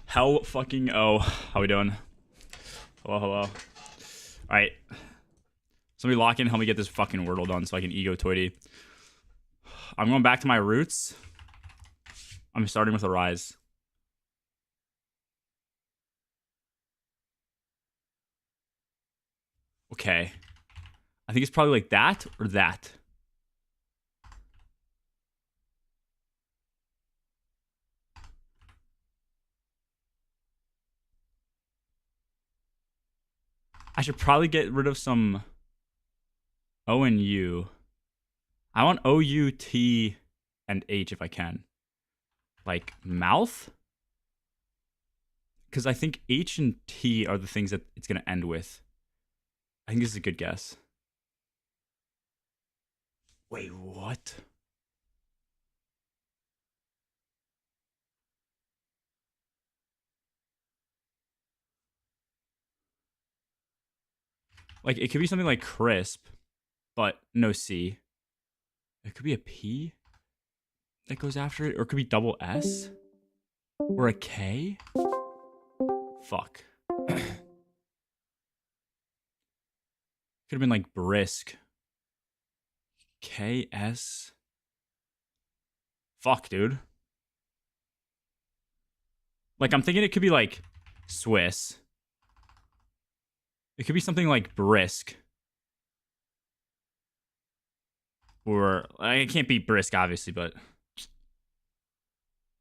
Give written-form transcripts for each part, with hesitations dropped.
Hell fucking oh. How we doing? Hello, hello. Alright. Somebody lock in, help me get this fucking Wordle done so I can ego toity. I'm going back to my roots. I'm starting with a rise. Okay. I think it's probably like that or that. I should probably get rid of some O and U. I want O, U, T, and H if I can. Like mouth? Because I think H and T are the things that it's going to end with. I think this is a good guess. Wait, what? Like, it could be something like crisp, but no C. It could be a P that goes after it, or it could be double S, or a K. Fuck. Could have been like brisk. KS. Fuck, dude. Like, I'm thinking it could be like Swiss. It could be something like brisk. Or, it can't be brisk, obviously, but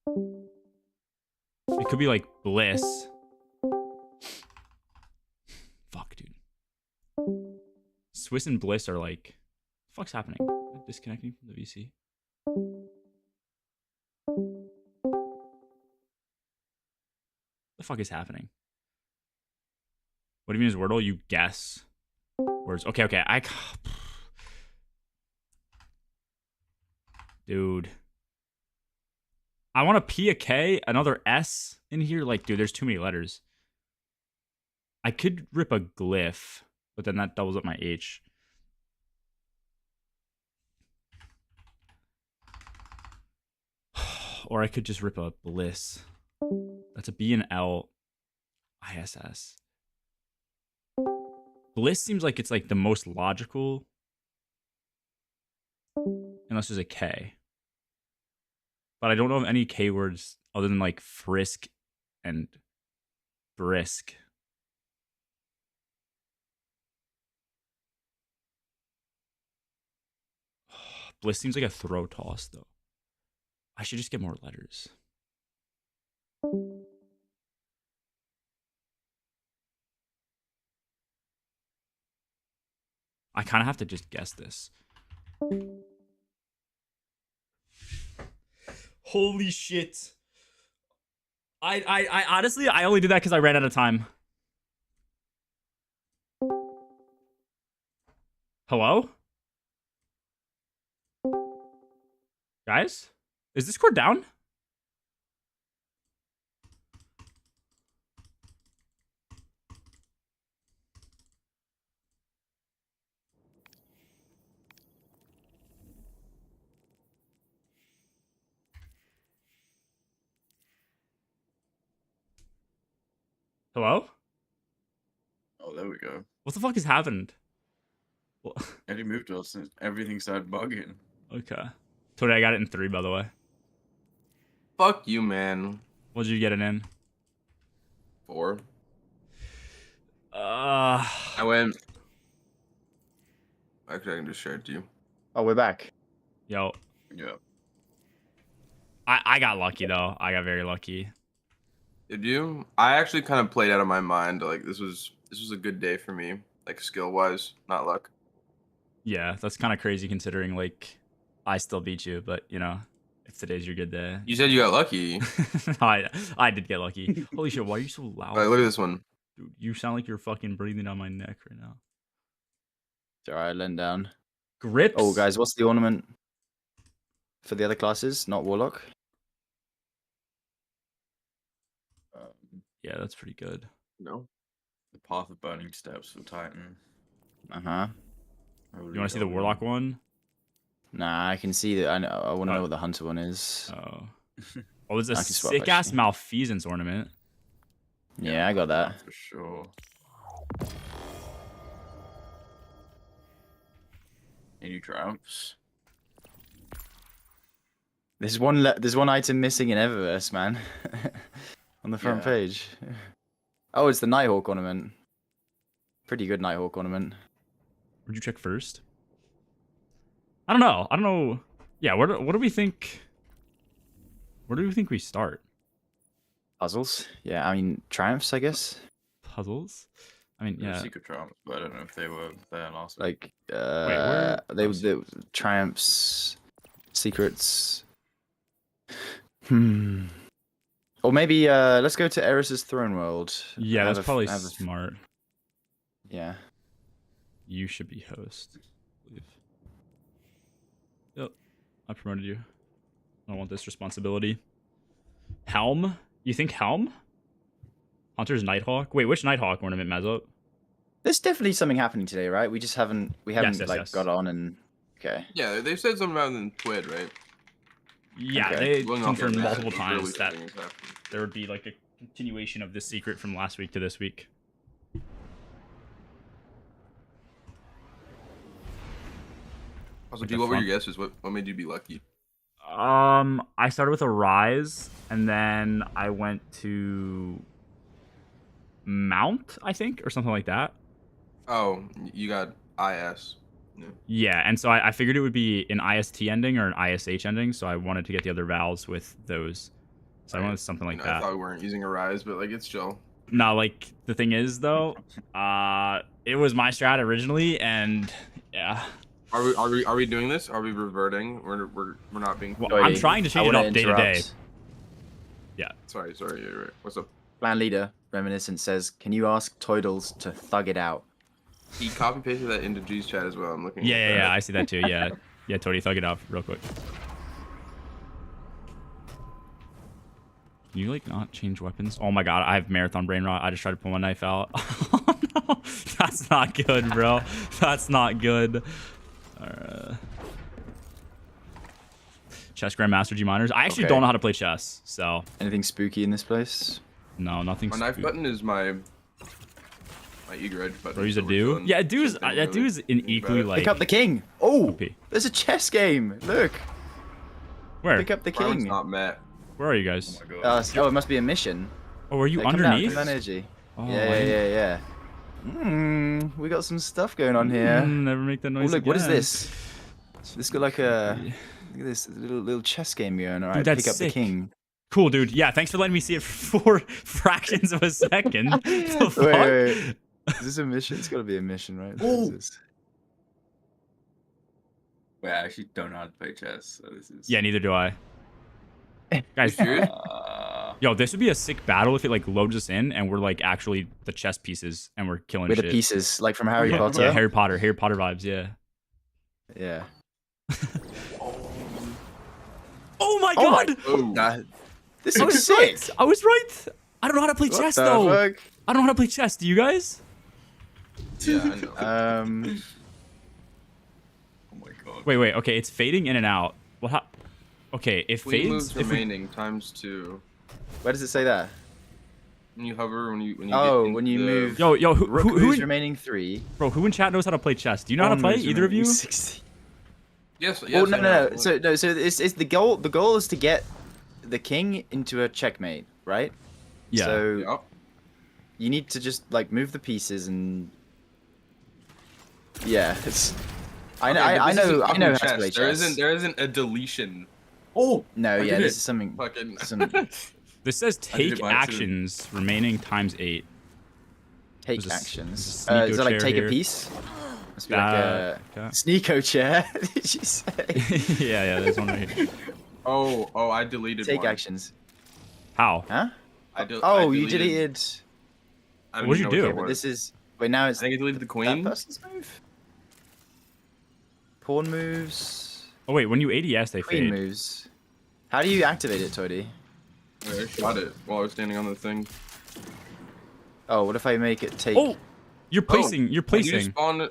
it could be like bliss. Fuck, dude. Swiss and bliss are like, what the fuck's happening? Am I disconnecting from the VC? What the fuck is happening? What do you mean is Wordle? You guess words. Okay, okay. Dude. I want a P, a K, another S in here. Like, dude, there's too many letters. I could rip a glyph, but then that doubles up my H. Or I could just rip a bliss. That's a B and L ISS. Bliss seems like it's like the most logical. Unless there's a K. But I don't know of any K words other than like frisk and brisk. Bliss seems like a throw toss, though. I should just get more letters. I kind of have to just guess this. Holy shit. I honestly, I only did that because I ran out of time. Hello? Guys? Is this cord down? Hello? Oh, there we go. What the fuck has happened? Eddie moved us and everything started bugging. Okay. Today I got it in 3, by the way. Fuck you, man. What did you get it in? 4. I went. Actually, I can just share it to you. Oh, we're back. Yo. Yeah. I got lucky, though. I got very lucky. Did you? I actually kind of played out of my mind. Like this was a good day for me, like skill wise, not luck. Yeah, that's kind of crazy considering like I still beat you, but you know, if today's your good day. You said you got lucky. I did get lucky. Holy shit, why are you so loud? Like, look at this one. Dude, you sound like you're fucking breathing on my neck right now. It's alright, let down. Grips. Oh, guys, what's the ornament for the other classes? Not Warlock? Yeah, that's pretty good. No. The Path of Burning Steps for Titan. Uh-huh. You want to see the Warlock one? Nah, I can see that. I want to Oh. know what the Hunter one is. Oh. Oh, there's a I can swap, sick-ass actually. malfeasance ornament. Yeah, I got that. For sure. Any triumphs? There's one item missing in Eververse, man. On the front Yeah. page. Oh, it's the Nighthawk ornament. Pretty good Nighthawk ornament. Would you check first? I don't know. Yeah, what do we think? Where do we think we start? Puzzles. Yeah, I mean triumphs, I guess. Puzzles? I mean, There were yeah. secret triumphs, but I don't know if they were there last. Like where? the triumphs, secrets. Or maybe let's go to Eris's throne world. Yeah, that's probably have smart. Yeah. You should be host. I believe. Yep. I promoted you. I don't want this responsibility. Helm? You think Helm? Hunter's Nighthawk? Wait, which Nighthawk ornament, Mazzo? There's definitely something happening today, right? We haven't yes. got on and okay. Yeah, they said something about it in Twid, right? Yeah, Okay. they Well, not confirmed that, multiple but times really that something is happening. there would be like a continuation of this secret from last week to this week. Also, Like G, the what were your front- guesses? What made you be lucky? I started with a Rise, and then I went to Mount, I think, or something like that. Oh, you got IS. Yeah. Yeah, and so I figured it would be an IST ending or an ISH ending, so I wanted to get the other vowels with those. So I went with something like I that. thought we weren't using a rise, but like it's chill. No, like the thing is though, it was my strat originally, and yeah. Are we doing this? Are we reverting? We're not being. Well, I'm trying to change it up day to day. Yeah. Sorry. You're right. What's up? Plan leader reminiscent says, "Can you ask Toidles to thug it out?" He copy pasted that into G's chat as well. I'm looking. Yeah, I see that too. Yeah, yeah, Tony, thug it out real quick. Can you like not change weapons? Oh my god, I have marathon brain rot. I just tried to pull my knife out. Oh no, that's not good, bro. That's not good. Chess Grandmaster G minors. I actually don't know how to play chess, so Anything spooky in this place? no, nothing. My knife button is my eager edge button. Bro, use a so we're do. chilling. Yeah, dude's Something that really dude's an equally bad. like. Pick up the king. Oh, OP. there's a chess game. Look, Where? pick up the Brown's king. not met. Where are you guys? Oh my god. Oh, it must be a mission. Oh, are you Hey, come down, underneath? come down, energy. Oh, Yeah. We got some stuff going on here. Never make that Oh, noise. look, what is again. this? This got like a look at this little chess game going. All right, that's pick up sick. the king. Cool, dude. Yeah, thanks for letting me see it for fractions of a second. The fuck? Wait. Is this a mission? It's got to be a mission, right? What is this? Wait, I actually don't know how to play chess, so this is. Yeah, neither do I. Guys, Serious? yo, this would be a sick battle if it like loads us in and we're like actually the chess pieces and we're killing We're the shit. pieces, like from Harry yeah, Potter. Yeah, Harry Potter vibes. Yeah. Yeah. Oh my Oh my- god! Oh, This I looks was sick. right. I was right. I don't know how to play What chess the though. fuck? I don't know how to play chess. Do you guys? yeah, I know. Oh my god. Wait. Okay, it's fading in and out. What? Okay, it Queen fades. moves If we, remaining ×2. Where does it say that? When you hover, when you Oh, get when you into the- move. yo, Rook who moves in, remaining 3. bro, who in chat knows how to play chess? Do you know how to Pawn play? moves Either of you? remaining 60. Yes. Well, Yes. no, I no. know. So it's the goal. The goal is to get the king into a checkmate, right? Yeah. So Yep. you need to just like move the pieces and. Yeah, it's. I know. Okay, but I this is know. I fucking know how to chess. play There chess. there isn't a deletion. Oh! No, I yeah, did this it. is something. Fucking. Some This says I did it take by accident. actions remaining ×8. take There's a actions. there's a Is that like sneako take chair a piece? Must be like a okay. sneako chair. Did you say? yeah, there's one right here. Oh, I deleted Take one. actions. How? Huh? I Oh, you deleted. I don't What'd even you know do? what that But was. this is. Wait, now I it's think I deleted the that queen. person's move. Pawn moves. Oh wait, when you ADS, they Queen fade. moves. How do you activate it, Toady? I shot it while I was standing on the thing. Oh, what if I make it take? Oh, you're placing. You're You placing. spawn a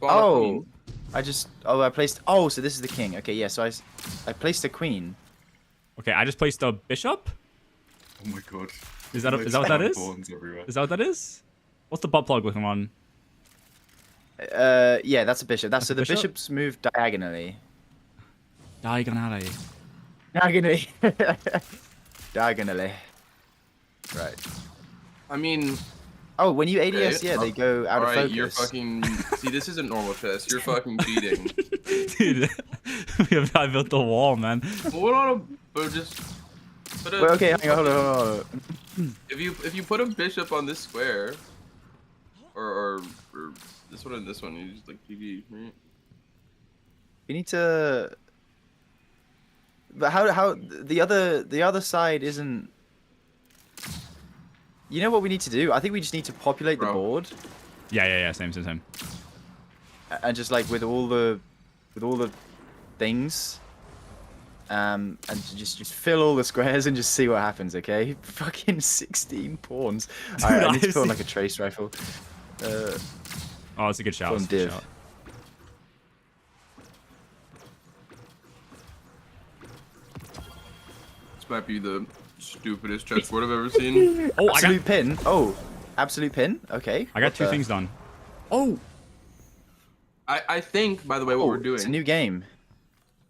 Oh, queen. I placed. Oh, so this is the king. Okay, yeah. So I placed a queen. Okay, I just placed a bishop. Oh my god. Is that Like, what that spawn is? pawns everywhere. Is that what that is? What's the butt plug looking on? Yeah, that's a bishop. That's So a the bishop? bishops move diagonally. Diagonally. Diagonally. Diagonally. Right. I mean, Oh, when you ADS, Okay, yeah, they go out of alright, focus. you're fucking. See, this isn't normal chess. You're fucking cheating. Dude, I built the wall, man. Hold on, but just put a. Well, okay, hang on, hold on. If you put a bishop on this square, or this one and this one, you just like GG, right? You need to. But how the other side isn't. You know what we need to do? I think we just need to populate the Bro. board, Yeah. Same. and just like with all the things, and just fill all the squares and just see what happens. Okay, fucking 16 pawns. Alright, I need to I put on see. like a trace rifle. Oh, it's a good shot. From It's a good div. shot. This might be the stupidest chessboard I've ever seen. Oh, Absolute pin. Oh, absolute pin. Okay. I got What two the- things done. Oh, I think, by the way, what Oh, we're It's a doing new game.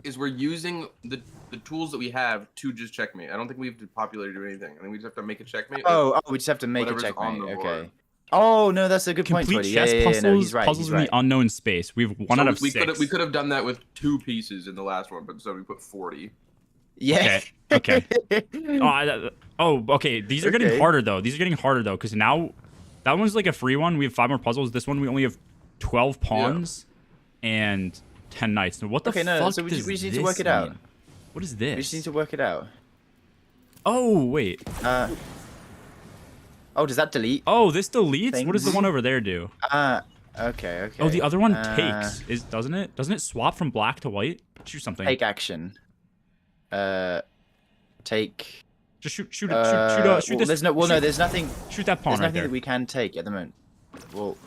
is we're using the tools that we have to just checkmate. I don't think we have to populate or do anything. I think we just have to make a checkmate. with Oh, we just have to make a whatever's on checkmate. the Okay. board. Oh no, that's a good point, complete Twitty. chess Yeah, puzzles. no, he's right. Puzzles He's in right. the unknown space. We have one So out of we six. could have done that with 2 pieces in the last one, but so we put 40. Yeah. Okay. Okay. These are getting Okay. harder though. Because now that one's like a free one. We have 5 more puzzles. This one we only have 12 pawns and 10 knights. So what the Okay, fuck no, so we does just need to this work it out. mean? What is We this? just need to work it out. Oh wait. Oh, does that delete? Oh, this deletes. What does the Things. one over there do? Okay. Oh, the other one Uh, takes. Doesn't it? Doesn't it swap from black to white? Shoot something. Take action. Take. Just shoot Well, this. there's no. Well, no, there's nothing. Shoot that pawn There's right nothing there. that we can take at the moment. Well,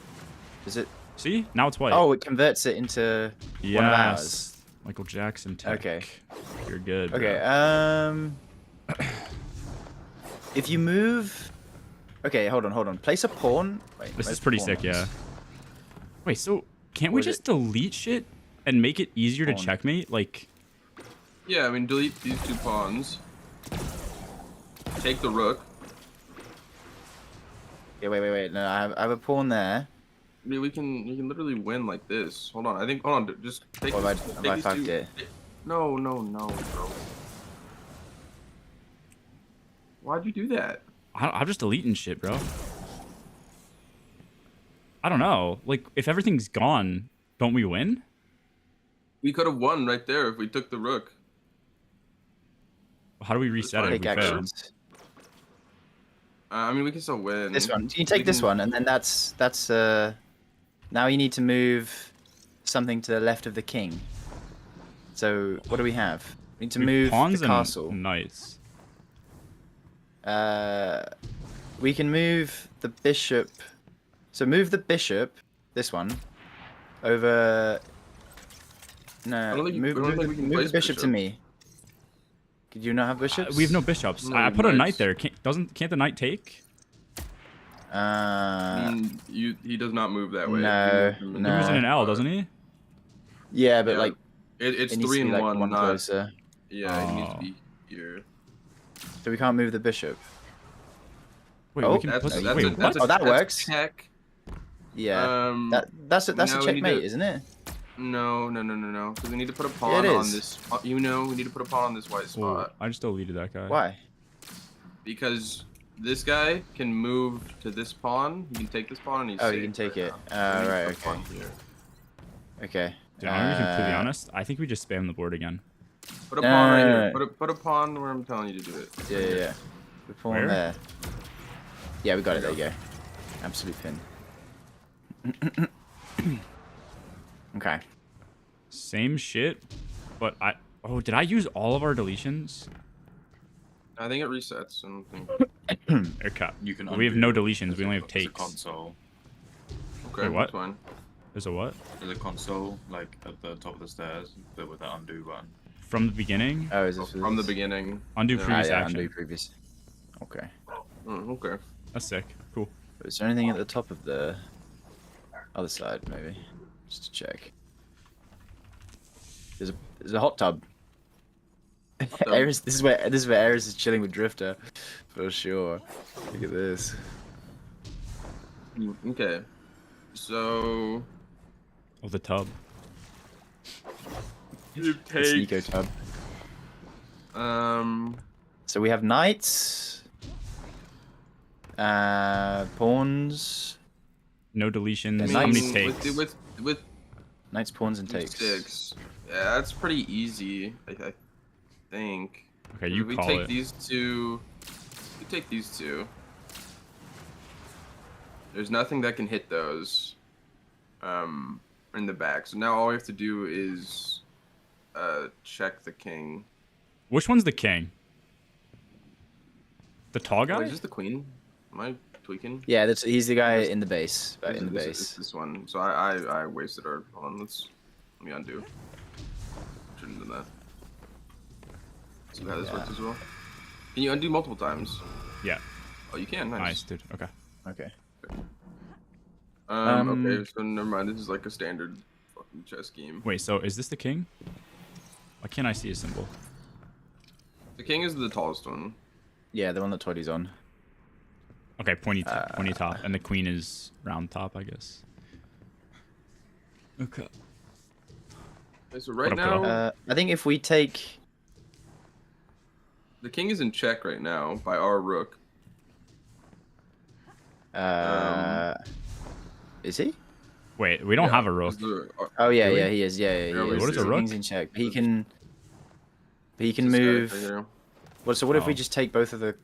is it? See? Now it's white. Oh, it converts it into one of ours. Yes. Michael Jackson tech. Okay. You're good. Okay. Bro. If you move. Okay, hold on. Place a pawn. Wait, This where's is the pretty pawn sick, ones? yeah. Wait, so can't we Where's just it? delete shit and make it easier to Pawn. checkmate? Like, Yeah, I mean, delete these 2 pawns. Take the rook. Yeah, wait. No, I have a pawn there. I mean, we can literally win like this. Hold on, hold on. Just take. What these- have I take these fucked 2 it? No, bro. Why'd you do that? I'm just deleting shit, bro. I don't know. Like, if everything's gone, don't we win? We could have won right there if we took the rook. How do we reset it if Take we fail? actions. I mean, we can still win. This one. You can take We this can- one, and then that's. Now you need to move something to the left of the king. So what do we have? We need to move Pawns the and castle. knights. We can move the bishop. So move the bishop, this one, over. No, I don't think you- move, I don't move, think the, we can move the place bishop to bishop. me. Could you not have bishops? We have no bishops. No, I put a knight knights. there. Can't the knight take? He does not move that way. no, He moves He no. moves in an L, doesn't he? Yeah, but Yeah, like It's it needs 3 to be and like 1, one not. closer. Yeah, it needs to Oh. be here. So we can't move the bishop. Wait, Oh, we can That's, put. that's, Wait, a, what? that's a, Oh, that that's works. Check. Yeah, that's a now we need checkmate, to- isn't it? No. Because we need to put a pawn it on is. this. We need to put a pawn on this white Oh, spot I just deleted that guy. Why? because this guy can move to this pawn. He can take this pawn and he's. Oh, safe you can take right it. now. So we need to Right, put a pawn okay. here. Okay. Dude, I'm gonna be completely honest. I think we just spam the board again. Put a No, pawn right no, here. no. Put a pawn where I'm telling you to do it. Yeah. The pawn Where? there. Yeah, we got it. There you go. Absolute pin. Okay. Same shit, but I. Oh, did I use all of our deletions? I think it resets. I don't think. Air cut. You can. We have undo no it. deletions. We There's only a- have there's a takes. console. Okay, Wait, what? that's fine. There's a what? There's a console like at the top of the stairs with the undo button. From the beginning? Oh, is this From the beginning. Undo Yeah. previous yeah, action. undo previous. Okay. Oh, okay. That's sick. Cool. Is there anything at the top of the other side, maybe? Just to check. There's a hot tub. tub. Ares, this is where Ares is chilling with Drifter, for sure. Look at this. Okay. So. Oh, the tub. It's an eco tub. So we have knights, pawns, No deletions. And How many knights- takes? With knights, pawns, and takes. 6. Yeah, that's pretty easy. I think. Okay, you If we call take it. these two. We take these two. There's nothing that can hit those. In the back. So now all we have to do is check the king. Which one's the king? The tall Oh, guy? is this the queen? Am I tweaking? Yeah, he's the guy in the base. In the It's base. this one. So I wasted our. Hold on, let me undo. Shouldn't have done that. See how this works as well. Can you undo multiple times? Yeah. Oh, you can. Nice, Nice. dude. Okay. Okay. Okay, so never mind. This is like a standard fucking chess game. Wait, so is this the king? Why can't I see a symbol? The king is the tallest one. Yeah, the one that Toddy's on. Okay, pointy top. And the queen is round top, I guess. Okay. Okay, so right What up, now, I think if we take. the king is in check right now by our rook. Is he? Wait, we don't Yeah, have a rook. Oh yeah, Do we? yeah, he is. Yeah, he Yeah, is. what is a The rook? king's in check. But he can. But he can This guy move. right here. Well, so what if we Oh. just take both of the?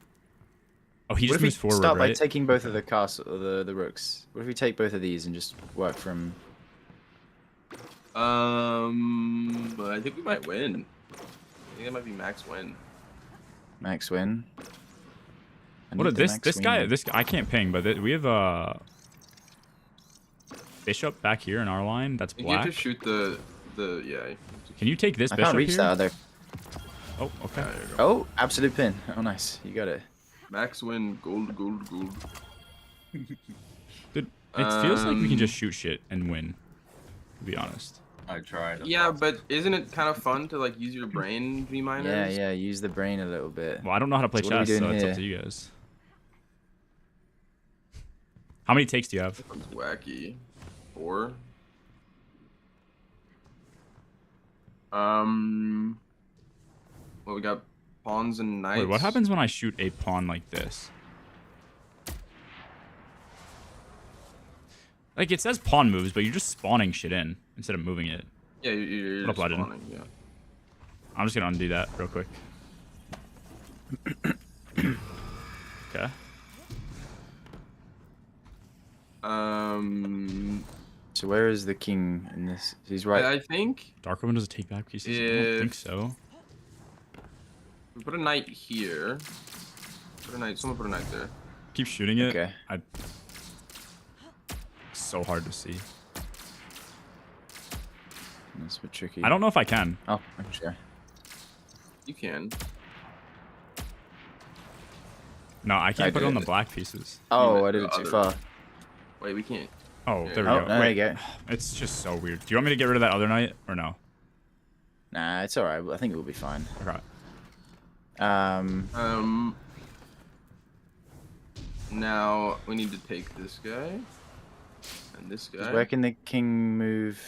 Oh, he What just if we moves forward, start by right? taking both of the castle, the rooks? What if we take both of these and just work from? I think we might win. I think that might be max win. Max win. I What need a, the this max this guy win. I can't ping, but we have a bishop back here in our line. That's I think you have black. to shoot the yeah. Can you take this I bishop can't reach here? that other. Oh, okay. There you go. Oh, absolute pin. Oh, nice. You got it. Max win, gold. Dude, it feels like we can just Um, shoot shit and win. To be honest. I tried. Yeah, but isn't it kind of fun to like use your brain, V minors? Yeah, yeah. Use the brain a little bit. Well, I don't know how to play So what are we chess, so doing it's up here? to you guys. How many takes do you have? That's wacky. 4. Well, we got pawns and knights. Wait, what happens when I shoot a pawn like this? Like, it says pawn moves, but you're just spawning shit in instead of moving it. Yeah, you're What up, just legend? spawning, yeah. I'm just gonna undo that real quick. Okay. So where is the king in this? He's right. I think Dark Omen doesn't take back pieces? I don't think If- so. we put a knight here. Someone put a knight there. Keep shooting it. Okay. So hard to see. That's a bit tricky. I don't know if I can. Oh, I'm sure. You can. No, I can't I put it on did the it. black pieces. Oh, meant I did the it too other- far. Wait, we can't. Oh, Yeah. there we Oh, go. no, there Wait, you go. it's just so weird. Do you want me to get rid of that other knight or no? Nah, it's alright. I think it will be fine. Okay. Now we need to take this guy and this guy. Where can the king move?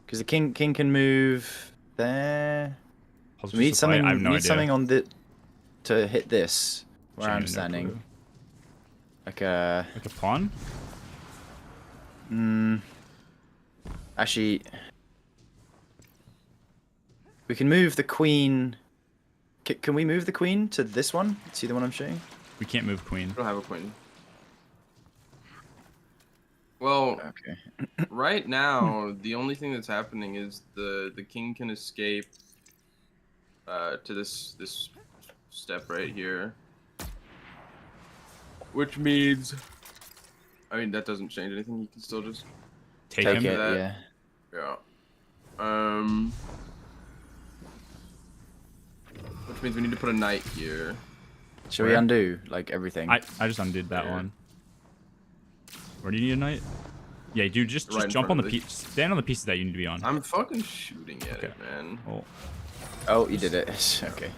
Because the king can move there. Puzzles So we need to play? something. I have no we need idea. something on the to hit this. Where I'm Genuine no standing. clue. Like a. Like a pawn? Actually, we can move the queen. Can we move the queen to this one? See the one I'm showing? We can't move queen. I don't have a queen. Well, Okay. right now the only thing that's happening is the king can escape to this step right here, which means, I mean, that doesn't change anything. You can still just Take Take him? it. that. Yeah. which means we need to put a knight here. Should we Where? undo like everything? I just undid that Where? one. Where do you need a knight? Yeah, dude, just Right in jump on front the of piece. Stand on the pieces that you need to be on. I'm fucking shooting at Okay. it, man. Oh, Oh, you did it. Okay.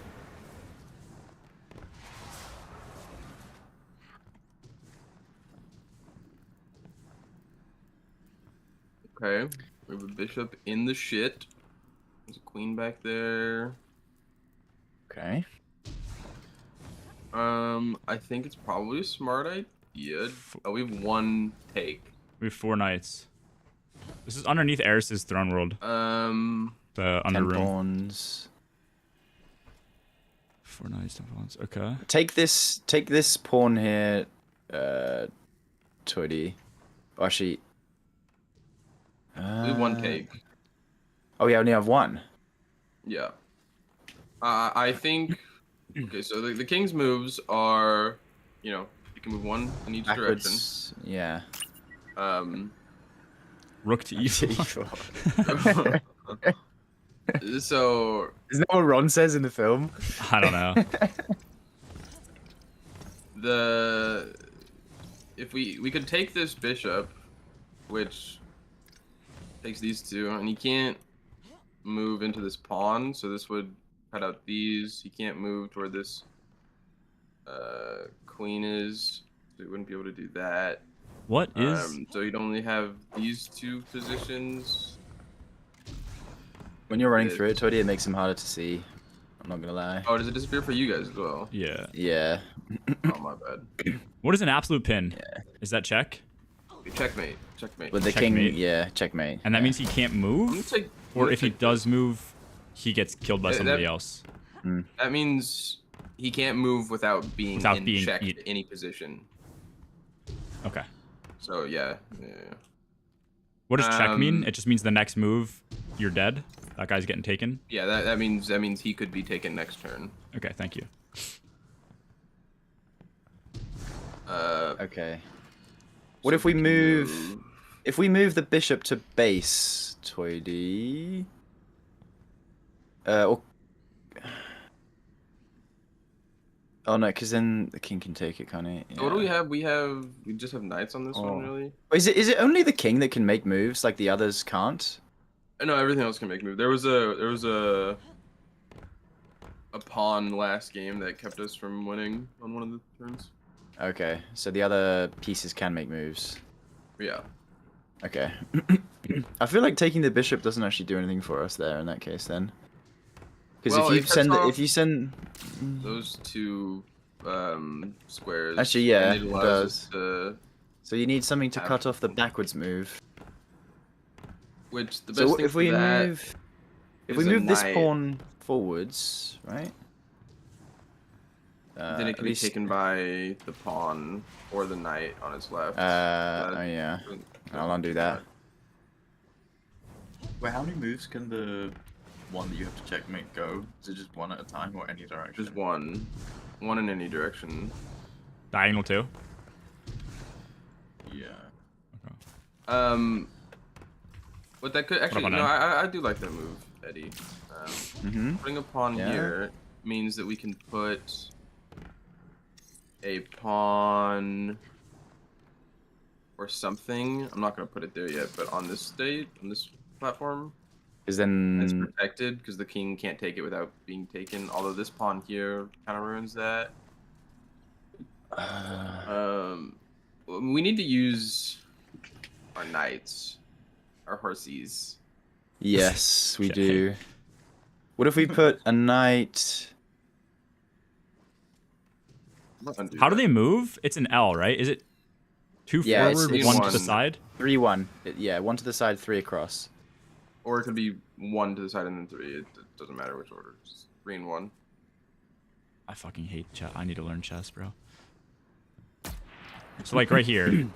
Okay. We have a bishop in the shit. There's a queen back there. Okay. I think it's probably a smart idea. Oh, we have one take. we have 4 knights. This is underneath Eris's throne world. The under 10 room. pawns. 4 knights, 10 pawns. Okay. Take this pawn here, Toady. Oh, actually. We have one take. Oh, we only have one. Yeah. I think. Okay, so the king's moves are, you know, you can move one in each Backwards. Yeah. direction. Rook to e4. So Isn't that what Ron says in the film? I don't know. if we could take this bishop, which takes these two, and he can't move into this pawn, so this would cut out these. He can't move toward this queen is, so he wouldn't be able to do that. What is? So you'd only have these two positions. When you're running through it, Toady, it makes him harder to see. I'm not gonna lie. Oh, does it disappear for you guys as well? Yeah. Yeah. Oh, my bad. What is an absolute pin? Yeah. Is that check? Checkmate. Checkmate. With the Checkmate. king, yeah, checkmate. And that yeah. means he can't I'm gonna move? take, Or if he does move, he gets killed by That- somebody that- else. That means he can't move without being Without being checked eat- any position. Okay. So yeah. What does check mean? Um, It just means the next move, you're dead. That guy's getting taken. Yeah, that means he could be taken next turn. Okay, thank you. Okay. What if we move? If we move the bishop to base, Toady? Or... Oh no, because then the king can take it, can't he? So what do we Yeah. have? We just have knights on this Oh. one, really? Is it only the king that can make moves like the others can't? No, everything else can make move. There was a pawn last game that kept us from winning on one of the turns. Okay, so the other pieces can make moves. Yeah. Okay. I feel like taking the bishop doesn't actually do anything for us there in that case then. Because Well, if you send Those two squares. Actually, yeah, and it allows does. us to, so you need something to have- cut off the backwards move. which the best So thing if for we that move is we a move this knight, pawn forwards, right? then it at can be least- taken by the pawn or the knight on its left. oh yeah. I'll undo that. Wait, how many moves can the one that you have to checkmate go? Is it just one at a time or any direction? Just one in any direction. Diagonal too. Yeah. But that could actually about no, now? I do like that move, Eddie. Mm-hmm. Putting a pawn Yeah. here means that we can put a pawn or something. I'm not gonna put it there yet, but on this platform, Because it's then protected because the king can't take it without being taken. Although this pawn here kind of ruins that. We need to use our knights, our horsies. yes, we Okay. do. What if we put a knight? How do they move? It's an L, right? Is it 2 Yeah, it's- forward, it's 1 to one. the side? 3-1. Yeah, 1 to the side, 3 across. Or it could be 1 to the side and then 3. It doesn't matter which order. Just 3 and 1. I fucking hate chess. I need to learn chess, bro. So like right here,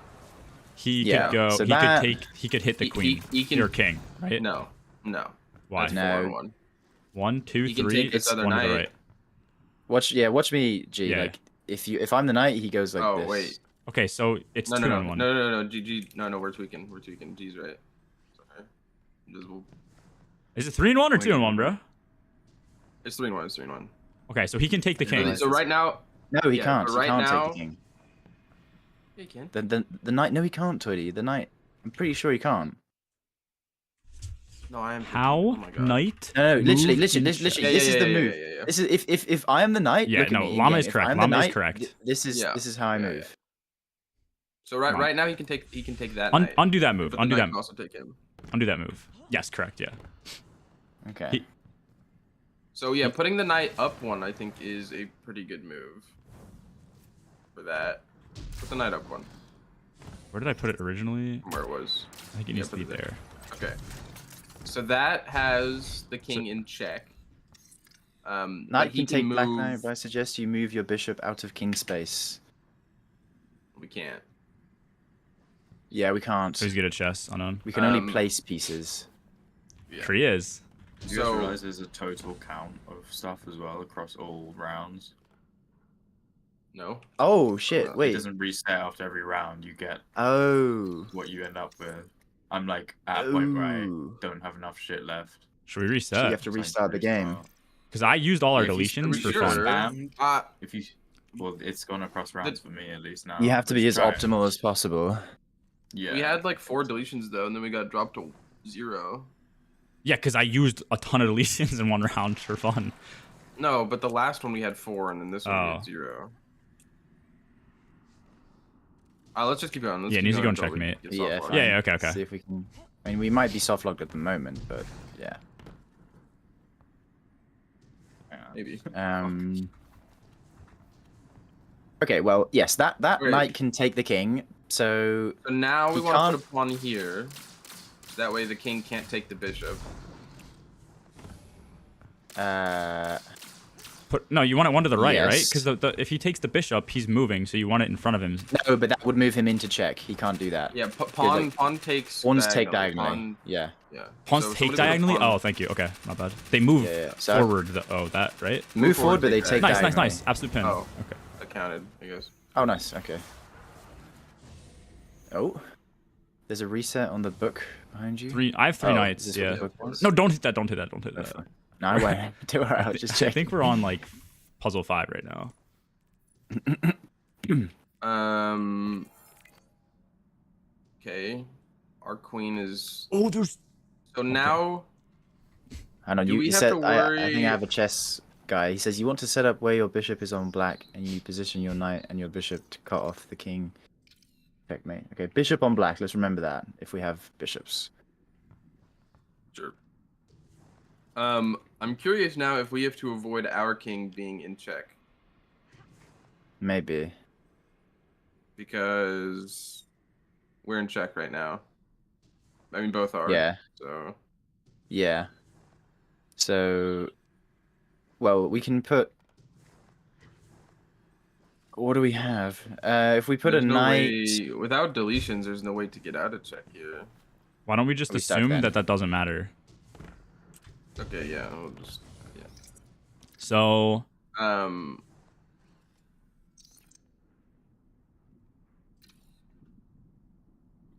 he Yeah, could go. so he that- could hit the He- queen. he can- or king, right? No. Why? That's No. 4 and 1. 1, 2, He can 3. take this It's other 1 to the knight. right. Watch me, G. Yeah. Like if I'm the knight, he goes like Oh, this. wait. Okay, so it's No, 2 no, and no, 1. no, GG. No, we're tweaking. G's right. Sorry. Invisible. Is it 3 and 1 or 2 and 1, bro? It's 3 and 1. It's 3 and 1. Okay, so he can take the king. realize So right now, No, he Yeah, can't. but He right can't now- take the king. Yeah, you can. The knight. No, he can't, Tweety. The knight. I'm pretty sure he can't. No, I am. thinking- How? Oh my god. Knight? No, literally, move literally, in literally. check. Yeah, This is yeah, the yeah, move. yeah, yeah. This is if I am the knight. Yeah, look no, at me. Llama in-game. is If correct. I'm the Llama is knight, correct. This is Yeah. how I Yeah, move. So Come on. right now he can take that knight. Undo that move. But the Undo knight that. can also take him. Undo that move. Yes, correct. Yeah. Okay. He- So yeah, putting the knight up one I think is a pretty good move. For that, put the knight up one Where did I put it originally? from where it was. I think it needs to put be it there. there. Okay. So that has the king in check. Knight but he can take black move- knight, but I suggest you move your bishop out of king space. We can't. Yeah, we can't. So he's good at chess. Unknown. We can only Um, place pieces. Yeah. Sure he is. Do you guys So- realize there's a total count of stuff as well across all rounds? No. Oh shit! It Wait. doesn't reset after every round. You get Oh. what you end up with. I'm like at a point where I Ooh. don't have enough shit left. Should we So you reset? have to Time restart the game. restart. Because I used all our Yeah, if you- deletions are for we fun. sure? Spam. Uh, If you, well, it's gone across rounds for me at least now. You have to be as Let's try it. optimal as possible. Yeah. We had like 4 deletions though, and then we got dropped to 0. Yeah, because I used a ton of deletions in one round for fun. No, but the last one we had 4, and then this one we Oh. had 0. Let's just keep going. Let's Yeah, it keep needs to go going in until we checkmate. get Yeah. soft lock. Fine. Yeah, okay, okay. See if we can. I mean, we might be soft locked at the moment, but yeah. Maybe. Okay. Well, yes. That Wait. knight can take the king. So So now we He want to can't- put a pawn here. That way the king can't take the bishop. No, you want it one to the right, right? Yes. Because if he takes the bishop, he's moving, so you want it in front of him. no, but that would move him into check. He can't do that. Yeah, pawn like, pawn takes. Pawns take diagonally. diagonally. Yeah. Yeah. Pawns So take somebody put a diagonally? pawn- Oh, thank you. Okay, not bad. They move Yeah, yeah. So- forward. That, right? Move forward, but they take take Nice, nice, diagonally. nice. Absolute pin. Oh. Okay. That counted, I guess. Oh, nice. Okay. Oh, there's a reset on the book behind you. I have three Oh, knights. is this what Yeah. the book was? No, don't hit that. Don't hit that. Don't hit Oh, that. fine. No, I won't. Don't worry. I was just I checking. think we're on like puzzle 5 right now. Okay. Our queen is. Oh, there's. So now. Hang on, Do we you have said to I think worry- I have a chess guy. He says you want to set up where your bishop is on black, and you position your knight and your bishop to cut off the king. Checkmate. Okay, bishop on black. Let's remember that if we have bishops. Sure. I'm curious now if we have to avoid our king being in check. Maybe. Because we're in check right now. I mean, both are. Yeah. So. Yeah. So, well, we can put. What do we have? If we put There's a no knight. way- without deletions, there's no way to get out of check here. Why don't we just We start assume then. that doesn't matter? Okay, yeah, we'll just. So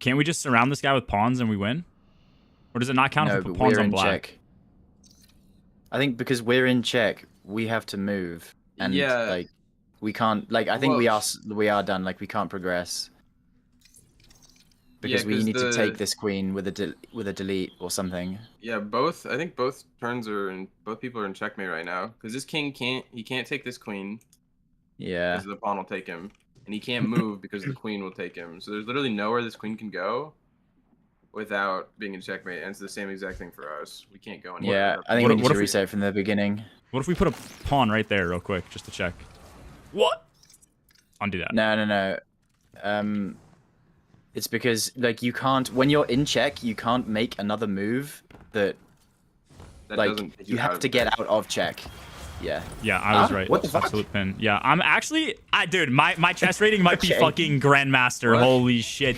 can't we just surround this guy with pawns and we win? Or does it not count No, if we but put pawns we're on in black? check. I think because we're in check, we have to move, and Yeah. like we can't. Like I think we are done. Like we can't progress because we 'cause need to take the- this queen with a delete or something. Yeah, both. I think both turns are in. Both people are in checkmate right now because this king can't. He can't take this queen Yeah. because the pawn will take him, and he can't move because the queen will take him. So there's literally nowhere this queen can go without being in checkmate, and it's the same exact thing for us. We can't go anywhere. Yeah, without I think What we if- need what to if we- reset from the beginning. What if we put a pawn right there real quick just to check? What? Undo that. No. It's because like you can't when you're in check, you can't make another move that that like doesn't take you out have of to check. get out of check. Yeah. Yeah, I was Huh? right. What the fuck? Absolute pin. Yeah, I'm actually dude, my chess rating might be Okay. fucking grandmaster. What? Holy shit.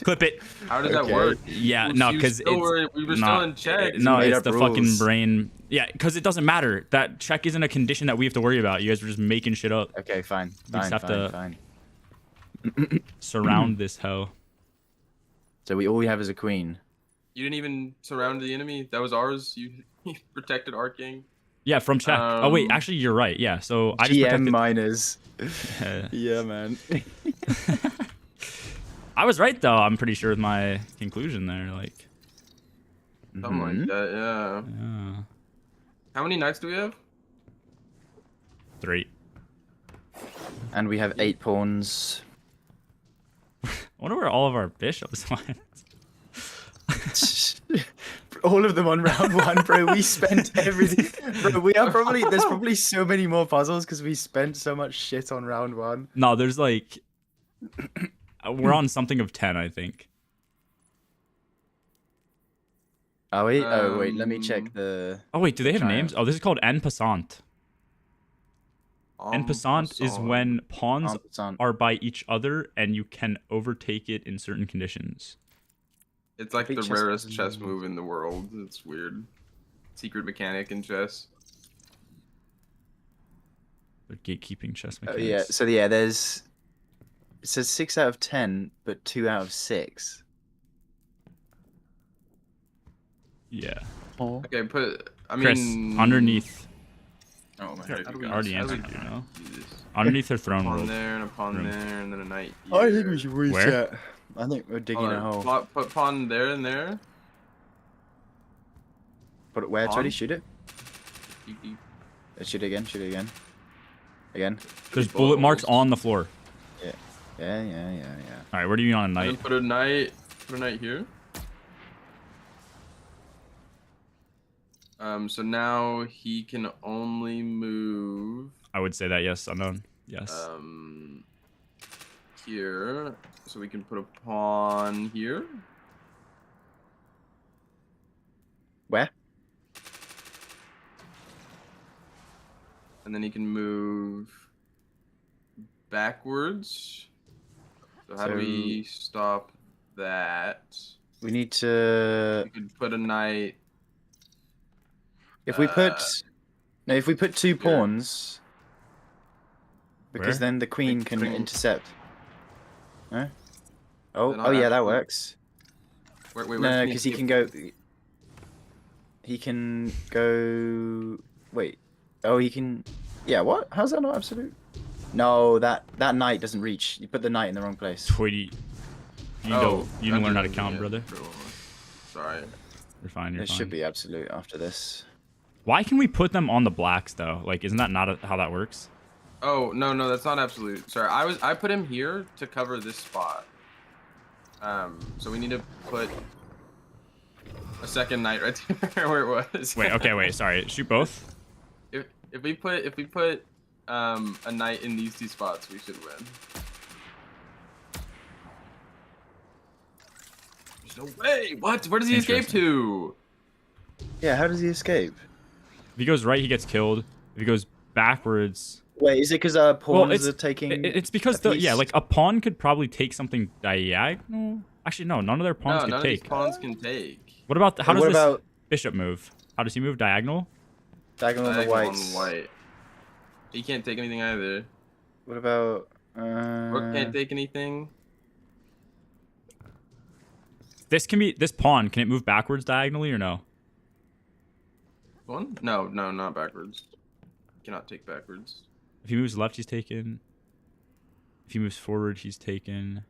Clip it. How does that Okay. work? Yeah, We- no, you because still it's were- we were still not- in check. No, made it's up the fucking rules. brain. Yeah, because it doesn't matter. That check isn't a condition that we have to worry about. You guys were just making shit up. Okay, fine. just Fine, have to- fine. Surround this hoe. So all we have is a queen. You didn't even surround the enemy. That was ours. You protected our king. Yeah, from check. Oh wait, actually you're right. Yeah, so I just GM protected. miners. Yeah, man. I was right though. I'm pretty sure with my conclusion there. Like, Something like that, yeah. yeah, How many knights do we have? 3. And we have 8 pawns. I wonder where all of our bishops went. All of them on round 1, bro. We spent everything. Bro, we are probably there's probably so many more puzzles because we spent so much shit on round 1. No, there's like, we're on something of 10, I think. Are we? Oh wait, let me check the. Oh wait, do they have Giant. names? Oh, this is called en passant. En passant is when pawns are by each other and you can overtake it in certain conditions. It's like the Chess rarest is- chess move in the world. It's weird. Secret mechanic in chess. The gatekeeping chess Oh, mechanics. yeah. So yeah, there's. It says 6 out of 10, but 2 out of 6. Yeah. Okay, I mean. Chris, underneath. Oh my How god. do we- Already how do we answered you, know? do this? Underneath her A throne pawn world. there and a pawn room. there and then a knight here. I think we should reset. Where? I think we're digging Hold a on, hole. Put pawn there and there. Put it where? Pawn? Try to shoot it. You- Shoot it again. Shoot it again. Again. There's bullet marks on the floor. Yeah. All right, where do you on a And then knight? put a knight here. So now he can only move I would say that, yes, unknown. Yes. here. So we can put a pawn here. Where? And then he can move backwards. So how do we stop that? We need to. We could put a knight. If we put. No, if we put 2 pawns. Because Where? then the queen can Queen. intercept. No? Oh, They're not oh yeah, that actually- works. Wait, No, because he can go. He can go. Wait. Oh, he can. Yeah. What? How's that not absolute? No, that knight doesn't reach. You put the knight in the wrong place. Tweety. You didn't learn how to count, brother. Sorry. You're fine. You're It fine. should be absolute after this. Why can we put them on the blacks though? Like, isn't that not how that works? Oh no, that's not absolute. Sorry, I put him here to cover this spot. So we need to put a second knight right there where it was. Wait. Okay. Wait. Sorry. Shoot both. If we put a knight in these 2 spots, we should win. There's no way. What? Where does he escape to? Yeah. How does he escape? If he goes right, he gets killed. If he goes backwards, Wait, is it because pawns are taking? it's because a piece? like a pawn could probably take something diagonal. Actually, no. None of their pawns No, could none of these take. pawns can take. What about how does What this about bishop move? How does he move? Diagonal? diagonal on the Diagonal on whites? white. He can't take anything either. What about? Rook can't take anything. This pawn. Can it move backwards diagonally or no? One? No, not backwards. Cannot take backwards. If he moves left, he's taken. If he moves forward, he's taken.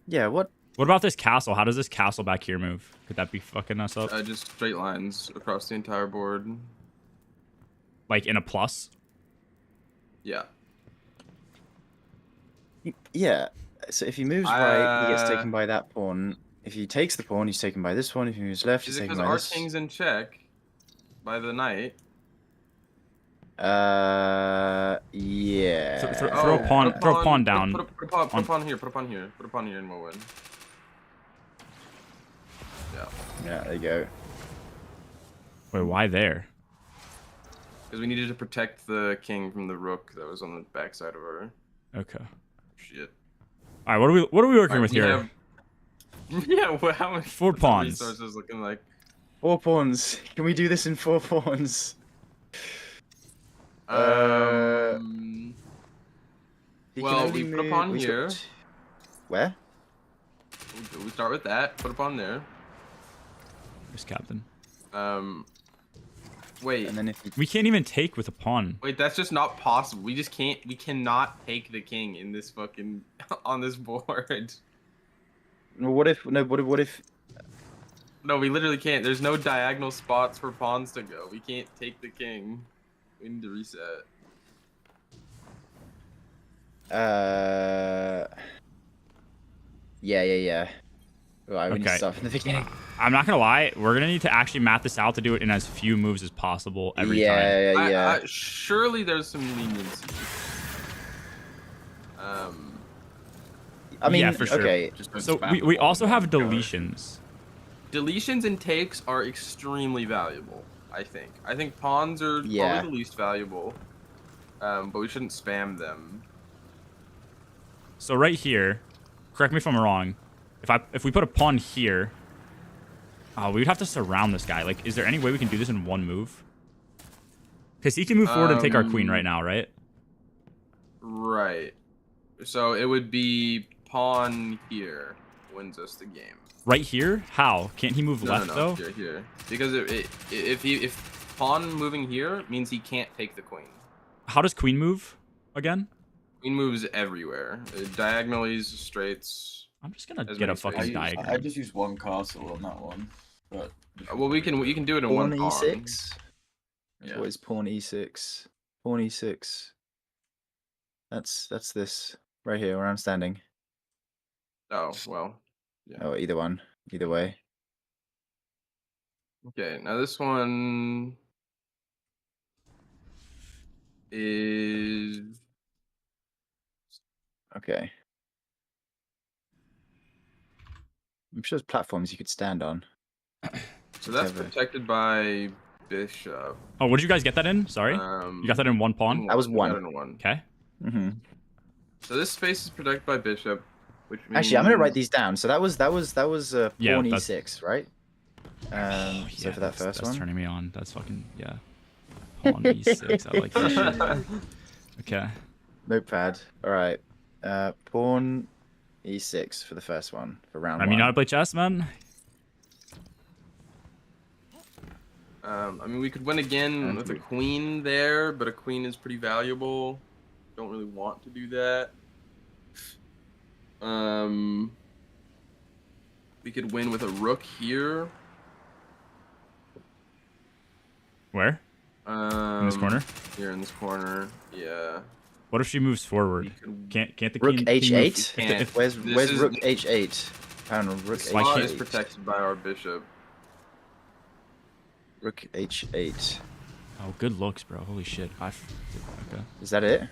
Yeah. What? What about this castle? How does this castle back here move? Could that be fucking us up? Just straight lines across the entire board. Like in a plus? Yeah. Yeah. So if he moves right, he gets taken by that pawn. If he takes the pawn, he's taken by this one. If he moves left, he's Is it taken because by our this. king's in check by the knight? Yeah. Throw a pawn down. Put a pawn here. Put a pawn here, and we'll win. Yeah. Yeah, there you go. Wait, why there? Because we needed to protect the king from the rook that was on the backside of our Okay. shit. All right, what are we working with We here? have- Yeah, well, how much 4 what's the pawns. resources looking like? 4 pawns. Can we do this in 4 pawns? He Well, can only we put a move- pawn he's got here. Where? We start with that. Put a pawn there. Where's captain? Wait. And then if you, We can't even take with a pawn. Wait, that's just not possible. We just can't. We cannot take the king in this fucking on this board. well, what if no? What if? No, we literally can't. There's no diagonal spots for pawns to go. We can't take the king. We need to reset. Yeah. Right, we need to Okay. start from the beginning. I'm not gonna lie. We're gonna need to actually map this out to do it in as few moves as possible every time. Yeah. Surely there's some leniency. I mean, Yeah, for sure. okay. Just don't So spam we the also ball have and go. deletions. Deletions and takes are extremely valuable. I think pawns are Yeah. probably the least valuable. But we shouldn't spam them. So right here, correct me if I'm wrong. If we put a pawn here, we would have to surround this guy. Like, is there any way we can do this in one move? Because he can move forward and take our queen right now, right? Right. So it would be pawn here wins us the game. Right here? How? Can't he move left though? Here. Because if pawn moving here means he can't take the queen. How does queen move again? Queen moves everywhere. Diagonalies, straights. I'm just gonna As get a many fucking spaces. diagram. I just use one castle on that one, but Well, you can do it in Pawn one pawn. e6. yeah. What is pawn e6? Pawn e6. That's this right here where I'm standing. Oh well. Yeah. Oh, either one, either way. Okay. Now this one is Okay. I'm sure there's platforms you could stand on. so that's Whichever. protected by bishop. Oh, what did you guys get that in? Sorry, you got that in one pawn. That was We got one. it in one. Okay. Mm-hmm. So this space is protected by bishop, which means Actually, I'm gonna write these down. So that was pawn Yeah, that's- e6, right? Oh, So for that first that's one. turning me on. That's fucking yeah. Pawn e6. I like that shit. Okay. Notepad. All right. Pawn e6 for the first one for round I mean, you know how one. to play chess, man. I mean, we could win again with a queen there, but a queen is pretty valuable. Don't really want to do that. We could win with a rook here. Where? In this corner. Here in this corner. Yeah. What if she moves forward? We could- Can't the Rook king h8. can't. If- Where's This is- rook h8? Found rook Why Spot can't- is h8. protected by our bishop. Rook h8. Oh, good looks, bro. Holy shit. Okay. Is that it?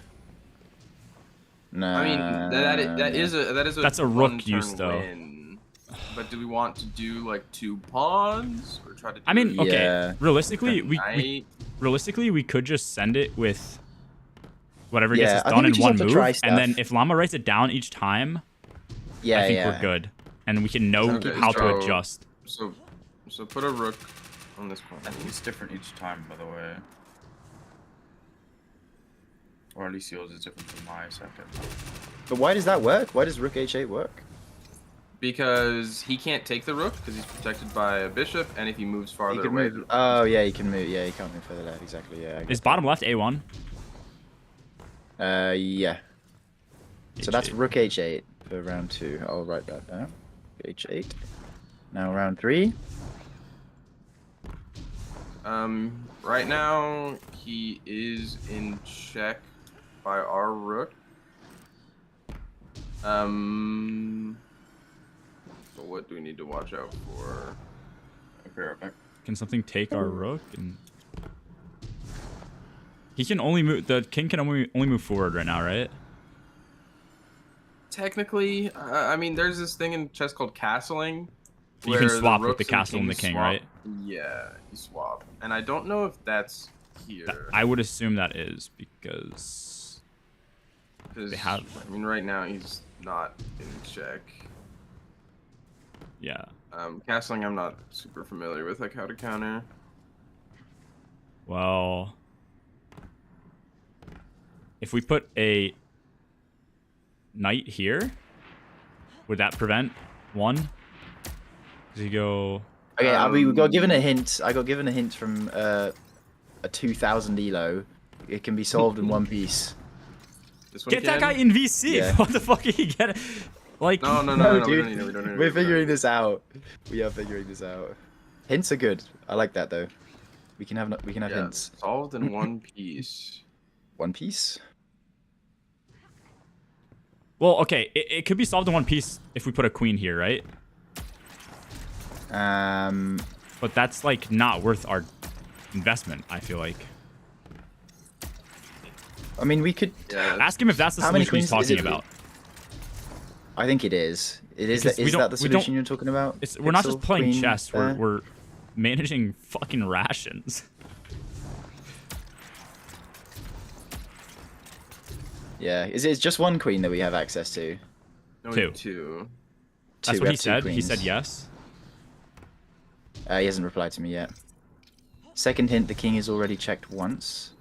No. I mean, that is a That's a rook one-turn use, though. win. But do we want to do like two pawns or try to? Do I mean, okay. Yeah. Realistically, we knight? could just send it with whatever Yeah, gets I us think done we in just one have to move, try and then stuff. if Llama writes it down each time, Yeah, I think yeah. we're good, and we can know Okay, how to so- adjust. So put a rook on this corner. I think it's different each time, by the way. Or at least yours is different from my second. But why does that work? Why does rook h8 work? Because he can't take the rook because he's protected by a bishop, and if he moves He farther can away, move. Oh yeah, he can move. Yeah, he can't move further left. Exactly. Yeah. I Is guess. bottom left A1? Yeah. So that's H8. rook h8 for round 2. I'll write that down. h8. Now round 3. right now he is in check by our rook. So what do we need to watch out for? Okay, right back. Can something take our rook? And he can only move. The king can only move forward right now, right? Technically, I mean, there's this thing in chess called castling. You can where swap with rooks the castle and the kings king, swap. right? Yeah, you swap. And I don't know if that's here. I would assume that is because 'cause, they have- I mean, right now he's not in check. yeah. Castling, I'm not super familiar with, like how to counter. Well, if we put a knight here, would that prevent 1. Does he go? Okay, we got given a hint. I got given a hint from a 2000 elo. It can be solved in one piece. This one Get that can? guy in VC. Yeah. What the fuck are you getting? Like, No, No, we don't dude. need it. We don't need it. We're we don't figuring need it. this out. We are figuring this out. Hints are good. I like that though. We can have Yeah, hints. solved in one piece. One piece. well, okay, it could be solved in one piece if we put a queen here, right? But that's like not worth our investment. I feel like. I mean, we could. Yeah, Ask him if that's the How many solution he's queens is talking it? about. I think it is. It is. Because Is we don't- that the we don't- solution you're talking about? We're not just Pixel, playing queen, chess. there? We're managing fucking rations. Yeah. Is it just one queen that we have access to? no, two. Two. That's Two, what we he have two said. He queens. said yes. He hasn't replied to me yet. Second hint: the king is already checked once.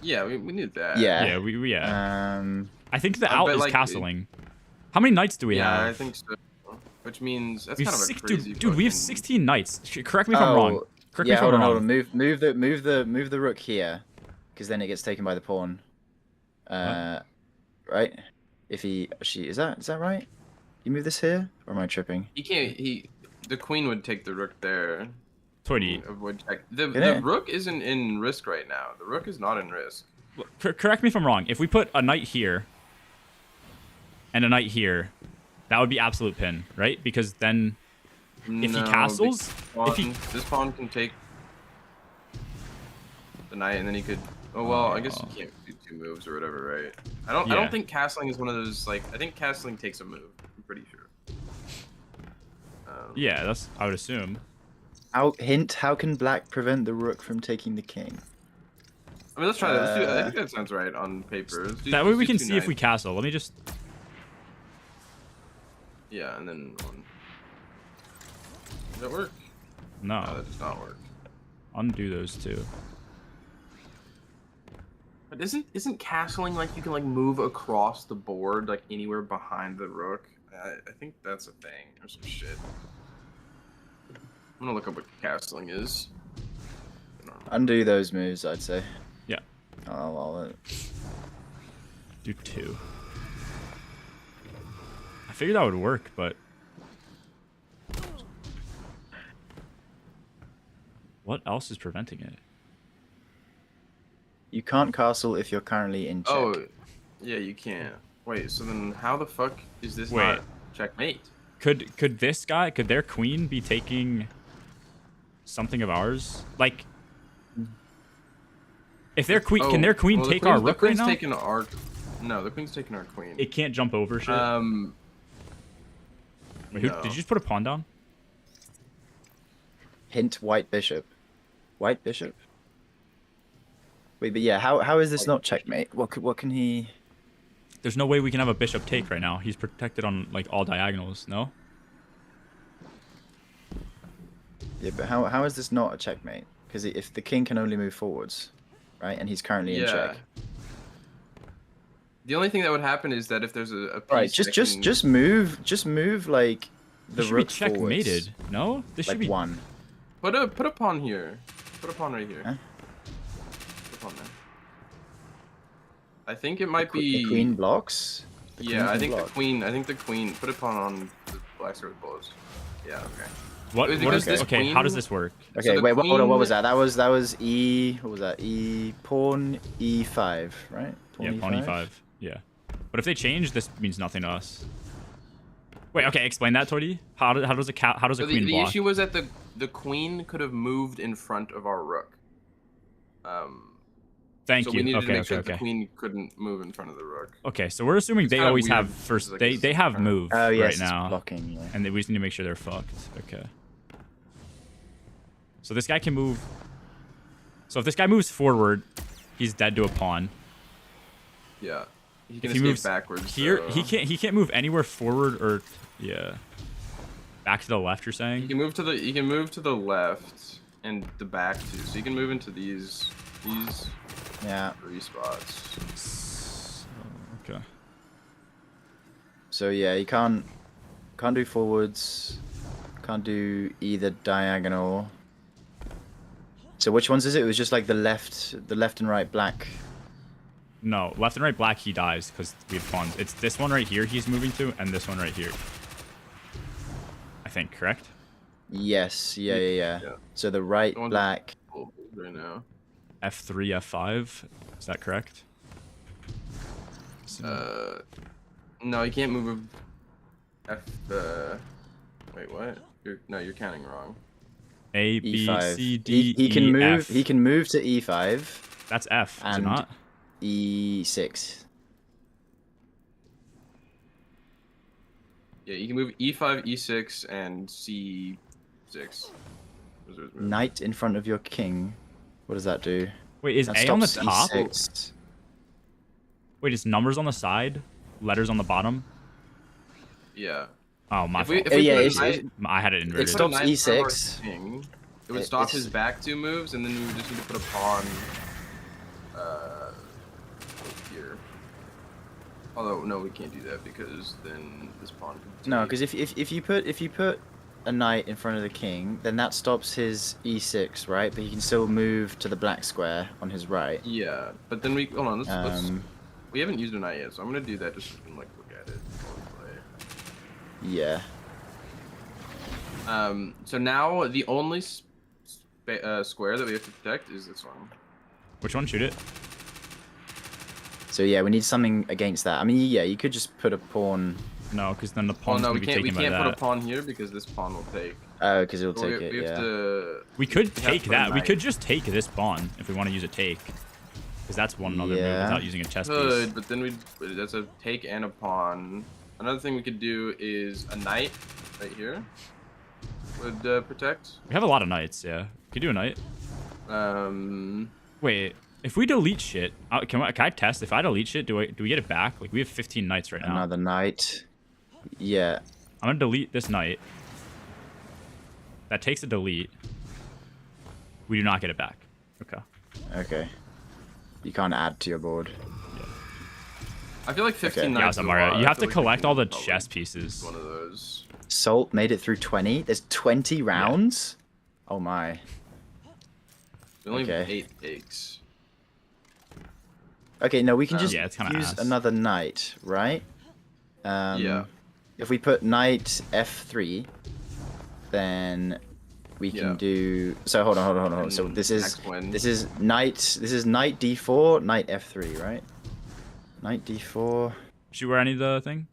Yeah, we knew that. Yeah. Yeah. I think the I out bet, is like, castling. How many knights do we Yeah, have? I think so. Which means that's We have kind of a six, crazy. dude, we have fucking- 16 knights. Correct me if I'm wrong. Correct me yeah, if hold I'm on, wrong. hold on. Move the rook here, because then it gets taken by the pawn. Right? If she is that right? You move this here, or am I tripping? He can't. The queen would take the rook there. Toity, Avoid check. The it? rook isn't in risk right now. The rook is not in risk. correct me if I'm wrong. If we put a knight here and a knight here, that would be absolute pin, right? Because then if he No, castles, because this pawn can take the knight, and then he could. Oh well, I guess you can't do 2 moves or whatever, right? I Yeah. don't think castling is one of those like. I think castling takes a move. I'm pretty sure. yeah, that's I would assume. How can black prevent the rook from taking the king? I mean, let's try that. Let's do that. I think that sounds right on paper. That way we can see if we castle. Let me just. Yeah, and then one. Does that work? No, No, that does not work. undo those two. But isn't castling like you can like move across the board like anywhere behind the rook? I think that's a thing or some shit. I'm gonna look up what castling is. Undo those moves, I'd say. Yeah, I'll do 2. I figured that would work, but what else is preventing it? You can't castle if you're currently in check. Oh, yeah, you can't. Wait, so then how the fuck is this Wait. not checkmate? Could their queen be taking something of ours? Like, if their queen, can their queen well, the take our queen's- rook the queen's right now? taking our. No, the queen's taking our queen. It can't jump over shit. Wait, no. did you just put a pawn down? Hint: white bishop. White bishop. Wait, but yeah, how is this not checkmate? What can he? There's no way we can have a bishop take right now. He's protected on like all diagonals. No. Yeah, but how is this not a checkmate? Because if the king can only move forwards, right, and he's currently in check. The only thing that would happen is that if there's a piece Right, that just move like the This should be rook checkmated. forwards. No, this should Like be. one. Put a pawn here. Put a pawn right here. Huh? Put a pawn there. I think it might The be. queen blocks. The queen Yeah, I can think block. the queen. I think the queen. Put a pawn on the black sword blows. Yeah. Okay. What? Because What is this okay? How does queen- this work? Okay, the wait, hold on. What queen- was that? That was E. What was that? E pawn E5, right? Yeah, pawn e5. Yeah. But if they change, this means nothing to us. Wait. Okay. Explain that, Toady. How does a So queen the block? issue was that the queen could have moved in front of our rook. Thank so you. we needed to Okay. make sure that Okay. the queen couldn't move in front of the rook. Okay. So we're assuming they kinda always weird, have because, first. like, They it's have kind of- move Oh yes, right it's now. blocking. Yeah. And we just need to make sure they're fucked. Okay. So this guy can move. So if this guy moves forward, he's dead to a pawn. Yeah. He If can he escape moves backwards. here, so- he can't move anywhere forward or yeah. Back to the left, you're He saying? can move to the left and the back too. So you can move into these Yeah. 3 spots. Okay. So yeah, you can't. Can't do forwards. Can't do either diagonal. So which ones is it? It was just like the left and right black. No, left and right black, he dies because we have pawns. It's this one right here he's moving to, and this one right here. I think, correct? Yes, yeah. Yeah. So the right The ones- black. Right now. F3, F5. Is that correct? No, you can't move F. Wait, what? You're counting wrong. A, B, E5. C, D, he can E, move. F. He can move to E5 That's F, is it and not? E6. Yeah, you can move E5, E6, and C6. Those are his moves. Knight in front of your king. What does that do? Wait, is That A on the stops top? E6. Wait, is numbers on the side? Letters on the bottom? Yeah. Oh, my If we, fault. if we Yeah, put a it's- knight- I had it inverted. It stops put a knight in front of our E6. king, it would It- stop it's- his back 2 moves, and then we would just need to put a pawn here. Although no, we can't do that because then this pawn. Could No, take- because if you put a knight in front of the king, then that stops his E6, right? But he can still move to the black square on his right. Yeah, but then we hold on. Let's Um, we haven't used a knight yet, so I'm gonna do that just so we can like look at it while we play. Yeah. So now the only square that we have to protect is this one. Which one? Shoot it. So yeah, we need something against that. I mean, yeah, you could just put a pawn. No, because then the Oh pawn's no, gonna we be can't. We taken by can't put a that. pawn here because this pawn will take. Oh, because it'll So take we it. have Yeah. to. We could have to take put a that. We knight. could just take this pawn if we want to use a take. Because that's one other move Yeah. without using a chess piece. Could, but then that's a take and a pawn. Another thing we could do is a knight right here would protect. We have a lot of knights, yeah. We could do a knight. Wait, if we delete shit, can I test? If I delete shit, do we get it back? Like, we have 15 knights right now. Another knight. Yeah. I'm gonna delete this knight. That takes a delete. We do not get it back. Okay. Okay. You can't add to your board. I feel like 15 Okay. Yeah, knights. so is a Mario, lot. you I have feel to like collect 15 all the is probably chess pieces. One of those. Salt made it through 20. There's 20 rounds. Oh my. We only have Okay. 8 takes. Okay, no, we can just Yeah, it's kinda use ass. another knight, right? Yeah. If we put knight F3, then we can Yeah. do. So hold on. So And this is next one. this is knight D4, knight F3, right? Knight D4. Should we wear any of the thing?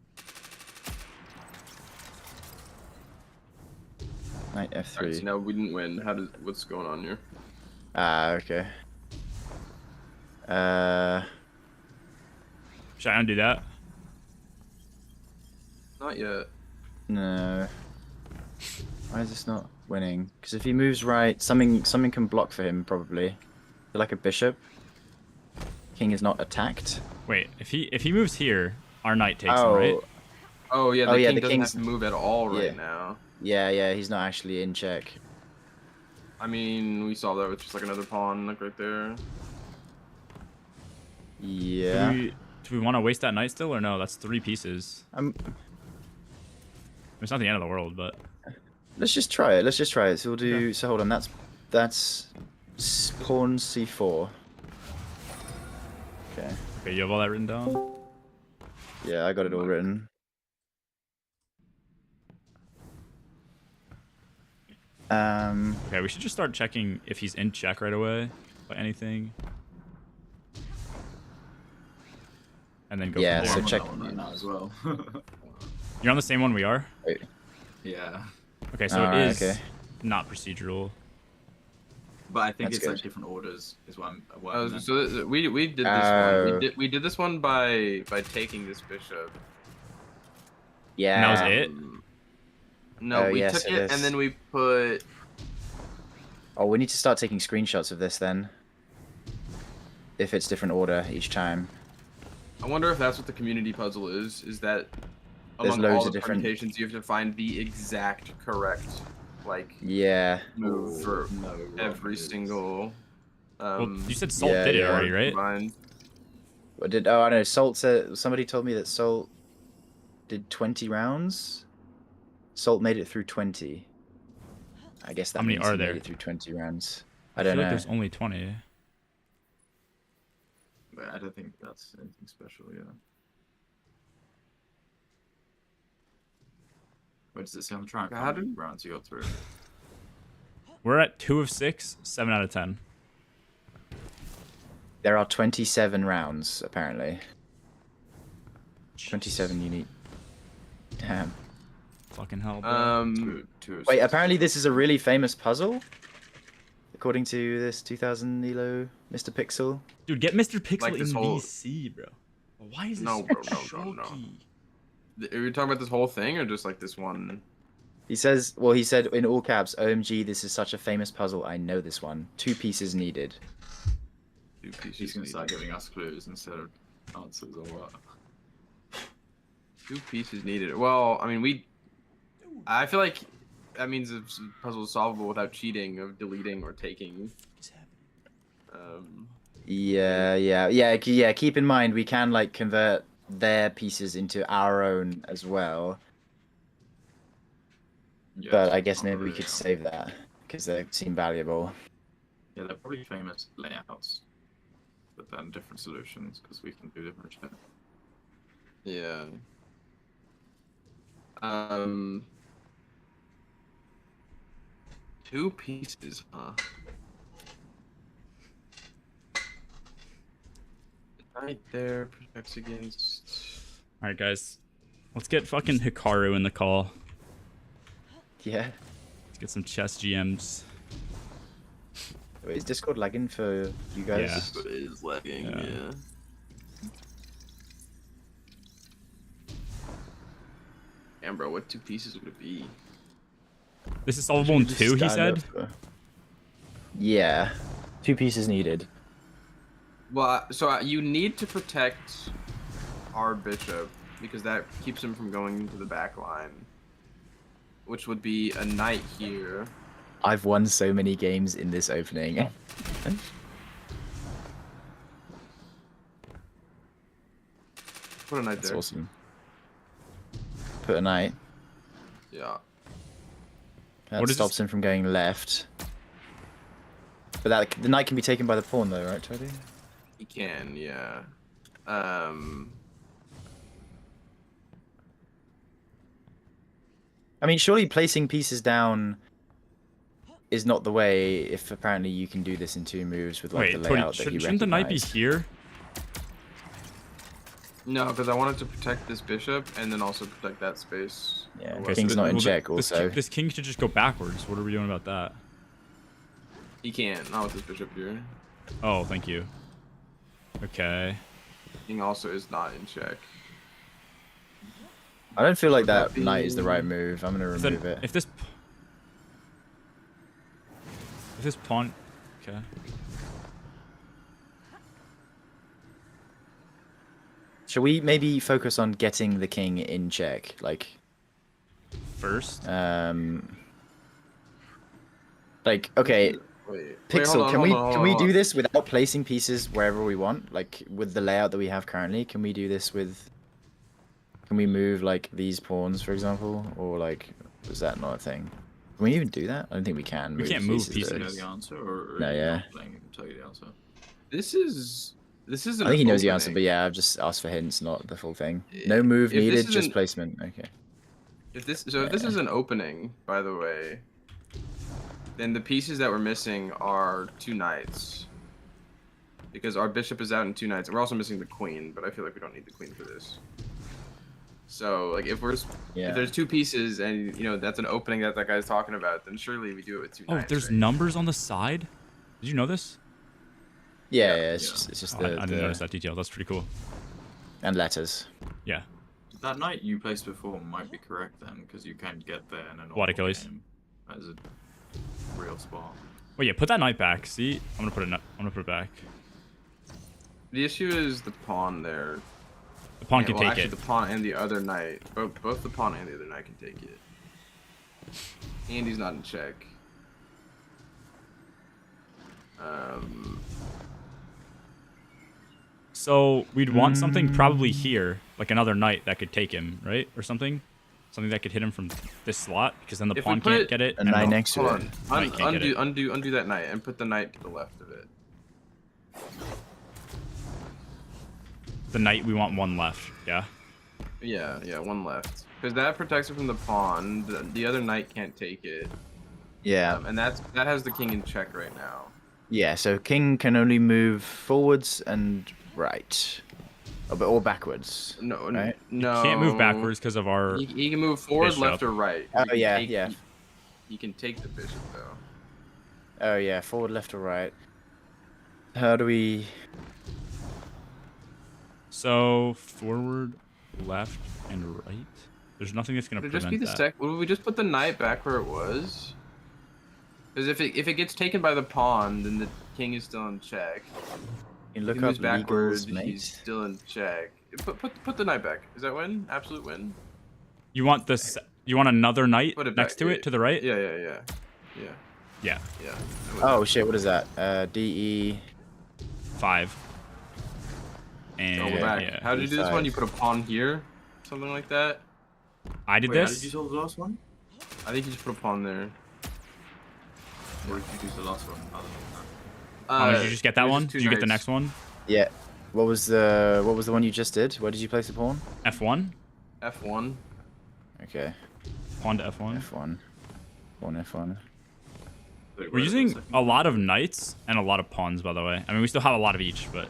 Knight Alright, F3. so now we didn't win. What's going on here? Ah, okay. Should I undo that? Not yet. No. Why is this not winning? Because if he moves right, something can block for him probably. Like a bishop. King is not attacked. Wait, if he moves here, our knight takes him, Oh, right? Oh yeah, the Oh, yeah, king the doesn't king's- have to move at all right yeah. now. yeah, he's not actually in check. I mean, we saw that with just like another pawn, like right there. Yeah. Do we want to waste that knight still or no? That's 3 pieces. It's not the end of the world, but Let's just try it. So we'll do. So hold on. That's pawn C4. Okay. okay, you have all that written down. Yeah, I got it all written. Okay, we should just start checking if he's in check right away by anything, and then go. Yeah, from so there. I'm on check- that one right now as well. You're on the same one we are. Yeah, Okay, so it Alright, is okay. not procedural. but I think That's it's like good. different orders is what I'm. meant. So we did this Oh. one. We did this one by taking this bishop. Yeah. And that was it? No, Oh, we yes, took it it is. and then we put. Oh, we need to start taking screenshots of this then. If it's different order each time. I wonder if that's what the community puzzle is. Is that There's among loads all of the different- permutations, you have to find the exact correct like Yeah. move for No, wrong every moves. single. Well, you said Salt yeah, did it yeah. already, right? combined. What did? Oh, I know. Salt said. Somebody told me that Salt did 20 rounds. Salt made it through 20. I guess that How many means are he there? made it through 20 rounds. I I don't feel like know. there's only 20. But I don't think that's anything special, yeah. What does it say on the track? How many rounds you got through? We're at 2 of 6, 7 out of 10. There are 27 rounds, apparently. 27 unique. Damn. Fucking hell, bro. Two of Wait, six. apparently this is a really famous puzzle. According to this 2000 Elo Mr. Pixel. Dude, get Mr. Pixel Like in this whole- VC, bro. Why is this No, so bro, no. choky? Are you talking about this whole thing or just like this one? He says, well, he said in all caps, OMG, this is such a famous puzzle. I know this one. 2 pieces needed. He's gonna start giving us clues instead of answers or what? 2 pieces needed. Well, I mean, I feel like that means the puzzle is solvable without cheating of deleting or taking. Yeah. Keep in mind, we can like convert their pieces into our own as well. Yeah, But I it's guess not maybe we really, could save that because they seem valuable. Yeah, they're probably famous layouts, but then different solutions because we can do different shit. Yeah. 2 pieces, huh? Right there protects against. Alright, guys. Let's get fucking Hikaru in the call. Yeah. Let's get some chess GMs. Wait, is Discord lagging for you guys? Yeah. It is lagging, Yeah. yeah. Damn, bro, what 2 pieces would it be? This is solvable in Just 2, he stand said? up. Yeah. 2 pieces needed. Well, so you need to protect our bishop because that keeps him from going into the back line, which would be a knight here. I've won so many games in this opening. Put a knight That's there. awesome. Put a knight. Yeah. That What is stops this? him from going left. But the knight can be taken by the pawn though, right, Toby? He can, yeah. I mean, surely placing pieces down is not the way if apparently you can do this in 2 moves with like Wait, the Tony, layout that he shouldn't the knight be recognized. here? No, because I wanted to protect this bishop and then also protect that space. Yeah, Okay, king's so not in well, check this also. This king should just go backwards. What are we doing about that? He can't, not with this bishop here. Oh, thank you. Okay. King also is not in check. I don't feel like that that knight is the be- right move. I'm gonna Then remove it. if this pawn, okay. Shall we maybe focus on getting the king in check? Like, First, okay, Wait, Pixel, hold on, can hold we on, hold can on, we hold do on. this without placing pieces wherever we want? Like with the layout that we have currently, can we do this with? Can we move like these pawns, for example, or like is that not a thing? Can we even do that? I don't think we can. We can't move Do pieces. you know the answer, or are No, you yeah. not playing him to tell you the answer? This is an I think he knows the answer, but opening. yeah, I've just asked for hints, not the full thing. No move If this needed, is just an- placement. Okay. If this is an opening, by the way, then the pieces that we're missing are 2 knights. Because our bishop is out in 2 knights. We're also missing the queen, but I feel like we don't need the queen for this. So, like, if Yeah. there's 2 pieces and, you know, that's an opening that guy's talking about, then surely we do it with 2 oh, knights. there's right? numbers on the side. Did you know this? Yeah, Yeah, it's just Oh, the, I didn't the notice that detail. That's pretty cool. and letters. Yeah. That knight you placed before might be correct then, because you can get there in a normal What, Achilles? game as a real spot. Oh yeah, put that knight back. See, I'm gonna put it back. The issue is the pawn there. The pawn Yeah, can well, take actually, it. the pawn and the other knight. Both the pawn and the other knight can take it. And he's not in check. So we'd want something probably here, like another knight that could take him, right, or something. Something that could hit him from this slot, because then the If we pawn put can't get it. a and knight the- next to Hold it. on. Knight can't get it. Undo that knight and put the knight to the left of it. The knight, we want one left. Yeah. Yeah, one left. Because that protects it from the pawn. The other knight can't take it. Yeah. And that has the king in check right now. Yeah, so king can only move forwards and right. Or backwards. No, Right? no. Can't move backwards because of our. He can move forward, bishop. left, or right. Oh, He can yeah, take- yeah. He can take the bishop though. Oh yeah, forward, left, or right. How do we? So forward, left, and right. There's nothing that's gonna Would it just prevent be the that. sec? Would we just put the knight back where it was? Because if it gets taken by the pawn, then the king is still in check. You If look he up moves backwards, legals, mate. he's still in check. Put the knight back. Is that win? Absolute win? You want this? You want another knight Put it next back, to yeah. it to the right? Yeah. Yeah. Oh shit, what is that? DE. 5. And Oh, we're back. yeah, How did you do this one? E5. You put a pawn here? Something like that? I did Wait, how this. did you solve the last one? I think you just put a pawn there. Or did you do the last one? Other than Oh, did you just get that it was one? just two Did you get the knights. next one? Yeah. What was the one you just did? Where did you place the pawn? F1. F1. Okay. Pawn to F1. F1. Pawn F1. that? We're using a lot of knights and a lot of pawns, by the way. I mean, we still have a lot of each, but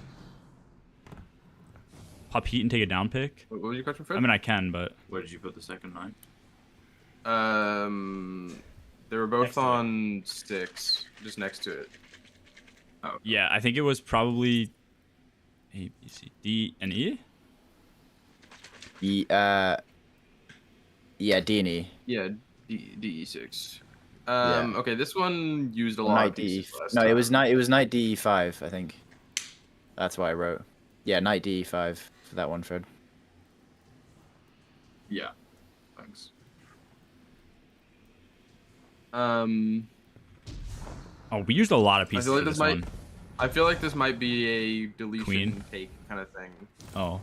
pop heat and take a down pick. What was your question, Fred? I mean, I can, but Where did you put the second knight? They were both Next to it. on sticks, just next to it. Oh, yeah, I think it was probably A, B, C, D, and E. Yeah, D and E. Yeah, DE6. Yeah. Okay, this one used a lot Knight of DE. pieces last No, time. it was knight DE5, I think. That's what I wrote. Yeah, knight DE5 for that one, Fred. yeah. Thanks. Um, Oh, we used a lot of I pieces feel like for this this might. one. I feel like this might be a deletion Queen. take kind of thing. Oh,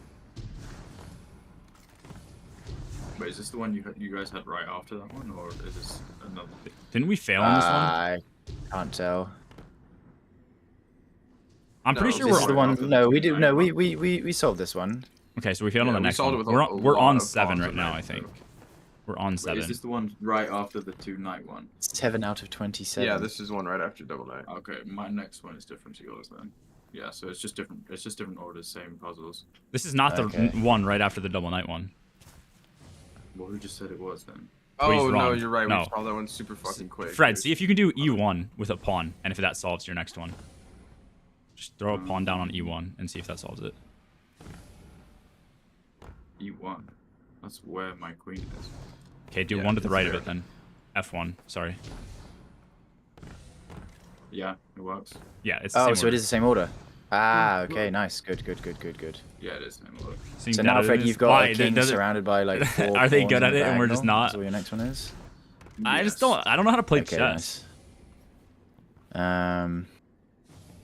Wait, is this the one you guys had right after that one, or is this another? didn't we fail on this one? I can't tell. I'm pretty no, sure This we're is the right one. after the No, we two did. knight No, one. we solved this one. okay. So we failed on Yeah, the we next solved one. it with We're a we're on lot of 7 pawns right and now, I knights, think. though. We're on Wait, 7. is this the one right after the 2 knight one? 7 out of 27. Yeah, this is one right after double knight. Okay, my next one is different to yours then. Yeah, so it's just different. It's just different orders, same puzzles. This is not the Okay. one right after the double knight one. Well, who just said it was then? Well, he's Oh no, wrong. you're right. No. We solved that one super fucking quick. Fred, see if you can do E1 with a pawn, and if that solves your next one. Just throw a pawn down on E1 and see if that solves it. E1. That's where my queen is. Okay, do Yeah, one to the it's right of there. it then. F1, sorry. Yeah, it works. Yeah, it's the Oh, same so order. it is the same order. Ah, okay, nice. Good. Yeah, it is same order. Seeing So that now, it Fred, is- you've got why, a king does it- surrounded by like 4 Are they pawns good in at a it and we're just diagonal? not? That's what your next one is. I just Yes. don't. I don't know how to play Okay, chess. nice.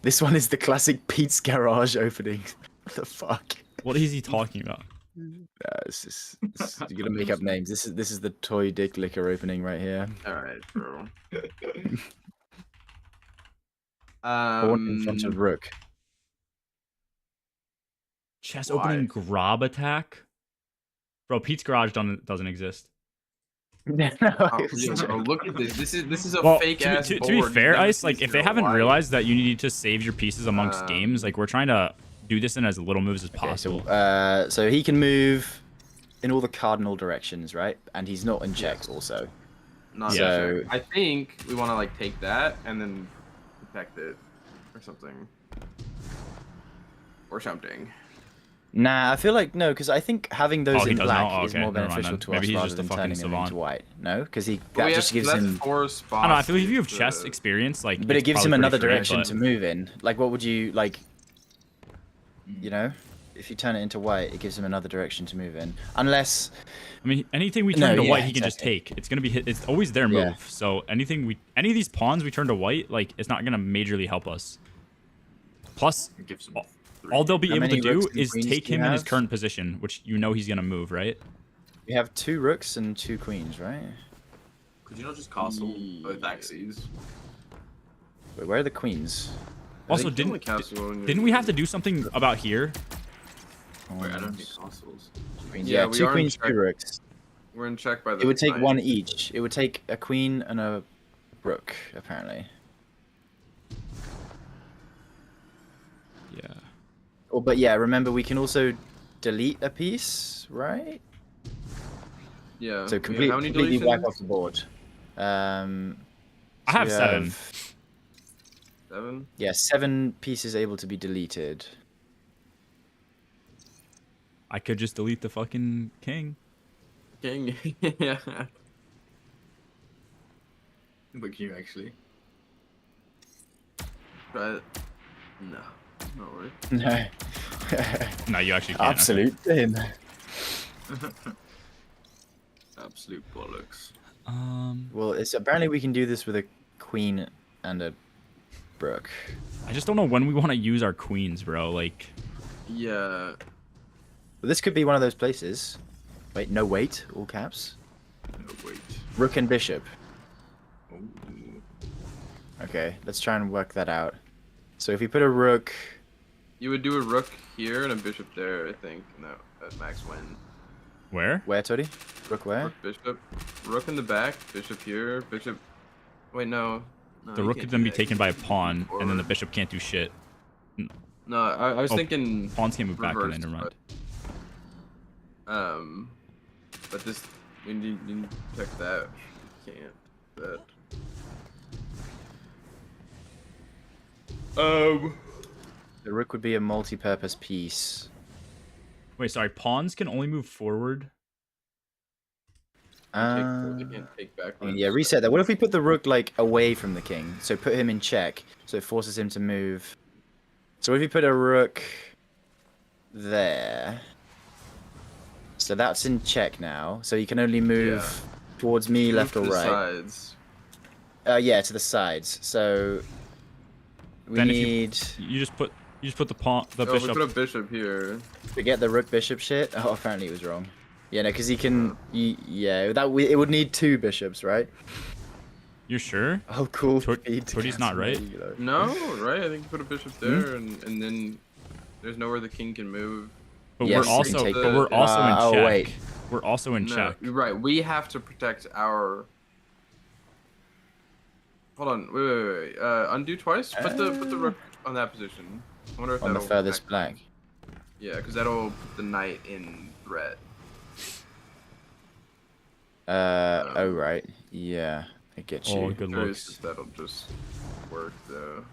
This one is the classic Pete's Garage opening. What the fuck? What is he talking about? You're gonna make up names. This is the toy dick liquor opening right here. All right, bro. Pawn in front of rook. Chess Why? opening grab attack? Bro, Pete's Garage doesn't exist. No, Oh, it's- yeah, bro, look at this. This is a Well, fake to, ass to, board. to be You've fair, never Ice, seen like if in they real haven't life. realized that you need to save your pieces amongst Um, games, like we're trying to do this in as little moves as Okay, possible. so he can move in all the cardinal directions, right? And he's not in check Yes. also. Not Yeah. sure. I think we want to like take that and then protect it or something. Or something. Nah, I feel like no, because I think having those Oh, he in does black now? Oh, is okay, more never mind beneficial then. to Maybe us he's rather just a than fucking turning them into savant. white. No, because But that we just have- gives that's him. 4 spots. I don't know. I feel like if you have to- chess experience, like, But it it's gives him probably another pretty free, direction but- to move in. Like, what would you like? You know, if you turn it into white, it gives him another direction to move in. Unless, I mean, anything we turn No, to yeah, white, he can just exactly. take. It's gonna be hit. It's always their Yeah. move. So any of these pawns we turn to white, like, it's not gonna majorly help us. Plus, It gives him all they'll be How able to many do rooks and is queens take do you him in his have? current position, which you know he's gonna move, right? We have 2 rooks and 2 queens, right? Could you not just castle both axes? Wait, where are the queens? Also, They kill the castle when didn't you're- we have to do something about here? Wait, I don't Queens. need castles. Queens. Yeah, Yeah, we 2 are in queens, check. 2 rooks. We're in check by the. It would take knight. 1 each. It would take a queen and a rook, apparently. Yeah. Oh, but yeah, remember we can also delete a piece, right? Yeah. So we- how many completely wipe deletions? off the board. I So have we 7. 7. Yeah, 7 pieces able to be deleted. I could just delete the fucking king. King. Yeah. But can you actually? Try it. No. Not worth. No. No, you actually can't. Absolute sin. Absolute bollocks. Well, it's apparently we can do this with a queen and a rook. I just don't know when we want to use our queens, bro. Like, Yeah. Well, this could be one of those places. Wait, no, wait, all caps. No, wait. Rook and bishop. Ooh. Okay, let's try and work that out. So if we put a rook, You would do a rook here and a bishop there, I think. No, at max win. where? where, Toddy? Rook where? Rook, bishop. Rook in the back, bishop here, bishop. Wait, no. No, The you rook can't could do then be that. taken by a pawn, and then the Forward. bishop can't do shit. No, I was Oh, thinking. Pawns can't move back, then reversed, never mind. But this, we need to check that. Can't. That. The rook would be a multi-purpose piece. Wait, sorry. Pawns can only move forward. They Uh, can't take back. I mean, yeah, reset that. What if we put the rook like away from the king? So put him in check, so it forces him to move. So if we put a rook there, so that's in check now. So he can only move towards me, left or to the right. Sides. Yeah, to the sides. So we Then if you- need You just put the pawn, the Oh, we bishop. put a bishop here. to get the rook bishop shit. Oh, apparently it was wrong. Yeah, no, because he can. Yeah, it would need 2 bishops, right? You're sure? Oh, cool. Tor- Feed to Torty's not cancel right. regular. No, right? I think you put a bishop there, and then there's nowhere the king can move. But Yes, we're you can also take but the- we're also in oh, check. wait. We're also in No, check. you're right. We have to protect our. Hold on. Wait. Undo twice. Put the rook on that position. I wonder if On the that'll furthest protect- black. Yeah, because that'll put the knight in threat. Oh, right. Yeah, I get you. Oh, good Curious looks. if that'll just work though.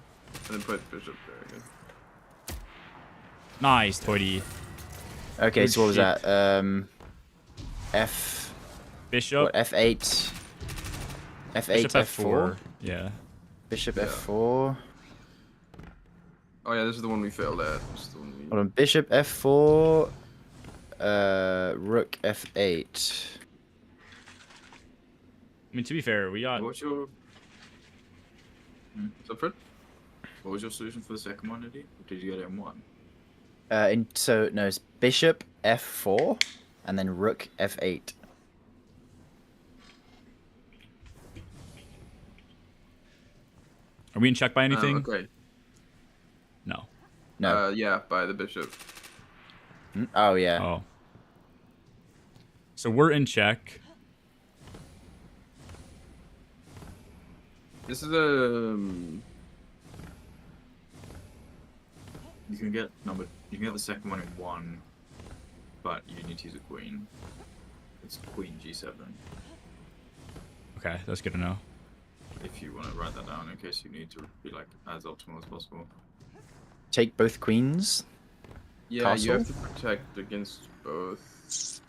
And then put bishop there again. Nice, Toity. Okay, Good so what was shit. that? F. Bishop. What, F8. F8, Bishop F4. Yeah. Bishop Yeah. F4. Oh yeah, this is the one we failed at. This is the one we... Hold on. Bishop F4. Rook F8. I mean, to be fair, we got. What's your So Fred? what was your solution for the second one, Eddie? Or did you get it in one? So no, it's Bishop F4, and then Rook F8. Are we in check by anything? Okay. No. No. Yeah, by the bishop. Oh yeah. Oh. So we're in check. This is a. You can get the second one in one, but you need to use a queen. It's Queen G7. Okay, that's good to know. If you want to write that down in case you need to be like as optimal as possible. Take both queens. Yeah, you have Castle? to protect against both.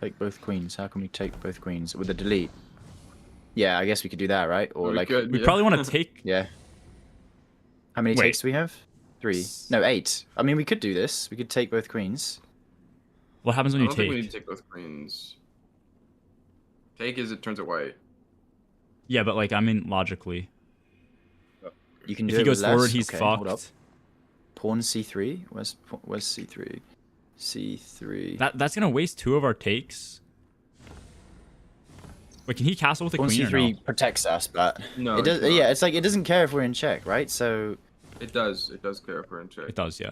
Take both queens. How can we take both queens with a delete? Yeah, I guess we could do that, right? Or We like, could. We Yeah. probably want to take. yeah. How many Wait. takes do we have? 3. No, 8. I mean, we could do this. We could take both queens. What happens I when you don't think we need take? to take both queens. Take is it turns it white. Yeah, but like I mean logically, You can do if he it goes with forward, less. he's Okay, hold up. fucked. Pawn C3. Where's C3? C3. That's gonna waste 2 of our takes. Wait, can he castle with a Pawn queen or c3 no? protects us, but No, it does. it's not. Yeah, it's like it doesn't care if we're in check, right? So It does. It does care for in check. It does, yeah.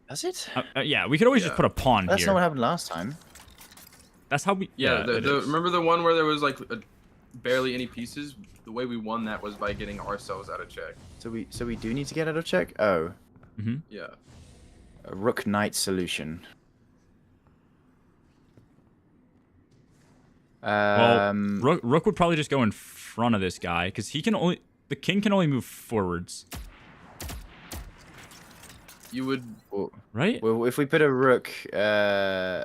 does it? Yeah, we could always just Yeah. put a pawn That's here. not what happened last time. That's how we. Yeah. it is. Remember the one where there was like barely any pieces? The way we won that was by getting ourselves out of check. So we do need to get out of check. Oh, Mm-hmm. Yeah. a rook knight solution. Well, Rook would probably just go in front of this guy because the king can only move forwards, You would. right? well, if we put a rook, Oh,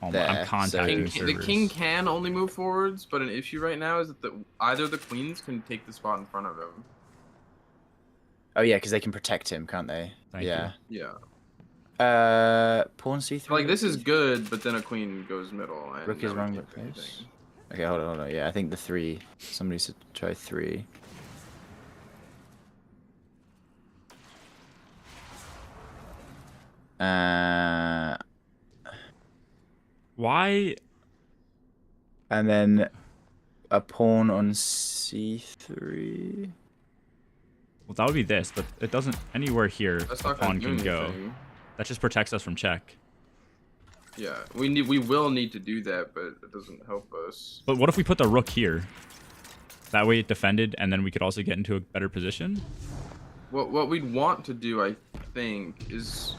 I'm there, contacting so- The servers. king can only move forwards, but an issue right now is that either the queens can take the spot in front of him. oh yeah, because they can protect him, can't they? Thank yeah. Yeah. Pawn c3. Like this is good, but then a queen goes middle. And Rook is now we wrong, can't but do anything. place. Okay, hold on. Yeah, I think the 3. Somebody should try 3. Why? And then a pawn on c3. Well, that would be this, but it doesn't anywhere here. That's A not pawn gonna can do go. anything. That just protects us from check. Yeah, we will need to do that, but it doesn't help us. But what if we put the rook here? That way it defended, and then we could also get into a better position. What we'd want to do, I think, is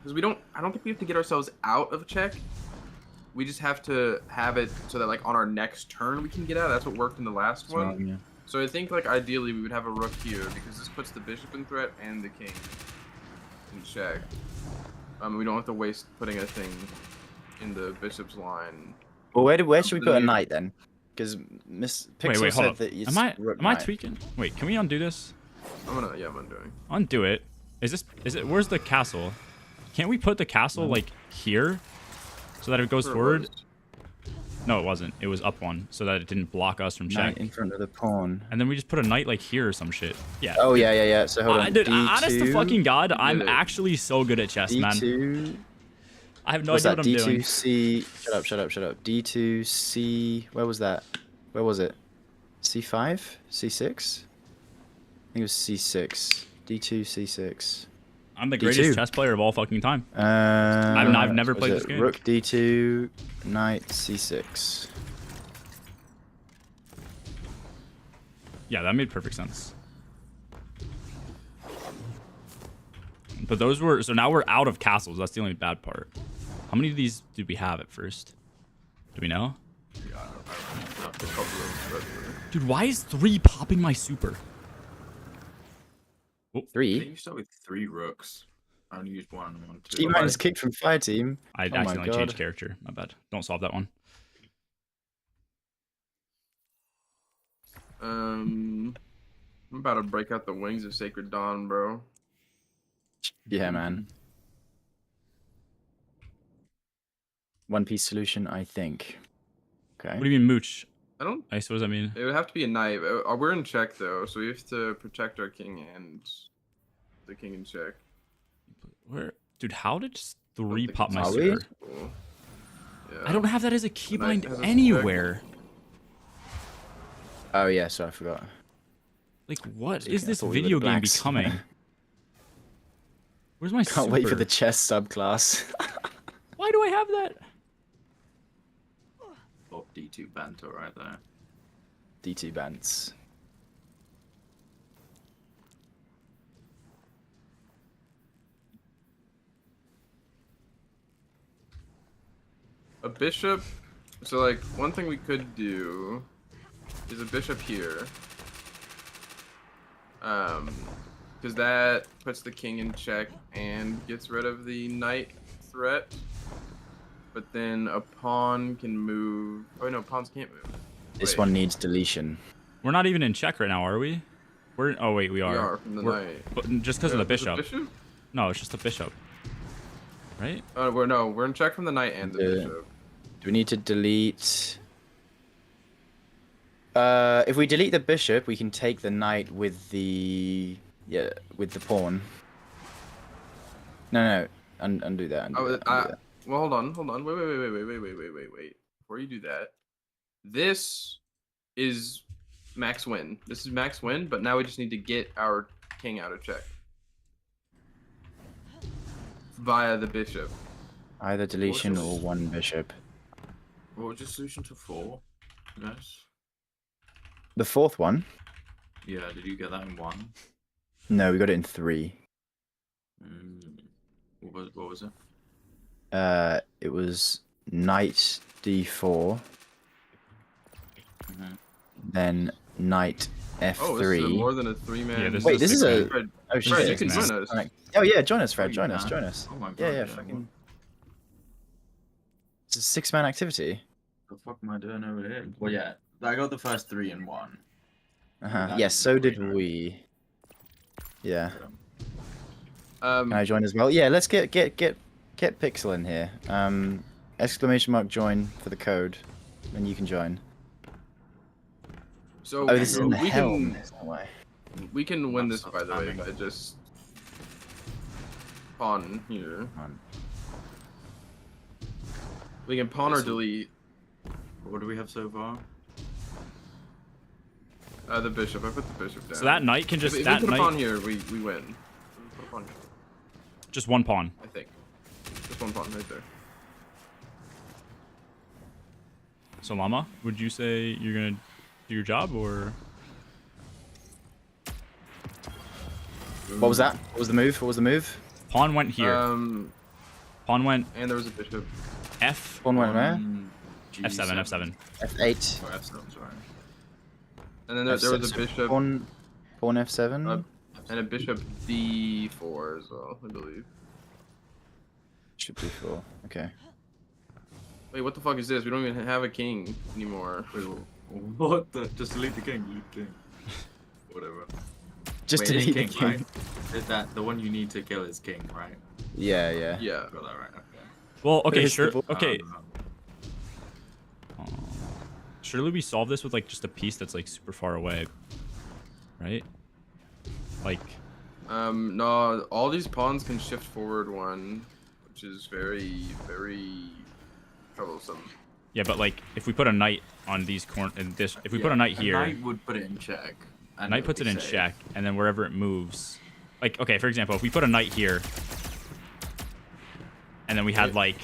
because I don't think we have to get ourselves out of check. We just have to have it so that like on our next turn we can get out. That's what worked in the last one. Yeah. So I think like ideally we would have a rook here because this puts the bishop in threat and the king in check. We don't have to waste putting a thing in the bishop's line. Well, where should we put a Then- knight then? Because Miss Pixel Wait, hold said up. that it's Am I knight. tweaking? Wait, can we undo this? I'm undoing. Undo it. Is it? Where's the castle? Can't we put the castle like here, so that it goes Sure it forward? was. No, it wasn't. It was up one, so that it didn't block us from check. Knight in front of the pawn. And then we just put a knight like here or some shit. Yeah. Oh yeah. So hold on. Dude, honest to D2, fucking god, did I'm it. actually so good at chess, man. D2. I have no What's idea that? what I'm doing. D2 C. Shut up. D2 C. Where was that? Where was it? C5? C6? I think it was C6. D2 C6. I'm the D2. greatest chess player of all fucking time. I've never played this game. Rook D2, Knight C6. Yeah, that made perfect sense. But those were so now we're out of castles. That's the only bad part. How many of these did we have at first? Do we know? Yeah, I don't know. A couple of them, Dude, why is 3 popping my super? I think 3. you start with 3 rooks. I only used 1 and 1, 2. Team minus kicked from Fire Team. I Oh my accidentally changed God. character. My bad. Don't solve that one. I'm about to break out the wings of Sacred Dawn, bro. Yeah, man. One piece solution, I think. Okay. What do you mean mooch? I don't. I suppose I mean. It would have to be a knight. We're in check though, so we have to protect our king and the king in check. Where, dude? How did don't 3 think pop it's my Are we? super? Cool. Yeah. I don't have that as a keybind has a anywhere. Oh yeah, so I forgot. Like, what Okay, is I this thought we were the video game blacks. becoming? Where's my Can't wait for super? the chess subclass. Why do I have that? Oh, D2 banter right there. D2 Bants. A bishop. So like one thing we could do is a bishop here. Because that puts the king in check and gets rid of the knight threat. But then a pawn can move. Oh no, pawns can't move. This Wait. one needs deletion. We're not even in check right now, are we? We're. Oh wait, we We are. are from the We're- knight. But just because of the There's a bishop. No, it's just the bishop. Right? We're in check from the knight and the Yeah. bishop. Do we need to delete? If we delete the bishop, we can take the knight with the with the pawn. No, undo that. Undo Oh, that, undo that. well, hold on. Wait. Before you do that, This is max win. This is max win, but now we just need to get our king out of check via the bishop. Either deletion this? or one bishop. What was your solution to 4, guys? The fourth one? Yeah, did you get that in 1? No, we got it in 3. What was it? It was knight d4, Mhm. then knight f3. Oh, this is more than a 3-man. Yeah, this Wait, this is a. Fred, Oh is Fred, shit! you can six, join man. us. Oh yeah, join us, Fred. Oh, Join you us. can? Join us. Oh my god. Yeah, fucking. It's a 6-man activity. What the fuck am I doing over here? Well, yeah, I got the first 3 in 1. That Yes, is so did great, right? we. Yeah. Um, Can I join as well? Yeah, let's get Pixel in here. Exclamation mark join for the code, and you can join. so Oh, this is in the we helm. can There's no way. we can win this, That's by the way, timing. by just pawn here. On. We can pawn or This- delete What do we have so far? the bishop. I put the bishop down. So that knight can If just we that put a pawn knight here, we win. Put a pawn here, just one pawn. I think. Just one pawn right there. So Llama, would you say you're gonna do your job or? What was that? What was the move? What was the move? Pawn went here. Pawn went And there was a bishop. F. Pawn went where? F7, F7. F8. Or F7, sorry. And then there was a F6. bishop Pawn F7. and a bishop d4 as well, I believe. Should be 4. Okay. Wait, what the fuck is this? We don't even have a king anymore. Wait, what the? Just delete the king, delete the king. Whatever. Just Wait, delete the it's king. right? Is that the one you need to kill is king, right? Yeah, yeah. Yeah. Got that right, okay. Well, okay, Where's sure. the ball? Okay. Surely we solve this with like just a piece that's like super far away, right? Like, No, all these pawns can shift forward 1, which is very, very troublesome. yeah, but like if we put a knight on these if we put a knight here, knight would put it in check. and knight would puts it be in safe. check, and then wherever it moves, like okay, for example, if we put a knight here, and then we had like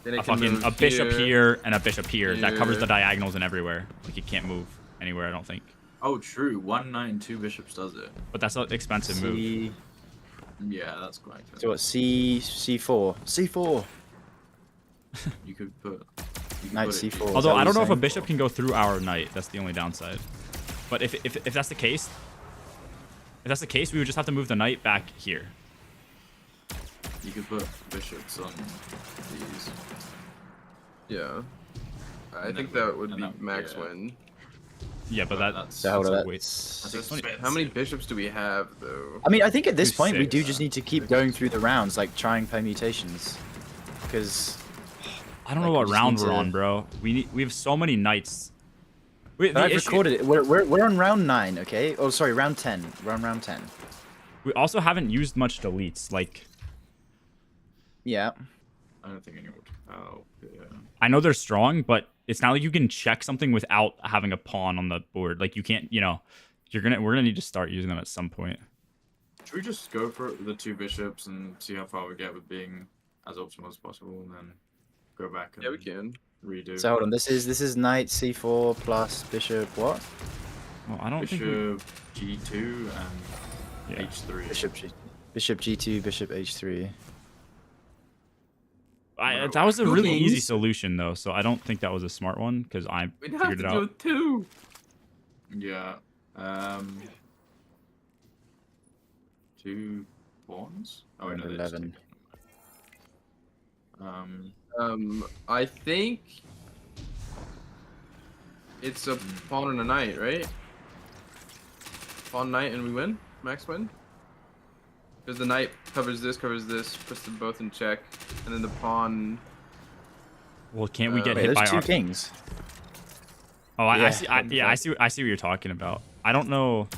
Then it a can fucking move a bishop here and a bishop here, that covers here. the diagonals and everywhere. Like it can't move anywhere, I don't think. Oh, true. 1 knight and 2 bishops does it. But that's an expensive move. C. Yeah, that's quite expensive. So what? C4. C4. You could put. You could Knight put it- C4. Is Although that what I don't know you're if a saying? bishop can go through our knight. That's the only downside. But if that's the case, we would just have to move the knight back here. You could put bishops on these. Yeah. I And think then that would and be that- max yeah. win. Yeah, but that's So hold on, that's a that's- waste. expensive. How many bishops do we have, though? I mean, I think at this Do point we 6. do just need to keep going through the rounds, like trying permutations, because I don't know Like, what we just round need we're to- on, bro. We have so many knights. The I've issue- recorded it. We're on round 9, okay? Oh, sorry, round 10. We're on round 10. We also haven't used much deletes. Like Yeah. I don't think anyone would. Oh, yeah. I know they're strong, but it's not like you can check something without having a pawn on the board. Like you can't, we're gonna need to start using them at some point. Should we just go for the 2 bishops and see how far we get with being as optimal as possible, and then go back and Yeah, we can. redo? So hold on. This is knight C4 plus bishop what? Well, I don't think. We, Bishop G2 and yeah. H3. Bishop G2, bishop H3. That was a Two really easy kings. solution though, so I don't think that was a smart one because I We'd have figured to it do out. 2. Yeah. 2 pawns? Oh, wait, no, And there's 2. 11. I think it's a pawn and a knight, right? Pawn knight and we win, max win. Because the knight covers this, puts them both in check, and then the pawn. Well, can't we get Wait, hit Wait, by there's 2 our? kings. Oh, I Yeah, see. what the I fuck? see what you're talking about. I don't know.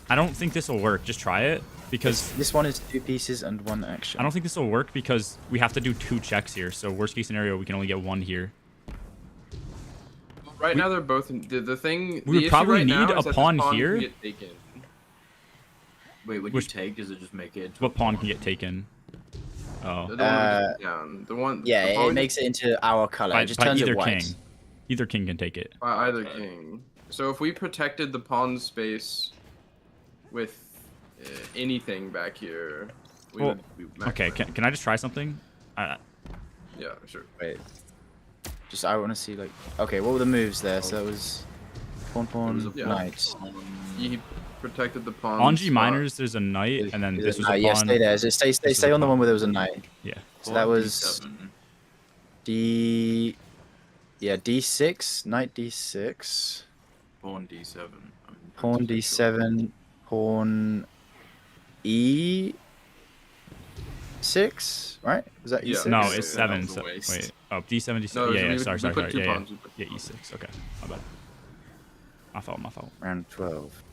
I don't think this will work. Just try it. because This one is 2 pieces and 1 action. I don't think this will work because we have to do 2 checks here. So worst case scenario, we can only get 1 here. Right now they're both the thing. We would the issue probably right now need is a that this pawn can here. get taken. Wait, when Which- you take, does it just make it? What pawn can get taken? Oh, The one we just put down. The one. Yeah, the pawn it we makes it into our color. by, It just by turns either it white. king. Either king can take it. By either Okay. king. So if we protected the pawn space with anything back here, we Well, would max Okay, win. can I just try something? Yeah, sure. Wait. Just I want to see like. Okay, what were the moves there? So that was pawn, pawn, was a knight. He protected the pawn. On G spot. minors, there's a knight, and then this was a Yeah, pawn. stay there. Just stay This was stay a on the pawn. one where there was a knight. Yeah. So that Pawn was D7. D. Yeah, D6, knight D6, Pawn D7. pawn D7, pawn E6, right? Was that Yeah. E6? No, Okay, it's that 7. was a So, waste. wait. Oh, D7, D7. No, yeah, we sorry. put two Yeah, pawns, we put yeah, two pawns. E6. Okay, my bad. My fault. Round 12.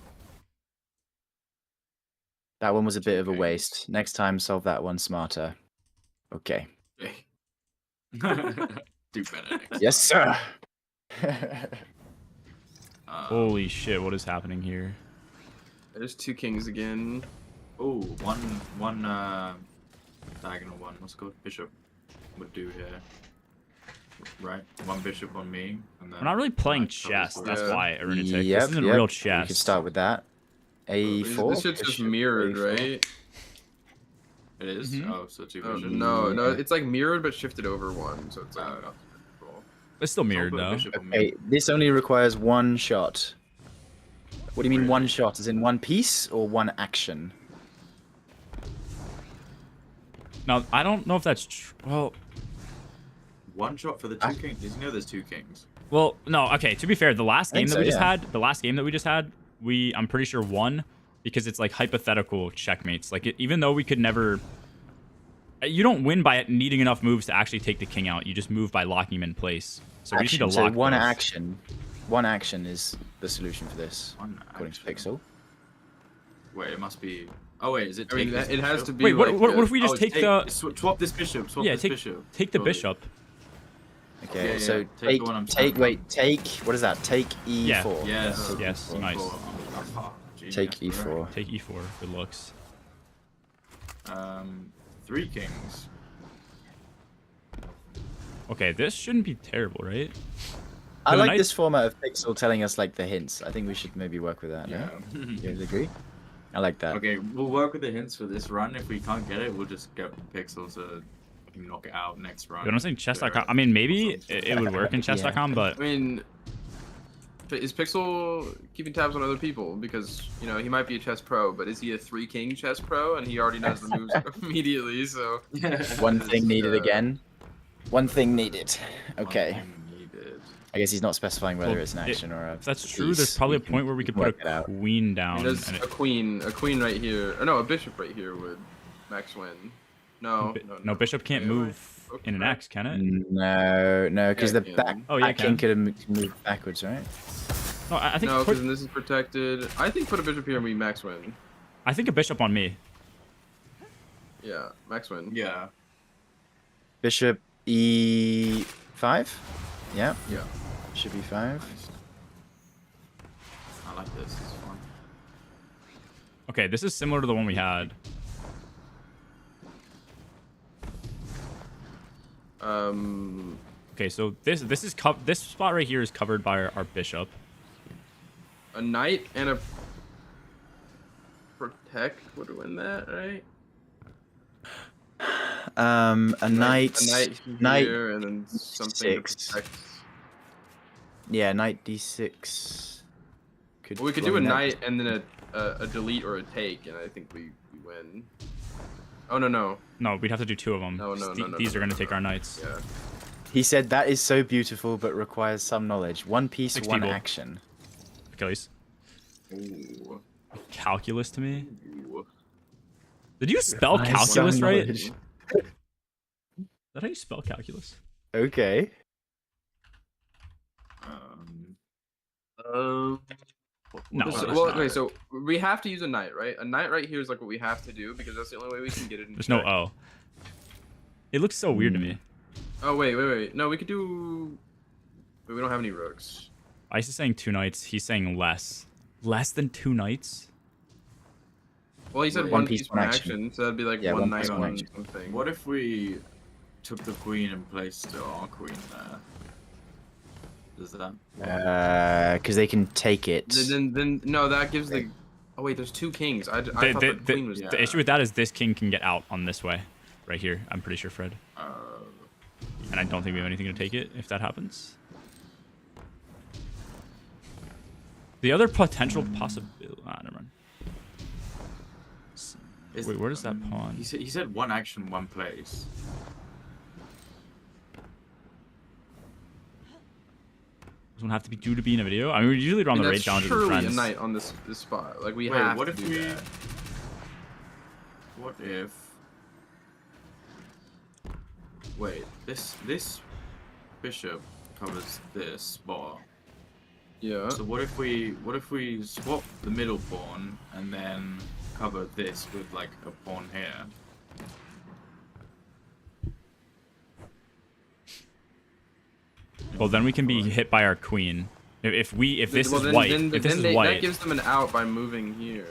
That one was a bit of a Okay. waste. Next time, solve that one smarter. Okay. Do better next Yes, sir. Holy shit, what is happening here? There's 2 kings again. Oh, one diagonal one. What's it called? Bishop would do here. Right, 1 bishop on me. And then We're not really playing knight covers chess. the That's rest. why Aruna took. Yep, This isn't yep. real We chess. could start with that. A4. This shit's just bishop, mirrored, A4. right? It is? Mhm. Oh, so 2 Oh, bishops. no, it's like mirrored but shifted over 1, so it's like. Oh. not control. It's still Don't mirrored put a though. bishop on me. Okay, this only requires 1 shot. What do you mean Really? 1 shot? Is in 1 piece or 1 action? Now I don't know if that's well. 1 shot for the 2 kings. Did you know there's 2 kings? Well, no. Okay. To be fair, the last I think game that so, we just yeah. had, I'm pretty sure won because it's like hypothetical checkmates. Like even though we could never, you don't win by needing enough moves to actually take the king out. You just move by locking him in place. So we just need Action. to So lock 1 those. action. 1 action is the solution for this, 1 according to action. Pixel. Wait, it must be. Oh wait, is it? I mean, take this it has bishop? to be. Wait, what, like what if we just Oh, take the? swap this bishop? Swap Yeah, this take bishop. take the Surely. bishop. Okay, Yeah, yeah, so take the take, one I'm take, talking wait, take, what is that? Take E4. Yeah. Yes. Yes, E4. nice. Oh, genius, Take bro. E4. Take E4. Good looks. 3 kings. Okay, this shouldn't be terrible, right? I the like knight- this format of Pixel telling us like the hints. I think we should maybe work with that. Yeah. No? You guys agree? I like that. Okay, we'll work with the hints for this run. If we can't get it, we'll just get Pixel to knock it out next run. You know what I'm saying? Chess.com. Whatever. I mean, maybe Awesome. it would work in chess.com, but I mean, is Pixel keeping tabs on other people? Because, you know, he might be a chess pro, but is he a 3-king chess pro? And he already knows the moves immediately, so. One It's, thing needed uh, again. One thing needed. Okay. One thing needed. I guess he's not specifying whether Well, it's an action or a. if that's true, piece. there's probably a point where we could put work it a out. queen I down. mean, there's And a queen right here. Or no, a bishop right here would max win. No, no, bishop can't Wait, move wait. in an X, can it? No, because Yeah, the it back, can. Oh, yeah, it back king can. could have moved backwards, right? No, I think No, put, because this is protected. I think put a bishop here and we max win. I think a bishop on me. Yeah, max win. Yeah. Bishop E5. Yeah, Yeah. bishop E5. Nice. I like this. It's fun. Okay, this is similar to the one we had. Okay, so this is this spot right here is covered by our bishop. A knight and a protect would win that, right? A knight. A knight knight here and then something to D6. protect. Yeah, knight D6. Well, we could do a knight and then a delete or a take, and I think we win. Oh no. No, we'd have to do 2 of them. No, no, no, no, These no, are going no, to take no. our knights. Yeah. He said that is so beautiful, but requires some knowledge. 1 piece, 60 1 gold. action. Achilles. Ooh. Calculus to me? Ooh. Did you spell Requires calculus some right? knowledge. Is that how you spell calculus? Okay. Um, No. Well, So- that's well, not okay, it. so we have to use a knight, right? A knight right here is like what we have to do because that's the only way we can get it. In There's no check. O. It looks so weird to me. Oh wait. No, we could do. Wait, we don't have any rooks. Ice is saying 2 knights. He's saying less. Less than 2 knights? Well, he said Wait, one one piece, piece, one one action. action, so that'd be like Yeah, one one knight piece, one on action. something. What if we took the queen and placed our queen there? Does that? Because they can take it. Then no, that gives the. Oh wait, there's 2 kings. I thought the queen was. yeah. The issue with that is this king can get out on this way. Right here. I'm pretty sure, Fred. And I don't think we have anything to take it if that happens. The other potential possibility... Ah, never mind. Wait, where does that pawn? He said one action, one place. Does one have to be due to be in a video? I mean, we usually run the raid that's challenges with surely friends. a knight on this spot. Like we Wait, have what to if do we? that. What if? Wait, this bishop covers this spot. Yeah. So what if we swap the middle pawn and then cover this with like a pawn here? Well, then we can be hit by our queen. If this Well, is white, then if this is that white, gives them an out by moving here.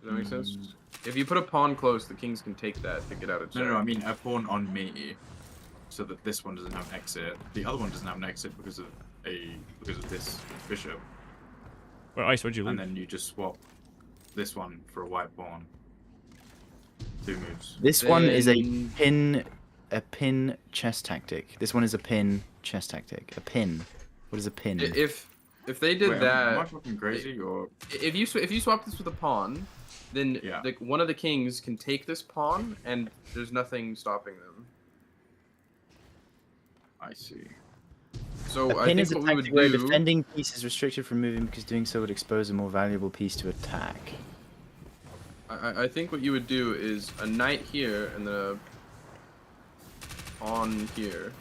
Does that make sense? If you put a pawn close, the kings can take that to get out of check. No, I mean a pawn on me, so that this one doesn't have an exit. The other one doesn't have an exit because of this bishop, well, Ice, what'd you and leave? then you just swap this one for a white pawn. 2 moves. This one is a Then- pin chess tactic. This one is a pin chess tactic. A pin. What is a pin? If they did Wait, that, am I fucking crazy or? if you swap this with a pawn, then Yeah. like one of the kings can take this pawn, and there's nothing stopping them. I see. So A I pin think is a what we would tactic where a do. defending piece is restricted from moving because doing so would expose a more valuable piece to attack. I think what you would do is a knight here and then a pawn here.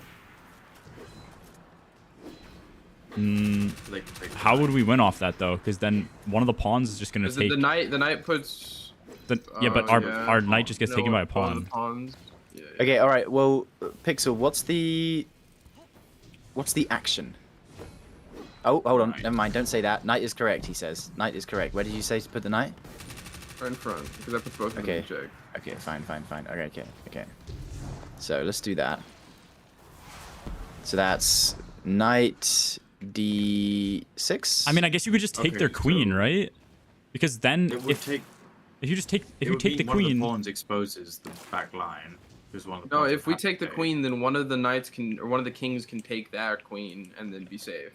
How would we win off that though? Because then one of the pawns is just gonna 'Cause take. the knight puts. Yeah, but our yeah. knight just gets No, taken by a one of the pawn. pawns. Yeah. Okay, all right. Well, Pixel, what's the action? Oh, hold on. Knight. Never mind. Don't say that. Knight is correct. He says knight is correct. Where did you say to put the knight? Right in front, because I put both of them Okay. in check. Okay, fine. Okay. So let's do that. So that's knight d6. I mean, I guess you could just take Okay, their queen, so- right? Because then It would take. if you take It the would mean one of queen, the pawns exposes the back line. Because one of the No, pawns if we would have take to the pay. queen, then one of the knights can, or one of the kings can take that queen and then be safe.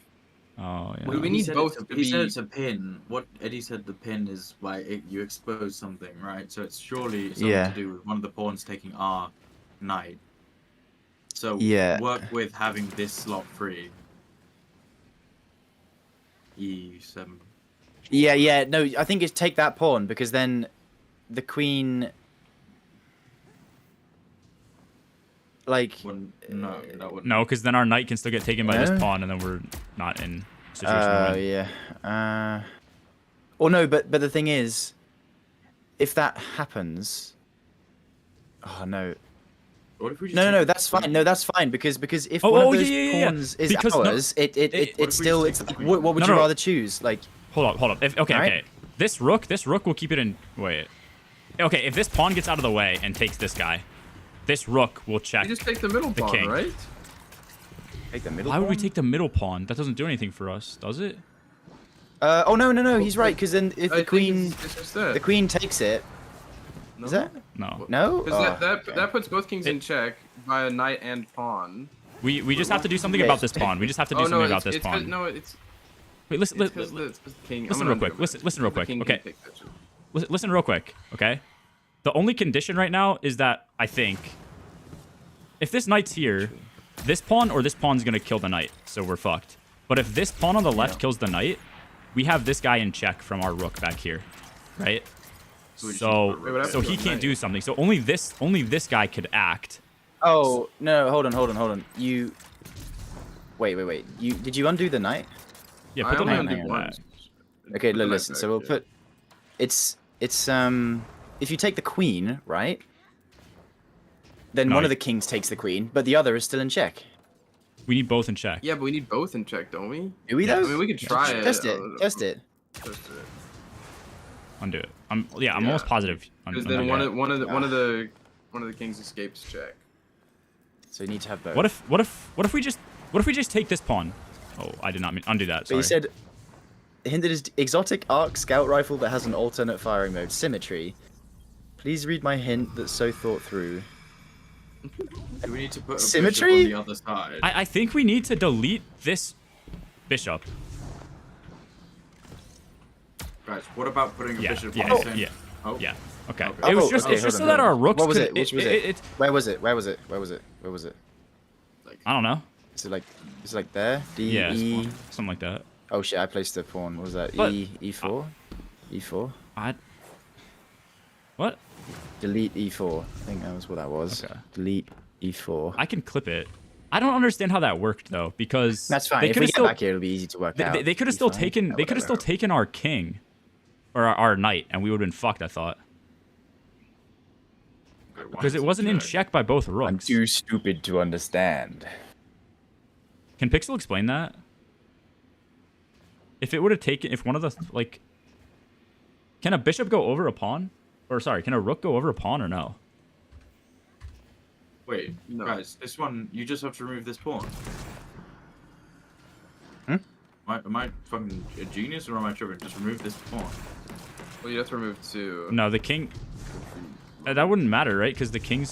oh yeah. We He need said both it's a- to He said be- it's a pin. What Eddie said, the pin is like you expose something, right? So it's surely something Yeah. to do with one of the pawns taking our knight. So Yeah. work with having this slot free. E7. Yeah. No, I think it's take that pawn because then the queen. Like. No, that wouldn't. No, because then our knight can still get taken by No? this pawn, and then we're not in a situation to win. Yeah. Or no, but the thing is, if that happens. Oh no. What if we just No, take the that's fine. queen? No, that's fine because if Oh, one oh, of those yeah, yeah, yeah. pawns is Because no- ours, What if we it's still just it's take like the what would No, you no. rather choose? Like Hold up. Okay. Alright. This rook will keep it in. Wait. Okay, if this pawn gets out of the way and takes this guy, this rook will check. You just take the middle The pawn, king. right? take the middle. Why would we pawn? take the middle pawn? That doesn't do anything for us, does it? Oh no, he's right because then if I the think queen it's just that. the queen takes it, No? is that No. no? Because Oh, that okay. that puts both kings in It- check by a knight and pawn. We just have to do something Yeah. about this pawn. We just have to do Oh something no, about it's, this it's 'cause- pawn. no, it's Wait, listen. it's 'cause the king. I'm listen gonna real undo quick. it. Listen real The quick. king Okay. can take that shit. Listen real quick. Okay. The only condition right now is that I think if this knight's here, this pawn or this pawn's gonna kill the knight, so we're fucked. But if this pawn on the left kills the knight, we have this guy in check from our rook back here, right? So we just So put rook so there. he can't do something. So only this guy could act. Oh no, hold on. You Wait. Did you undo the knight? Yeah, I put the only knight undid back. once. Okay, Put the knight listen. So back, we'll yeah. put. It's if you take the queen, right? Then No, one of the kings takes the queen, but the other is still in check. We need both in check. Yeah, but we need both in check, don't we? Do we Yes. though? I mean, we could try it. Test it. Test it. Test it. Undo it. I'm Yeah. almost positive. Because undo then it. one of the kings escapes check. So you need to have both. What if we just take this pawn? Oh, I did not mean undo that. But Sorry. he said, hinted is exotic arc scout rifle that has an alternate firing mode. Symmetry. Please read my hint that's so thought through. Do we need to put a Symmetry? bishop on the other side? I think we need to delete this bishop. Guys, what about putting a Yeah, bishop yeah, on the same? yeah. Oh. Yeah. Okay. Okay. It was Oh, just okay, it's just hold so on, that hold our on. rooks What was could, it? Which was it? Where was it? Where was it? Like, I don't know. Is it like there? D Yeah, E. something like that. Oh shit! I placed the pawn. What was that? But- E4. E4. What? Delete E4. I think that was what that was. Okay. Delete E4. I can clip it. I don't understand how that worked though, because That's fine. They If could we have get still back here, it'll be easy to work out. they could have still E5. taken Yeah, they could have still whatever. taken our king, or our knight, and we would have been fucked. I thought why because is it wasn't in check? check by both I'm rooks. too stupid to understand. Can Pixel explain that? If it would have taken, if one of the like, can a bishop go over a pawn, or sorry, can a rook go over a pawn or no? Wait, No. guys, this one, you just have to remove this pawn. Hmm? Am I fucking a genius or am I tripping? Just remove this pawn. Well, you have to remove two. No, the king. That wouldn't matter, right? Because the king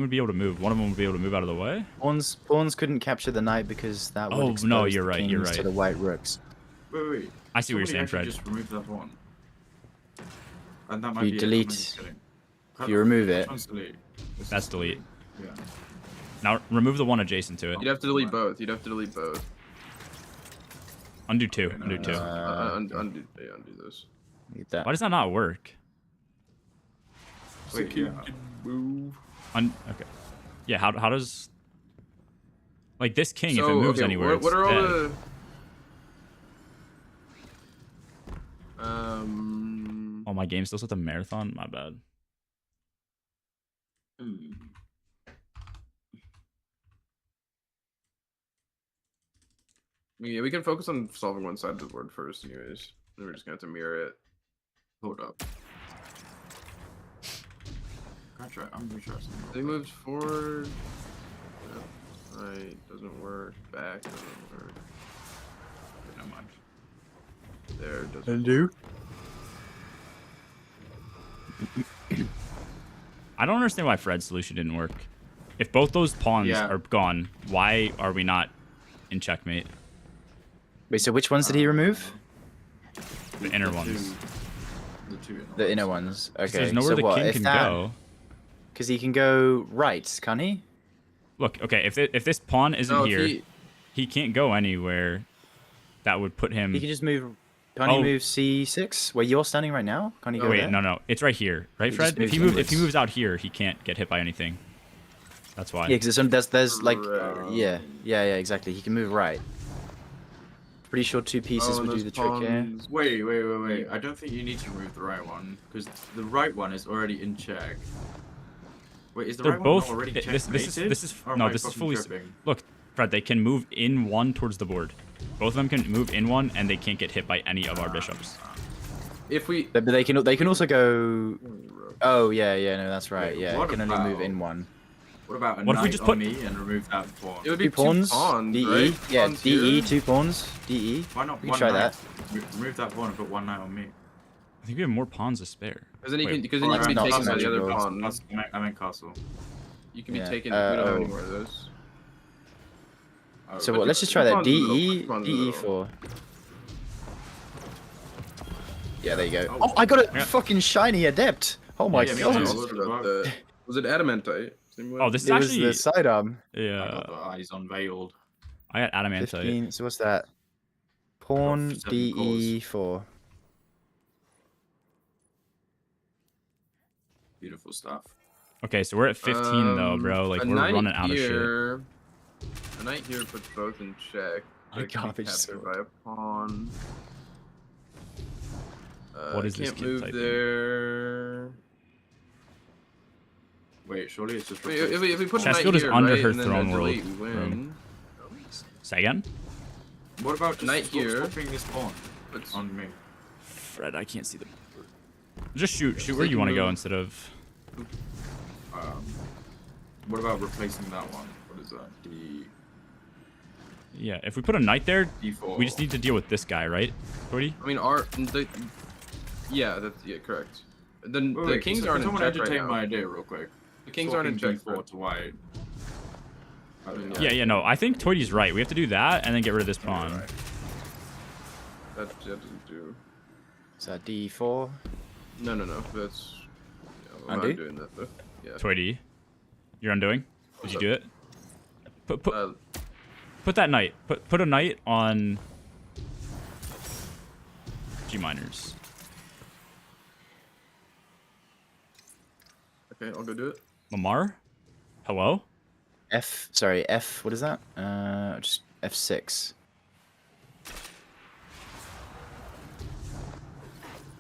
would be able to move. One of them would be able to move out of the way. Pawns couldn't capture the knight because that would Oh, expose no, the you're right, you're kings to right. the white rooks. Wait. I see what you're saying, Somebody Fred. actually just remove that pawn. And that might You be delete- It. I'm just kidding. if you remove Which it- one's delete? This That's is delete. Yeah. Now remove the one adjacent to it. You'd have to delete both. You'd have to delete both. Undo two. Okay, no, Undo no, two. no. Undo this. Need that. Why does that not work? Wait, yeah. Move. Okay. Yeah. How does like this king if it So, moves okay, anywhere? what are all it's dead. the? Oh, my game still set the marathon. My bad. Yeah, we can focus on solving one side of the board first, anyways. Then we're just gonna have to mirror it. Hold up. I'm gonna try something. They moved forward. Yeah. Right, doesn't work. Back doesn't work. Never mind. There doesn't. Undo. I don't understand why Fred's solution didn't work. If both those pawns Yeah. are gone, why are we not in checkmate? Wait, so which ones did he remove? The inner ones. The two The inner ones. Okay. There's nowhere so the what, king if can that- go. Because he can go right, can't he? Look, okay, if this pawn isn't No, here, he can't go anywhere. That would put him. He can just move. Can't Oh. he move C6 where you're standing right now? Can't he go Wait, there? no, it's right here, right, He Fred? just If he moves moves inwards. out here, he can't get hit by anything. That's why. Yeah, because there's like Right. yeah, exactly. He can move right. Pretty sure two pieces would do the trick here. Wait. I don't think you need to remove the right one because the right one is already in check. Wait, is the They're right both. one already This is Or am no. I This is fucking fully. tripping? Look, Fred. They can move in one towards the board. Both of them can move in one, and they can't get hit by any of our bishops. If we. But they can also go. Oh yeah, no, that's right. Wait, Yeah, what he can only move about- in one. What about a What if we knight just on put- me and remove that pawn? It would be Two pawns. DE. DE. Right? Yeah, Pawns DE. here. 2 pawns. DE. Why not We can one try knight? that. Remove that pawn and put one knight on me. I think we have more pawns to spare. Because then you Wait, can. Because then you Or can be not taken by the symmetrical. other pawn. I meant castle. You can be Yeah, taken. We don't have oh. any more of those. Oh, So but what? Let's just try Pawns that. in the middle, DE. pawns in the middle. DE4. Yeah, there you go. Oh. Oh, I got a Yeah. fucking shiny adept. Oh my Yeah, me god. too. Also about the- Was it adamantite? Same way? Oh, this is It was actually. the sidearm. I Yeah, got the eyes unveiled. I got adamantite. 15. So what's that? Pawn Oh, 7 DE4. Beautiful stuff. Okay, so we're at 15 though, bro. Like a we're knight running out of shit. here, A knight here puts both in check. My It can be garbage captured sword. by a pawn. What is this can't kid move typing? there. Wait, surely it's just. Wait, if we put a Chessfield knight is here, under right, her and then throne a world delete, we win. room. Say again? What about just Knight here. swapping this pawn Let's- on me? Fred, I can't see them. Just shoot where They you can want to go move. instead of. What about replacing that one? What is that? Yeah, if we put a knight there, D4. we just need to deal with this guy, right, Cody? I mean, yeah, that's correct. Then Wait, the wait, kings so aren't in someone check right entertain now. my idea real quick. The kings aren't in check. Swapping D4 to white. Yeah, no, I think Toidy's right. We have to do that and then get rid of this pawn. Right. That doesn't do. Is that D4? No. That's. Yeah, Undo? I'm doing that though. Yeah. Toidy, you're undoing. Did you do it? Put that knight. Put a knight on G minors. Okay, I'll go do it. Lamar? Hello? Sorry, F, what is that? Just F6.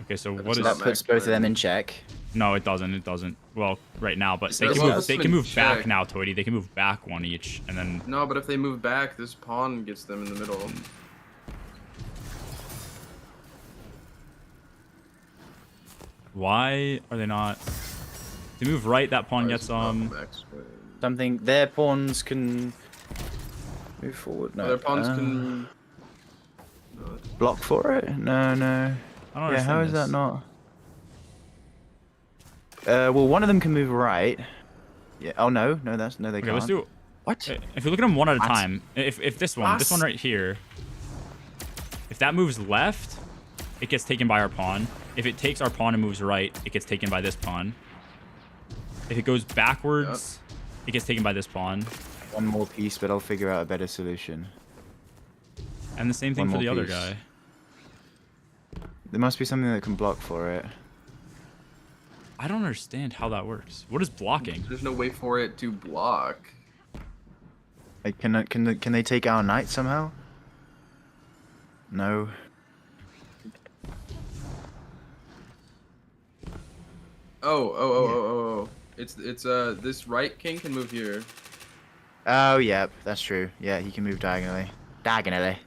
Okay, so That's what So is not that puts max, both of them right? in check. No, it doesn't. It doesn't. Well, right now, but they Well, can move. that's They been can move back checked. now, Toidy. They can move back one each, and then No, but if they move back, this pawn gets them in the middle. why are they not? They move right. That pawn Why gets is it not . max win? Something, their pawns can move forward. No, Their pawns uh, can. block for it? No. I don't Yeah, understand how is this. that not? Well, one of them can move right. Yeah. Oh no, they Okay, can't. let's do. What? If we look at them one at a What? time, if this one What? right here, if that moves left, it gets taken by our pawn. If it takes our pawn and moves right, it gets taken by this pawn. If it goes backwards, it gets taken by this pawn. One more piece, but I'll figure out a better solution. And the same thing One for the more other piece. guy. There must be something that can block for it. I don't understand how that works. What is blocking? There's no way for it to block. Like, can they take our knight somehow? No. Oh. It's this right king can move here. Oh, yep, that's true. Yeah, he can move diagonally. Diagonally.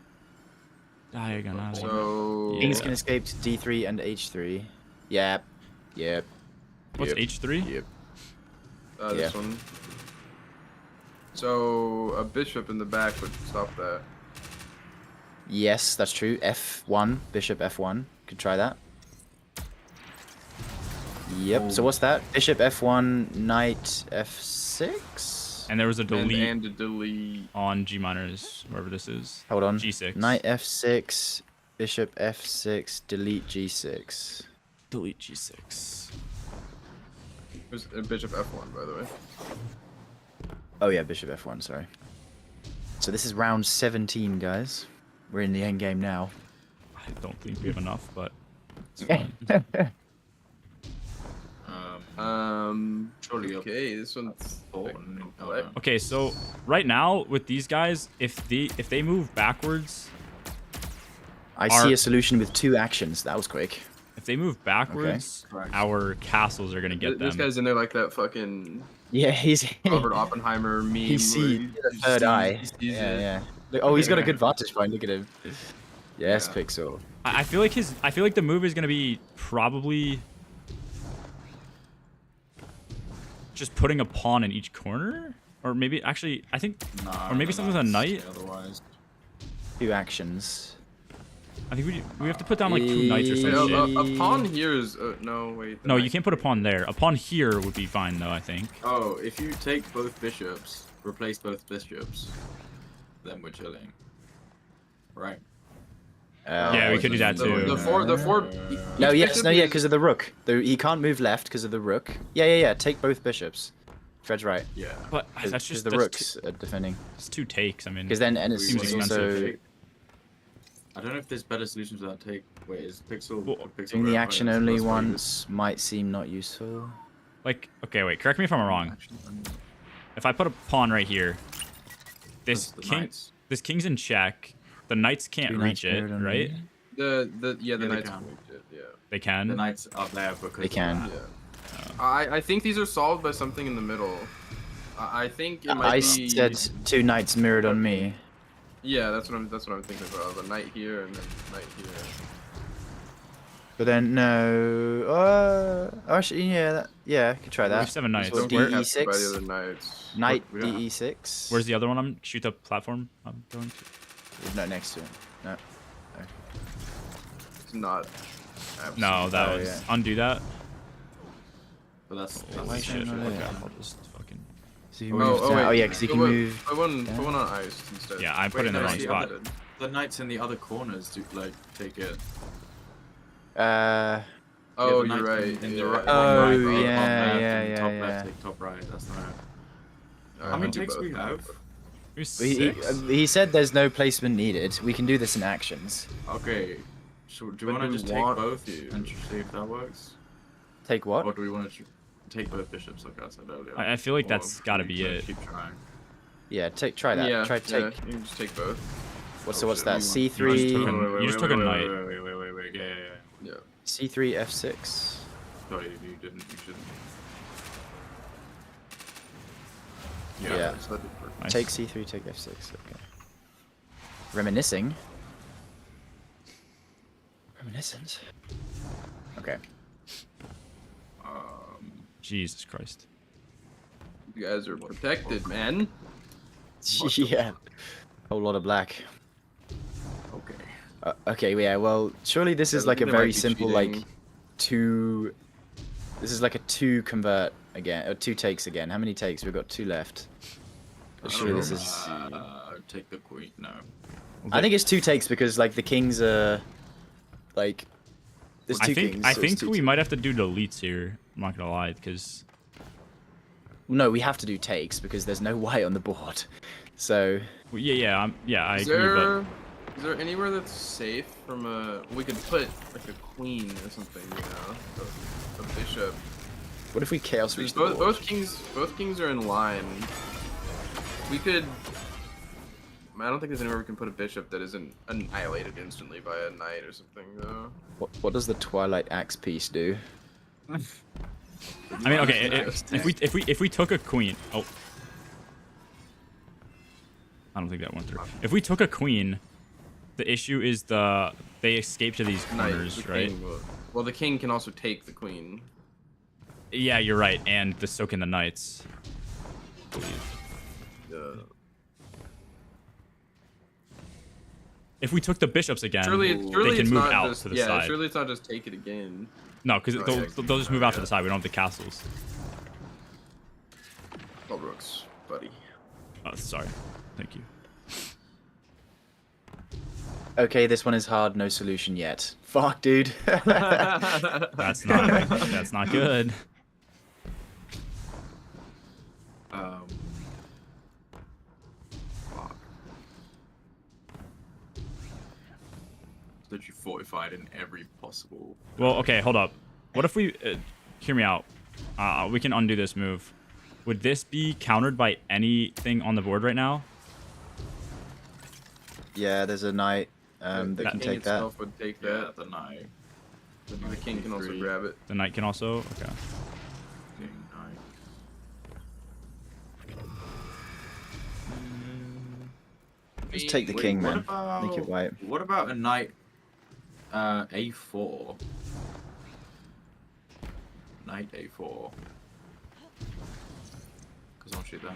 Diagonally. So Yeah. Kings can escape to D3 and H3. Yep. What's Yep. H3? Yep. this Yeah. one. So a bishop in the back would stop that. Yes, that's true. F1, bishop F1. Could try that. Yep. So what's that? Bishop F1, knight F6. And there was a delete And a delete. on G minors, wherever this is. Hold on. G6. Knight F6, bishop F6, delete G6. Delete G6. There's a bishop F1, by the way. Oh yeah, bishop F1. Sorry. So this is round 17, guys. We're in the end game now. I don't think we have enough, but it's Yeah. fine. Surely you're Okay, this one's. important. What? Okay, so right now with these guys, if they move backwards, I Our- see a solution with 2 actions. That was quick. if they move backwards, Correct. our castles are gonna get This them. guy's in there like that fucking Yeah, he's Robert Oppenheimer meme. he where sees the he third sees- eye. he sees Yeah, it. yeah. Look, oh, he's got a Yeah. good vantage point. Look at him. Yes, Yeah. Pixel. I feel like the move is gonna be probably just putting a pawn in each corner, or maybe actually I think, Nah, or maybe something with a knight. Otherwise, 2 actions. I think we have to put down like 2 knights or Wait, some shit. a pawn here is no wait. the No, you knight- can't put a pawn there. A pawn here would be fine though, I think. oh, if you take both bishops, replace both bishops, then we're chilling. Right. Yeah, we could do that The too. four. No, each yes, bishop no, yeah, is- because of the rook. He can't move left because of the rook. Yeah. Take both bishops. Fred's right. Yeah. But Because that's just the that's rooks are defending. It's 2 takes. I mean, Because then and it's Seems also expensive. I don't know if there's better solutions to that take. Wait, is Pixel? Well, would Pixel doing the go- action it's only plus one. once might seem not useful. like, okay, wait. Correct me if I'm wrong. Action only. If I put a pawn right here, This the king, knights. this king's in check. The knights can't Three reach knights it, mirrored on right? me. The Yeah, they knights can. can reach it. Yeah. They can. The knights are there because They can. Of that. Yeah. I think these are solved by something in the middle. I think it might I be. said 2 knights mirrored on me. Yeah, that's what I'm thinking about. The knight here and then knight here. But then no. Actually, yeah, I could try We have that. 7 knights. Don't Where- get captured by the DE6? other knights. Knight we got- DE6. Where's the other one? I'm shoot the platform. I'm going to. No, next to it. No. It's not. No, that Oh, was yeah. undo that. But that's Why the shit, same no, shit. no, Okay, no. I'll just fucking. So he Oh, moves oh, down. wait. Oh, yeah, because he can move. Put one yeah. on ice instead. Yeah, I put Wait, it in the no, wrong the spot. other- The knights in the other corners do like take it. Oh, Yeah, the you're knights right. In yeah. the right, Oh, right, yeah, top left, yeah, and yeah, top yeah. left, take top right. That's not. Alright, How many I'll do takes both. we have? Who's But six? he said there's no placement needed. We can do this in actions. Okay. So do But you want to do we just take want both to? and see if that works? Take what? Or do we want to take both bishops like I said earlier? I feel like Or that's gotta we be can it. Keep trying. Yeah, try that. Yeah, Try take. yeah, you can just take both. What's Oh, what's shit, that? you just took C3, a- you just took a knight. Wait. Yeah. Yeah. C3, F6. Sorry, if you didn't. You shouldn't. Yeah. So that'd be perfect. Nice. Take C3, take F6. Okay. Reminiscing. Reminiscent. Okay. Jesus Christ. You guys are protected, man. Yeah. Whole lot of black. Okay. Okay, yeah. Well, surely this is Yeah, like a they might very be simple cheating. like 2. This is like a 2 convert again, or 2 takes again. How many takes? We've got 2 left. But surely this is. Take the queen. No. I think it's 2 takes because like the kings are like. There's 2 kings. I so it's think 2 we takes. might have to do deletes here. I'm not gonna lie, because No, we have to do takes because there's no white on the board. So I Is agree, there, is there anywhere that's safe from a? We could put like a queen or something, you know, a bishop. what if we chaos Because reach the board? both kings are in line. We could. I don't think there's anywhere we can put a bishop that isn't annihilated instantly by a knight or something, though. What does the Twilight Axe piece do? but I mean, okay, if we took a queen, I don't think that went through. If we took a queen, the issue is they escape to these Knight, corners, the right? king well, the king can also take the queen. Yeah, you're right, and the so can the knights. I believe. If we took the bishops again, Surely they can it's move not out just, to the yeah, side. surely it's not just take it again. No, because Right, they'll just move out to the side. We don't have the castles. Oh, Brooks, buddy. Oh, sorry. Thank you. Okay, this one is hard. No solution yet. Fuck, dude. That's not good. Fuck. That you fortified in every possible. Well, okay, hold up. What if we hear me out? We can undo this move. Would this be countered by anything on the board right now? Yeah, there's a knight that The can king take that. itself would take Yeah, that. the knight. The king can also D3, grab it. The knight can also. Okay. king, knight. Just take the Wait, king, what man. about- Make it white. What about a knight? A4. Knight A4. Because I'll shoot that.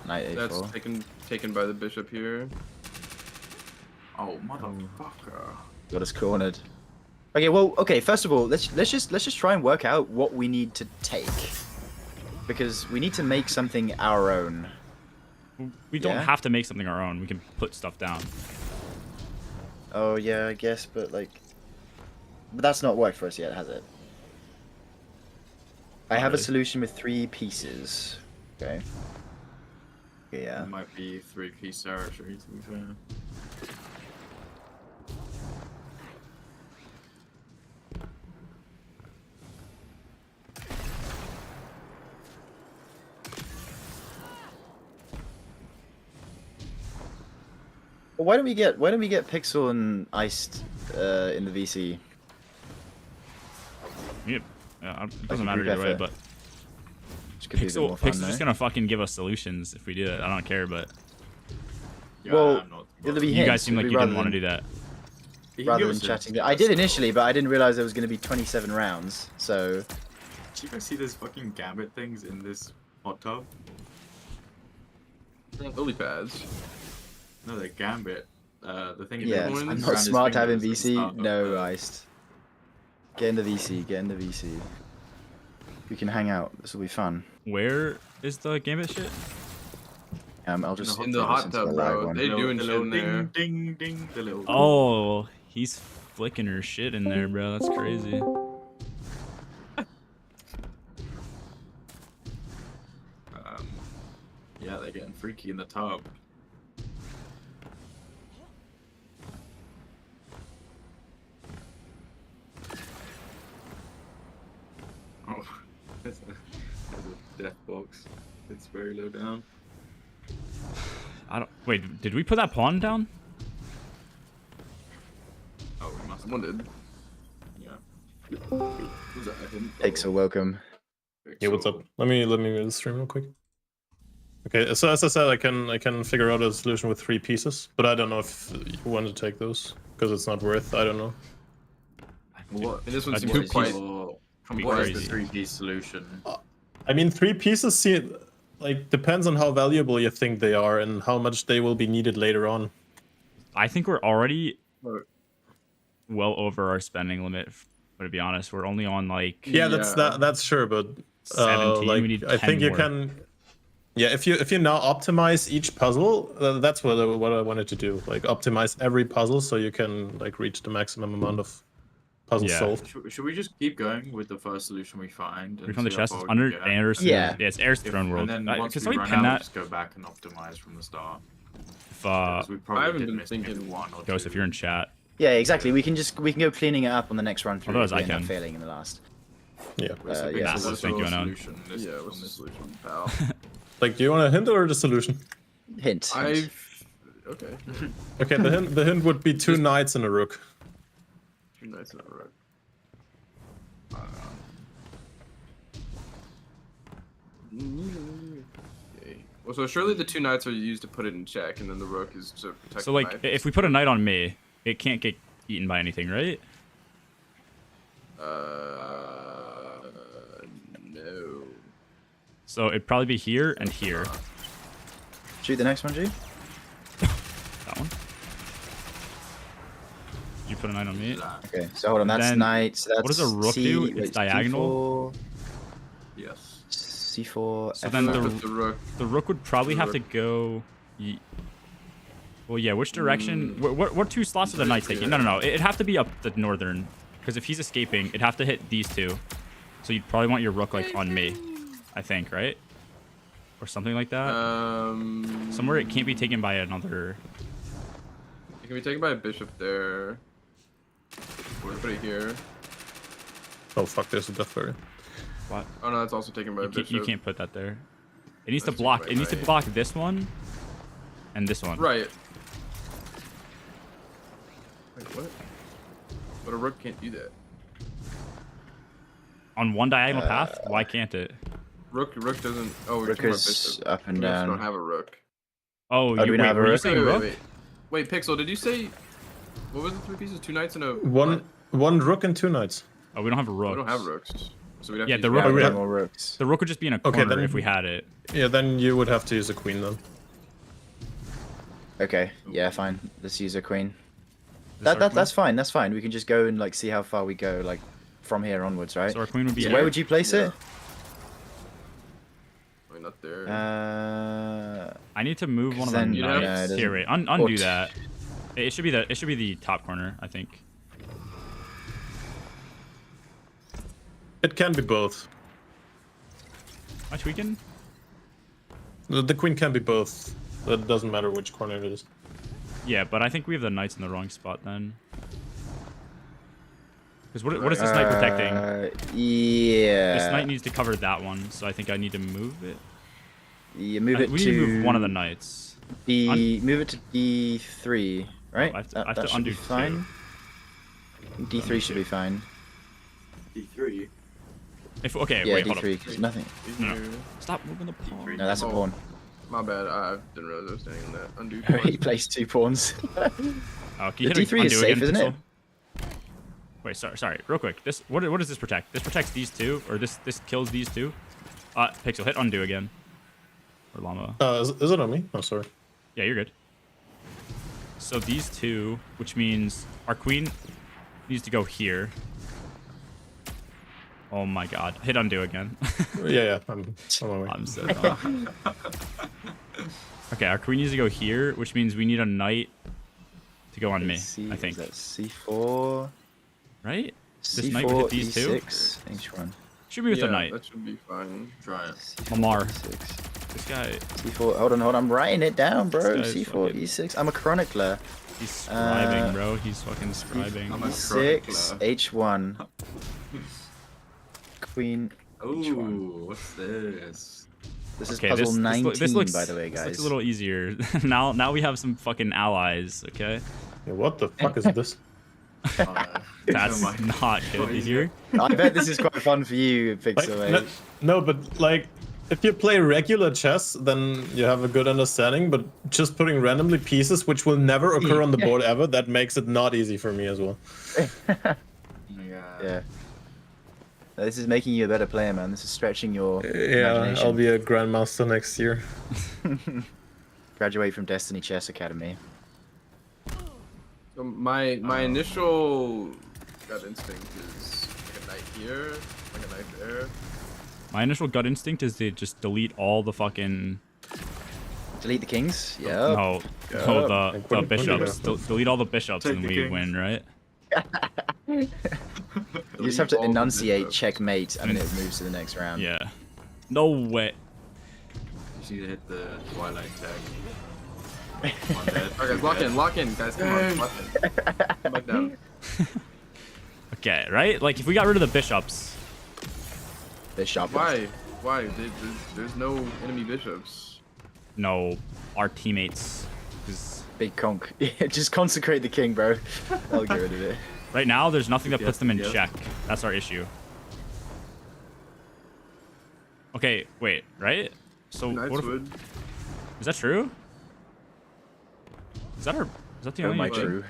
Knight That's A4. taken by the bishop here. Oh motherfucker! Got us cornered. Okay, well, okay. First of all, let's just try and work out what we need to take, because we need to make something our own. We don't Yeah? have to make something our own. We can put stuff down. Oh yeah, I guess, but that's not worked for us yet, has it? I have a really. solution with 3 pieces. Okay. Yeah. It might be 3-piece territory to be fair. Well, why don't we get Pixel and Iced in the VC? Yep. Yeah, it Like doesn't a matter group either way, effort. but Which could be a bit more fun, Pixel's just no? gonna fucking give us solutions if we do it. I don't care, but Yeah, Well, I'm not it'll be you hints. guys seem like It'll you be didn't want to do that. You can rather give than us a- chatting. I did initially, but I didn't realize there was going to be 27 rounds. So Do you guys see those fucking gambit things in this hot tub? Lily pads. No, they're gambit. The thing. yeah, ones I'm around not his smart to have in fingers at the VC. start of No, the- Iced. Get in the VC. Get in the VC. We can hang out. This will be fun. Where is the gambit shit? I'll just hot In the tub, hot listen to tub, the live bro. one. They doing the shit little in ding, there. ding, ding, the little. Oh, he's flicking her shit in there, bro. That's crazy. Yeah, they're getting freaky in the tub. Oh, there's a death box. It's very low down. I don't. Wait, did we put that pawn down? Oh, we must. Someone did. Yeah. Was that a hint? Pixel, welcome. Yeah, what's up? Let me move the stream real quick. Okay, so as I said, I can figure out a solution with 3 pieces, but I don't know if you want to take those because it's not worth. I don't know. What? And this one That's seems too quite. Be What is the crazy. 3-piece solution? I mean, 3 pieces depends on how valuable you think they are and how much they will be needed later on. I think we're already Look. well over our spending limit. But to be honest, we're only on like Yeah, Yeah. that's sure, but 17. like we need 10 I think you more. can. Yeah, if you now optimize each puzzle, that's what I wanted to do. Like optimize every puzzle so you can like reach the maximum amount of puzzles Yeah. solved. Should we just keep going with the first solution we find? We and found the see how chest. far It's we can under get? Anderson. Yeah. Yeah, it's Air's If- Throne World. And then once Can we somebody run pin out, we that? just go back and optimize from the start. If, Because we probably I haven't did been miss maybe thinking- one or Ghost, two. if you're in chat. Yeah, exactly. We can go cleaning it up on the next run through. Otherwise, if we I end up can. failing in the last. Yeah. What's the yeah, big so that's- what's thank the you, Anon. solution? This- Yeah, on what's the this? solution, pal? Like, do you want a hint or the solution? Hint. Okay. Okay, the hint would be 2 knights and a rook. Nice and alright. Okay. Well, so surely the 2 knights are used to put it in check, and then the rook is to protect. So the like, knight. if we put a knight on me, it can't get eaten by anything, right? No. So it'd probably be here and here. Shoot the next one, G. That one. Did you put a knight on me? Okay, so hold on. That's Then, knight. So that's what does a rook do? It's diagonal? Yes. C4. So F4. then the- With the rook. The rook would probably The have to rook. go. Well, yeah. Which direction? What 2 slots are the knight taking? No. It'd have to be up the northern, because if he's escaping, it'd have to hit these 2. So you'd probably want your rook like on me, I think, right? Or something like that. Somewhere it can't be taken by another. It can be taken by a bishop there. Or put it here. Oh fuck, there's a death barrier. What? Oh no, that's also taken by a bishop. You can't put that there. It needs to That's taken block. by It needs to knight. block this one, and this one. Right. Wait, what? But a rook can't do that. On one diagonal path. Why can't it? Rook doesn't. Oh, we're Rook talking about is bishop. up and Bishops down. don't have a rook. Oh, do we not have a were you rook? saying rook? Wait, Pixel, did you say what was the 3 pieces? 2 knights and a One rook and 2 knights. Oh, we don't have a rook. We don't have rooks, so we'd have Yeah, to the use rook Yeah, would we have- have more rooks. The rook would just be in a Okay, corner then- if we had it. Yeah, then you would have to use a queen then. Okay, yeah, fine. Let's use a queen. Is our queen? That's fine. That's fine. We can just go and like see how far we go, like from here onwards, right? So our queen would be So here. where would you place it? I mean, not there. I need to move one of the then- no, it knights. doesn't- Here, wait. Undo Or- that. It should be the top corner, I think. It can be both. Am I tweaking? The queen can be both. It doesn't matter which corner it is. Yeah, but I think we have the knights in the wrong spot then. Because what is this knight protecting? Yeah. This knight needs to cover that one, so I think I need to move it. You move it We to. need to move one of the knights. Move it to D3, right? I have to- that I have to that should undo be fine. D3 should be fine. D3. If okay, Yeah, wait, hold D3, up. because nothing. No. Stop moving the pawn. No, that's a Oh. pawn. My bad. I didn't realize I was standing on that. Undo. He placed 2 pawns. Oh, can you The hit D3 is undo safe, again, isn't it? Pixel? Wait, sorry, real quick. This what does this protect? This protects these two, or this kills these two. Pixel, hit undo again. Or llama. Is it on me? Oh, sorry. Yeah, you're good. So these two, which means our queen needs to go here. Oh my god. Hit undo again. Yeah, I'm on my way. I'm so dumb. Okay, our queen needs to go here, which means we need a knight to go on me, I think. That's C4. Right? This C4, knight would hit these two? E6. Which one? Should be with Yeah, a knight. that should be fine. Try it. C4, Lamar. E6. This guy, C4. Hold on. I'm writing it down, bro. This guy's C4, fucking- E6. I'm a chronicler. he's scribing, Uh, bro. He's fucking scribing. I'm a E6, chronicler. H1. Queen. Ooh, what's this? This is Okay, puzzle 19, this looks, by the way, this guys. looks a little easier. now we have some fucking allies, okay? Yeah, what the fuck is this? That's Oh my- not good to hear. I bet this is quite fun for you, Like, Pixel. no, but like, if you play regular chess, then you have a good understanding. But just putting randomly pieces, which will never occur on the board ever, that makes it not easy for me as well. Yeah. Yeah. This is making you a better player, man. This is stretching your Yeah, imagination. I'll be a grandmaster next year. Graduate from Destiny Chess Academy. So my initial gut instinct is like a knight here, like a knight there. My initial gut instinct is to just delete all the fucking Delete the kings? Yeah. no, no the Like, what do you bishops. Delete all the bishops Take and the we kings. win, right? You just have to Delete all the enunciate bishops. checkmate and then it moves to the next round. Yeah. No way. You just need to hit the Twilight tag. On dead. Alright, guys, lock in, guys. Come on, lock in. Come back down. Okay, right? Like if we got rid of the bishops, Bishop. Why? Why? There's no enemy bishops. no, our teammates. 'Cause Big conk. Yeah, just consecrate the king, bro. I'll get rid of it. right now, there's nothing that Yes, puts them in yes. check. That's our issue. Okay, wait, right? So what if, Knightswood. is that true? Is that the Oh only? my Wait. true.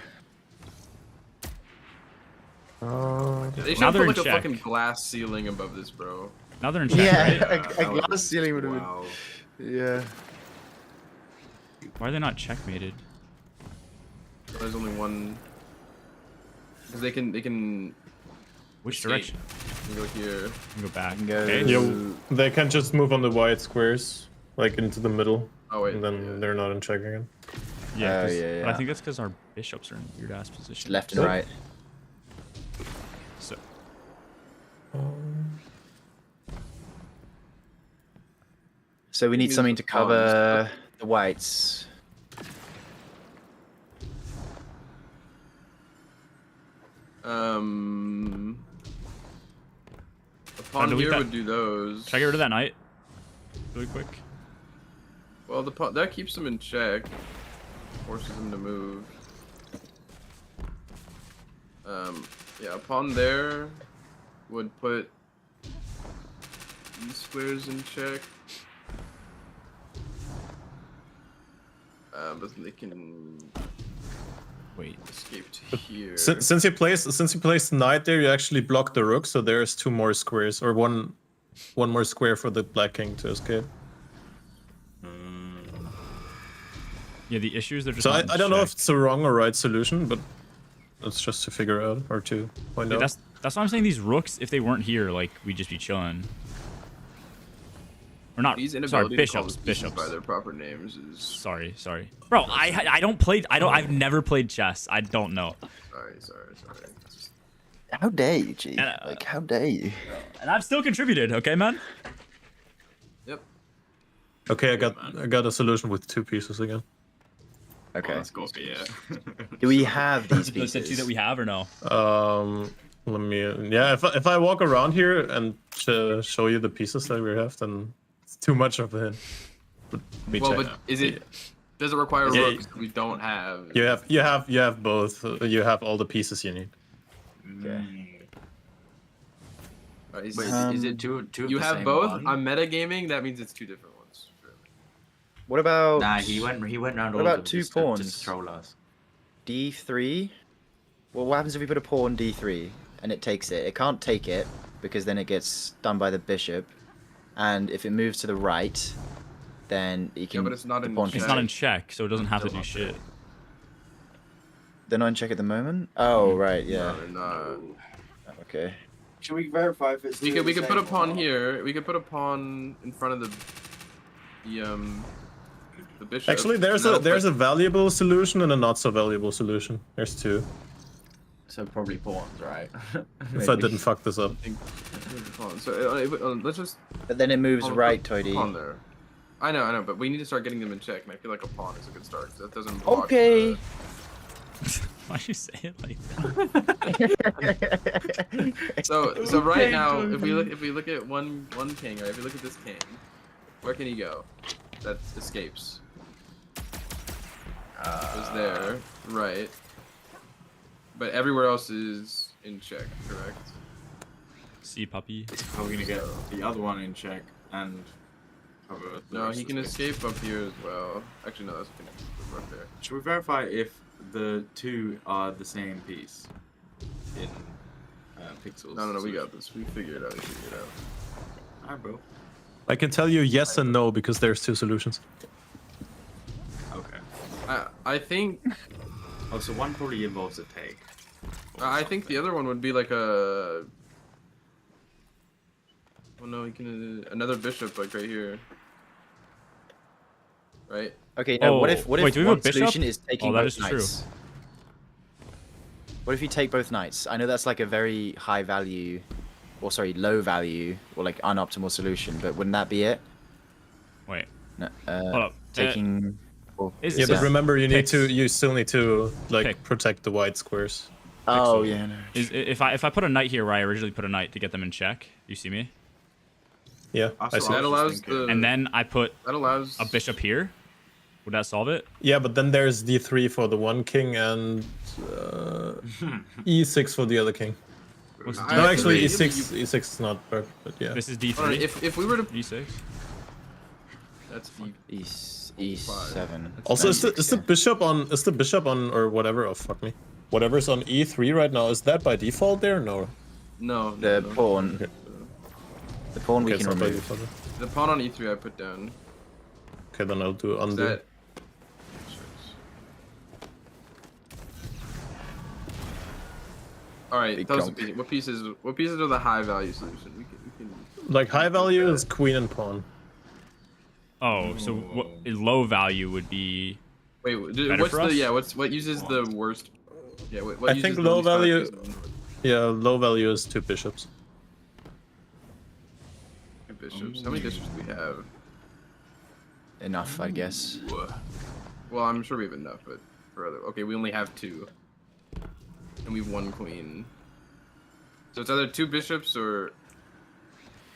They should Now have they're put like in a check. fucking glass ceiling above this, bro. Now they're in check, Yeah, right? a That glass was- ceiling would have been. Wow. Yeah. Why are they not checkmated? There's only one. Because they can Which escape. direction? go here. You can go back. Can go- Okay. Yeah, they can just move on the white squares, like into the middle, Oh wait. and then they're not in check again. Yeah, Oh, 'cause- yeah, But I yeah. think that's because our bishops are in weird ass positions. Left and Yep. right. So So we need Use something the to cover the whites. A pawn delete here that. would do those. should I get rid of that knight? Really quick. Well, the pawn that keeps them in check, forces them to move. Yeah, a pawn there would put these squares in check. But they can Wait. escape to here. Since you placed knight there, you actually block the rook, so there's 2 more squares, or one more square for the black king to escape. Yeah, the issues they're just. So not in I don't know check. if it's a wrong or right solution, but it's just to figure out or to find Yeah, out. that's why I'm saying these rooks. If they weren't here, like we'd just be chilling. Or not. These Sorry, inability to call bishops. the pieces Bishops. by their proper names is Sorry, bro. I don't play. I've never played chess. I don't know. sorry. How dare you, G? Yeah. Like, how dare you? And I've still contributed. Okay, man. Yep. Okay, I got a solution with 2 pieces again. Okay. That's got to be it. Do we have these Those pieces? two that we have or no? Let me. Yeah, if I walk around here and show you the pieces that we have, then it's too much of a hint. But let me Well, check. but is it Does it require Yeah, rooks we don't have? You have both. You have all the pieces you need. Right, Wait, it's- is it two of you the have same both. one? I'm metagaming. That means it's two different ones. What about Nah, he went round What all about of them two just pawns? to troll us. D3? Well, what happens if we put a pawn D3 and it takes it? It can't take it because then it gets done by the bishop. And if it moves to the right, then he can. but it's not the in pawn It's can check. not take- in check, so it doesn't have to Still do not shit. They're not in check at the moment. Oh right, No, yeah. they're not. Okay. Should we verify if it's We two could of we the could put a same or pawn not? here. We could put a pawn in front of the bishop. Actually, there's and a that'll put- valuable solution and a not so valuable solution. There's two. So probably pawns, right? If I didn't fuck this up. pawn. So let's just But then it moves pawn- right, pawn Toady. there. I know, but we need to start getting them in check, and I feel like a pawn is a good start. 'Cause that doesn't block. Okay. Why'd you say it like So right now, if we look at one king, right? If we look at this king, where can he go? That escapes. Is there, right? But everywhere else is in check, correct? See, puppy. He's probably gonna get the other one in check and cover the No, rest he of can the escape up here as well. Actually, no, that's right there. Should we verify if the two are the same piece in pixels? No, we got this. We figured it out. Alright, bro. I can tell you yes and no because there's two solutions. Okay. I think Oh, so one probably involves a take. I think the other one would be like a. Oh no, he can another bishop like right here. Right. Okay, now what if wait, do we have a one bishop? solution is taking Oh, that both is true. knights? What if you take both knights? I know that's like a very high value, or sorry, low value, or like unoptimal solution, but wouldn't that be it? Wait, No, hold up. taking. well, is- Yeah, but Yeah. remember Picks. you still need to like Pick. protect the white squares. Oh Pixel. yeah. No. if I put a knight here where I originally put a knight to get them in check, you see me? Yeah, That's I what see. That was allows thinking. the. And then I put that allows a bishop here. Would that solve it? Yeah, but then there's D3 for the one king and E6 for the other king. What's I No, think actually maybe E6 E6 is not perfect, but yeah. This is Hold on, D3. if we were to. E6. That's E7. Also, is the E6, yeah. bishop on or whatever? Oh fuck me. Whatever's on E3 right now, is that by default there? No. no. The no. pawn. Okay. The pawn we Okay, it's can not by remove. default. The pawn on E3 I put down. Okay, then I'll do Is undo. that. All right, Big those chunk. what pieces? What pieces are the high value solution? We can. Like high value is queen and pawn. Oh, so what low value would be? Wait, Better what's for the us? yeah? What uses the worst? Yeah, what I uses think the low least amount of value- pieces? Yeah, low value is two bishops. Bishops. How many bishops do we have? Enough, I guess. Well, I'm sure we have enough, but for other. Okay, we only have two, and we have one queen. So it's either two bishops or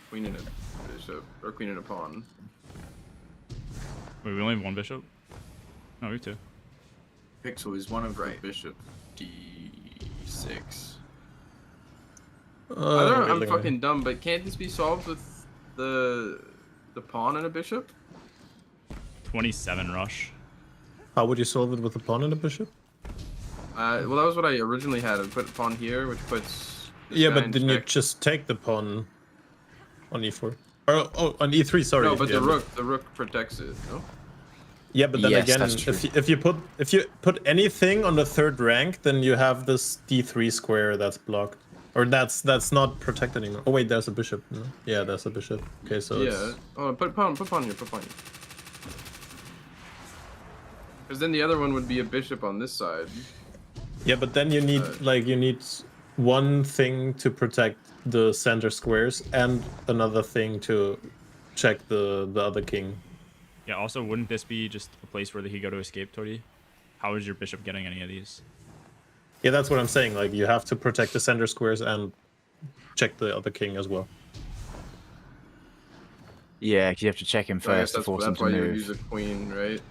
queen and a bishop, or queen and a pawn. Wait, we only have one bishop. No, we have two. Pixel is one of Right. the bishop D6. I'm Really? fucking dumb, but can't this be solved with the pawn and a bishop? 27 rush. How would you solve it with a pawn and a bishop? Well, that was what I originally had. I put pawn here, which puts. this Yeah, guy but in didn't you check. just take the pawn on E4? Or on E3, sorry. No, but yeah, the rook protects it. No. Yeah, but then Yes, again, that's true. if you put anything on the third rank, then you have this D3 square that's blocked, or that's not protected anymore. Oh wait, there's a bishop. No? Yeah, there's a bishop. Okay, so Yeah. it's, Oh, put pawn here. Put pawn here. Because then the other one would be a bishop on this side. yeah, but then you need you need one thing to protect the center squares and another thing to check the other king. Yeah. Also, wouldn't this be just a place where they could go to escape, Toady? How is your bishop getting any of these? Yeah, that's what I'm saying. Like you have to protect the center squares and check the other king as well. Yeah, 'cause you have to check him So I guess first to force him that's to why you would move. use a queen, right?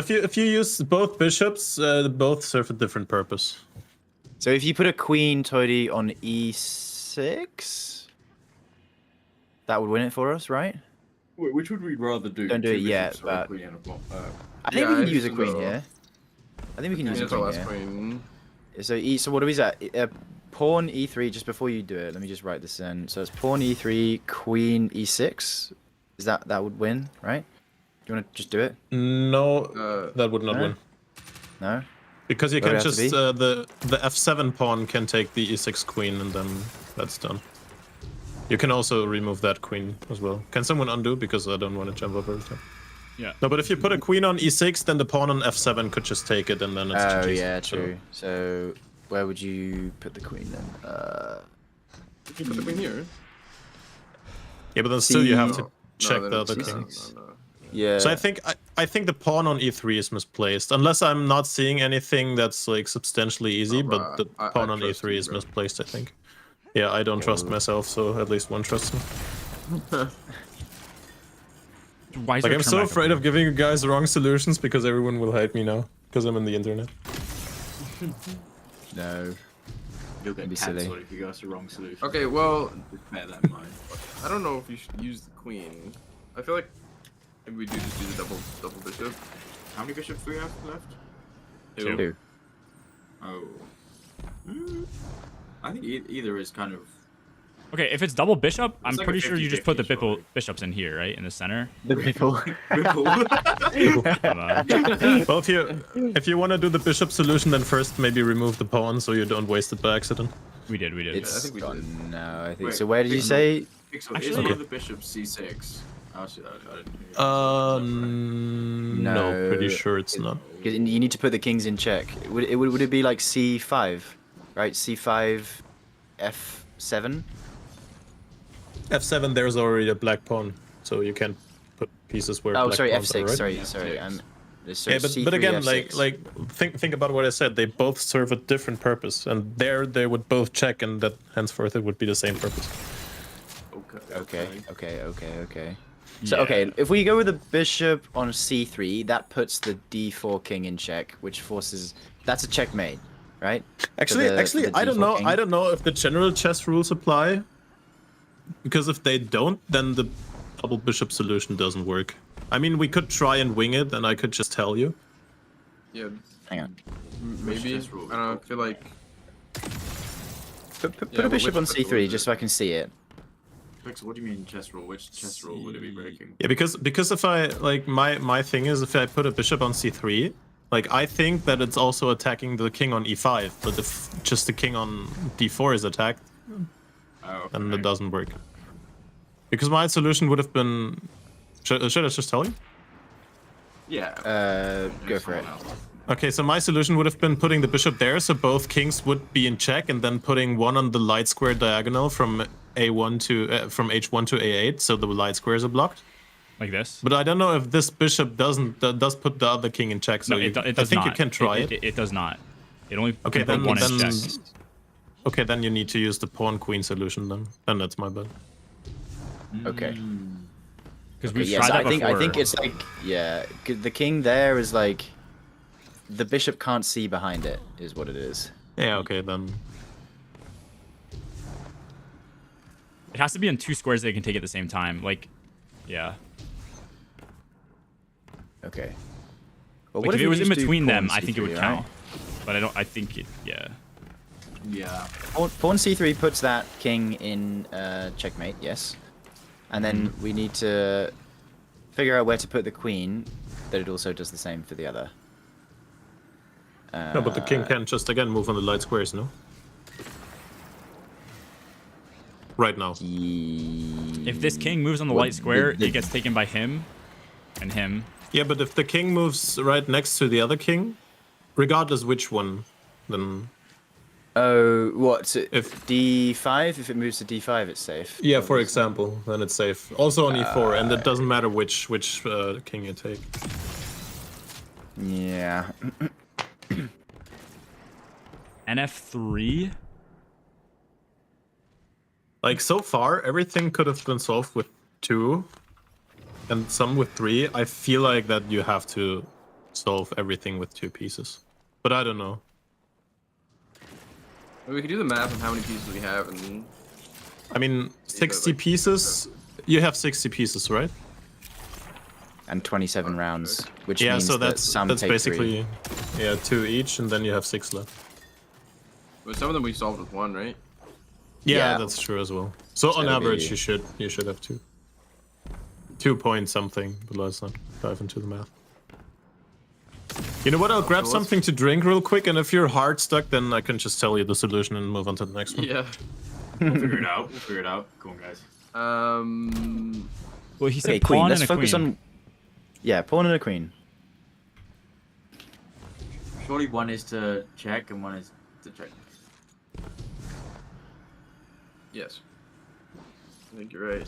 So if you use both bishops, both serve a different purpose. So if you put a queen toady on e6, that would win it for us, right? Wait, which would we rather do? Don't do it Two yet, bishops or a but- queen and a pawn? I think Yeah, we can I use a think queen so. here. I think we can Yeah, use a it's our queen last here. queen. So what are we at? Pawn e3. Just before you do it, let me just write this in. So it's pawn e3, queen e6. Is that would win, right? Do you want to just do it? No, that would not no? win. No. Because you Where can would it have just to the f7 pawn can take the e6 queen and then that's done. You can also remove that queen as well. Can someone undo because I don't want to jump over it. Yeah. No, but if you put a queen on e6, then the pawn on f7 could just take it and then it's Oh GG's. yeah, So- true. So where would you put the queen then? You put the queen here. Yeah, but then still you have C- to check then the it's- other C6. king. no. Yeah. So I think the pawn on e3 is misplaced, unless I'm not seeing anything that's like substantially easy. Oh, But the I pawn on trust e3 you, is bro. misplaced, I think. Yeah, I don't trust myself, so at least one trusts me. Why is Like there I'm a so turn back afraid up of giving you guys wrong solutions because everyone will hate me now because I'm in the internet. No. You'll get Be silly. cancelled if you go to the wrong solution. Okay, well, Just bear that in mind. I don't know if you should use the queen. I feel like maybe we do just do the double bishop. How many bishops do we have left? Two. Oh. I think either is kind of. Okay, if it's double bishop, I'm like a pretty sure you just put the 50-50 surely. bishops in here, right? In the center. The people. Come on. Well, if you want to do the bishop solution, then first maybe remove the pawn so you don't waste it by accident. We did. It's I think we gone did. now, I think. Wait, So where did you wait, say? Pixel, Actually- is one Okay. of the bishops c6? Actually, I didn't. No, pretty No. sure it's not. 'Cause you need to put the kings in check. Would it be like c5, right? c5, f7. F7, there's already a black pawn, so you can't put pieces where. Oh, black sorry, pawns are, f6. right? Sorry, Yeah, sorry. F6. So Yeah, but C3, again, F6. think about what I said. They both serve a different purpose, and there they would both check, and that henceforth it would be the same purpose. Okay. So Yeah. okay, if we go with the bishop on c3, that puts the d4 king in check, which forces. That's a checkmate, right? Actually, For the I don't d4 know. king. I don't know if the general chess rules apply, because if they don't, then the double bishop solution doesn't work. I mean, we could try and wing it, and I could just tell you. Yeah, Hang on. maybe. I chess rule? don't know. I feel like Put Yeah, a bishop on which chess c3 rule is just it? so I can see it. Pixel, what do you mean chess rule? Which chess rule would it be breaking? Yeah, because if I like my thing is if I put a bishop on c3, like I think that it's also attacking the king on e5, but if just the king on d4 is attacked, Oh, then okay. it doesn't work. Because my solution would have been. Should I just tell you? Yeah. Go for it. Okay, so my solution would have been putting the bishop there, so both kings would be in check, and then putting one on the light square diagonal from a1 to from h1 to a8, so the light squares are blocked. Like this. But I don't know if this bishop does put the other king in check. So No, you, it I does think not. you can try it. It does not. It only Okay, can put then one in check. okay, then you need to use the pawn queen solution. Then that's my bad. Okay. Because Okay, we've yes, tried that I think before. it's like the king there is like the bishop can't see behind it is what it is. Yeah. Okay, then. It has to be in two squares that it can take at the same time. Like, yeah. Okay. Well, Like if it was we in just do between them, pawn I think it would C3, count. But I don't. I think it. Yeah. Yeah. Pawn c3 puts that king in checkmate, yes. And then we need to figure out where to put the queen, that it also does the same for the other. No, but the king can just again move on the light squares, no? Right now. If this king moves on the Well, light square, the- it gets taken by him, and him. Yeah, but if the king moves right next to the other king, regardless which one, then Oh, what? So If- d5? If it moves to d5, it's safe. yeah, for example, then it's safe. Also on e4, and it doesn't matter which king you take. Yeah. NF3. Like so far, everything could have been solved with 2, and some with 3. I feel like that you have to solve everything with 2 pieces. But I don't know. We could do the math on how many pieces we have, and I mean, 60 like- pieces. You have 60 pieces, right? And 27 rounds, which Yeah, means so that that's some take basically 2 each, and then you have 6 left. but some of them we solved with 1, right? Yeah, Yeah. that's true as well. So on that'll average, be- you should have 2. 2 point something, but let's not dive into the math. You know what? I'll grab so let's- something to drink real quick, and if you're hard stuck, then I can just tell you the solution and move on to the next one. Yeah. We'll figure it out. We'll figure it out. Come on, guys. Well, he said Okay, pawn queen. Let's and a focus queen. on. Yeah, pawn and a queen. Surely one is to check and one is to check. Yes. I think you're right.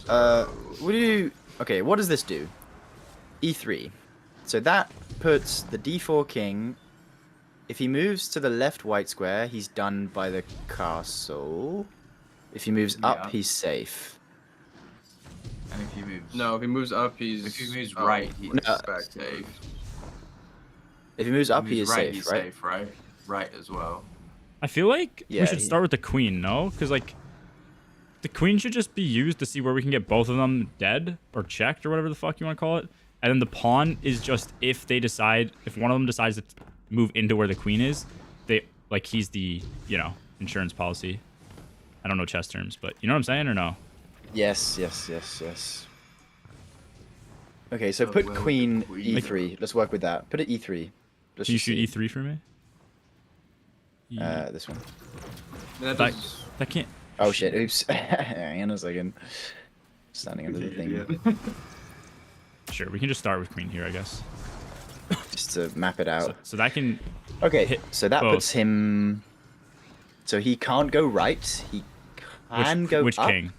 What do you? Okay, what does this do? E3. So that puts the d4 king. If he moves to the left white square, he's done by the castle. If he moves up, Yeah. he's safe. And if he moves, No, if he moves up, he's. If he moves oh, right, he's back safe. If he moves up, If he is moves right, safe, he's right? safe, right? Right as well. I feel like Yeah, we should he- start with the queen, no? Because like, the queen should just be used to see where we can get both of them dead or checked or whatever the fuck you want to call it. And then the pawn is just if they decide, if one of them decides to move into where the queen is, they like he's the insurance policy. I don't know chess terms, but you know what I'm saying or no? Yes. Okay, so Oh, put well, queen the queen. e3. Let's work with that. Put it e3. Let's Can you just shoot see. e3 for me? This one. That That, does, that can't. Oh shit! Oops. Hang on a second. Standing under the thing Sure, we can just start with queen here, I guess. just to map it out. So that can. Okay, hit so that both. puts him. So he can't go right. He can go Which up. king?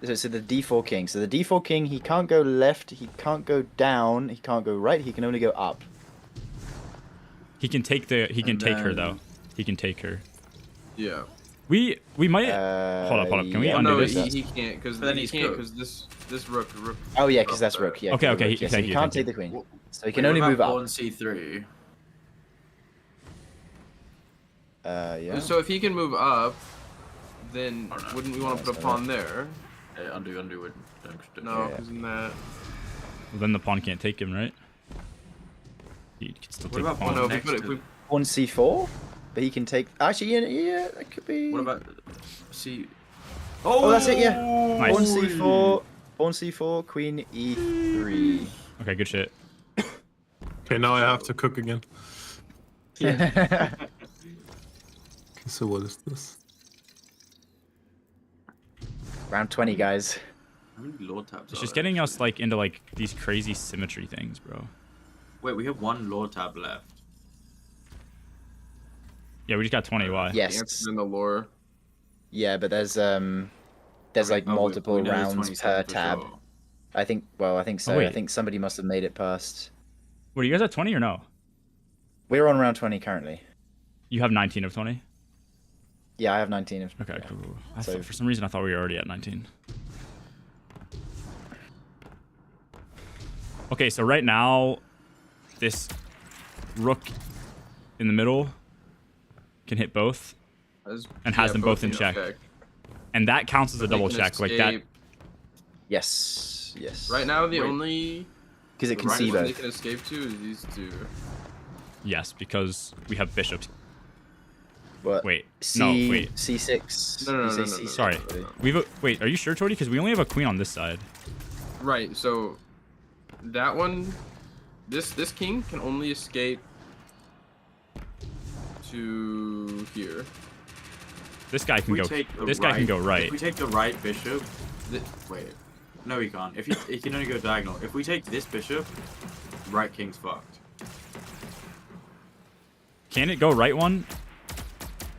So the d4 king. So the d4 king, he can't go left. He can't go down. He can't go right. He can only go up. He can take the. He can And take her then- though. He can take her. yeah. We might. hold up. Can we yeah, undo No, this? he can't because But then he he's can't cooked. because this rook. Oh yeah, because that's rook. Yeah. Okay, 'cause okay, rook, he- yeah, so thank he you, can't thank take you. the queen. So he can Wait, only what move about up. pawn c3. Yeah. So if he can move up, then Oh, no. wouldn't we want to put a pawn there? Undo it. No, Yeah. because in that. Well, then the pawn can't take him, right? He can still What take the about pawn. Oh no, if we next put it, to- if we, Pawn c4, but he can take. Actually, yeah, that could be. What about c? Oh, that's it. Yeah. Nice. Pawn c4. Pawn c4. Queen e3. Okay, good shit. Okay, now I have to cook again. Yeah. Okay, so what is this? Round 20, guys. How many lord tabs? It's are just there, getting us actually? like into like these crazy symmetry things, bro. Wait, we have one lord tab left. Yeah, we just got 20. Why? the Yes. answer's in the lore. Yeah, but there's Okay, like oh, multiple we know there's rounds 27 per for tab. sure. I think. Well, I think so. wait. I think somebody must have made it past. What, you guys at 20 or no? We're on round 20 currently. You have 19 of 20? Yeah, I have 19 of. Okay, yeah. cool. So- For some reason, I thought we were already at 19. Okay, so right now, this rook in the middle can hit both, And has them both in check. and that counts as a But they double can check. Like that. escape. Yes. Yes. Right now, the Wait. only Because it the can right see one they both. can escape to is these two. Yes, because we have bishops. But Wait, C, no, wait. C6. No, no, You no, say no, no, C6, no. Sorry. buddy. Wait, are you sure, Tori? Because we only have a queen on this side. Right. So that one, this king can only escape to here. This guy If can we go. take the This guy can go If right. we take the right bishop, wait, no, he can't. If he can only go diagonal. If we take this bishop, right king's fucked. Can it go right one?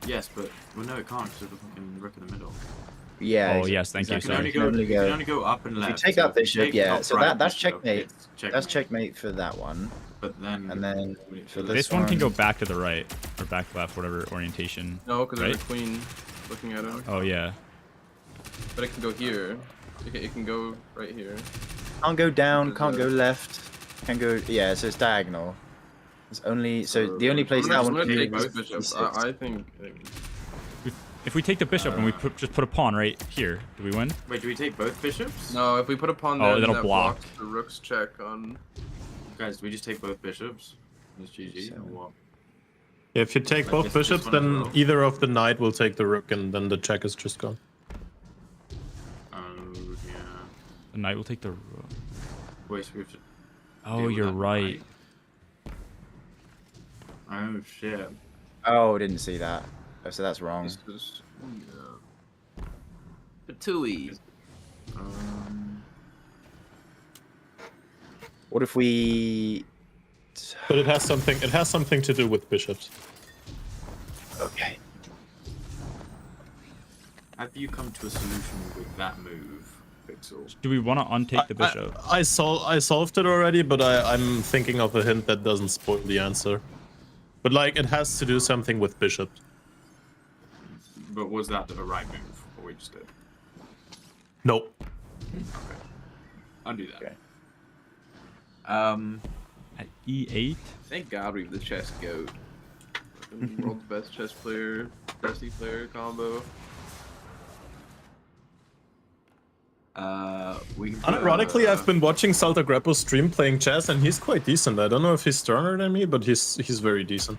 Yes, but well, no, it can't because of the fucking rook in the middle. Yeah. Oh, yes, thank you, It sorry. can only You can go. only It can go- only go up and If you left. take so that if we bishop, take yeah. the So right that's bishop, checkmate. it's checkmate. That's checkmate for that one. But then, And then for this This one can one- go back to the right or back left, whatever orientation. No, because there's a Right? queen looking at him. Oh yeah. But it can go here. It can go right here. Can't go down. There's Can't a- go left. Can go. Yeah, so it's diagonal. It's only so the only place that I'm one gonna can take move this is bishop. D6. I think. If we take the bishop and we just put a pawn right here, do we win? Wait, do we take both bishops? No, if we put a pawn Oh, there, then that'll that block. blocks the rook's check on. Guys, do we just take both bishops? It's GG or what? If you take Like both this bishops, one as then well. either of the knight will take the rook, and then the check is just gone. Oh, yeah. The knight will take the. Wait, so we have to... Oh, deal with you're that right. knight. Oh, shit. Oh, didn't see that. Oh, so that's wrong. This is. Patui. What if we? But it has something. It has something to do with bishops. Okay. Have you come to a solution with that move, Pixel? Do we want to untake the bishop? I solved it already, but I'm thinking of a hint that doesn't spoil the answer. But like, it has to do something with bishops. But was that a right move, or we just did? Nope. Okay. Undo that. Okay. At E8. Thank God we have the chess goat. Fucking World's best chess player, bestie player combo. We can Unironically, I've been watching Salta Grappo stream playing chess, and he's quite decent. I don't know if he's stronger than me, but he's very decent.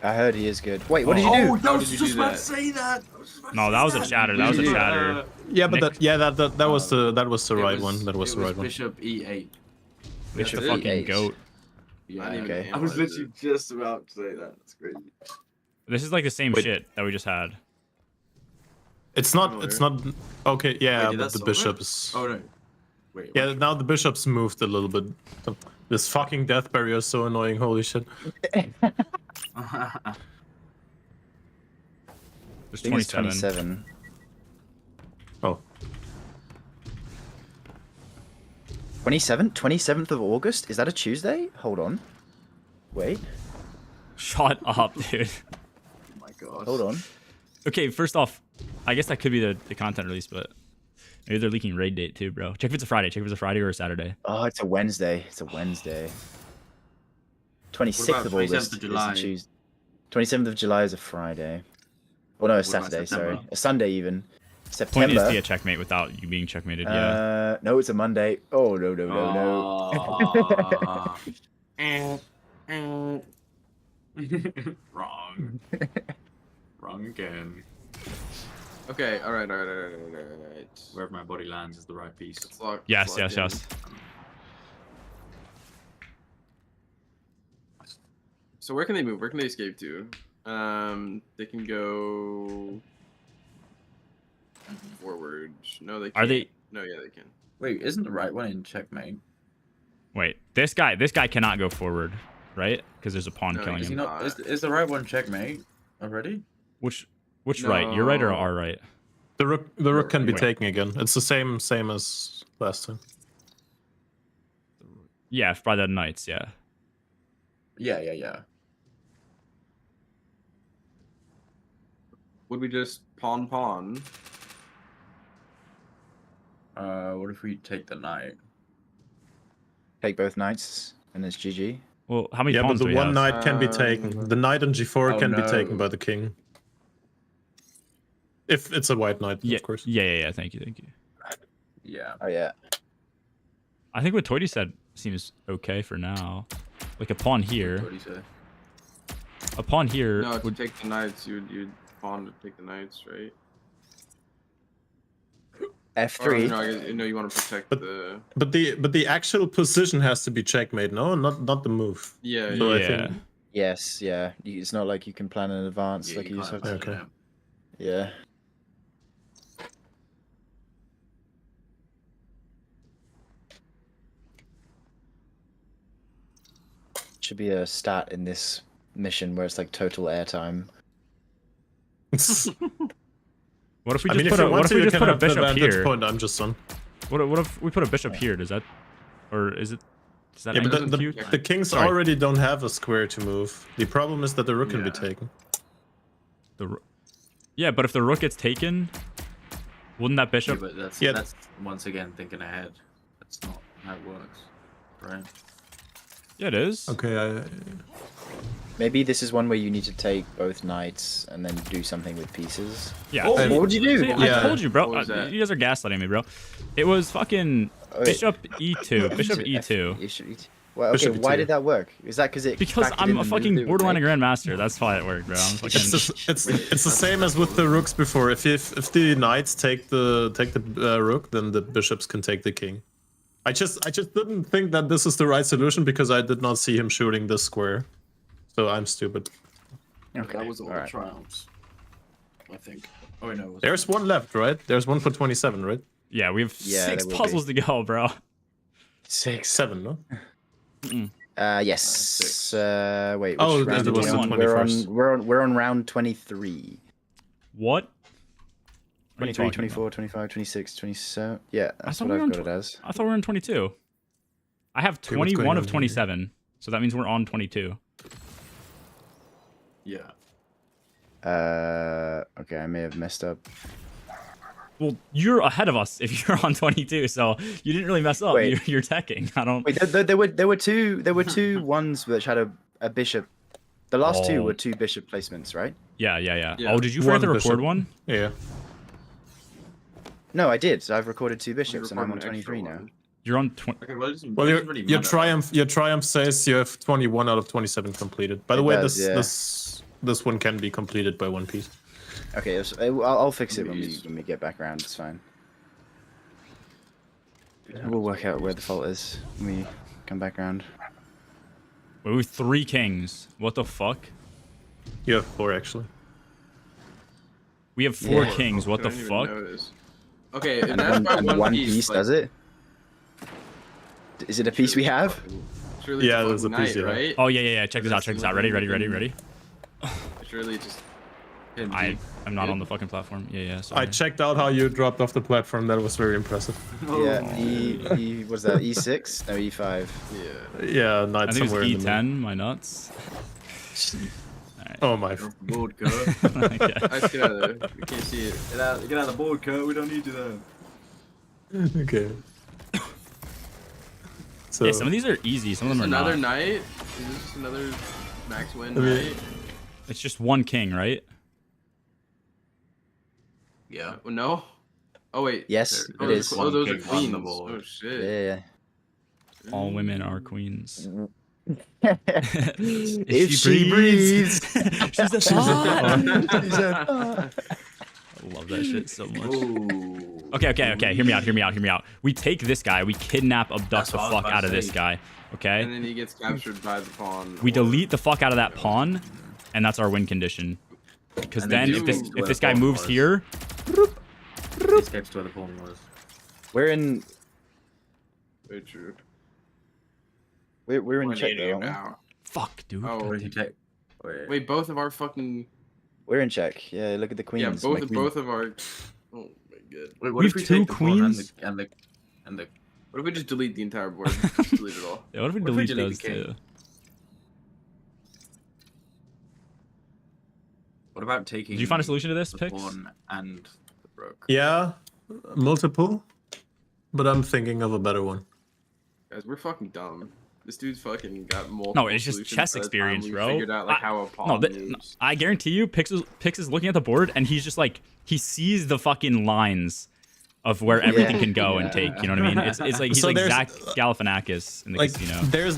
I heard he is good. Wait, what did you do? I How was did you just do about that? to say that. No, that was a chatter. That was a chatter. Yeah, but Nick- that was the right one. That was it the right one. Bishop E8. It's the Bishop fucking E8. goat. Yeah. Okay. I was literally just about to say that. That's crazy. This is like the same Wait. shit that we just had. It's not. It's not. Okay, yeah, Wait, did but that the solve it? bishop is. Oh no. Wait. Yeah, now the bishop's moved a little bit. This fucking death barrier is so annoying. Holy shit. There's I think it's 27. 27. Oh. 27th of August? Is that a Tuesday? Hold on. Wait. Shut up, dude. Oh my god. Hold on. Okay, first off, I guess that could be the content release, but maybe they're leaking raid date too, bro. Check if it's a Friday. Check if it's a Friday or a Saturday. Oh, it's a Wednesday. It's a Wednesday. 26th of 27th August of is July? a Tuesday. 27th of July is a Friday. Oh no, a What about Saturday, sorry. September? A Sunday even. Point September. is to get checkmate without you being checkmated. Yeah. No, it's a Monday. Oh no, no, no, no. Wrong. Wrong again. Okay, alright. Wherever my body lands is the right piece. It's locked. Yes, it's yes, locked yes. in. So where can they move? Where can they escape to? They can go forward. No, they can't. Are they? No, yeah, they can. Wait, isn't the right one in checkmate? Wait, this guy cannot go forward, right? Because there's a pawn No, killing is he him. not? Is the right one checkmate already? Which right? Your right or No. our right? The rook can be Wait. taken again. It's the same as last time. Yeah, by the knights. Yeah. Yeah. Would we just pawn? What if we take the knight? Take both knights, and it's GG. Well, how many Yeah, but pawns the do we one have? knight can be taken. The knight on g4 Oh, can be no. taken by the king. If it's a white knight, Yeah, of course. yeah. Thank you. Yeah. Oh yeah. I think what Toity said seems okay for now. Like a pawn here. What do you say? A pawn here No, to would. take the knights, you'd pawn to take the knights, right? F3. Or, no, you want to protect But- the. But the actual position has to be checkmate, no? Not the move. Yeah, So I Yeah. think Yes, yeah. It's not like you can plan in advance. Yeah, like you you just have can't to. Okay. know. Yeah. Should be a stat in this mission where it's like total airtime. What if we I just mean, if put you a, what want if to, we you just can put a have the bishop advantage here? point. I'm just on. What if we put a bishop here? Does that, or is it? Does that Yeah, but angle doesn't compute? check. the kings Sorry. already don't have a square to move. The problem is that the rook can be Yeah. taken. Yeah, but if the rook gets taken, wouldn't that Yeah, bishop? but Yeah. that's once again thinking ahead. That's not how it works, right? Yeah, it is. Okay, Maybe this is one where you need to take both knights and then do something with pieces. Yeah. Oh, see- what would you do? see, Yeah. I told you, bro. What was that? You guys are gaslighting me, bro. It was fucking Oh, wait. bishop e2. Bishop F- e2. Bishop E2. Well, okay, Bishop why E2. did that work? Is that because it? Because factored I'm in a the fucking move it would borderline make? grandmaster. That's why it worked, bro. I'm fucking. it's the same as with the rooks before. If the knights take the rook, then the bishops can take the king. I just didn't think that this is the right solution because I did not see him shooting this square. So I'm stupid. Okay, That was all the alright. triumphs. I think. Oh no. It was There's one left, right? There's one for 27, right? Yeah, we have Yeah, 6 there will puzzles to go, bro. 6. 7, no? Yes. 6. Wait. Which Oh, round there are we was the on? 21st. We're on round 23. What? What are you 23, talking 24, 25, 26, 27. Yeah, that's thought what we were I've on got it as. I thought we were in 22. I have Okay, what's going 21 on of here? 27. So that means we're on 22. Yeah. Okay, I may have messed up. Well, you're ahead of us if you're on 22, so you didn't really mess up. Wait. You're teching. I don't. Wait, there were two ones which had a bishop. The last two Oh. were 2 bishop placements, right? Yeah. Yeah. Oh, did you forget to One record bishop. one? Yeah. No, I did. I've recorded 2 bishops, and I'm on Record an extra 23 now. one. You're on 20. Okay, well, it doesn't, Well, it your doesn't really your matter. triumph says you have 21 out of 27 completed. By the It way, does, yeah. this one can be completed by one piece. Okay, I'll fix it when we get back around. It's fine. We'll work out where the fault is when we come back around. Ooh, 3 kings. What the fuck? You have 4 actually. We have 4 Yeah. kings. What the I didn't even fuck? notice. Okay, and And that's by one, one piece, piece. does it? Is it a piece we have? Surely Yeah, it's there's a fucking piece, night, yeah. right? Oh yeah. Check this out. Check this out. Ready. Surely it just. I am not on the fucking platform. Yeah. I Sorry. checked out how you dropped off the platform. That was very impressive. Yeah. What's that? E6? No, E5. Yeah. Yeah, I knight think it was somewhere in the middle. E10. My nuts. Oh my. Get off the board, Kurt. Okay. Let's get out of there. We can't see it. Get out of the board, Kurt. We don't need you there. Okay. So Yeah, some of these are easy. Some of Is them this are another not. night? Is this just another max win I mean- night? It's just 1 king, right? Yeah. Oh, no? Oh, wait. Yes, Oh, it those is. are- oh, those are King on the queens. board. Oh, shit. Yeah. All women are queens. If she breathes. She's a thought. I love that shit so much. Ooh. Okay. Hear me out. We take this guy. We kidnap, abduct That's the what I was fuck about out to of this say. guy. Okay. And then he gets captured by the pawn. We or- delete the fuck out of that pawn, and that's our win condition. Because And then then if you- this guy moves here, He escapes to where the pawn was. We're in. Very true. We're in We're check in though, here aren't we? now. fuck, dude. Oh, What did you take? wait, both of our fucking. We're in check. Yeah, look at the queens. Yeah, My queen. both of our. Oh my god. Wait, We have two queens? and the What if we just delete the entire board? Just delete it all. Yeah, what if we What if we delete delete those the king? too? What about taking? Did you find a solution to this, the Pix? pawn and the rook? yeah, multiple, but I'm thinking of a better one. Guys, we're fucking dumb. This dude's fucking got multiple. No, it's just solutions chess by the time experience, we bro. Figured out like how a pawn No, moves. I guarantee you, Pix is looking at the board and he's just like he sees the fucking lines of where everything can go and take. You know what I mean? It's like he's So like there's- Zach Galifianakis in the Like casino. there's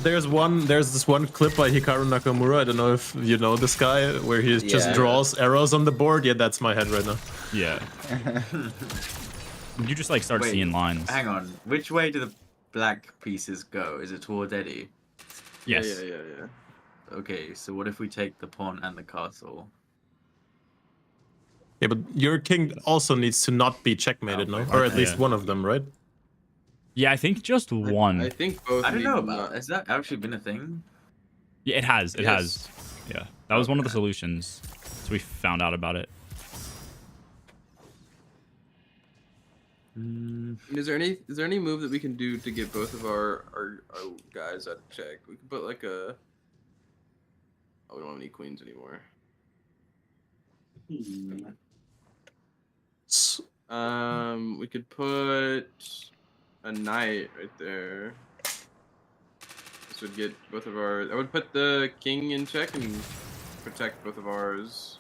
this one clip by Hikaru Nakamura. I don't know if you know this guy where he just Yeah. draws arrows on the board. Yeah, that's my head right now. Yeah. You just like start Wait, seeing lines. Hang on. Which way do the black pieces go? Is it towards Eddie? Yes. Yeah. Okay, so what if we take the pawn and the castle? Yeah, but your king also needs to not be checkmated, no? Or at least Yeah. one of them, right? Yeah, I think just one. I think both. I don't need know to about. not- Has that actually been a thing? Yeah, it has. It Yes. has. Yeah, that was one of the solutions. So we found out about it. Is there any move that we can do to get both of our guys out of check? We can put like a. Oh, we don't have any queens anymore. We could put a knight right there. This This would get both of our. I would put the king in check and protect both of ours.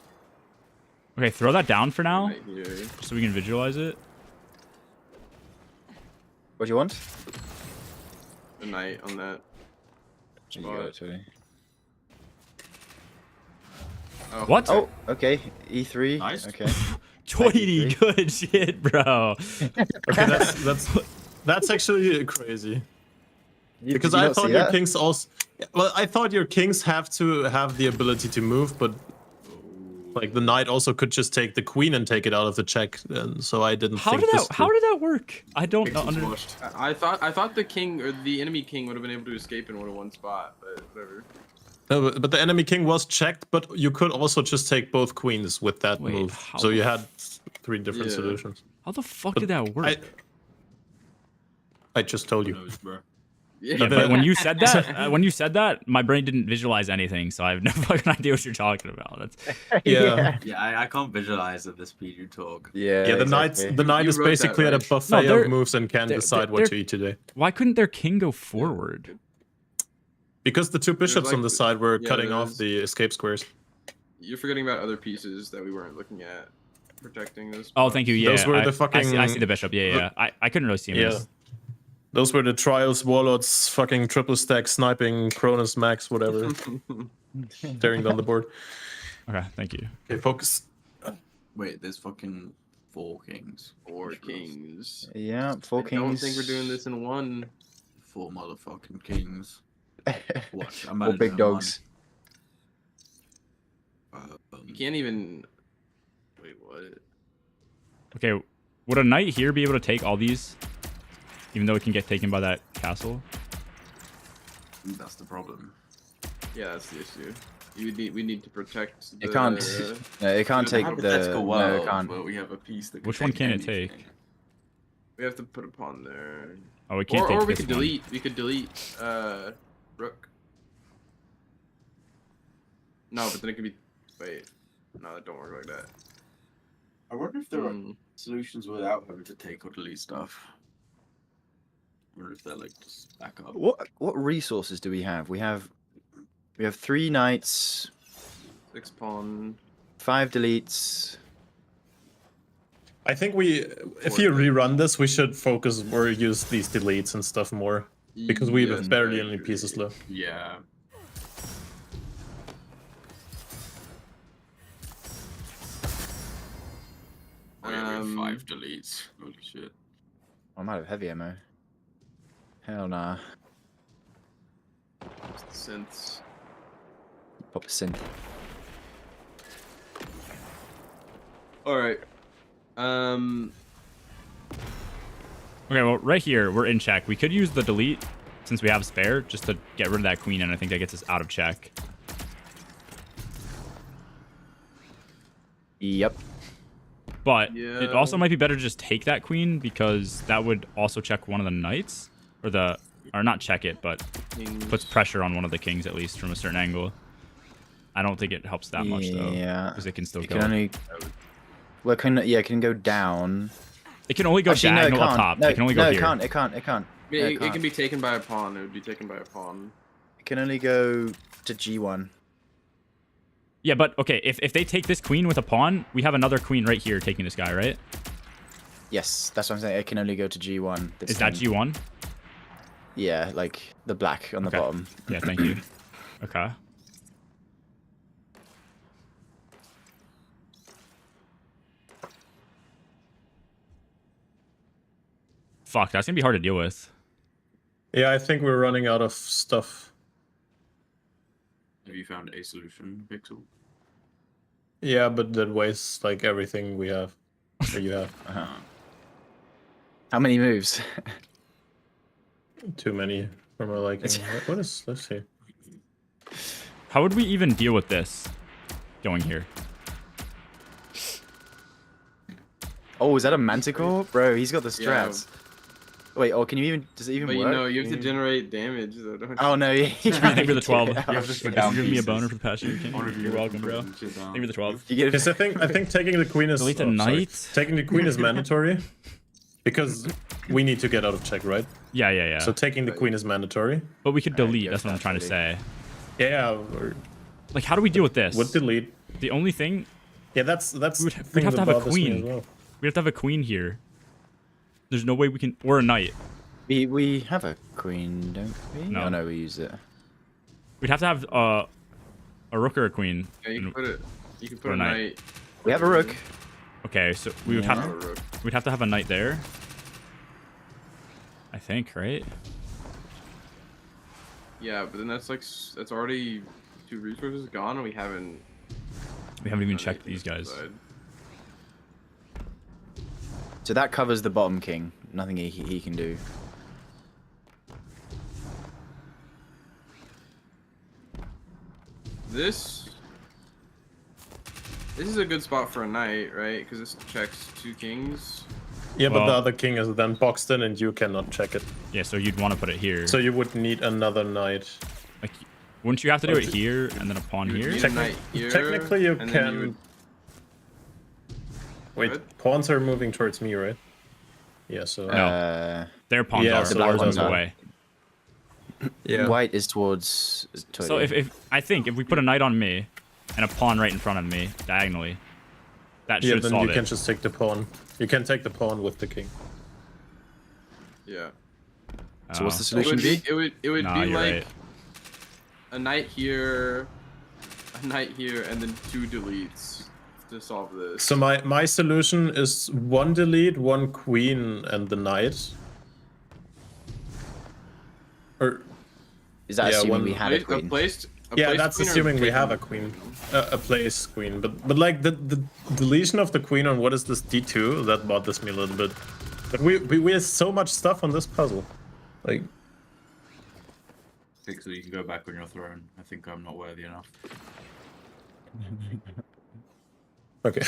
Okay, throw that down for now, Right here. so we can visualize it. What do you want? The knight on that. You got it, Tony. Oh, What? Oh, okay. E3. Nice. Okay. Tweety, good shit, bro. Okay, that's actually crazy. Because Did you I not thought see your that? kings also. Well, I thought your kings have to have the ability to move, but like the knight also could just take the queen and take it out of the check. And so I didn't How think did this that? How through. did that work? I don't know. Pixels washed. I thought the king or the enemy king would have been able to escape in one spot, but whatever. No, but the enemy king was checked, but you could also just take both queens with that Wait, move. how So the you had 3 different Yeah. solutions. How the fuck did that work? I just told Who you. knows, bro? Yeah, but when you said that, my brain didn't visualize anything, so I have no fucking idea what you're talking about. That's Yeah. Yeah, I can't visualize at the speed you talk. Yeah. Yeah, the exactly. knight You is wrote that basically at a right. buffet No, they're- of moves and can they're- decide what they're- to eat today. why couldn't their king go forward? Because the 2 bishops like on the the- side were yeah, cutting off there's- the escape squares. You're forgetting about other pieces that we weren't looking at. Protecting this. Oh, thank you. Yeah, Those were I, the I see fucking- the bishop. Yeah, yeah. I couldn't really see him. Yeah. Those were the trials, warlords, fucking triple stack, sniping, Cronus max, whatever, tearing down the board. Okay, thank you. Okay, focus. Wait, there's fucking 4 kings. 4 kings. Yeah, 4 I kings. don't think we're doing this in one. 4 motherfucking kings. Watch, I'm Or big dogs. You can't even. Wait, what? Okay, would a knight here be able to take all these, even though it can get taken by that castle? That's the problem. Yeah, that's the issue. We need to protect. It can't. No, it can't take the. Hypothetical No, world it can't. where we have a piece that. Which one can it take? We have to put a pawn there. Oh, we can't take Or we this could one. delete. We could delete. Rook. No, but then it could be. Wait. No, that don't work like that. I wonder if there are Hmm. solutions without having to take or delete stuff. I wonder if they're like just back up. What resources do we have? We have 3 knights, 6 pawn. 5 deletes. I think if you rerun this, we should focus or use these deletes and stuff more. Because we have Yes, barely I any agree. pieces left. Yeah. Oh, yeah, we have 5 deletes. Holy shit. I'm out of heavy ammo. Hell nah. Synths. Pop a synth. All right. Okay, well, right here, we're in check. We could use the delete, since we have spare, just to get rid of that queen, and I think that gets us out of check. Yep. But it Yeah. also might be better to just take that queen, because that would also check one of the knights. Or not check it, but Kings. puts pressure on one of the kings, at least, from a certain angle. I don't think it helps that much, though. Yeah. Because it can still It go. can only. Well, it can go down. It can only go Actually, no, it diagonal up can't. top. No, It can only go no, here. it can't. It can't. It can't. Yeah, No, it can't. can be taken by a pawn. It would be taken by a pawn. It can only go to G1. Yeah, but okay, if they take this queen with a pawn, we have another queen right here taking this guy, right? Yes, that's what I'm saying. It can only go to G1. this Is that thing. G1? Yeah, like the black on the Okay. bottom. Yeah, thank you. Okay. Fuck, that's gonna be hard to deal with. Yeah, I think we're running out of stuff. Have you found a solution, Pixel? Yeah, but that wastes like everything we have. Or you have. How many moves? Too many for my liking. What is? Let's see. How would we even deal with this going here? Oh, is that a manticore? Bro, he's got the Yeah. strats. Wait, can you even, does it even But work? you know, you have to Can generate damage, though, don't you? Oh no, yeah. Thank you for the 12. Oh, You have to shit. put down Give me a pieces. boner for the past year, King. You're welcome, bro. Thank you for the 12. You get Because I think taking the queen is Delete the sorry. knight. Taking the queen is mandatory. Because we need to get out of check, right? Yeah, yeah, yeah. So taking the queen is mandatory. But we could delete. guess That's what I'm that's trying to say. Yeah, or Like, how do we deal with this? would delete. The only thing, Yeah, that's we'd the have thing to that have a bothers me queen. as well. We have to have a queen here. There's no way we can, or a knight. We have a queen, don't we? No. Oh, no, we use it. We'd have to have a rook or a queen. Yeah, you can And- put it. You can put Or a a knight. knight. We have a rook. Okay, so we would Yeah. have Not a rook. we'd have to have a knight there. I think, right? Yeah, but then that's like that's already 2 resources gone, and we haven't. We haven't even done checked anything these guys. inside. So that covers the bottom king. Nothing he can do. This is a good spot for a knight, right? Because this checks 2 kings. Yeah, but the Well- other king is then boxed in and you cannot check it. Yeah, so you'd want to put it here. So you would need another knight. Like, wouldn't you have to do it Okay. here and then a pawn here? Need a Techni- knight here, technically you and then can... you would- Wait, What? pawns are moving towards me, right? Yeah, so... No. Their pawns Yeah, are, so ours ours are are. away. yeah. White is towards. So if I think if we put a knight on me and a pawn right in front of me diagonally, that Yeah, should then solve you it. can just take the pawn. You can take the pawn with the king. Yeah. So what's the Oh. It solution would be? be. It would Nah, be you're like right. a knight here, and then 2 deletes to solve this. So my solution is 1 delete, 1 queen, and the knight. Or Is that Yeah, assuming one- we had a queen? yeah, that's queen or assuming we taken have a queen, a place queen. But like the deletion of the queen on what is this D2 that bothers me a little bit. But we have so much stuff on this puzzle, like. I think so you can go back on your throne. I think I'm not worthy enough. Okay.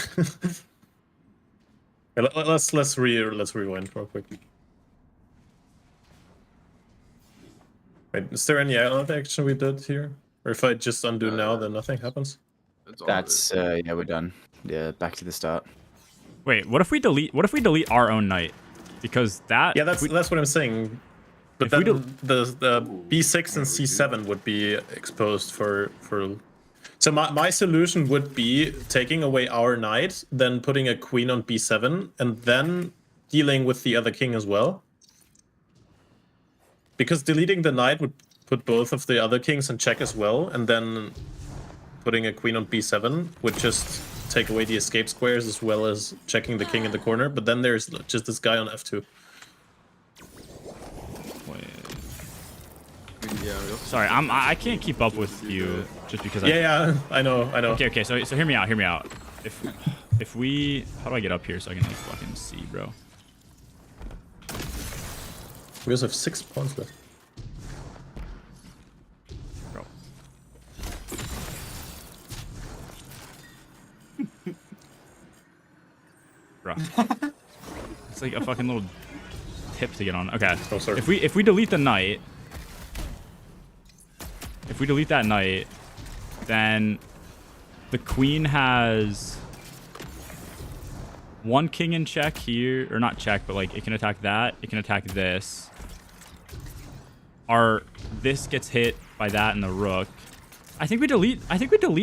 Yeah, let's rewind real quick. Wait, is there any other action we did here? Or if I just undo now, then nothing happens? That's all of it. That's yeah, we're done. Yeah, back to the start. Wait, what if we delete? What if we delete our own knight? Because that. Yeah, if we- that's what I'm saying. But If we then the B6 and C7 would be exposed for. So my solution would be taking away our knight, then putting a queen on B7, and then dealing with the other king as well. Because deleting the knight would put both of the other kings in check as well, and then putting a queen on B7 would just take away the escape squares as well as checking the king in the corner. But then there's just this guy on F2. Wait, Yeah, we also sorry, I can't keep up with you just because. Yeah, I know. Okay. So hear me out. If we, how do I get up here so I can like fucking see, bro? We also have 6 pawns left. Bro. Bro. It's like a fucking little tip to get on. Okay. Oh, sorry. If we delete the knight, if we delete that knight, then the queen has 1 king in check here, or not check, but like it can attack that. It can attack this. This gets hit by that and the rook. I think we delete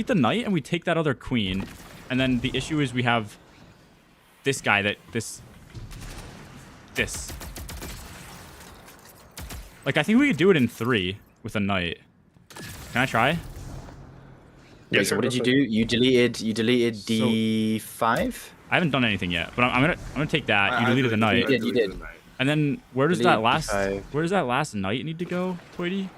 the knight and we take that other queen, and then the issue is we have this guy this. Like I think we could do it in 3 with a knight. Can I try? Yeah, Wait, so what did you do? You deleted D5? I haven't done anything yet, but I'm gonna take that. You I deleted the knight, did, you did. and then where does Delete that D5. last knight need to go, Toity?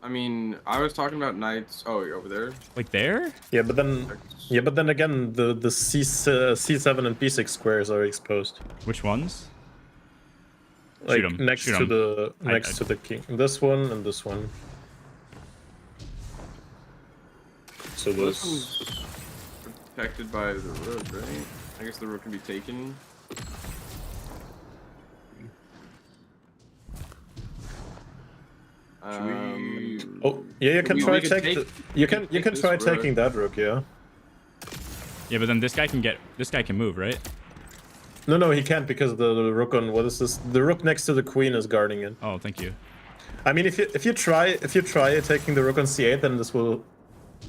I mean, I was talking about knights. Oh, you're over there. Like there? Yeah, but then again, the C7 and B6 squares are exposed. Which ones? Like Shoot 'em, next shoot to 'em. the to the king. This one and this one. So Well, this this. one's protected by the rook, right? I guess the rook can be taken. Oh yeah, you can we try could take. take- You we can could take try this rook. taking that rook, yeah. Yeah, but then this guy can move, right? No, he can't because the rook on what is this? The rook next to the queen is guarding it. Oh, thank you. I mean, if you try taking the rook on c8, then this will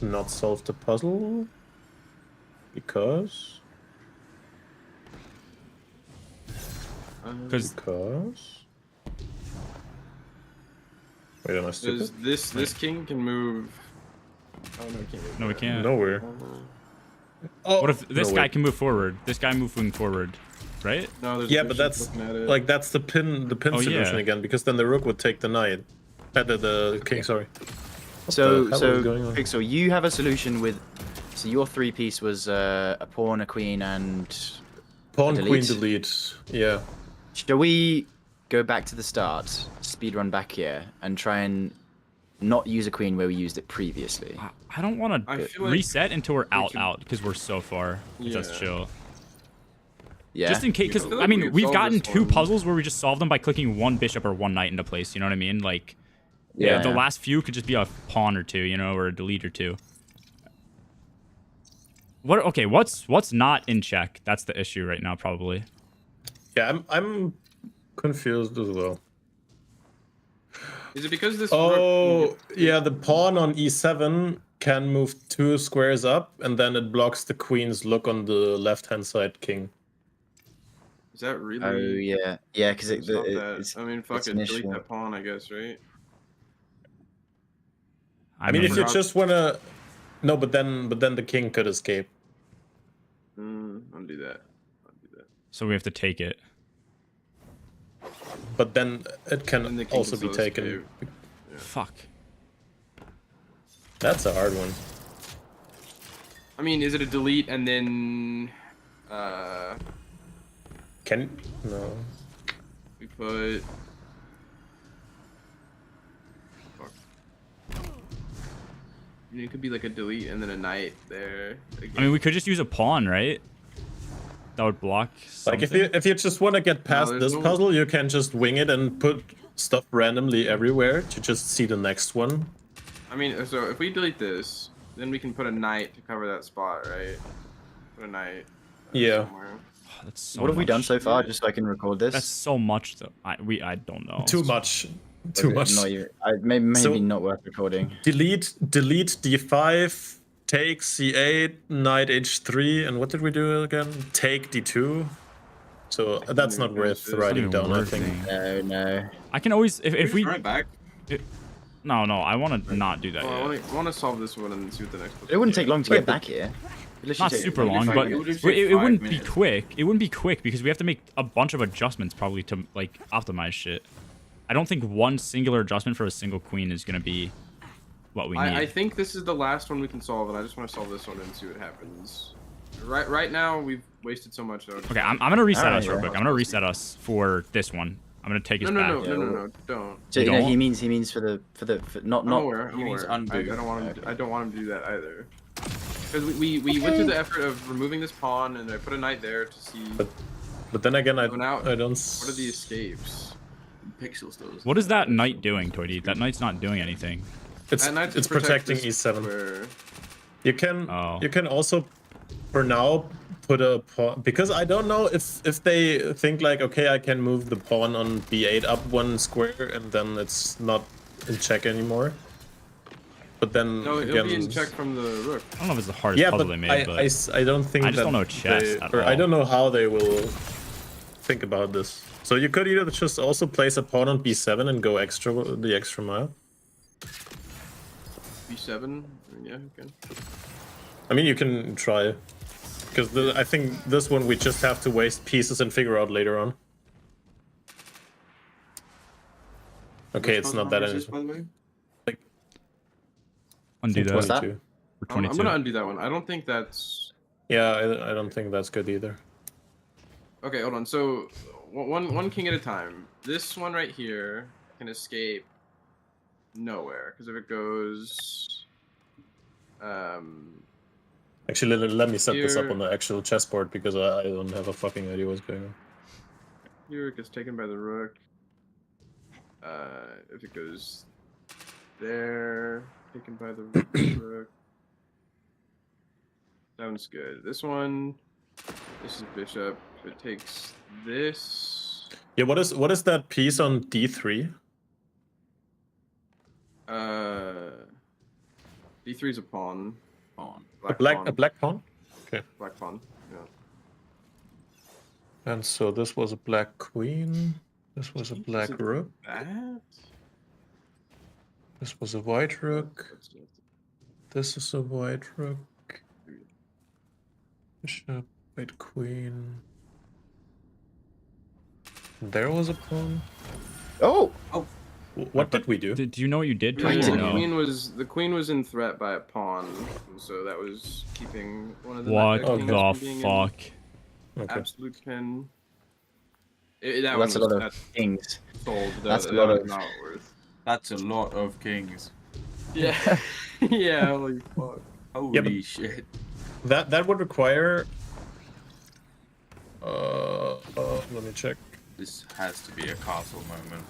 not solve the puzzle because Because wait, am I stupid? This king can move. Oh no, he can't move. no, we can't. Nowhere. Oh, What if this no, guy wait. can move forward? This guy moving forward, right? No, there's Yeah, a but bishop that's looking at it. like that's the pin Oh, solution yeah. again because then the rook would take the knight, the king. Sorry. What So, the hell is going on? Pixel, you have a solution with. So your 3-piece was a pawn, a queen, and Pawn, delete. queen, delete. Yeah. shall we go back to the start, speed run back here, and try and not use a queen where we used it previously? I don't want I to feel like reset until we're out could- because we're so far. If that's Yeah. chill. Yeah. Just in case, because feel like I we mean, could we've solve gotten this 2 one. puzzles where we just solve them by clicking one bishop or one knight into place. You know what I mean? Like, yeah, the last few could just be a pawn or 2, you know, or a delete or 2. What? Okay, what's not in check? That's the issue right now, probably. Yeah, I'm confused as well. Is it because this? Oh, yeah, the pawn on e7 can move 2 squares up, and then it blocks the queen's look on the left-hand side king. Is that really? Oh yeah, yeah, because It's not that. it's. I mean, fuck it's it. an Delete issue. that pawn, I guess, right? I mean, if you forgot- just wanna, no, but then the king could escape. Undo that. So we have to take it. But then it can And the king also can be still taken. escape. Fuck. That's a hard one. I mean, is it a delete and then Can no. we put? Fuck. I mean, it could be like a delete and then a knight there. I mean, we could just use a pawn, right? That would block something. Like if you just want to get past there's this no- puzzle, you can just wing it and put stuff randomly everywhere to just see the next one. I mean, so if we delete this, then we can put a knight to cover that spot, right? Put a knight. Yeah. somewhere. That's so What have we done much. so far, just so I can record this? That's so much, though. I don't know. Too much. Or Too is it much. Not even, maybe So- not worth recording. Delete d5, take c8, knight h3, and what did we do again? Take d2. So that's not worth It's writing not down, even I worth think. it. No. I can always if we right back. no, I want to not do that. Well, yet. I want to solve this one and see what the next one. It wouldn't take long to Wait, get back here. It'd literally Not take super maybe long, 5 but it would minutes. just take it 5 wouldn't be minutes. quick. It wouldn't be quick because we have to make a bunch of adjustments probably to like optimize shit. I don't think one singular adjustment for a single queen is gonna be what we need. I think this is the last one we can solve, and I just want to solve this one and see what happens. Right now, we've wasted so much. Okay, I'm gonna reset Alright, us real yeah. quick. I'm gonna reset us for this one. I'm gonna take us No, back. no, don't. So, You no, don't? he means for not I'm aware. I'm he means aware. undo. I don't want him. I don't want him to do that either. Because we went through the effort of removing this pawn, and I put a knight there to see But then again, I So now, don't. what are the escapes. Pixels though. What is that knight doing, Toity? That knight's not doing anything. It's That knight it's to protect protecting this e7. square. You can Oh. you can also, for now, put a pawn because I don't know if they think like, okay, I can move the pawn on b8 up 1 square and then it's not in check anymore. But then No, it'll again, be in check from the rook. I don't know if it's the hardest yeah, puzzle but they made, but I don't think I just that don't know chess they, at or I all. don't know how they will think about this. So you could either just also place a pawn on b7 and go the extra mile. b7. Yeah, okay. I mean, you can try, because I think this one we just have to waste pieces and figure out later on. Okay, it's not that By anything. the way. Like undo that What's that? for I'm 22. gonna undo that one. I don't think that's. Yeah, I don't think that's good either. Okay, hold on. So, one king at a time. This one right here can escape nowhere because if it goes, Actually, let me set this up Here- on the actual chessboard because I don't have a fucking idea what's going on. here it gets taken by the rook. If it goes there, taken by the rook. Sounds good. This one, this is bishop. So it takes this. Yeah, what is that piece on D3? D3 is a pawn. On. A Pawn. black pawn? Okay. Black pawn. Yeah. And so this was a black queen. This was a black it rook. That? This was a white rook. This is a white rook. Bishop, white queen. There was a pawn. Oh, What did we do? Do you know what you did to Yeah, it? Queen. Or no? the queen was in threat by a pawn, and so that was keeping one of the What kings the from being in fuck? Okay. absolute pin. well, that's a lot of kings. sold. That's a that lot was of- not worth. That's a lot of kings. Yeah, yeah. Holy fuck. Holy but- shit. That would require. Let me check. This has to be a castle moment.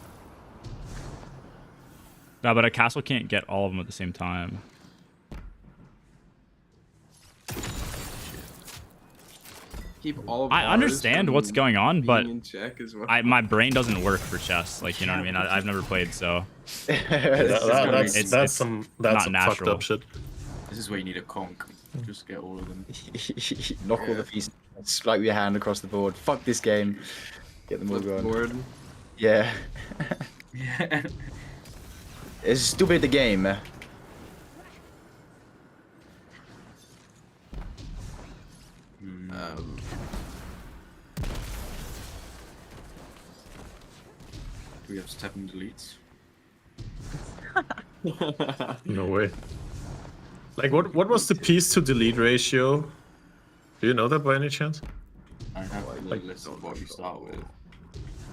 No, but a castle can't get all of them at the same time. Keep all of I ours understand from what's going on, being but in check as well. my brain doesn't work for chess. Like, you know what I mean? I've never played, so That's it's some not fucked natural. up shit. This is where you need a conch. Just get all of them. Knock all the pieces. Swipe your hand across the board. Fuck this game. Get them all Flip the going. board. Yeah. Yeah. It's stupid the game. Um, Do we have 7 deletes? No way. Like what was the piece to delete ratio? Do you know that by any chance? I have a Like- list of what you start with.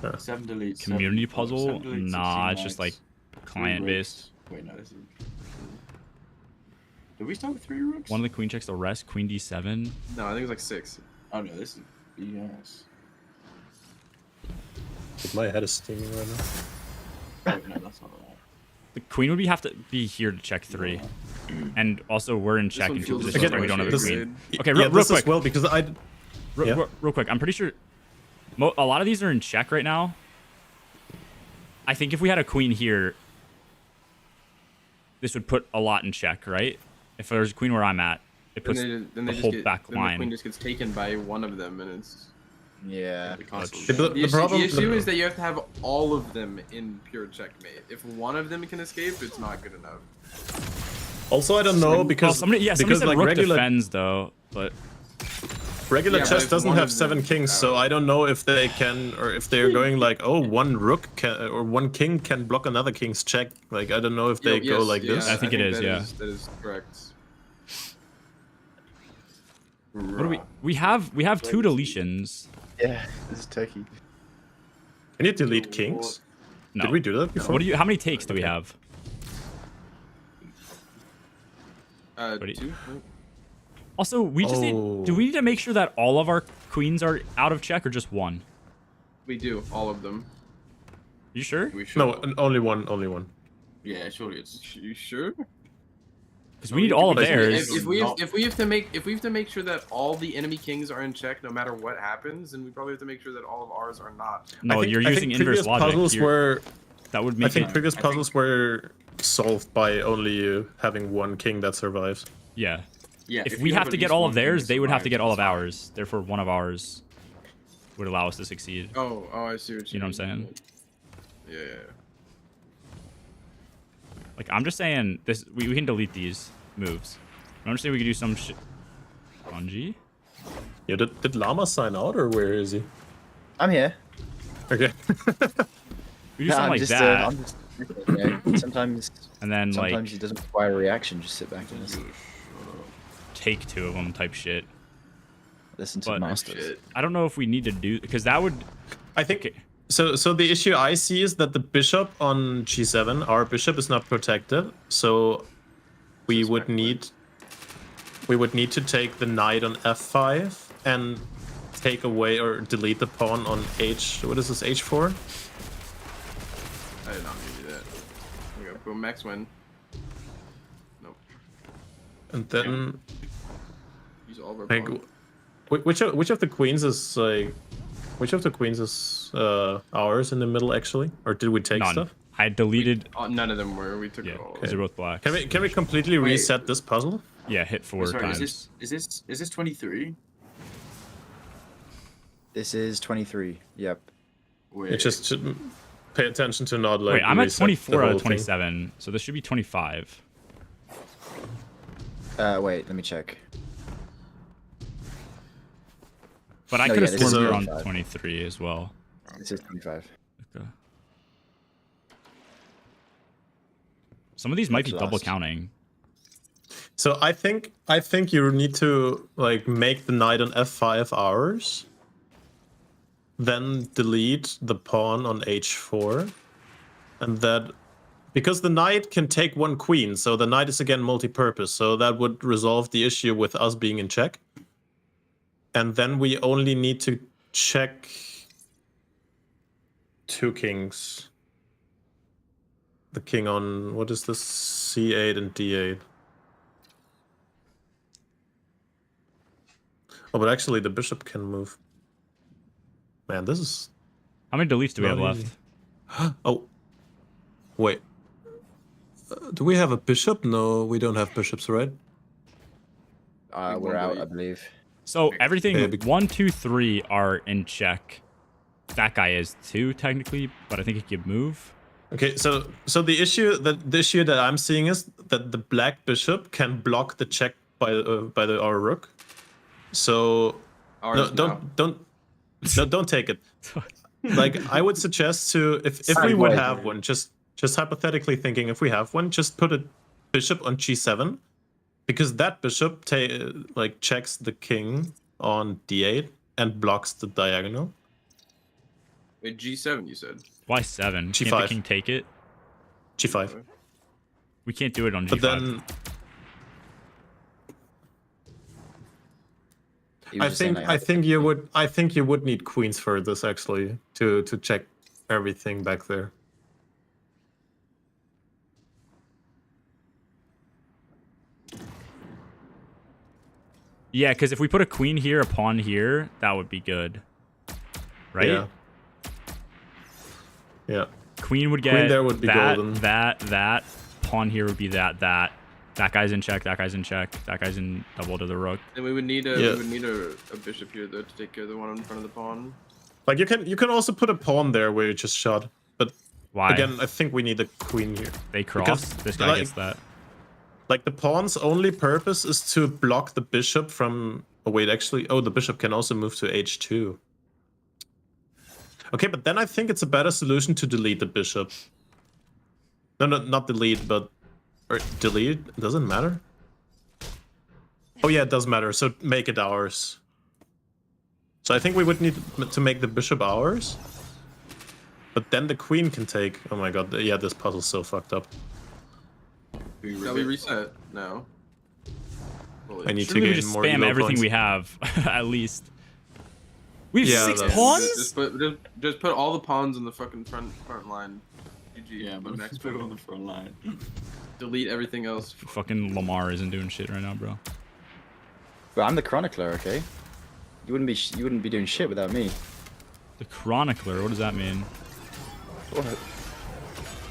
Yeah. 7 deletes. community 7 puzzle? 7 deletes, Nah, 16 it's just like knights, 3 client rooks. based. Wait, no, this is. Did we start with 3 rooks? One of the queen checks the rest. Queen d7. no, I think it was like 6. Oh no, this is BS. My head is steaming right now. Oh no, that's not right. The queen would have to be here to check 3, and also we're in check one in 2 feels positions like where we don't have a this- queen. Y- Okay, yeah, real this quick. as well because I. Yeah. Real quick, I'm pretty sure a lot of these are in check right now. I think if we had a queen here, this would put a lot in check, right? If there's a queen where I'm at, it puts Then the they whole just get, back then the queen line. just gets taken by one of them, and it's Yeah. the castle. Yeah, but The the issue, problem- the issue the- is that you have to have all of them in pure checkmate. If one of them can escape, it's not good enough. Also, I don't know Well, because somebody because said like rook regular defends though, but regular Yeah, but chess if doesn't one have of 7 them- kings, so I don't know if they can or if they're going like, oh, one rook can or one king can block another king's check. Like I don't know if they go Yes, like this. I think it is, that yeah. that is correct. what do we have 2 deletions. Yeah. This is Turkey. Can you delete kings? No. Did we do that before? What do you? How many takes do we have? do you- 2. Also, we just need. Do we need to make sure that all of our queens are out of check or just one? We do all of them. You sure? We should. No, only one. Yeah, surely it's. You sure? Because we need all of If- theirs. If we have to make sure that all the enemy kings are in check no matter what happens, then we probably have to make sure that all of ours are not. No, you're I using think inverse previous logic. puzzles were. That would I make think it. previous I puzzles were solved by only you having one king that survives. Yeah. Yeah. If you we have have at to get least all one of king theirs, that they would have to survives, get all of that's fine. ours. Therefore, one of ours would allow us to succeed. Oh, I see what You know what I'm saying? Yeah. Like, I'm just saying this. We can delete these moves. I'm just saying we could do some shit. Bungie? Yeah, did Llama sign out or where is he? I'm here. Okay. We do No, something I'm like just, that, I'm just, you know, sometimes and then sometimes like it doesn't require a reaction. Just sit back and take 2 of them type shit. listen to But- the masters. Shit. I don't know if we need to do because that would. I think Okay. so. So the issue I see is that the bishop on g7, our bishop is not protected. So we would need to take the knight on f5 and take away or delete the pawn on h. What is this? h4. I did not mean to do that. There we go. Boom, max win. Nope. And then Use all of our like pawn. Which of the queens is like? Which of the queens is ours in the middle actually, or did we take None. stuff? I deleted. None of them were. We took Yeah, it all. because they're both black. Can we completely Wait. reset this puzzle? Yeah, hit 4 Sorry, times. is this 23? This is 23. Yep. Wait. It's just to pay attention to not like. Wait, I'm at reset 24 the out whole of thing. 27, so this should be 25. Wait, let me check. But I No, could have yeah, this sworn we is were on 25. 23 as well. This is 25. Okay. Some of these might be What's double last? counting. So I think you need to like make the knight on f5 ours, then delete the pawn on h4, and that because the knight can take one queen, so the knight is again multi-purpose, so that would resolve the issue with us being in check. And then we only need to check 2 kings. The king on what is this? c8 and d8. Oh, but actually the bishop can move. Man, this is... How many deletes do we have Not left? Oh. Wait. Do we have a bishop? No, we don't have bishops, right? We're out, I believe. So everything Yeah, 1, 2, 3 are in check. That guy is 2 technically, but I think he could move. Okay, so the issue that I'm seeing is that the black bishop can block the check by our rook. So Ours now. don't take it. Like I would suggest to if we would have one, just hypothetically thinking, if we have one, just put a bishop on g7, because that bishop like checks the king on d8 and blocks the diagonal. Wait, G7 you said. Why 7? Can't the G5. king take it? g5. We can't do it on G5. But then He was I just saying, think like, I think you would need queens for this actually to check everything back there. Yeah, because if we put a queen here, a pawn here, that would be good. Right? Yeah. Yeah. Queen would get Queen there would be that, golden. that. Pawn here would be that. That guy's in check, that guy's in check, that guy's in double to the rook. And we would need a Yeah. a bishop here though to take care of the one in front of the pawn. Like you can also put a pawn there where you just shot. But Why? again, I think we need a queen here. They cross. because, This guy like- gets that. Like the pawn's only purpose is to block the bishop from. Oh wait, actually, the bishop can also move to h2. Okay, but then I think it's a better solution to delete the bishop. No, not delete, but or delete. It doesn't matter. Oh yeah, it does matter. So make it ours. So I think we would need to make the bishop ours. But then the queen can take. Oh my god, yeah, this puzzle's so fucked up. Shall we reset now? I need to Surely we gain just more spam elo everything points. we have, at least. We have Yeah, 6 that's- pawns? Just put all the pawns in the fucking front line. GG. Yeah, but next put it on the front line. delete everything else. Fucking Lamar isn't doing shit right now, bro. But I'm the chronicler, okay? You wouldn't be doing shit without me. The Chronicler, what does that mean?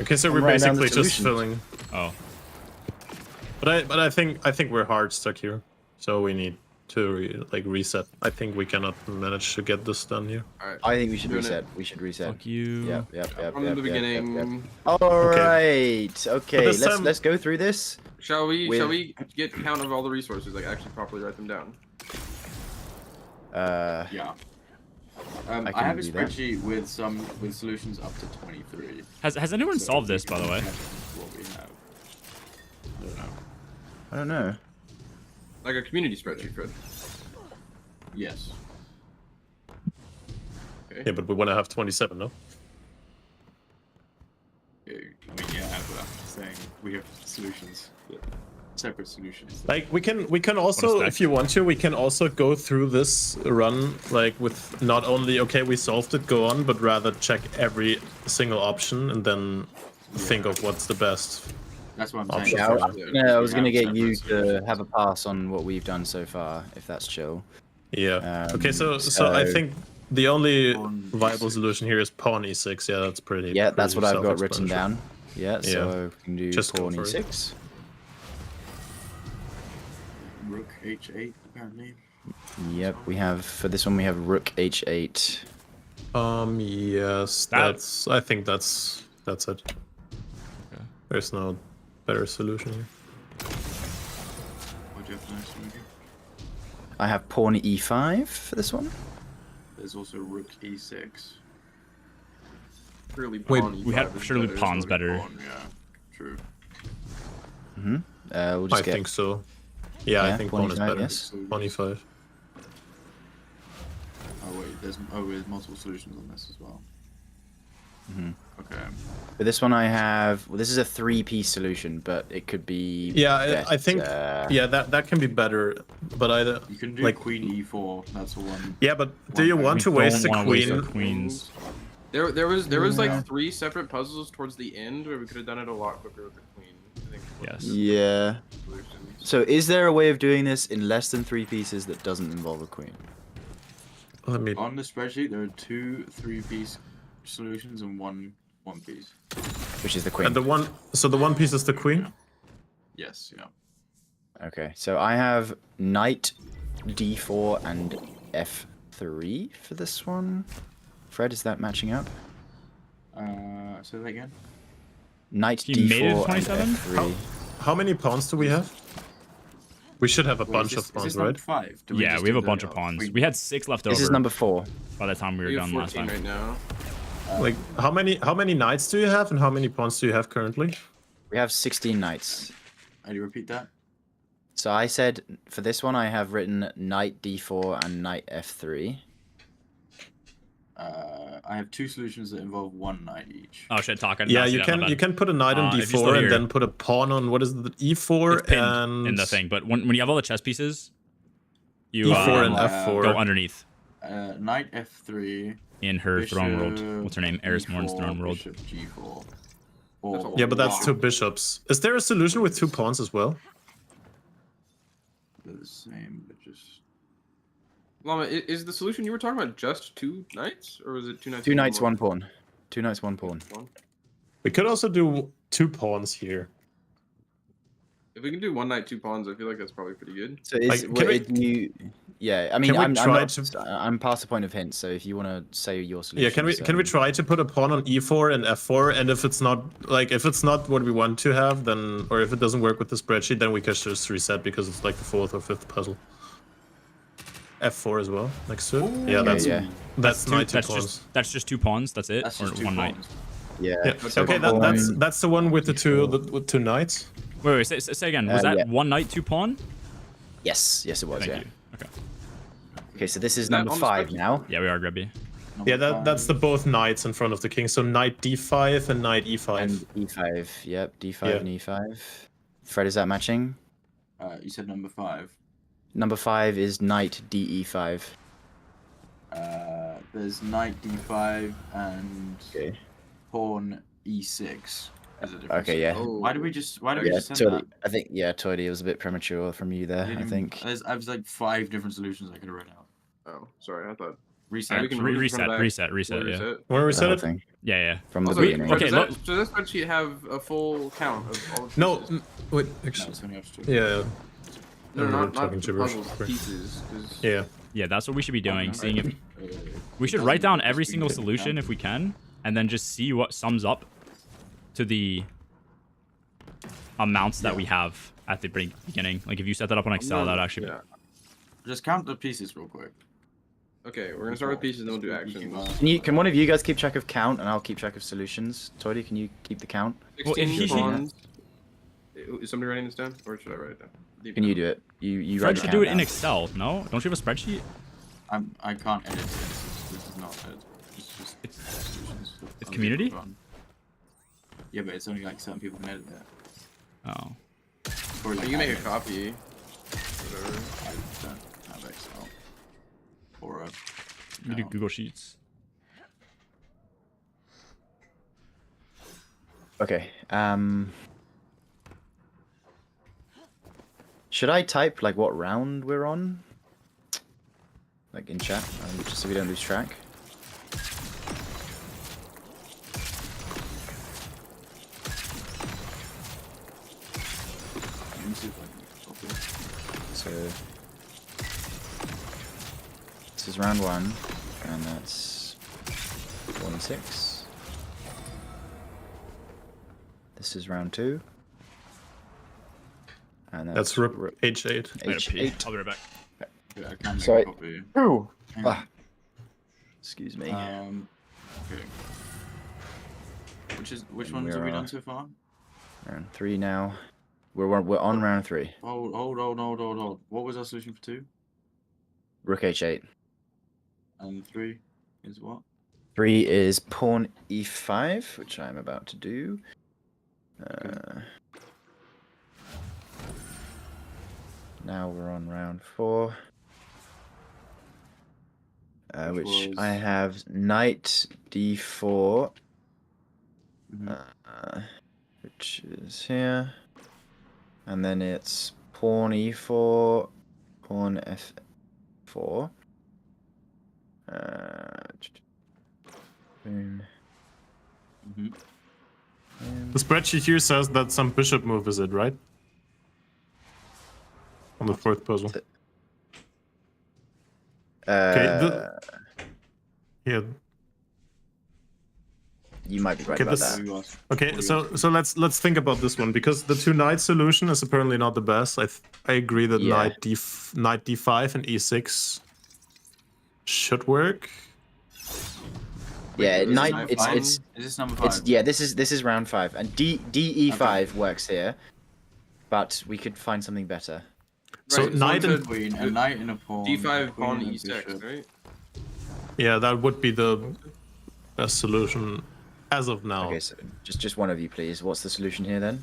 Okay, so I'm we're writing down the basically just solutions. filling. Oh. But I think we're hard stuck here, so we need to reset. I think we cannot manage to get this done here. Alright. I think we should Doing reset. it. We should reset. Fuck you. Yep. From the beginning. All right. Okay. this Let's time- let's go through this. Shall we With- get count of all the resources, like actually properly write them down? Yeah. I I can have a do that. spreadsheet with solutions up to 23. Has anyone So solved we this, by the can way? check What we have. I don't know. I don't know. Like a community spreadsheet, Fred. Yes. Okay. Yeah, but we want to have 27, no? I mean, yeah, but I'm just saying we have solutions. Separate solutions. Like we can also, stack. if you want to, we can also go through this run like with not only okay we solved it, go on, but rather check every single option and then think of what's the best. That's what I'm Option. saying. Yeah, I was gonna We get have you separate to have a pass on what we've done so far, if that's chill. Yeah. Okay, so I so- think the only Pawn viable E6. solution here is pawn e6. Yeah, that's pretty. Yeah, that's pretty what I've got written self-explanatory. down. Yeah, so we can do Just go pawn for it. e6. Rook h8 apparently. Yep, we have for this one we have rook h8. Yes, That- that's. I think that's it. Okay. There's no better solution here. What do you have next, Ricky? I have pawn e5 for this one. There's also rook e6. Surely Wait, pawn we had E5 is surely better. pawns better. Pawn, yeah, true. We'll just I get think so. Yeah, I Yeah, think pawn pawn is E5, better. yes. Pawn e5. Oh wait, there's multiple solutions on this as well. Okay. for this one I have. Well, this is a 3-piece solution, but it could be. Yeah, I think. better. Yeah, that can be better. But I. You can do Like- queen e4. That's the one. Yeah, but do you One want to We waste don't the wanna waste our queen? queens. There was Yeah. like 3 separate puzzles towards the end where we could have done it a lot quicker with the queen. I think Yes. Yeah. solutions. So is there a way of doing this in less than 3 pieces that doesn't involve a queen? Let me. On the spreadsheet, there are 2 3-piece solutions and one piece. Which is the queen. And the one. So the one piece is the queen. Yes, yeah. Okay, so I have knight d4 and f3 for this one. Fred, is that matching up? Say that again. Knight He d4 made it and 27? f3. How many pawns do we have? We should have a Wait, bunch is this, of pawns, is this number right? 5? Do Yeah, just we have do a the bunch of pawns. queen? We had 6 left over This is number 4. by the time we were We have done last 14 time. right now. Like how many knights do you have, and how many pawns do you have currently? We have 16 knights. How do you repeat that? So I said for this one I have written knight d4 and knight f3. I have 2 solutions that involve 1 knight each. Oh shit, talk. I did Yeah, not see you that, my can bad. you can put a knight on if you're still d4 and here. then put a pawn on what is it, e4 It's pinned and in the thing, but when you have all the chess pieces, you e4 and uh, f4. go underneath Knight f3. in her throne world. bishop What's her name? Eris Morn's E4, throne world. Bishop g4. That's a Or, Yeah, but that's Wow. 2 bishops. Is there a solution with 2 pawns as well? They're the same, but just. Llama, is the solution you were talking about just 2 knights, or was it 2 knights? 2 knights, more? 1 pawn. 2 knights, 1 pawn. One? We could also do 2 pawns here. If we can do 1 knight, 2 pawns, I feel like that's probably pretty good. So is Like, can what we- it you? Yeah, I mean we I'm try not, to- I'm past the point of hints. So if you want to say your solution. Yeah, can we try to put a pawn on e4 and f4, and if it's not what we want to have, then or if it doesn't work with the spreadsheet, then we can just reset because it's like the 4th or 5th puzzle. f4 as well next to it. Yeah, that's yeah. that's Two- knight 2 that's pawns. that's just 2 pawns. That's it, That's or just 2 one knight. pawns. Yeah. Yeah. That's Okay, one that's the one with the 2 with 2 knights. Wait, say again. Was that yeah. 1 knight, 2 pawn? Yes, it was. Thank yeah. you. Okay. Okay, so this is that number on the 5 spreadsheet? now. Yeah, we are Grubby. Yeah, Number that's the 5. both knights in front of the king. So knight d5 and knight e5. And e5. Yep, d5 Yeah. and e5. Fred, is that matching? You said number 5. Number 5 is knight de5. There's knight d5 and Okay. pawn e6. Is a difference. Okay, yeah. Oh. Why do we just Yeah, send Toady. that? I think Toady, it was a bit premature from you there. I think. I was like 5 different solutions I could have read out. Oh, sorry, I thought. Reset. we can Re- we can come reset, back. reset, We'll yeah. When we The set whole it? thing Yeah, yeah. from the Also, beginning. Okay, does look- does that spreadsheet have a full count of all the No, pieces? wait, No, actually, it's only up to 2. yeah, No, we're not talking the gibberish. puzzles, pieces. 'Cause yeah. Yeah, that's what we should be doing. Okay. Seeing if we should doesn't write down just every be single good, solution yeah. if we can, and then just see what sums up to the amounts that we have at the beginning. Like if you set that up on Excel, that actually. Yeah. Just count the pieces real quick. Okay, we're gonna start with pieces, and then we'll do actions. Can one of you guys keep track of count, and I'll keep track of solutions? Toady, can you keep the count? Well, if 16 he- pawns. Is somebody writing this down, or should I write it down? Can you do it? You Fred write the should do count it in down. Excel. No, don't you have a spreadsheet? I can't edit this. This is not it. It's just solutions that it's other community? people run. Yeah, but it's only like certain people can edit it. Oh. Or You like can make a admins. copy. Whatever. I don't have Excel. Or a. We do no. Google Sheets. Okay. Should I type like what round we're on? like in chat, just so we don't lose track. Let me see if I can copy it. So this is round 1, and that's 1-6. This is round 2, and That's rook h8. I gotta pee. H8. I'll be right back. Yeah, I can make Sorry. a copy. Ooh. Hang on. Ah. Excuse me. Okay. Which And ones have we we're, done so far? Round 3 now. We're on round 3. Hold. What was our solution for 2? Rook h8. And 3 is what? 3 is pawn e5, which I'm about to do. Now we're on round 4. Which was- I have knight d4, Mhm. which is here. And then it's pawn e4, pawn f4. Boom. Mhm. boom. The spreadsheet here says that some bishop move is it, right? On the 4th puzzle. Yeah. You might be right Okay, about this- that. Who else? Okay, so let's think about this one because the 2 knight solution is apparently not the best. I agree that Yeah. knight d5 and e6 should work. Yeah, Wait, knight. Number It's five? it's Is this number 5? it's yeah. This is round 5, and de5 works here, but we could find something better. So Right, knight one and said Queen, a knight and a pawn. d5 queen pawn and a e6, bishop. right? yeah, that would be the best solution as of now. Okay, so just one of you, please. What's the solution here then?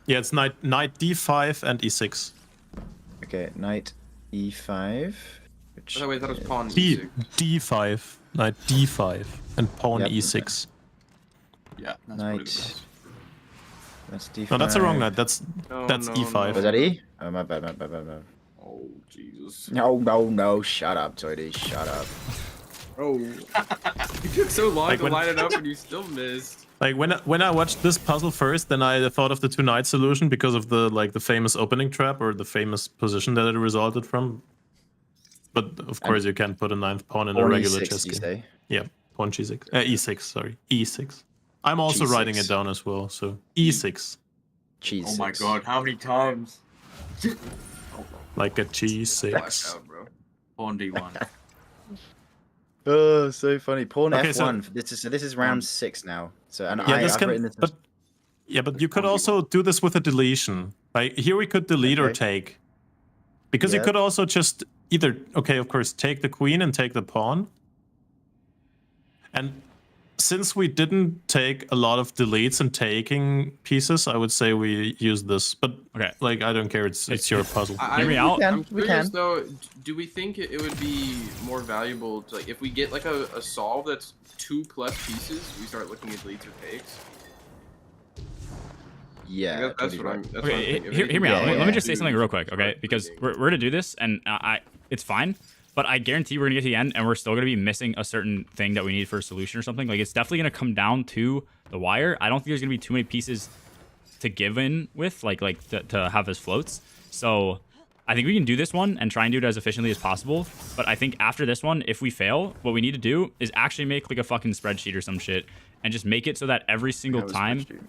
Yeah, it's knight d5 and e6. Okay, knight e5, which Oh, wait, that was is- pawn D e6. d5, knight d5, and pawn Yep. e6. Yeah, that's probably the knight. best. That's d5. No, that's the wrong knight. That's No, e5. Was that E? Oh, my bad. Oh, Jesus. No, shut up, Toity, shut up. Oh. You took so long Like to when- line it up and you still missed. Like when I watched this puzzle first, then I thought of the 2 knight solution because of the famous opening trap or the famous position that it resulted from. But of course, you can't put a 9th pawn in a Pawn regular e6, chess you game. say? Yeah, pawn g6, e6. Sorry, e6. I'm also G6. writing it down as well. So e6, Cheese. Oh my god, how many times? like a g6. Flash out, bro. Pawn D1. Oh, so funny. Pawn Okay, so- f1. This is round 6 now. So and Yeah, I've written this. but you could also do this with a deletion. Like here we could delete or Okay. take, because you Yeah. could also just either of course take the queen and take the pawn. And since we didn't take a lot of deletes and taking pieces, I would say we use this. But Okay. like I don't care. It's your puzzle. Hear me out. I'm We curious can. though. Do we think it would be more valuable to, like, if we get like a solve that's 2+ pieces, we start looking at deletes or takes? Yeah. That's Toity's what right. I'm. That's what I'm Okay, thinking. If hear anything me out. Yeah, Let me yeah. just say something real quick, okay? Start Because thinking. we're to do this, and it's fine. But I guarantee we're gonna get to the end, and we're still gonna be missing a certain thing that we need for a solution or something. Like it's definitely gonna come down to the wire. I don't think there's gonna be too many pieces to give in with, to have as floats. So I think we can do this one and try and do it as efficiently as possible. But I think after this one, if we fail, what we need to do is actually make like a fucking spreadsheet or some shit, and just make it so that every single That was time. spreadsheet.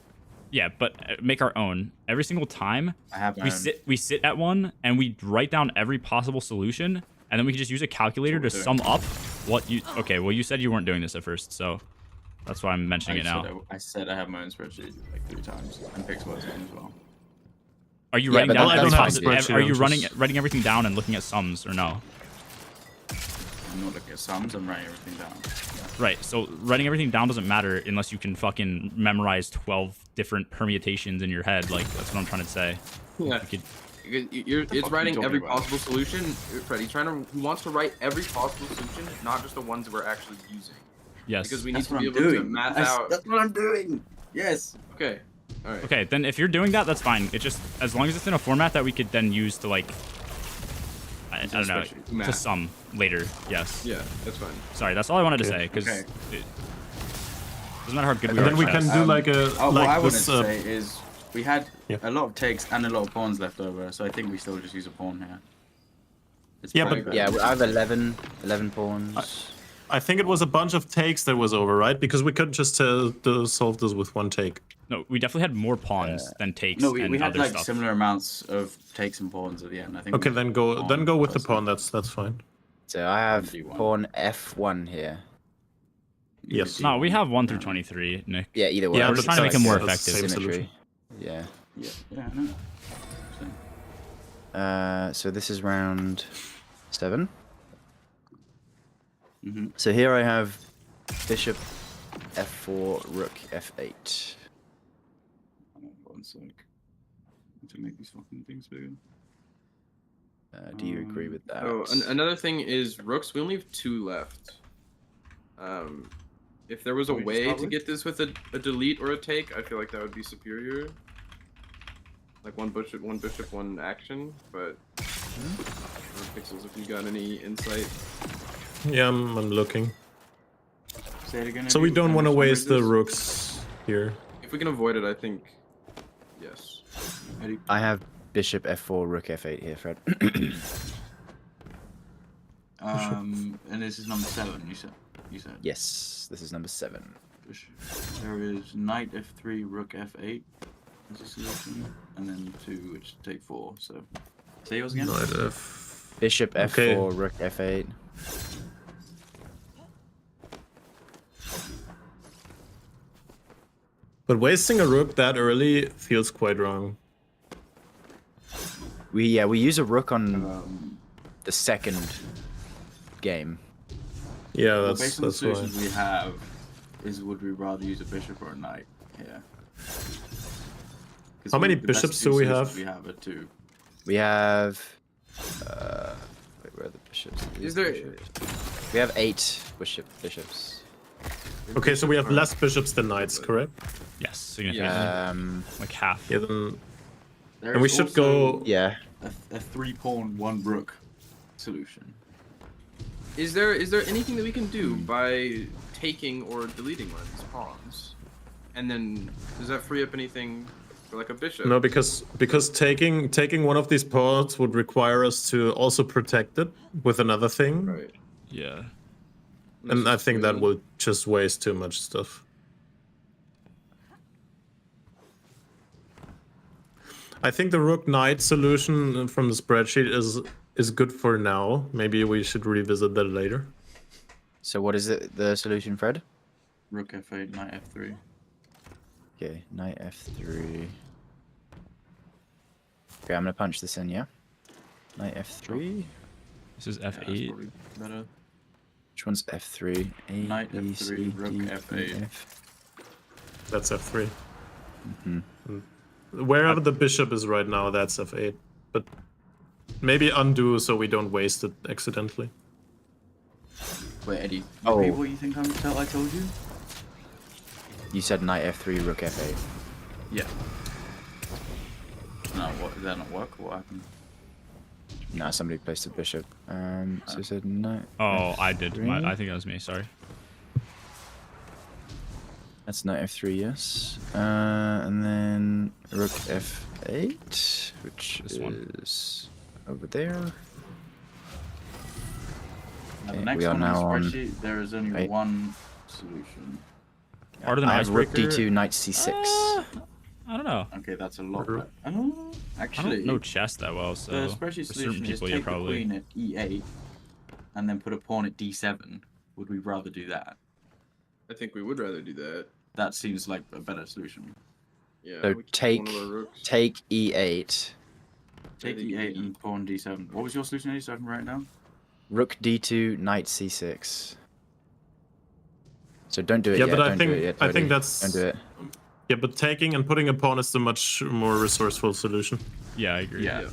Yeah, but make our own. Every single time I have my we own. we sit at one and we write down every possible solution, and then we can just use a calculator to That's what sum up what you. Okay, well you said you weren't doing this at first, so that's why I'm mentioning it now. I said I have my own spreadsheet like 3 times. And Pixel's one as well. Are you Yeah, writing but down? that- every that's possi- fine. ev- Are you Spreadsheet, writing everything down and looking at sums or no? I'm not looking at sums, I'm writing everything down. Right. So writing everything down doesn't matter unless you can fucking memorize 12 different permutations in your head. Like that's what I'm trying to say. Yeah. You could- It's fuck are writing you every talking about? possible solution. Fred, he wants to write every possible solution, not just the ones that we're actually using. yes. Because we need That's to what be I'm able to doing. math out. That's what I'm doing. Yes. Okay. All right. Okay, then if you're doing that, that's fine. It just as long as it's in a format that we could then use to like. I don't know, Especially to math. some later. Yes. Yeah, that's fine. Sorry, that's all I wanted to Okay. say because Okay. it doesn't matter how good we And are. then we at can chess. do like a what I like wanted this. to say is we had Yeah. a lot of takes and a lot of pawns left over, so I think we still just use a pawn here. It's Yeah, probably but- better. Yeah, I have 11 pawns. I think it was a bunch of takes that was over, right? Because we couldn't just solve this with one take. No, we definitely had more pawns than takes No, and we had other like stuff. similar amounts of takes and pawns at the end. I think. Okay, we- then go with the pawn pawn. first. That's fine. So I have D1. pawn F1 here. You Yes. could No, we D1. have 1 through Yeah. 23, Nick. Yeah, either way. Yeah, we're just trying to make it more that's the effective. same Symmetry. solution. Yeah. Yeah, I know. So this is round 7. Mm-hmm. So here I have bishop F4, rook F8. One sec. To make these fucking things bigger. Do you agree with that? Oh, another thing is rooks. We only have 2 left. If there was a What we just way start to with? get this with a delete or a take, I feel like that would be superior. Like one bishop, one action. But Pixels, if you got any insight. Yeah, I'm looking. Say it again. So we Eddie. don't want to How much waste the is this? rooks here. If we can avoid it, I think yes. Eddie. I have bishop F4, rook F8 here, Fred. And this is number 7. You said. Yes, this is number 7. There is knight F3, rook F8 as a solution, and then 2, which take 4. So, say yours again. Knight F. Bishop F4, Okay. rook F8. But wasting a rook that early feels quite wrong. We use a rook on Um, the second game. Yeah, well, that's based on the that's why. solutions we have, is would we rather use a bishop or a knight? Yeah. 'Cause How many the best bishops two do we solutions have? We have are 2. We have. Wait, where are the bishops? Is there? We have 8 bishops. Okay, so we have less bishops than knights, correct? Yes, significantly. Like half. Yeah, then There And we is should also go- Yeah. a 3 pawn, 1 rook solution. Is there anything that we can do by taking or deleting one of these pawns? And then does that free up anything for like a bishop? no, because taking one of these pawns would require us to also protect it with another thing, Right. Yeah. and I That's think that good. will just waste too much stuff. I think the rook knight solution from the spreadsheet is good for now. Maybe we should revisit that later. So what is it? The solution, Fred? Rook F8, knight F3. Okay, knight F3. Okay, I'm gonna punch this in, yeah? Knight F3. This is Yeah, that's F8. probably better. Which one's F3? A, Knight B, F3, C, rook D, E, F8. F. That's f3. Mhm. Wherever the bishop is right now, that's f8. But maybe undo so we don't waste it accidentally. Wait, Eddie. Oh. Repeat what you think I told you? You said knight F3, rook F8. Yeah. No, what? Did that not work? What happened? No, somebody placed a bishop. So I said knight. Oh, I did. F3. I think that was me. Sorry. That's knight F3, yes. And then rook F8, which This one. is over there. Now, Okay, the next we are one on the now on spreadsheet, there is only eight. one solution. Harder than I have rook icebreaker? D2, knight C6. I don't know. Okay, that's a lot. Rook. I I actually, don't know chess that well, so the spreadsheet for certain solution is people, take you're the probably. queen at E8 and then put a pawn at D7. Would we rather do that? I think we would rather do that. That seems like a better solution. Yeah. So we could take- one of our rooks. Take E8. Take think E8 you- and pawn D7. What was your solution, Eddie, so I can write it down? Rook D2, knight C6. So don't do it Yeah, yet. but I don't think- do it yet, I think Tony. that's- Don't do it. Yeah, but taking and putting a pawn is the much more resourceful solution. Yeah, I agree. Yeah.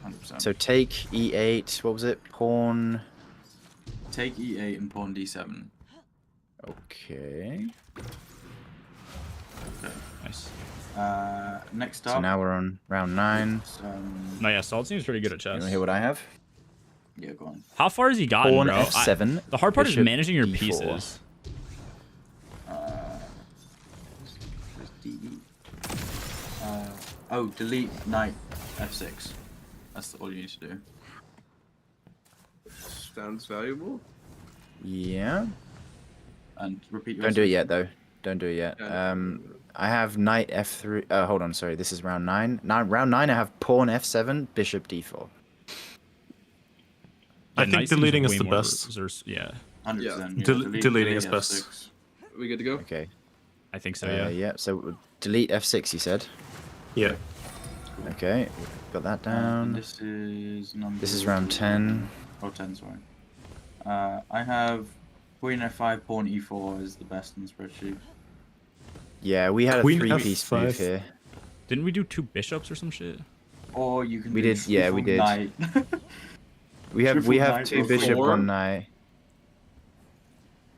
100%. So take E8. What was it? Pawn. take E8 and pawn D7. Okay. Nice. Next up. So now we're on round 9. it's, No, yeah, Salt seems pretty good at You want chess. to hear what I have? Yeah, go on. How far has he gotten, Pawn bro? f7. The hard part is bishop managing your d4. pieces. Where's DE? Oh, delete knight f6. That's all you need to do. Sounds valuable. Yeah. And repeat your Don't do it solution. yet, though. Don't do it yet. Yeah. I have knight f3. Hold on, sorry. This is round 9. Round 9, I have pawn f7, bishop d4. I Yeah, think knight seems deleting is way the more best. Yeah, 100%. Yeah. Yeah, Deleting is F6. best. We good to go? Okay. I think so. Yeah. Yeah. So delete f6, you said. Yeah. Okay. Got that And down. this is number. This is round 10. Oh, 10, sorry. I have queen f5, pawn e4 is the best in the spreadsheet. Yeah, we had a Queen 3-piece f5. move here. Didn't we do 2 bishops or some shit? Or you can We do did- yeah, we triple did. knight. We have Triple knight 2 or bishop, four? 1 knight.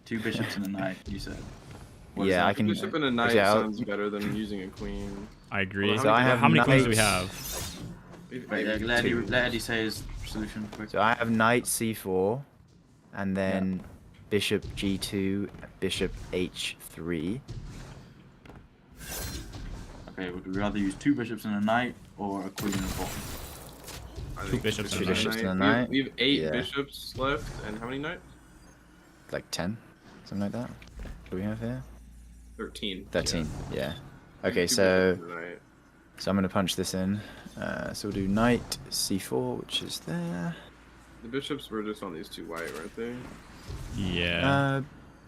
2 bishops and a knight, you said. What is Yeah, that? I can- Bishop and a knight I'll- sounds better than using a queen. I agree. So I have How many queens do we knights. have? Wait, let Eddie say his solution quick. So I have knight c4, and then bishop g2, bishop h3. Okay, would we rather use 2 bishops and a knight or a queen and a pawn? I 2 think bishops and a and bishops knight. and a knight. We have 8 Yeah. bishops left, and how many knights? Like 10, something like that. What do we have here? 13. 13, yeah. Yeah. Okay, 2 so bishops and a knight. I'm going to punch this in. So we'll do knight c4, which is there. The bishops were just on these 2 white, weren't they? Yeah. Uh,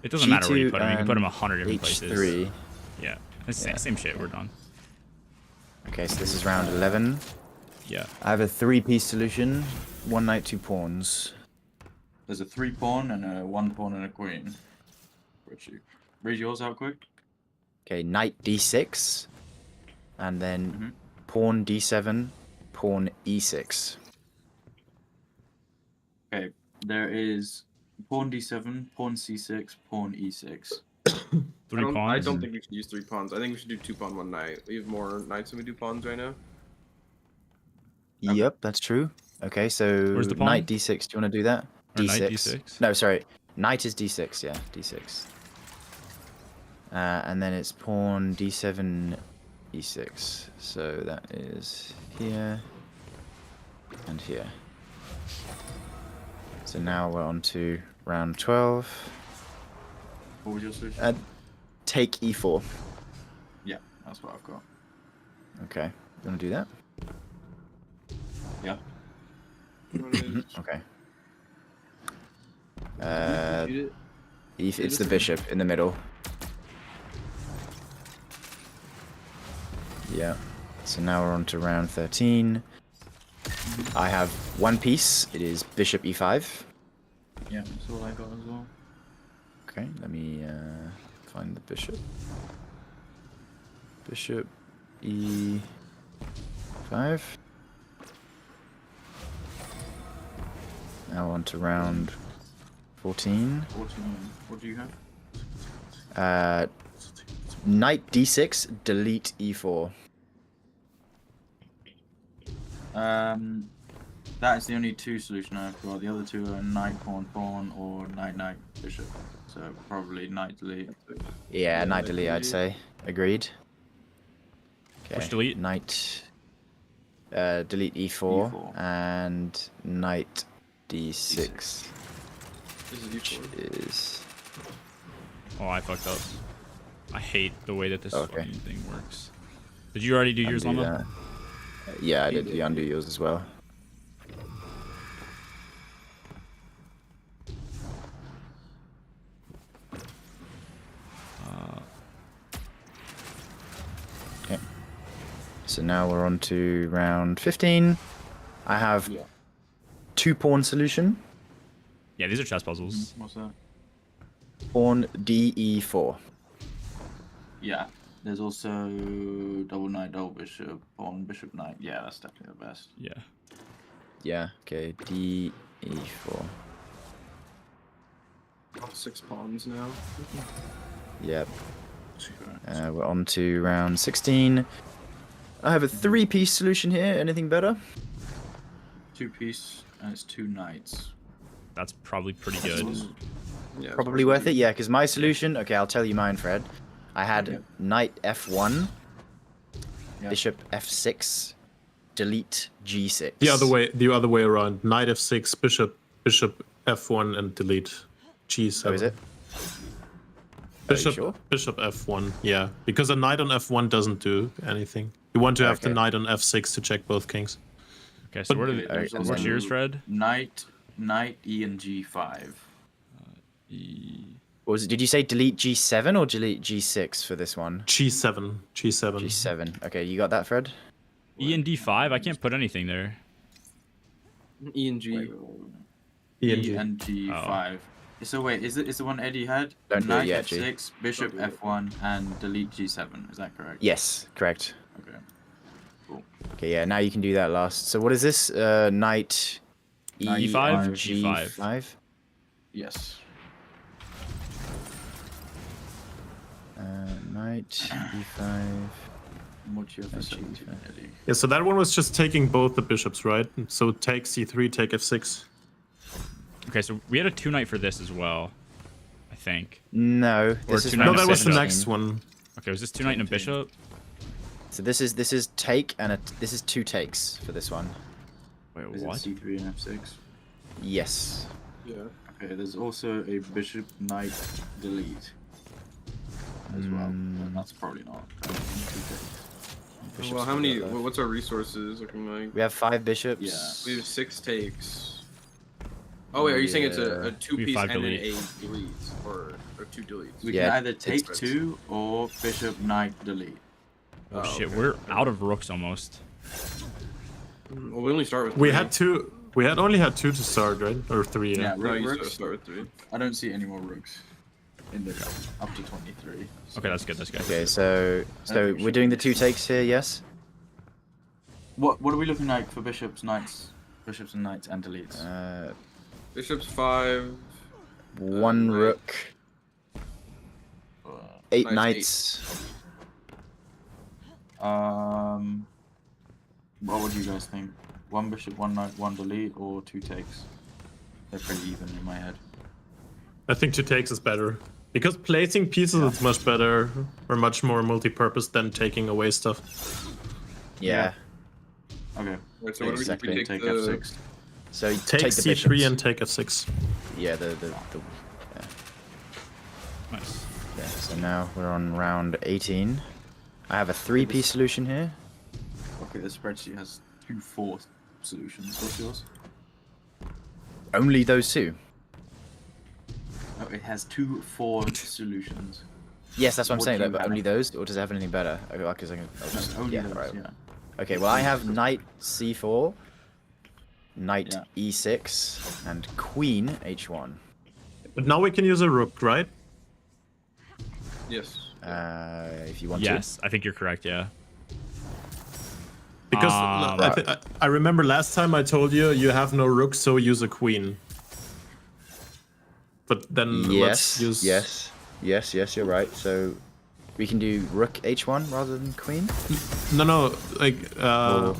It doesn't matter where you G2 put them. You can put them and 100 different places. h3. Yeah. It's Yeah. same shit. We're done. Okay, so this is round 11. Yeah. I have a 3-piece solution. 1 knight, 2 pawns. There's a 3 pawn and a 1 pawn and a queen. Spreadsheet. Read yours out quick. Okay, knight d6, and then Mhm. pawn d7, pawn e6. Okay, there is pawn d7, pawn c6, pawn e6. 3 I pawns. don't think we should use 3 pawns. I think we should do 2 pawn, 1 knight. We have more knights than we do pawns right now. Yep, that's true. Okay, so Where's the pawn? knight d6. Do you want to do that? Or knight d6? No, sorry. Knight is d6. Yeah, d6. And then it's pawn d7, e6. So that is here and here. So now we're on to round 12. What was your solution? Take e4. Yeah, that's what I've got. Okay, you want to do that? Yeah. Okay. Shoot it. It's the bishop in the middle. Yeah. So now we're on to round 13. I have 1 piece. It is bishop e5. Yeah, that's all I got as well. Okay, let me find the bishop. Bishop e5. Now on to round 14. 14. What do you have? Knight d6, delete e4. That is the only 2 solution I've got. The other 2 are knight, pawn, pawn, or knight, knight, bishop. So probably knight delete. Yeah, knight delete, I'd say. Agreed. Okay. Which delete? Knight. Delete e4, E4. and knight d6, This is which useful. is. Oh, I fucked up. I hate the way that this Okay. fucking thing works. Did you already do yours, Undo Llama? that. Yeah, I did. You undo yours as well. Okay. So now we're on to round 15. I have Yeah. 2 pawn solution. Yeah, these are chess puzzles. What's that? Pawn de4. Yeah. There's also double knight, double bishop, pawn, bishop, knight. Yeah, that's definitely the best. Yeah. Yeah. Okay. de4. 6 pawns now. Yep. Super. We're on to round 16. I have a 3-piece solution here. Anything better? 2 piece, and it's 2 knights. That's probably pretty good. Yeah, it's Probably worth it, yeah, because my solution, okay, I'll tell you mine, Fred. I had Yep. knight f1, Yep. bishop f6, delete g6. The other way around. Knight f6, bishop f1, and delete g7. Oh, is it? Bishop sure? bishop f1. Yeah, because a knight on f1 doesn't do anything. You want to have the Okay. knight on f6 to check both kings. Okay, so But- what are Okay, there's the, also what's yours, Fred? Knight, E, and G5. What was it? Did you say delete g7 or delete g6 for this one? G7. G7. Okay, you got that, Fred? E and D5. I can't put anything there. E and G. Wait, wait, wait, E and E G. and G5. So wait, is the one Eddie had? Don't do it Knight yet, G. F6, Bishop F1, and delete G7. Is that correct? Yes, correct. Okay. Okay, yeah, now you can do that last. So what is this? Knight E Knight E5, and G5. G5? Yes. Knight E5. What's your facility, Eddie? Yeah, so that one was just taking both the bishops, right? So take c3, take f6. Okay, so we had a 2 knight for this as well. I think. No, Or this is two No, knight that and was the bishop. next one. Okay, was this 2 knight and a bishop? So this is take and this is 2 takes for this one. Wait, Is what? it C3 and F6? Yes. Yeah. Okay, there's also a Bishop Knight delete as well. And that's probably not. Bishop's Well, how many? got left. What's our resources looking like? We have 5 bishops. Yeah. We have 6 takes. Oh wait, are you saying it's Yeah. a 2 We have piece 5 and then delete. a delete, or 2 deletes? We Yeah, can either take it's- 2 or Bishop Knight delete. Oh, shit, okay. we're out of rooks almost. Well, we only start with. We 3. had 2. We had only had 2 to start, right? Or 3. Yeah, Yeah. No, you rooks. start with 3. I don't see any more rooks in the up to 23. So Okay, that's good. That's good. Okay, so think we we're should doing do the 2 takes here, yes? What are we looking like for bishops, knights, and knights and deletes? Bishop's 5. 1 right. rook, 8 Knights, knights. What would you guys think? 1 bishop, 1 knight, 1 delete, or 2 takes? They're pretty even in my head. I think 2 takes is better. Because placing pieces is much better, or much more multi-purpose than taking away stuff. Yeah. Okay. Right, so what do we Exactly, take? Take The, F6. So you Take the c3 bishops. and take f6. Yeah, Nice. yeah. So now we're on round 18. I have a 3-piece solution here. Okay, the spreadsheet has 2 4 solutions. What's yours? Only those 2. Oh, it has 2 4 solutions. Yes, that's what I'm What saying. do you But have? only those, or does it have anything better? Because I'll No, just only yeah, those, right. yeah. Okay, well I have knight c4, knight Yeah. e6, and queen h1. But now we can use a rook, right? yes. If you want Yes, I think you're correct. Yeah. Because Ah, I remember last time I told you you have no rook, so use a queen. But then to. let's Yes, use... yes, you're right. So we can do rook h1 rather than queen. No, like... Or-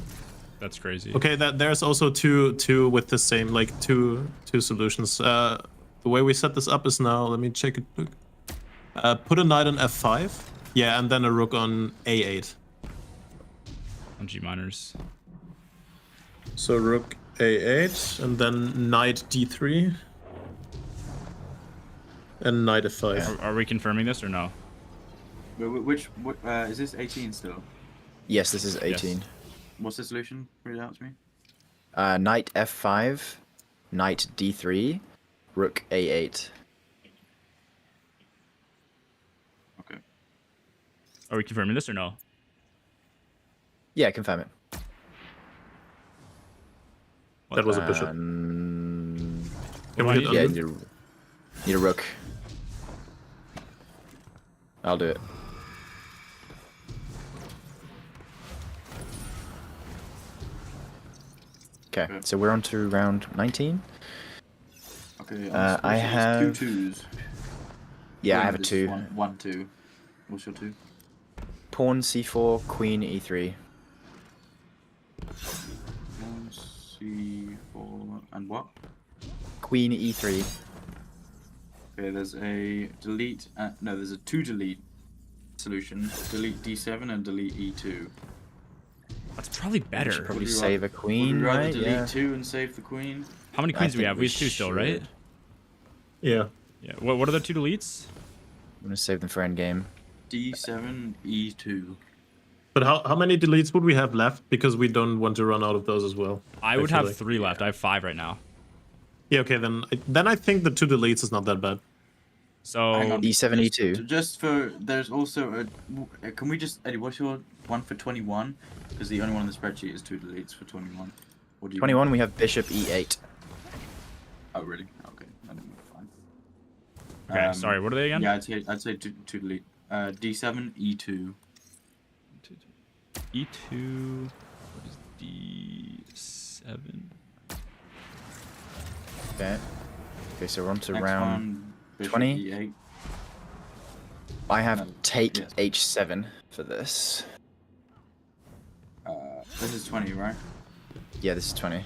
That's crazy. Okay, there's also two with the same, like, two solutions. The way we set this up is now, let me check it. Put a knight on f5. Yeah, and then a rook on a8. On G minors. So rook a8, and then knight d3. And knight f5. Are we confirming this or no? Which is this 18 still? Yes, this is 18. What's the solution? Read it out to me. Knight f5, knight d3, rook a8. Okay. Are we confirming this or no? Yeah, confirm it. What That was the- a bishop. Um, Can What we do hit I yeah, under? need a rook. I'll do it. Okay, Okay. so we're on to round 19. Okay. I have- 2 twos. Yeah, I Queen have a is 2. 1 2. What's your 2? Pawn c4, queen e3. Pawn C4 and what? Queen E3. Okay, there's a delete. No, there's a 2 delete solution. Delete D7 and delete E2. That's probably Should better. probably Would we save a Would queen, we rather right? delete Yeah. 2 and save the queen? How many I queens do we think have? We have 2 still, right? should. Yeah. Yeah. What are the 2 deletes? I'm gonna save them for endgame. D7, E2. But how many deletes would we have left? Because we don't want to run out of those as well. I would feel have like. 3 left. I have 5 right now. Yeah, okay, then I think the 2 deletes is not that bad. So Hang on. E7, E2. Just for there's also a. Can we just Eddie? What's your one for 21? Because the only one on the spreadsheet is 2 deletes for 21. What do you? 21. We have bishop E8. Oh really? Okay, I think we're fine. okay, sorry. What are they again? Yeah, I'd say two delete. D7, E2. E2. What is D7? Okay. Okay, so we're on to Next round. one, bishop 20? E8. I have No, take yes. H7 for this. This is 20, right? Yeah, this is 20.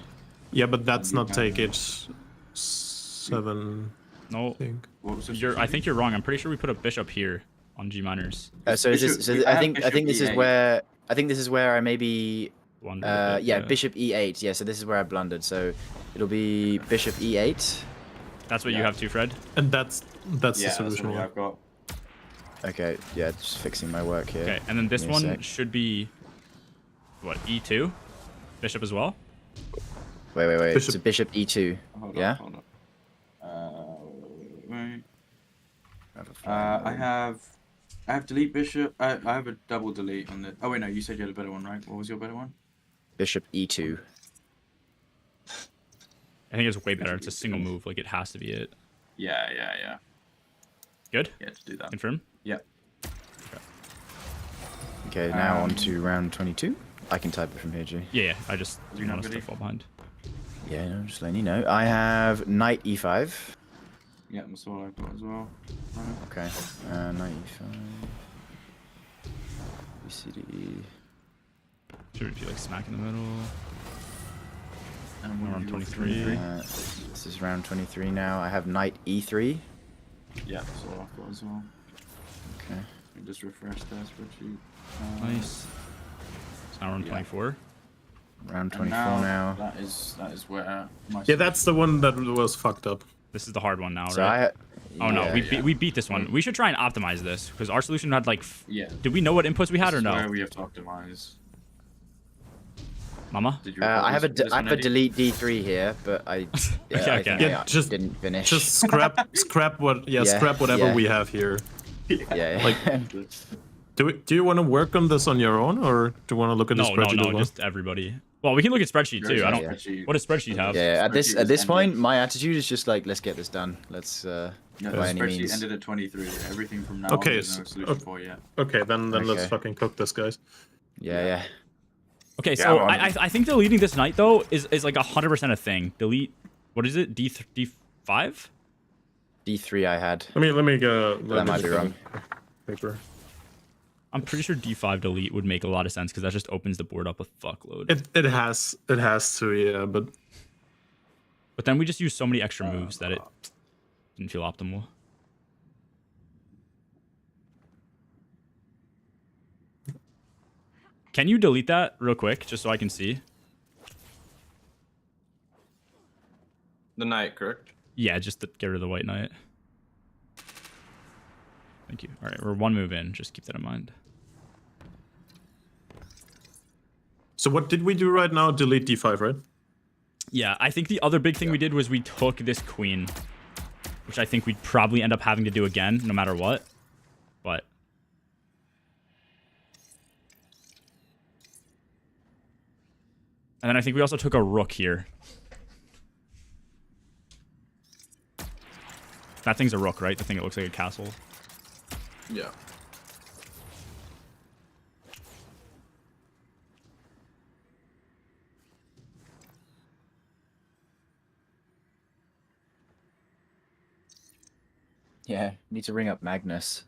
Yeah, but that's You not can- take H7, No, I think. What was this? I think you're wrong. I'm pretty sure we put a bishop here on G minors. So is this, Bishop- so we I have think bishop this is E8. where I maybe Blundered a bit, yeah, bishop E8. Yeah, so this is where I blundered. So it'll be bishop E8. That's what you Yeah. have too, Fred. And that's Yeah, the that's solution. what Yeah. I've got. Okay, yeah, just fixing my work here. Okay, and then this Give me a one sec. should be what, E2? Bishop as well? Wait. Bishop- So bishop E2. Hold Yeah? on, hold on. Wait. I have a fine I mode. have delete bishop. I have a double delete on the. Oh wait, no, you said you had a better one, right? What was your better one? Bishop E2. I think it's way better. It's a single move. Like, it has to be it. Yeah. Good? Yeah, to do that. Confirm? Yeah. Okay, now on to round 22. I can type it from here, G. Yeah. I just You didn't not want us to ready? fall behind. Yeah, no, just letting you know. I have knight E5. Yeah, that's all I've got as well. Okay, knight E5. BCD. Should be like smack in the middle. And what Around have you got for 23. This is round 23 now. I have knight E3. Yeah, that's all I've got as well. Okay. Let me just refresh that spreadsheet. Nice. So now we're on Yeah. 24. Round And 24 now. That is where my. Yeah, that's the one that was fucked up. This is the hard one now, So right? Oh no, yeah. we beat this one. We should try and optimize this because our solution had like. Yeah. Did we know what inputs we had or This is no? Where we have to optimize. Mama? Did you? I have a this I one, have a Eddie? delete D3 here, but I Okay, I okay. think Yeah, I just- didn't finish. Just scrap Yeah, scrap whatever yeah. we have here. yeah. like- Do you want to work on this on your own, or do you want to look at the No, spreadsheet as well? just everybody. Well, we can look at spreadsheet There is too. I no don't. spreadsheet. What does spreadsheet have? Yeah, at this Spreadsheet is point, ended. my attitude is just like, let's get this done. Let's No, the by any spreadsheet means. ended at 23. Everything from now Okay, on, there's no so- solution for yet. Okay, then let's Okay. fucking cook this, guys. Yeah. Okay, Yeah, so well, I think deleting this knight though is like 100% a thing. Delete. What is it? D5? D3 I had. Let me go. That might be wrong. Paper. I'm pretty sure D5 delete would make a lot of sense because that just opens the board up a fuckload. It has to, yeah, but But then we just use so many extra moves that it didn't feel optimal. Can you delete that real quick just so I can see? The knight, correct? Yeah, just to get rid of the white knight. Thank you. All right, we're one move in. Just keep that in mind. so what did we do right now? Delete D5, right? Yeah, I think the other big thing we did was we took this queen, which I think we'd probably end up having to do again, no matter what. But and then I think we also took a rook here. That thing's a rook, right? The thing that looks like a castle. Yeah. Yeah, need to ring up Magnus.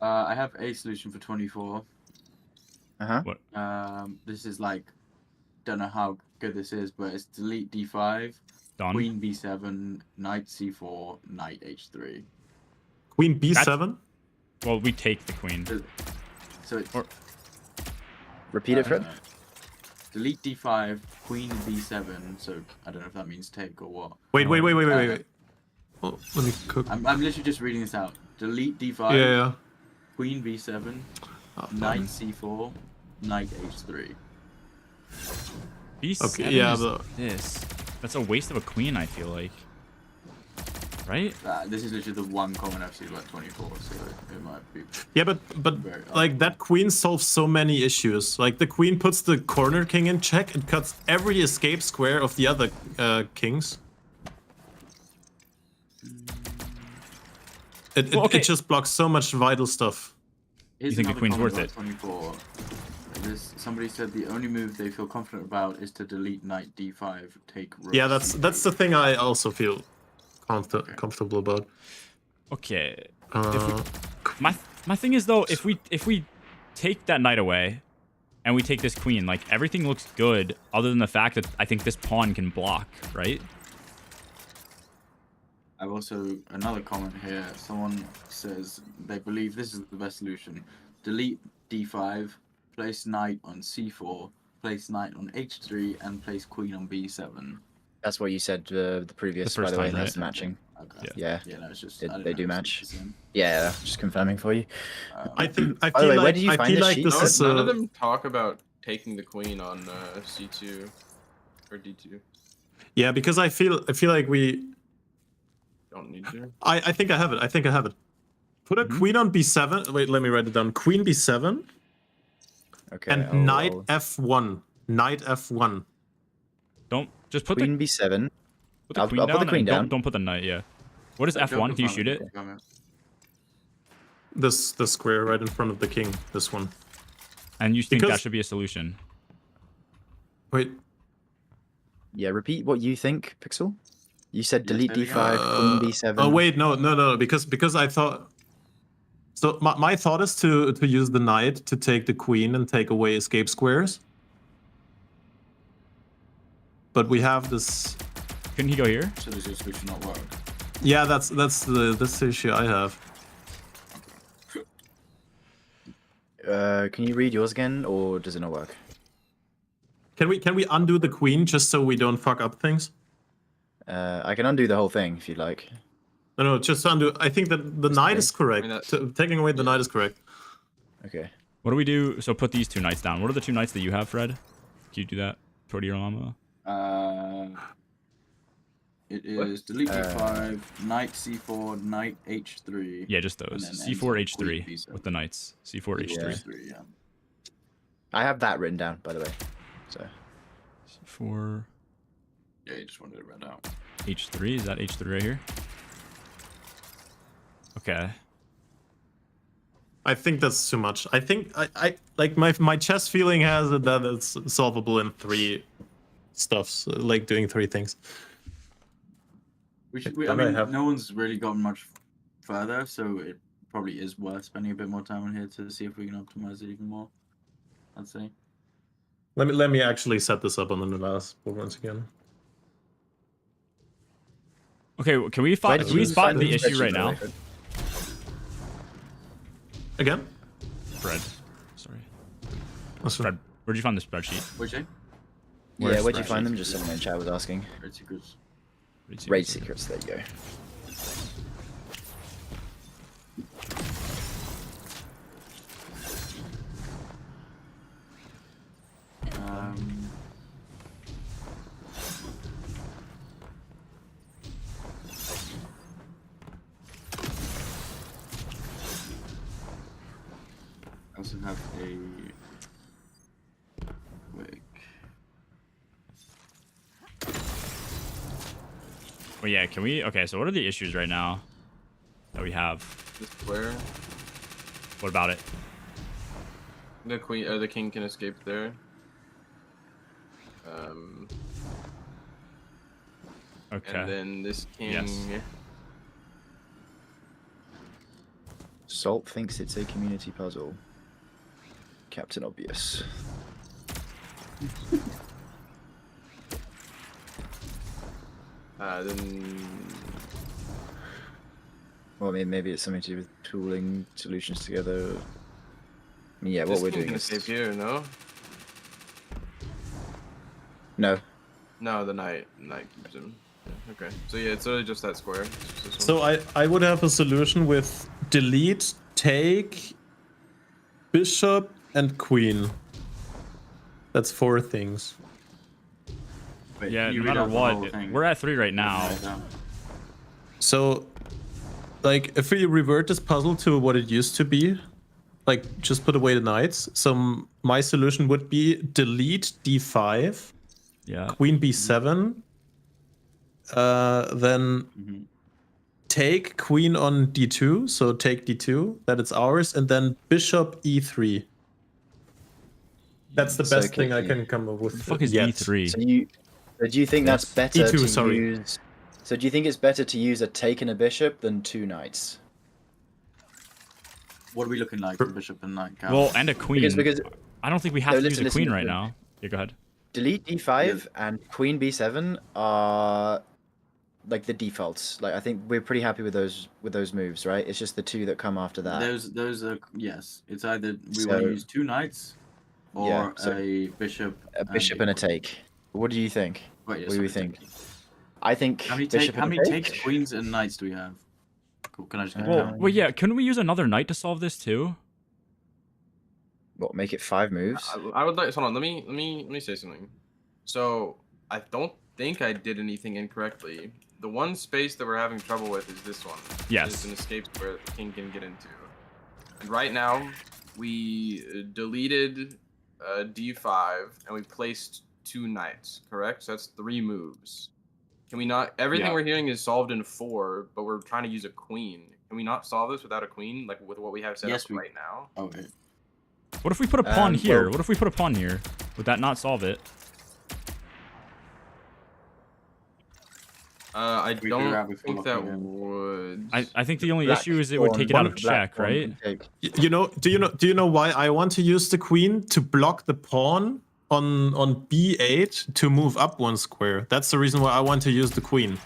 I have a solution for 24. Uh-huh. This is like, don't know how good this is, but it's delete d5, Done. queen b7, knight c4, knight h3. Queen b7. Well, we take the queen. So it's Repeat it, Fred. delete d5, queen b7. So I don't know if that means take or what. Wait. Oh, let me cook. I'm literally just reading this out. Delete d5, Yeah. queen b7, Oh, knight fine. c4, knight h3. B7 Okay, yeah, is but- this. That's a waste of a queen, I feel like. Right? This is literally the one common I've seen about 24, so it might be. Yeah, but Very like that queen solves so many issues. Like the queen puts the corner king in check and cuts every escape square of the other kings. Well, okay. It just blocks so much vital stuff. Here's think the another queen's comment worth about 24. Somebody said the only move they feel confident about is to delete knight d5, take rook Yeah, that's c8. the thing I also feel comfortable about. Okay. Uh, My thing is though, if we take that knight away and we take this queen, like everything looks good other than the fact that I think this pawn can block, right? I've also another comment here. Someone says they believe this is the best solution. Delete d5, place knight on c4, place knight on h3, and place queen on b7. That's what you said the previous, The first by the way. time, That's right? matching. Okay. Yeah. Yeah, Yeah, no, it's just They- I didn't they know do if it's match. the same. yeah, just confirming for you. I feel By the way, where like did you I find feel this like sheet? this is None of them talk about taking the queen on c2 or d2. yeah, because I feel like we. Don't need to. I think I have it. Put a queen on b7. Wait, let me write it down. Queen b7 Okay. and knight f1. Knight f1. Don't just put Queen b7. the I'll queen put the down queen and down. don't put the knight. Yeah. What is F1? Can you shoot it? This square right in front of the king. This one. And you think that Because- should be a solution? Wait. Yeah, repeat what you think, Pixel. You said Yes, delete there we go. d5, queen b7. Oh wait, no, because I thought. So my thought is to use the knight to take the queen and take away escape squares. But we have this. Couldn't he go here? So does your solution not work? Yeah, that's this issue I have. Can you read yours again, or does it not work? Can we undo the queen just so we don't fuck up things? I can undo the whole thing if you'd like. No, just undo. I think that the knight is correct. I mean, that- Taking away the knight is correct. Okay. What do we do? So put these two knights down. What are the two knights that you have, Fred? Can you do that? Toward your llama? It is delete d5, knight c4, knight h3. Yeah, just And those. then C4, ends on H3 queen b7. with the knights. C4, H3. H3, yeah. I have that written down, by the way. So C4, Yeah, you just wanted it read out. H3. Is that H3 right here? Okay. I think that's too much. I think I like my chess feeling has it that it's solvable in 3 stuffs, like doing 3 things. I Then I mean, have- no one's really gotten much further, so it probably is worth spending a bit more time on here to see if we can optimize it even more. I'd say. Let me actually set this up on the last board once again. Okay, can we Where find? did Can we you spot find the the issue spreadsheet, right by the now, way, Fred? Again? Fred? Sorry, What's Fred. Where'd you find the spreadsheet? What'd you say? Yeah, Where's where'd you spreadsheet? find them? Just someone in chat was asking. Great secrets. Raid secrets. There you go. Um, I also have a quick. Well, yeah. Can we? Okay. So what are the issues right now that we have? The square. What about it? The queen or the king can escape there. Okay. And then this king. Yes. Salt thinks it's a community puzzle. Captain Obvious. Then Well, I mean, maybe it's something to do with tooling solutions together. I mean, yeah, what this we're thing's doing gonna is... save here, no? No. No, the knight keeps him. Yeah, okay, so yeah, it's really just that square. It's just this So one. I would have a solution with delete, take, bishop, and queen. That's 4 things. Wait, Yeah, can you no read matter out the whole what, thing? we're at 3 right now. Write it down. So, like, if we revert this puzzle to what it used to be, like, just put away the knights. So my solution would be delete d5, Yeah. queen b7, then take queen on d2, so take d2, that it's ours, and then bishop e3. That's the So, best thing I okay. can come up with. What the fuck is yet. E3? So do you think that's Yes. better E2, to sorry. use... So do you think it's better to use a take and a bishop than 2 knights? What are we looking like, bishop and knight? Cal? Well, and a queen. Because I don't think we have No, to use listen, a queen listen, right listen. now. Yeah, go ahead. delete d5 and queen b7 are like the defaults. Like I think we're pretty happy with those moves, right? It's just the 2 that come after that. Those are yes. It's either we So- want to use 2 knights or Yeah, so- a bishop. A bishop and a take. What do you think? Wait, yes, what do we sorry, think? I think How many bishop how and many a takes, take. queens, and knights do we have? Cool. Can I just get Well, down? Well, yeah. Couldn't we use another knight to solve this too? What, make it 5 moves? I would like. Hold on. Let me say something. So I don't think I did anything incorrectly. The one space that we're having trouble with is this one. Yes. It's an escape where the king can get into. And right now, we deleted d5 and we placed 2 knights. Correct. So that's 3 moves. Can we not? Everything Yeah. we're hearing is solved in 4, but we're trying to use a queen. Can we not solve this without a queen, like with what we have set Yes, up we- right now? Okay. What if we put a pawn here? well- What if we put a pawn here? Would that not solve it? I We don't grab it for think that locking in. would. I think the only Black issue is it would pawn- take it out of black check, pawn right? can take. Do you know why I want to use the queen? To block the pawn on b8 to move up 1 square. That's the reason why I want to use the queen.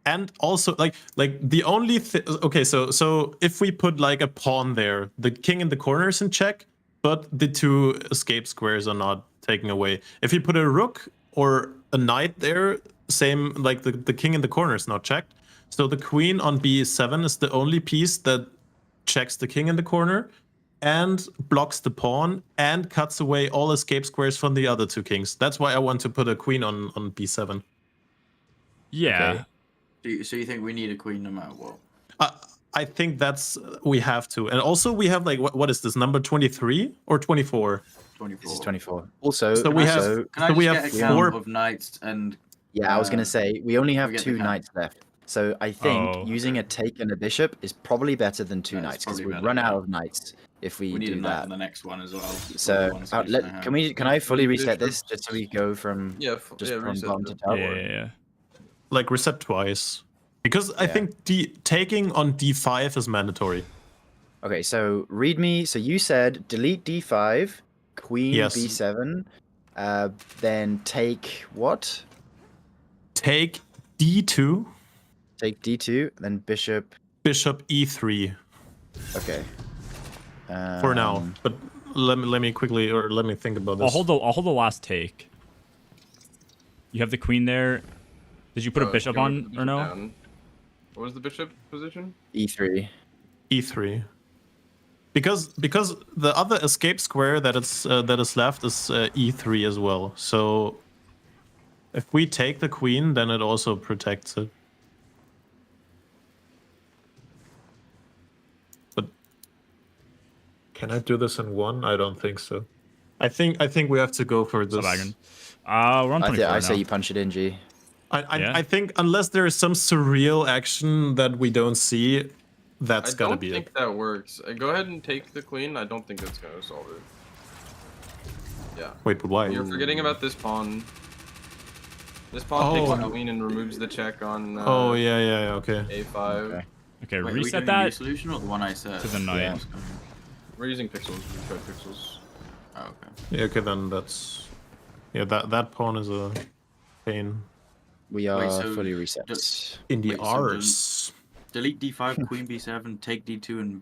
And also like the only okay, so if we put like a pawn there, the king in the corner is in check, but the 2 escape squares are not taken away. If you put a rook or a knight there, same, like the king in the corner is not checked. So the queen on b7 is the only piece that checks the king in the corner and blocks the pawn and cuts away all escape squares from the other 2 kings. That's why I want to put a queen on b7. Yeah. Okay. So you think we need a queen no matter what? I think that's we have to. And also we have like what is this, number 23 or 24? 24. This is 24. Also, So we have- also, Can I So just we get have a count 4 of knights and? yeah, I was gonna say we only have we get 2 the count. knights left. So I think Oh, using a take and a bishop is probably better than 2 Yeah, it's knights because probably we'd better, run out yeah. of knights if we, We need a do knight that. on the next one as well. So One solution I have. can I fully reset Bishop. this just so we go from Yeah, just yeah, from reset bottom to it. top? Yeah. Like reset twice. Because I Yeah. think taking on d5 is mandatory. Okay, so read me. So you said delete d5, queen Yes. b7, then take what? Take d2, Take d2, then bishop. bishop e3 Okay. for now. But let me quickly, or let me think about this. I'll hold the last take. You have the queen there. Did you put a bishop go with on the bishop or no? down. What was the bishop position? E3. e3. Because the other escape square that is left is e3 as well. So if we take the queen, then it also protects it. But can I do this in 1? I don't think so. I think we have to go for this. Wagon. We're on 24 I now. say you punch it in, G. Yeah. I think unless there is some surreal action that we don't see, that's I gotta don't be think it. that works. Go ahead and take the queen. I don't think that's gonna solve it. Yeah. Wait, but why? You're forgetting about this pawn. This pawn takes Oh. the queen and removes the check on Oh yeah, okay. a5. Okay. Okay, Wait, are we reset doing a new that solution or the one I said? to the knight. Yeah. We're using pixels. We tried pixels. Oh, okay. Yeah, okay, then that's... Yeah, that pawn is a pain We are so fully reset. in the Wait, so arse. Delete d5, queen b7, take d2, and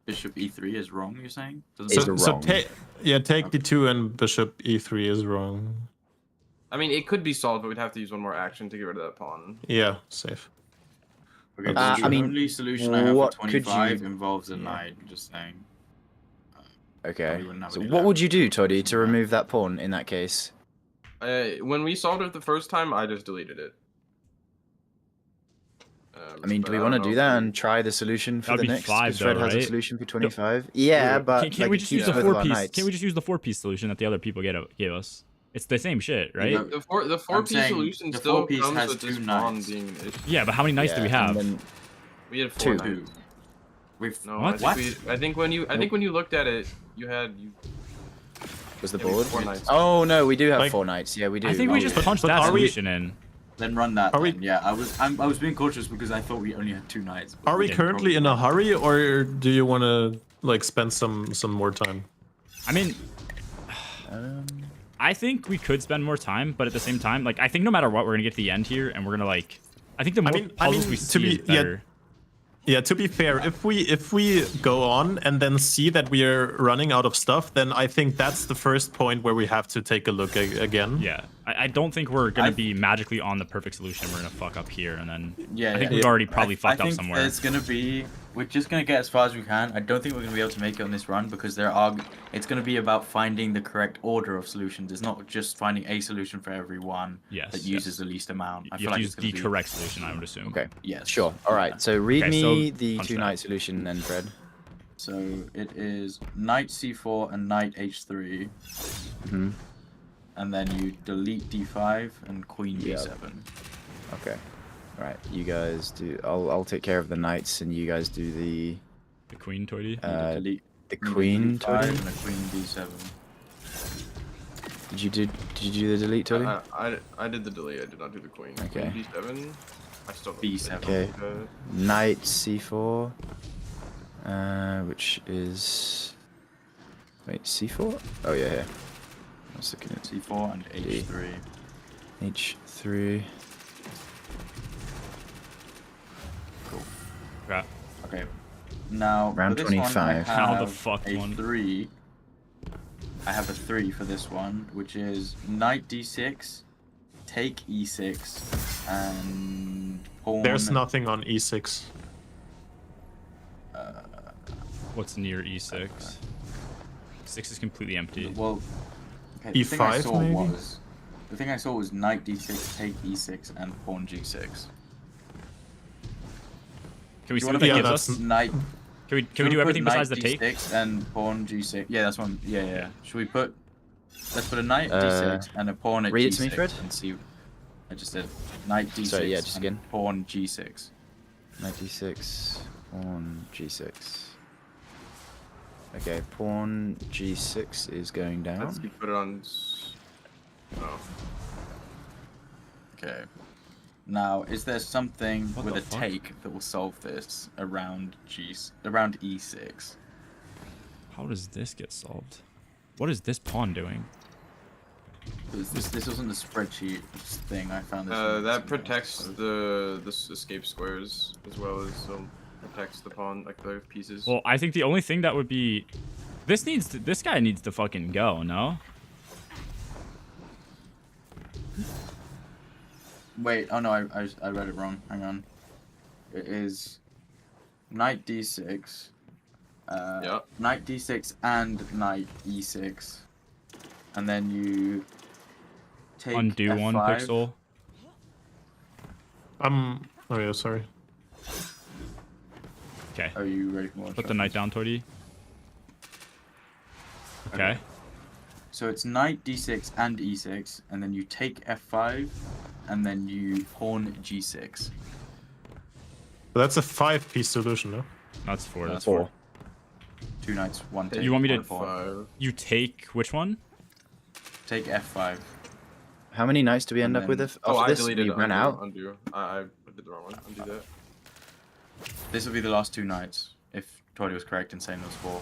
bishop e3 is wrong. You're saying? Doesn't Is make So wrong. take d2 and bishop e3 is wrong. I mean, it could be solved, but we'd have to use one more action to get rid of that pawn. Yeah, safe. Okay, Uh, the I mean, only solution I have for what could 25 you- involves a yeah. knight. Just saying. Okay. Probably wouldn't have So any what left. would you do, Toddy, to remove that pawn in that case? When we solved it the first time, I just deleted it. I mean, do but we I want to don't do know that if we- and try the solution for That'd the be next? 5 Because Fred though, has a right? solution for 25. Yeah, but Can't like, we it just use keeps the both four of our piece? knights. Can't we just use the 4-piece solution that the other people gave us? It's the same shit, right? Yeah, The four-piece saying solution the still 4-piece comes has with this 2 pawn knights. being an issue. Yeah, but how many knights do we Yeah, have? and then- We had 4 Two. knights. We've No, What? I think when you looked at it, you Was the Yeah, we board? have 4 knights. Oh no, we do have Like- 4 knights. Yeah, we do. I think we Oh, just yeah. punched But that are we- solution in. Then run that. Are we- then. Yeah, I was being cautious because I thought we only had 2 knights. but Are we can currently probably in a run- hurry, or do you want to like spend some more time? I mean, Um, I think we could spend more time, but at the same time, like I think no matter what, we're gonna get to the end here, and we're gonna like. I think the more puzzles we to see, be- is better. Yeah, to be fair, if we go on and then see that we are running out of stuff, then I think that's the first point where we have to take a look again. Yeah, I don't think we're gonna I- be magically on the perfect solution. We're gonna fuck up here, and then Yeah, I think yeah. we've already probably I fucked up think somewhere. There's gonna be. We're just gonna get as far as we can. I don't think we're gonna be able to make it on this run because it's gonna be about finding the correct order of solutions. It's not just finding a solution for every one Yes, that uses the least amount. I You feel have like to it's use the gonna be. correct solution, I would assume. okay. Yes. Sure. All right. Yeah. So read Okay, me so the punch 2 that. knight solution then, Fred. So it is knight c4 and knight h3, Mhm. and then you delete d5 and queen Yep. d7. Okay. All right. You guys do. I'll take care of the knights, and you guys do the The queen, Toady. Delete the you queen. delete 5 Toddy. and a queen d7. Did you do the delete, Toddy? I did the delete. I did not do the queen. Okay. Queen b7. I still don't B7. Okay. Uh, Knight c4, which is wait c4. Oh yeah, here. I was looking at c4 and h3. h3. Yeah. Okay. Now Round for this one, I 25. How the have fuck a one? 3. I have a 3 for this one, which is knight d6, take e6, and pawn. There's nothing on e6. What's near e6? 6 is completely empty. Well, okay, the thing I E5 saw maybe? was the thing I saw was knight d6, take e6, and pawn g6. Can we Do see you what want that to gives that's- us? Knight. Can we Should do put everything knight besides the take? d6 and pawn g6? Yeah, that's one. Yeah, yeah. Should we put? Let's put a knight d6 and a pawn at read it g6 to me, Fred. and see. I just said knight d6 Sorry, yeah, just and again. pawn g6. Knight d6, pawn g6. Okay, pawn g6 is going let's down. put it on. Oh. Okay. Now, is there something What with the a fuck? take that will solve this around around e6? How does this get solved? What is this pawn doing? This wasn't a spreadsheet thing. I found this. on That somewhere protects else. the escape squares as well as protects the pawn, like the pieces. Well, I think the only thing that would be, this guy needs to fucking go. No. Wait, oh no, I read it wrong. Hang on. It is knight d6, Yeah. knight d6 and knight e6, and then you take Undo F5. one pixel. Oh yeah, sorry. Okay. Are you ready for more Put the knight down, Toady. Okay. So it's knight d6 and e6, and then you take f5, and then you pawn g6. But that's a 5-piece solution, no? That's 4. That's Four. 2 knights, 1 take. You want me to- one pawn. 5. You take which one? Take f5. How many knights do we end And up with then- after Oh, I this? deleted We ran undo, out. Undo. I did the wrong one. Undo that. This will be the last 2 knights, if Tori was correct in saying those 4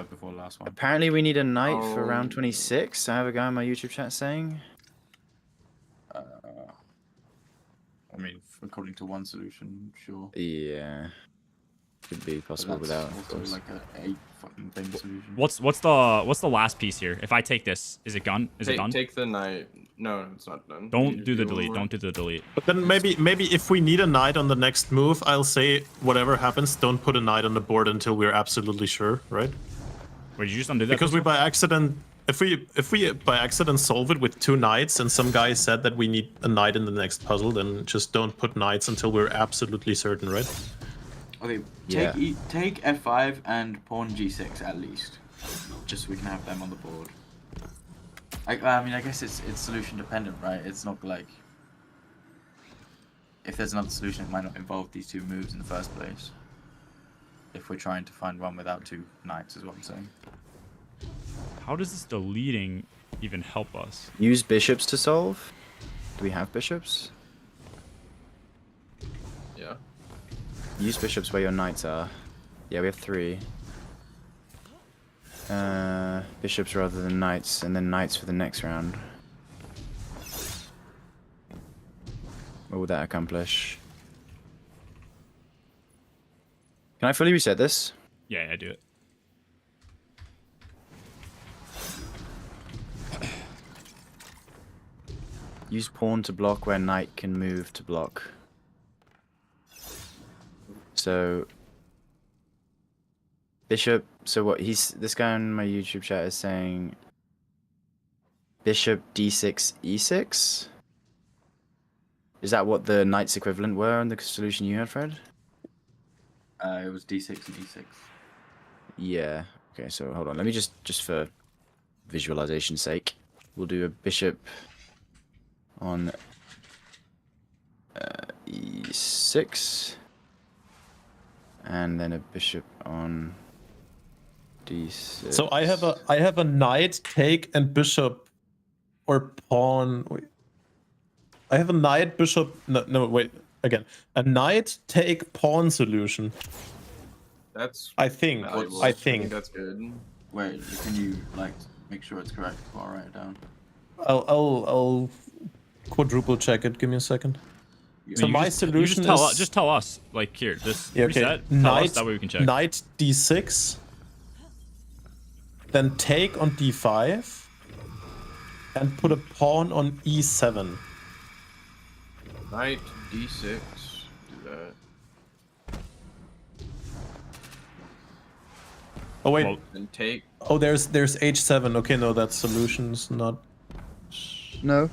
before the last one. Apparently we need a knight for Oh. round 26. I have a guy on my YouTube chat saying. I mean, according to one solution, sure. Yeah. Could be But possible that's without, of also course. like a 8 fucking thing solution. What's the last piece here? If I take this, is it done? Is it done? Take the knight. No, it's not done. You Don't need to do the one delete. more. Don't do the delete. But then maybe if we need a knight on the next move, I'll say whatever happens, don't put a knight on the board until we're absolutely sure, right? Wait, did you just undo that? Because we Crystal? by accident, if we by accident solve it with 2 knights, and some guy said that we need a knight in the next puzzle, then just don't put knights until we're absolutely certain, right? Okay, Yeah. take F5 and pawn G6 at least, just so we can have them on the board. I mean, I guess it's solution dependent, right? It's not like if there's another solution, it might not involve these 2 moves in the first place. If we're trying to find one without 2 knights, is what I'm saying. How does this deleting even help us? Use bishops to solve? Do we have bishops? Yeah. Use bishops where your knights are. Yeah, we have 3. Bishops rather than knights, and then knights for the next round. What would that accomplish? Can I fully reset this? Yeah, I do it. Use pawn to block where knight can move to block. So bishop. So what? This guy on my YouTube chat is saying bishop d6 e6. Is that what the knight's equivalent were in the solution you had, Fred? It was D6 and E6. Yeah. Okay. So hold on. Let me just for visualization's sake, we'll do a bishop on e6, and then a bishop on d6. So I have a knight, take, and bishop, or pawn. Wait. I have a knight, bishop. No, wait. Again, a knight, take, pawn solution. That's I think. valuable. I think. that's good. Wait, can you like make sure it's correct before I write it down? I'll quadruple check it. Give me a second. So You my just- solution you is just tell us, like, here, just yeah, okay. reset. Tell Knight, us, that way we can check. Knight d6, then take on d5, and put a pawn on e7. Knight d6. Do that. Oh wait. Well, And take. Oh, there's h7. Okay, no, that solution's not. No.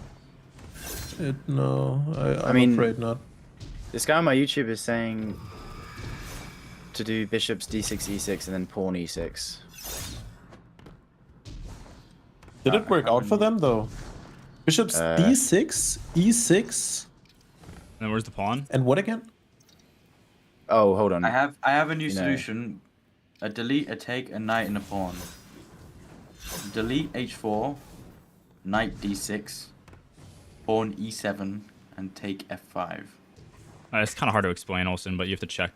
No, I'm mean- afraid not. This guy on my YouTube is saying to do bishops d6 e6 and then pawn e6. Did it work out for them though? Bishops d6, e6, and then where's the pawn? and what again? Oh, hold on. I have a new You know. solution. A delete, a take, a knight, and a pawn. Delete h4, knight d6, pawn e7, and take f5. It's kind of hard to explain, Olsen, but you have to check.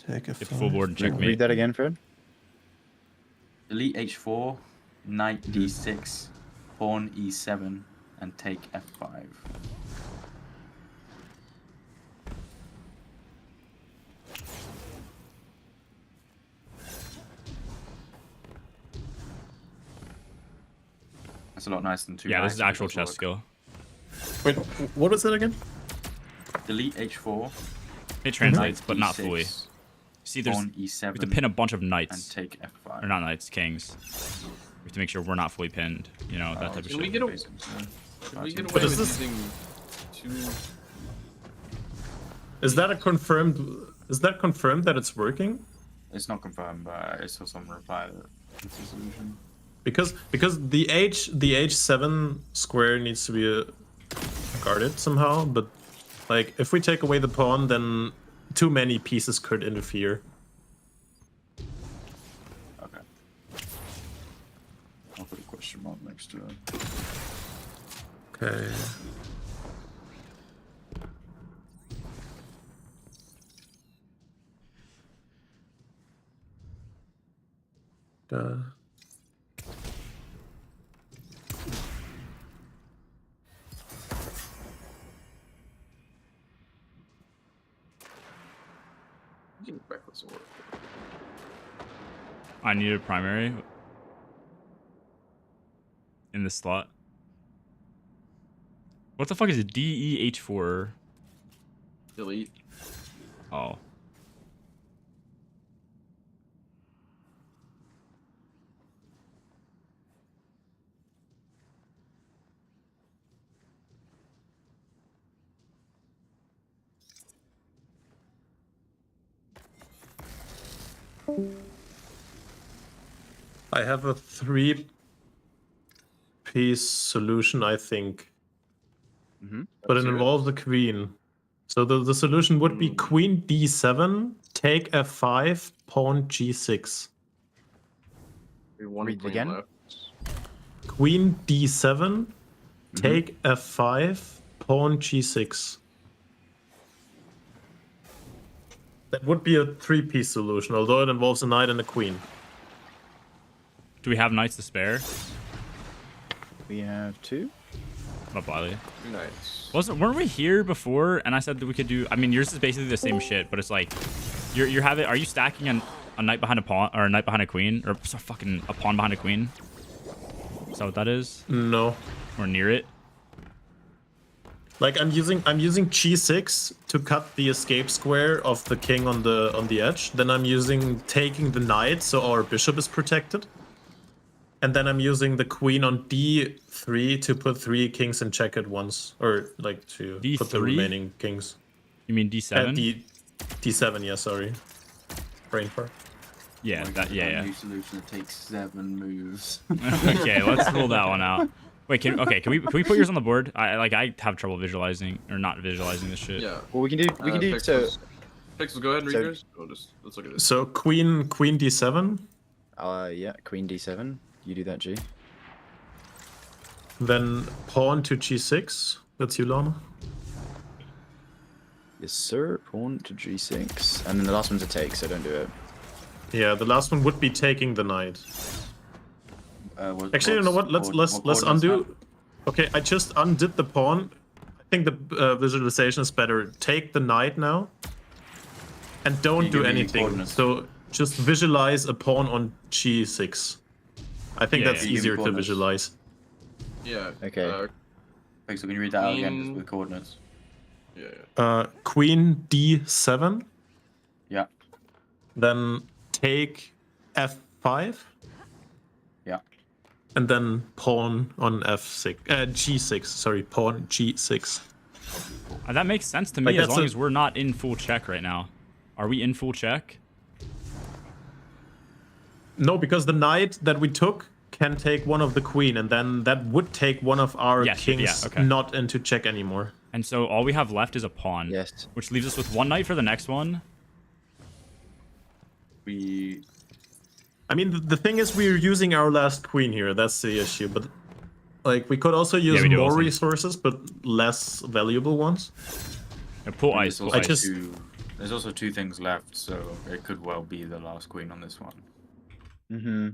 Take a Get full board and checkmate. Read that again, Fred. Delete h4, knight d6, pawn e7, and take f5. That's a lot nicer than 2 Yeah, this knights is if it actual does chess work. skill. Wait, what was it again? Delete h4, It translates, knight but not d6, fully. See, there's pawn we e7, have to pin a bunch of and knights, take f5. or not knights, kings. We have to make sure we're not fully pinned. You know, that type of Can we shit. get away? Basically. Can we get But away is with this- using 2? Is that confirmed that it's working? It's not confirmed, but I saw someone reply that it's a solution. Because the h7 square needs to be guarded somehow, but like if we take away the pawn, then too many pieces could interfere. Okay. I'll put a question mark next to it. Okay. Reckless order. I need a primary in this slot. What the fuck is DEH4? Delete. Oh. I have a 3-piece solution, I think. But it Let's hear it. involves a queen. So the solution would be queen d7, take f5, pawn g6. We have one Read it queen again? left. Queen d7, take f5, pawn g6. That would be a 3-piece solution, although it involves a knight and a queen. Do we have knights to spare? We have 2. Not Bali. Nice. Weren't we here before? And I said that we could do. I mean, yours is basically the same shit, but it's like, you're having. Are you stacking a knight behind a pawn or a knight behind a queen or fucking a pawn behind a queen? Is that what that is? No. Or near it? Like I'm using g6 to cut the escape square of the king on the edge. Then I'm using taking the knight so our bishop is protected. And then I'm using the queen on d3 to put 3 kings in check at once, or like to put the D3? remaining kings. You mean D7? D7, yeah, sorry. Brain fart. Yeah, yeah. New solution that takes 7 moves. Okay, let's rule that one out. Wait, can we put yours on the board? I have trouble visualizing or not visualizing this shit. Yeah. Well, we can do so. Pixels, go ahead and read so- yours. Let's look at this. So queen d7, Yeah, queen d7. You do that, G. then pawn to g6. That's you, Lana. Yes, sir. Pawn to g6, and then the last one's a take, so don't do it. Yeah, the last one would be taking the knight. Actually, you know what? Let's undo. Okay, I just undid the pawn. I think the visualization is better. Take the knight now, and don't you do give me anything. coordinates? So just visualize a pawn on g6. I think Yeah, that's yeah. You give me easier to coordinates. visualize. Yeah. Okay. Pixel, can you read that out again just Queen- with coordinates? Yeah. Queen d7, Yeah. then take f5, Yeah. and then pawn on f6. G6. Sorry, pawn g6. That makes sense to me Like, as that's long a- as we're not in full check right now. Are we in full check? No, because the knight that we took can take one of the queen, and then that would take one of our Yes, kings yeah, okay. not into check anymore. And so all we have left is a pawn. Yes. Which leaves us with one knight for the next one. I mean, the thing is, we're using our last queen here. That's the issue. But like, we could also use we do more also. resources, but less valuable ones. Yeah, pull And ice. there's Pull also ice. there's also 2 things left, so it could well be the last queen on this one. Mm-hmm.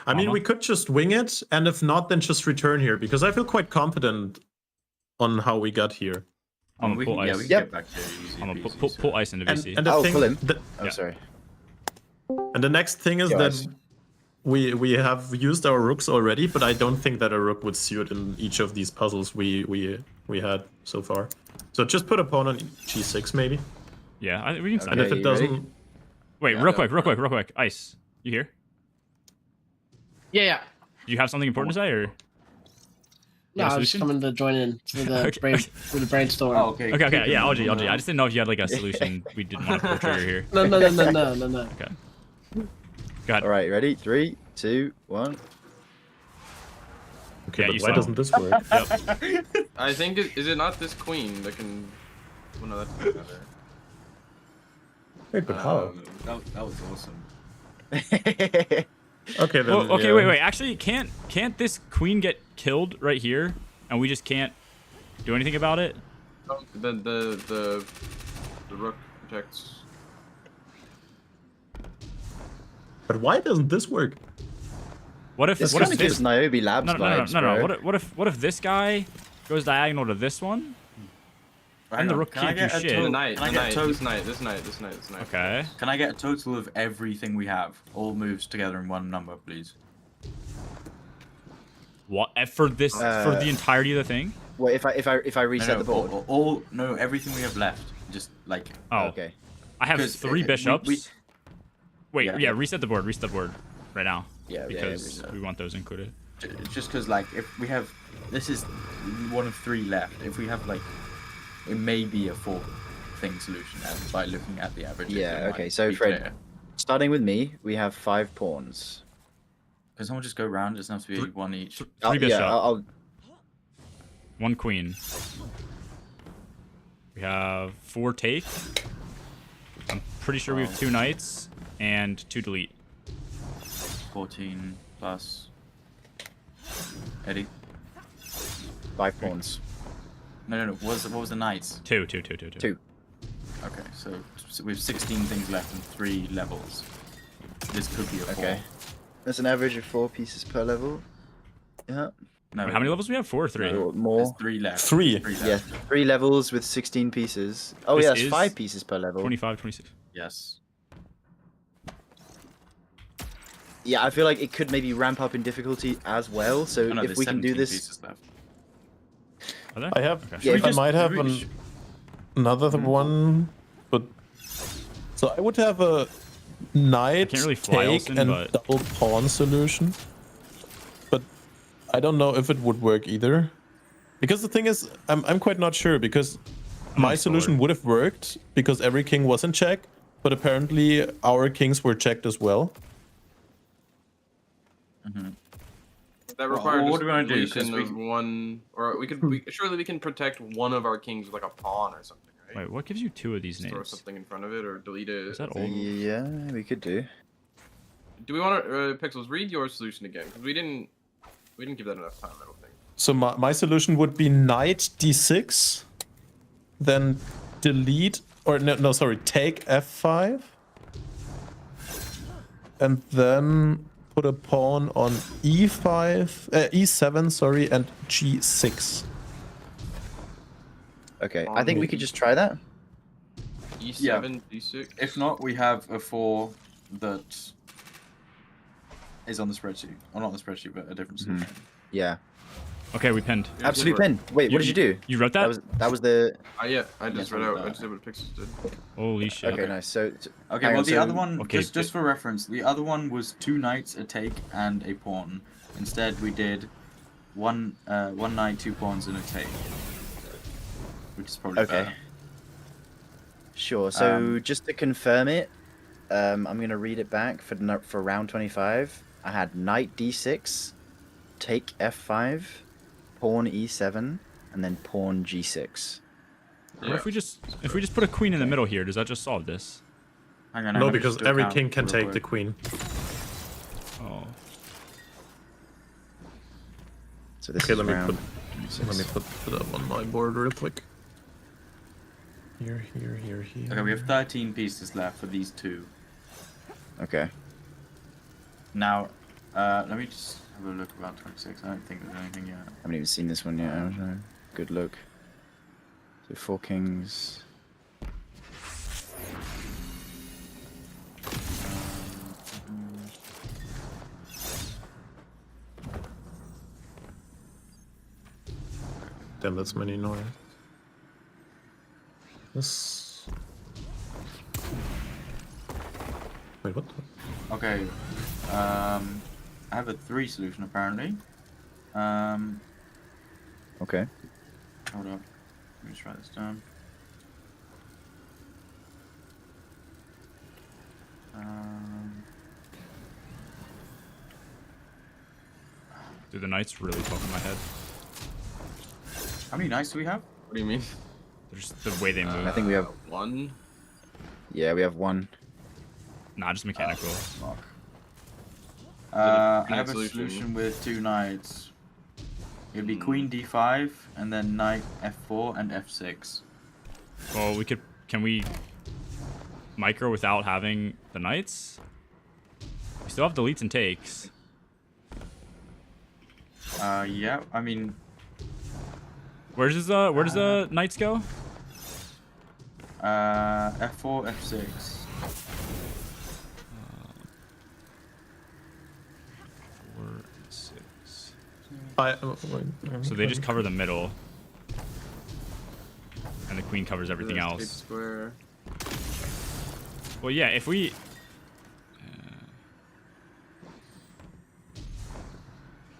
I mean, Mama. we could just wing it, and if not, then just return here, because I feel quite confident on how we got here. I'm we gonna pull can, ice. we can Yep. get back there easy I'm gonna peasy, pull so- ice into And, VC. and the Oh, thing, pull him. the- Oh, Yeah. sorry. and the next thing is Yeah, that ice. we have used our rooks already, but I don't think that a rook would suit in each of these puzzles we had so far. So just put a pawn on g6 maybe, Yeah, we can. and Okay, if it you ready? doesn't, Wait, Yeah, real yeah. quick. Ice, you here? Yeah. Do you have something important to say, or? No, Yeah, I was solution? coming to join in for the Okay. for the brainstorm. Oh, okay. Okay, yeah, LG. I just didn't know if you had like a solution we didn't want to pull trigger here. No. Okay. Go ahead. All right, ready? 3, 2, 1. okay, Yeah, but you why saw. doesn't this work? Yep. I think is it not this queen that can? Well, no, that's not better. Wait, but how? That was awesome. Okay, then. Well, okay, yeah. wait. Actually, can't this queen get killed right here, and we just can't do anything about it? The rook protects. But why doesn't this work? What if This what if kind of gives this Niobe Labs no, no, no, vibes, no, no, bro. what if this guy goes diagonal to this one? Hang And the on, rook can I can't do get a shit. The to- knight, can I the get knight, to- this knight, this knight, this knight, this knight. Okay. Can I get a total of everything we have? All moves together in one number, please. What for this for the entirety of the thing? Well, if I reset the board. No, everything we have left. Just like Oh, Okay. I have 'Cause, 3 we- bishops. we- Wait, Yeah. yeah, reset the board right now. Yeah, because reset. we want those included. just because like if we have, this is one of 3 left. If we have like, it may be a 4 thing solution, and by looking at the averages. Yeah, okay, so Fred, starting with me, we have 5 pawns. Can someone just go round? It doesn't have to be 1 each. 3 bishop, Yeah, I'll 1 queen. We have 4 take. I'm pretty sure we have 2 knights and 2 delete. 14 plus. Eddie. 5 pawns. No. What was the knights? 2. 2. Okay, so we have 16 things left and 3 levels. This could be a 4. Okay. That's an average of 4 pieces per level. Yeah. No, How many levels do we have? 4 or 3? Or There's more. 3 left. 3. left. Yeah, 3 levels with 16 pieces. Oh This yeah, that's is 5 pieces per level. 25, 26. Yes. Yeah, I feel like it could maybe ramp up in difficulty as well. So Oh, no, if there's we can do 17 this, pieces left. Are there? I have. Okay. Yeah, I might have we another one, but so I would have a knight can't really fly take Olsen, and but- double pawn solution, but I don't know if it would work either. Because the thing is, I'm quite not sure because my solution would have worked because every king was in check, but apparently our kings were checked as well. That Well, required what are we gonna do? 'Cause deletion we- of one, or surely we can protect one of our kings with like a pawn or something, right? Wait, what gives you 2 of these Just throw names? something in front of it or delete it. Is that I think. old? yeah, we could do. Do we want to Pixels read your solution again? Because we didn't give that enough time. I don't think. So my solution would be knight d6, then delete, or no, sorry, take f5, and then put a pawn on e7, sorry, and g6. Okay, I think we could just try that. E7, D6. If not, we have a 4 that is on the spreadsheet. Or not on the spreadsheet, but a different solution. Yeah. Okay, we pinned. Absolute pin. Wait, what did you do? You wrote that? That was the. Yeah, I just Yes, read I out. read I that. just did what Pixels did. Holy shit. Okay, nice. So. Okay, hang well on, the so- other one, okay, just for reference, the other one was 2 knights, a take, and a pawn. Instead, we did one knight, 2 pawns, and a take. Which is probably Okay. better. Sure. So Um, just to confirm it, I'm gonna read it back for round 25. I had knight d6, take f5, pawn e7, and then pawn g6. What if we just put a queen in the middle here? Does that just solve this? Hang on, No, let me because just do a every count king can real take quick. the queen. Oh. So this Okay, is let me round put that on my board real quick. Here. Okay, we have 13 pieces left for these 2. Okay. Now, let me just have a look about 26. I don't think there's anything yet. I haven't even seen this one yet. I don't know. Good look. So 4 kings. Damn, that's many noise. This. Wait, what? Okay, I have a 3 solution apparently. Okay. Hold up. Let me just write this down. Dude, the knights really fuck in my head. How many knights do we have? What do you mean? They're just the way they move. I think we have. One. Yeah, we have 1. Nah, just mechanical. Fuck. a I clean have a solution? solution with 2 knights. It'd be Hmm. queen d5 and then knight f4 and f6. Well, we could. Can we micro without having the knights? We still have deletes and takes. Yeah. I mean, Where does the knights go? F4, F6. 4 and 6. So they just cover the middle, and the queen covers everything Take else. Square. Well, yeah, if we.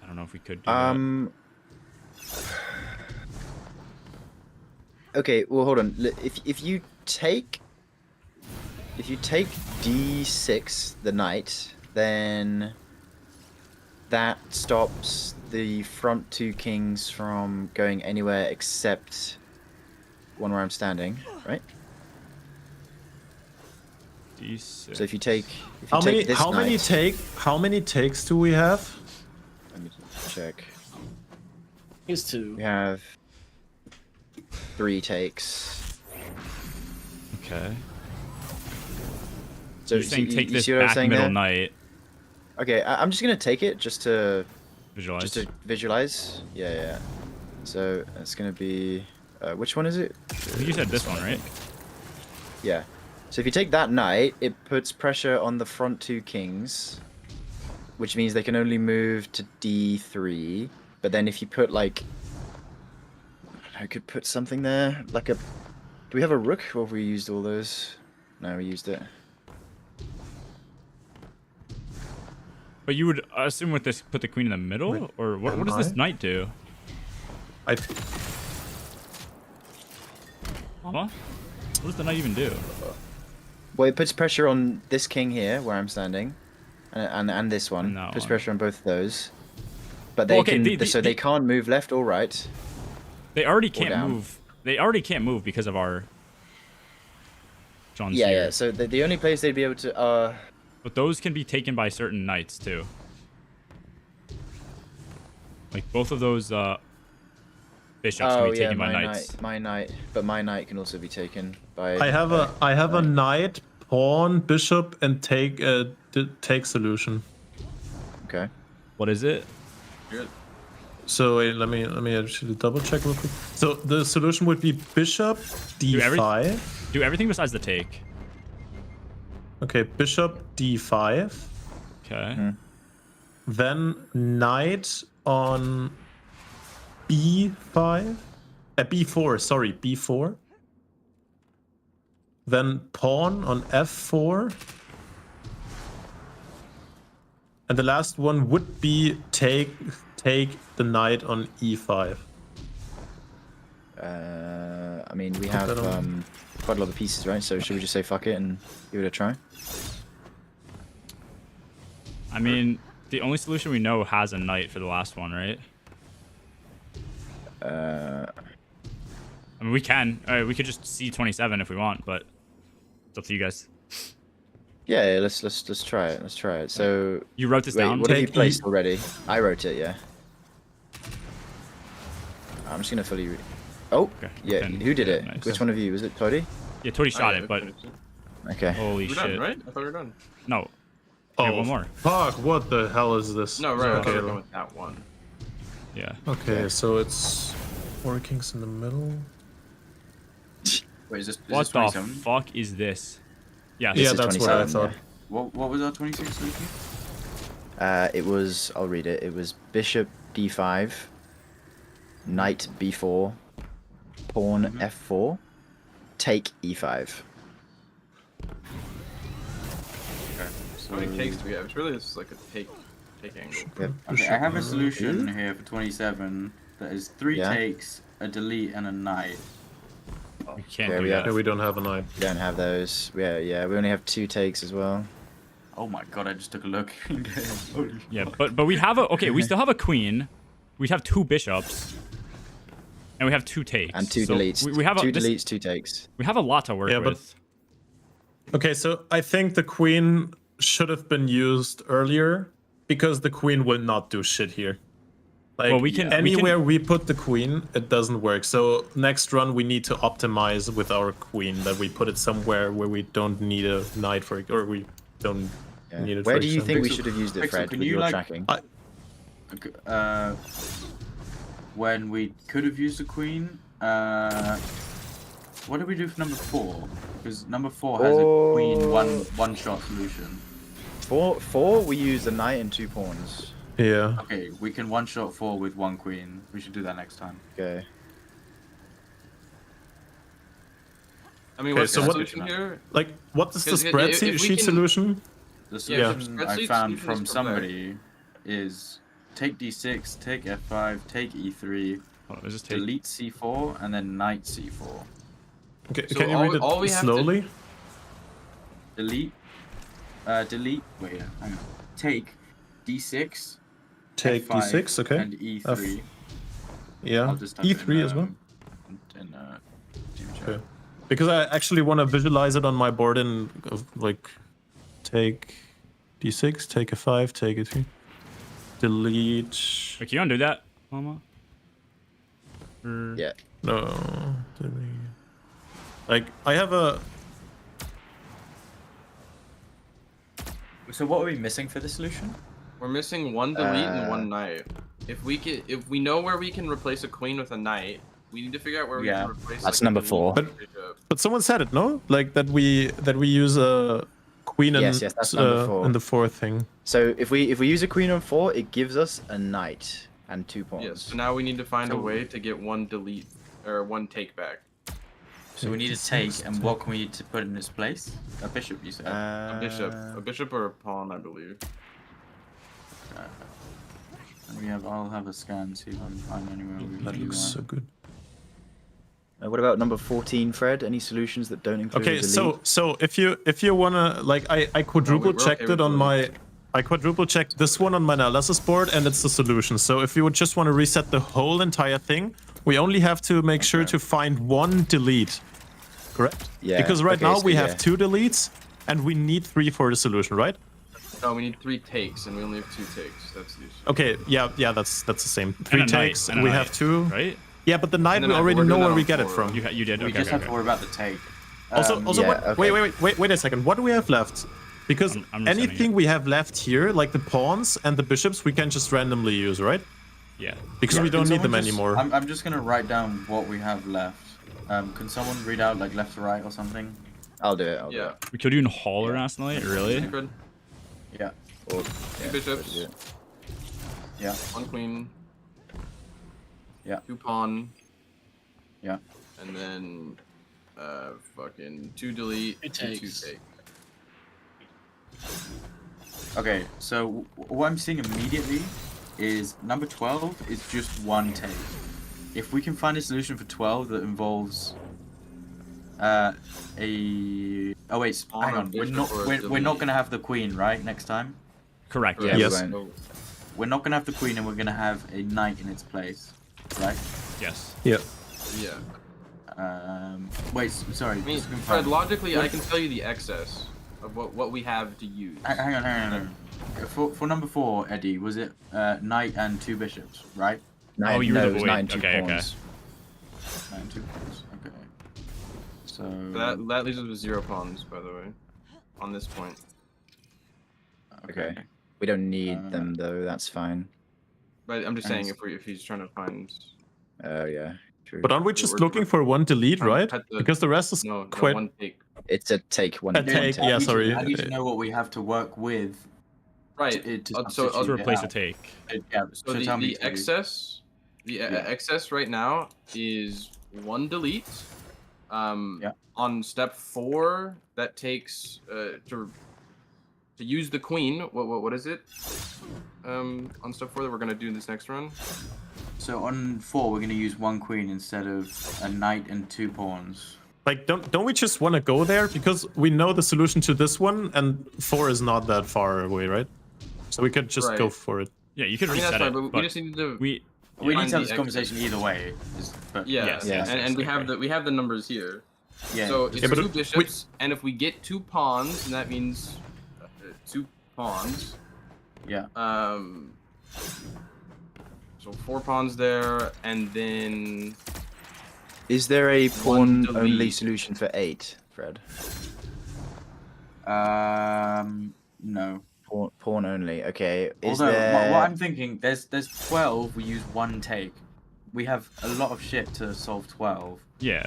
I don't know if we could do that. Okay, well hold on. If you take d6 the knight, then that stops the front two kings from going anywhere except one where I'm standing, right? D6. So if you take How many this knight, how many takes do we have? let me check. He's 2. We have 3 takes. Okay. So You're saying you take this see what I was back saying middle there? knight. Okay, I'm just gonna take it just to visualize. Yeah. So it's gonna be which one is it? I think you said this one, right? Yeah. So if you take that knight, it puts pressure on the front two kings, which means they can only move to d3. But then if you put like, I could put something there, like a. Do we have a rook, or have we used all those? No, we used it. But you would assume with this, put the queen in the middle, or what does this knight do? Mama? What does the knight even do? Well, it puts pressure on this king here, where I'm standing, and this one. And that Puts one. pressure on both of those. But they Well, okay, can, so they can't move left or right. They already can't down. move. They already can't move because of our. John's Yeah, here. yeah. So the only place they'd be able to, But those can be taken by certain knights too. Like both of those bishops can be taken by knights. my knight, but my knight can also be taken by. I have a knight, pawn, bishop, and take solution. Okay. What is it? Good. So wait, let me actually double check real quick. So the solution would be bishop d5. Do everything besides the take. Okay, bishop d5. Okay. Then knight on b5. B4, sorry, b4. Then pawn on f4. And the last one would be take the knight on e5. I mean, we have quite a lot of pieces, right? So should we just say fuck it and give it a try? I mean, the only solution we know has a knight for the last one, right? I mean, we can. We could just C27 if we want, but it's up to you guys. Yeah, let's try it. Let's try it. So You wrote this wait, down? what have you Take placed already? I wrote it. Yeah. I'm just gonna fully. Oh, Okay, yeah. then- Who did yeah, it? nice. Which one of you? Was it Toddy? Yeah, Tori shot it, but Okay. holy We're shit. done, right? I thought we were done. No. Oh, Okay, one more. Fuck, what the hell is this? No, right. I thought we Okay, were done with that one. Yeah. okay, so it's 4 kings in the middle. Wait, is this What the 27? fuck is this? Yeah. Yeah, is that's what I 27, thought. What was our 26 solution? It was. I'll read it. It was bishop d5, knight b4, pawn f4, take e5. How many takes do we have? It's really just like a take angle. Yep. Okay, I have a solution here for 27 that is 3 Yeah. takes, a delete, and a knight. We can't Okay, do we that. Yeah, we don't have a knight. We don't have those. Yeah. We only have 2 takes as well. Oh my god, I just took a look. Holy Yeah, fuck. but we have a we still have a queen. We have 2 bishops. And we have 2 takes. And 2 So deletes. We have 2 this, deletes, 2 takes. we have a lot to work Yeah, but- with. Okay, so I think the queen should have been used earlier because the queen will not do shit here. Like Well, we can- anywhere we put the queen, it doesn't work. So next run we need to optimize with our queen that we put it somewhere where we don't need a knight for it, or we don't Yeah. need it. Where for do you think we Pixel- should have used it, Pixel, Fred, can with you, your like- tracking? when we could have used the queen. What did we do for number 4? Because number 4 has a queen one shot solution. Four, we use the knight and 2 pawns. Yeah. Okay, we can one shot 4 with 1 queen. We should do that next time. Okay. I mean, Okay, what's so the what- solution here? Like, what is the 'Cause if we spreadsheet can- solution? The Yeah, solution the I spreadsheet found solution from is somebody is take d6, take f5, take e3, Hold on, let's just take. delete c4, and then knight c4. Okay, So can you read all we it have to- slowly? Delete. Wait, hang on. Take d6. Take F5, d6, okay. And e3. Yeah. I'll just type it E3 as well. in team chat. Okay. Because I actually want to visualize it on my board and like take d6, take a 5, take a 3, delete. Wait, can you undo that, Mama? Yeah. No, delete. Like I have a. So what are we missing for the solution? We're missing 1 delete and 1 knight. If we know where we can replace a queen with a knight, we need to figure out where we Yeah. can replace. That's like, a number delete 4. with a bishop. But someone said it, no? Like that we use a queen and Yes, that's number 4. in the 4th thing. So if we use a queen on 4, it gives us a knight and 2 pawns. Yes. So now we need to find a So- way to get 1 delete or 1 take back. So we need to take, and what can we need to put in its place? A bishop, you said. A bishop or a pawn, I believe. And I'll have a scan, see if I can find anywhere we can That do looks so good. What about number 14, Fred? Any solutions that don't include a Okay, delete? so if you wanna like I quadruple we're checked okay it with on delete. I quadruple checked this one on my analysis board and it's the solution. So if you would just want to reset the whole entire thing, we only have to make sure to find 1 delete. Correct? Yeah, Because right okay, now so we yeah. have 2 deletes and we need 3 for the solution, right? No, we need 3 takes, and we only have 2 takes. That's the issue. Okay, yeah, that's the same. 3 And a knight, takes, and a we knight, have 2. Right? Yeah, but the knight And we then already we're know doing where that we on get it 4. from. You did. We Okay, just okay, have okay. to worry about the take. Also, yeah, what? okay. Wait a second. What do we have left? Because I'm resetting anything it. we have left here, like the pawns and the bishops, we can just randomly use, right? Yeah. Because Yeah, we don't can need them someone just- anymore. I'm just gonna write down what we have left. Can someone read out like left to right or something? I'll do it. I'll do Yeah. it. We killed you in Hauler last night, really? Sacred. Yeah. Or, 2 bishops. yeah. Yeah. 1 queen. Yeah. 2 pawn. Yeah. And then, fucking 2 delete Two and 2 takes. take. Okay, so what I'm seeing immediately is number 12 is just 1 take. If we can find a solution for 12 that involves oh wait, Pawn hang or on. We're bishop not or we're not delete. gonna have the queen, right? Next time. Correct. Yeah, Yes. we Yes. won't. We're not gonna have the queen, and we're gonna have a knight in its place, right? Yes. Yeah. Yeah. Wait, sorry. I mean, just to Fred, confirm. logically, I can tell you the excess of what we have to use. Hang on. For number 4, Eddie, was it knight and 2 bishops, right? Nine, Oh, you were no, the it was void. 9 and 2 Okay, okay. pawns. Knight and 2 pawns. Okay. So That leaves us with 0 pawns, by the way, on this point. Okay. We don't need them though. That's fine. But I'm just And saying, if he's trying to find, Oh yeah, true. But aren't we just we're- looking for 1 delete, trying to right? cut the- Because the rest is no, quite. 1 take. It's a take one. A take, I yeah, need sorry. I need to know what we have to work with. Right. To So substitute To it replace a out. take. Yeah. So tell me the to- excess, excess right now is 1 delete. Yeah. On step 4, that takes to use the queen. What is it? On step 4 that we're gonna do in this next run. So on 4, we're gonna use 1 queen instead of a knight and 2 pawns. Like, don't we just want to go there because we know the solution to this one, and 4 is not that far away, right? So we could just go Right. for it. Yeah, you could I mean, reset that's it. fine, but we just need to. we We need find to have the this conversation either way. But Yeah, Yes, yes, and we okay. have the numbers here. yeah. So it's Yeah, but 2 we- bishops, and if we get 2 pawns, and that means 2 pawns. yeah. So 4 pawns there, and then Is there a pawn only delete. solution for 8, Fred? No. Pawn only. Okay. Is Although there? what I'm thinking, there's 12. We use one take. We have a lot of shit to solve 12. Yeah.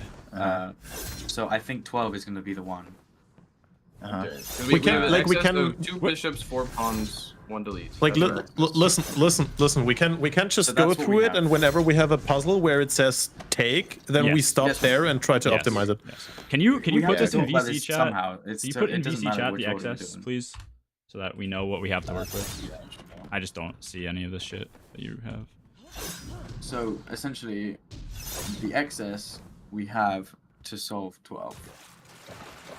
So I think 12 is going to be the one. Uh-huh. Okay. 'Cause We can- have like, we access can- of 2 bishops, 4 pawns, 1 delete. Like, That's right. listen. We can just So go that's what through we it, have. and whenever we have a puzzle where it says take, then we Yes. stop Yes. there and try to Yes. optimize it. Yes. Can you We have put to this in talk about VC this chat? somehow. Can you put in It doesn't VC matter chat which the order we're excess, doing. please, so that we know what we have to work with? Yeah, sure. I just don't see any of this shit that you have. So essentially, the excess we have to solve 12.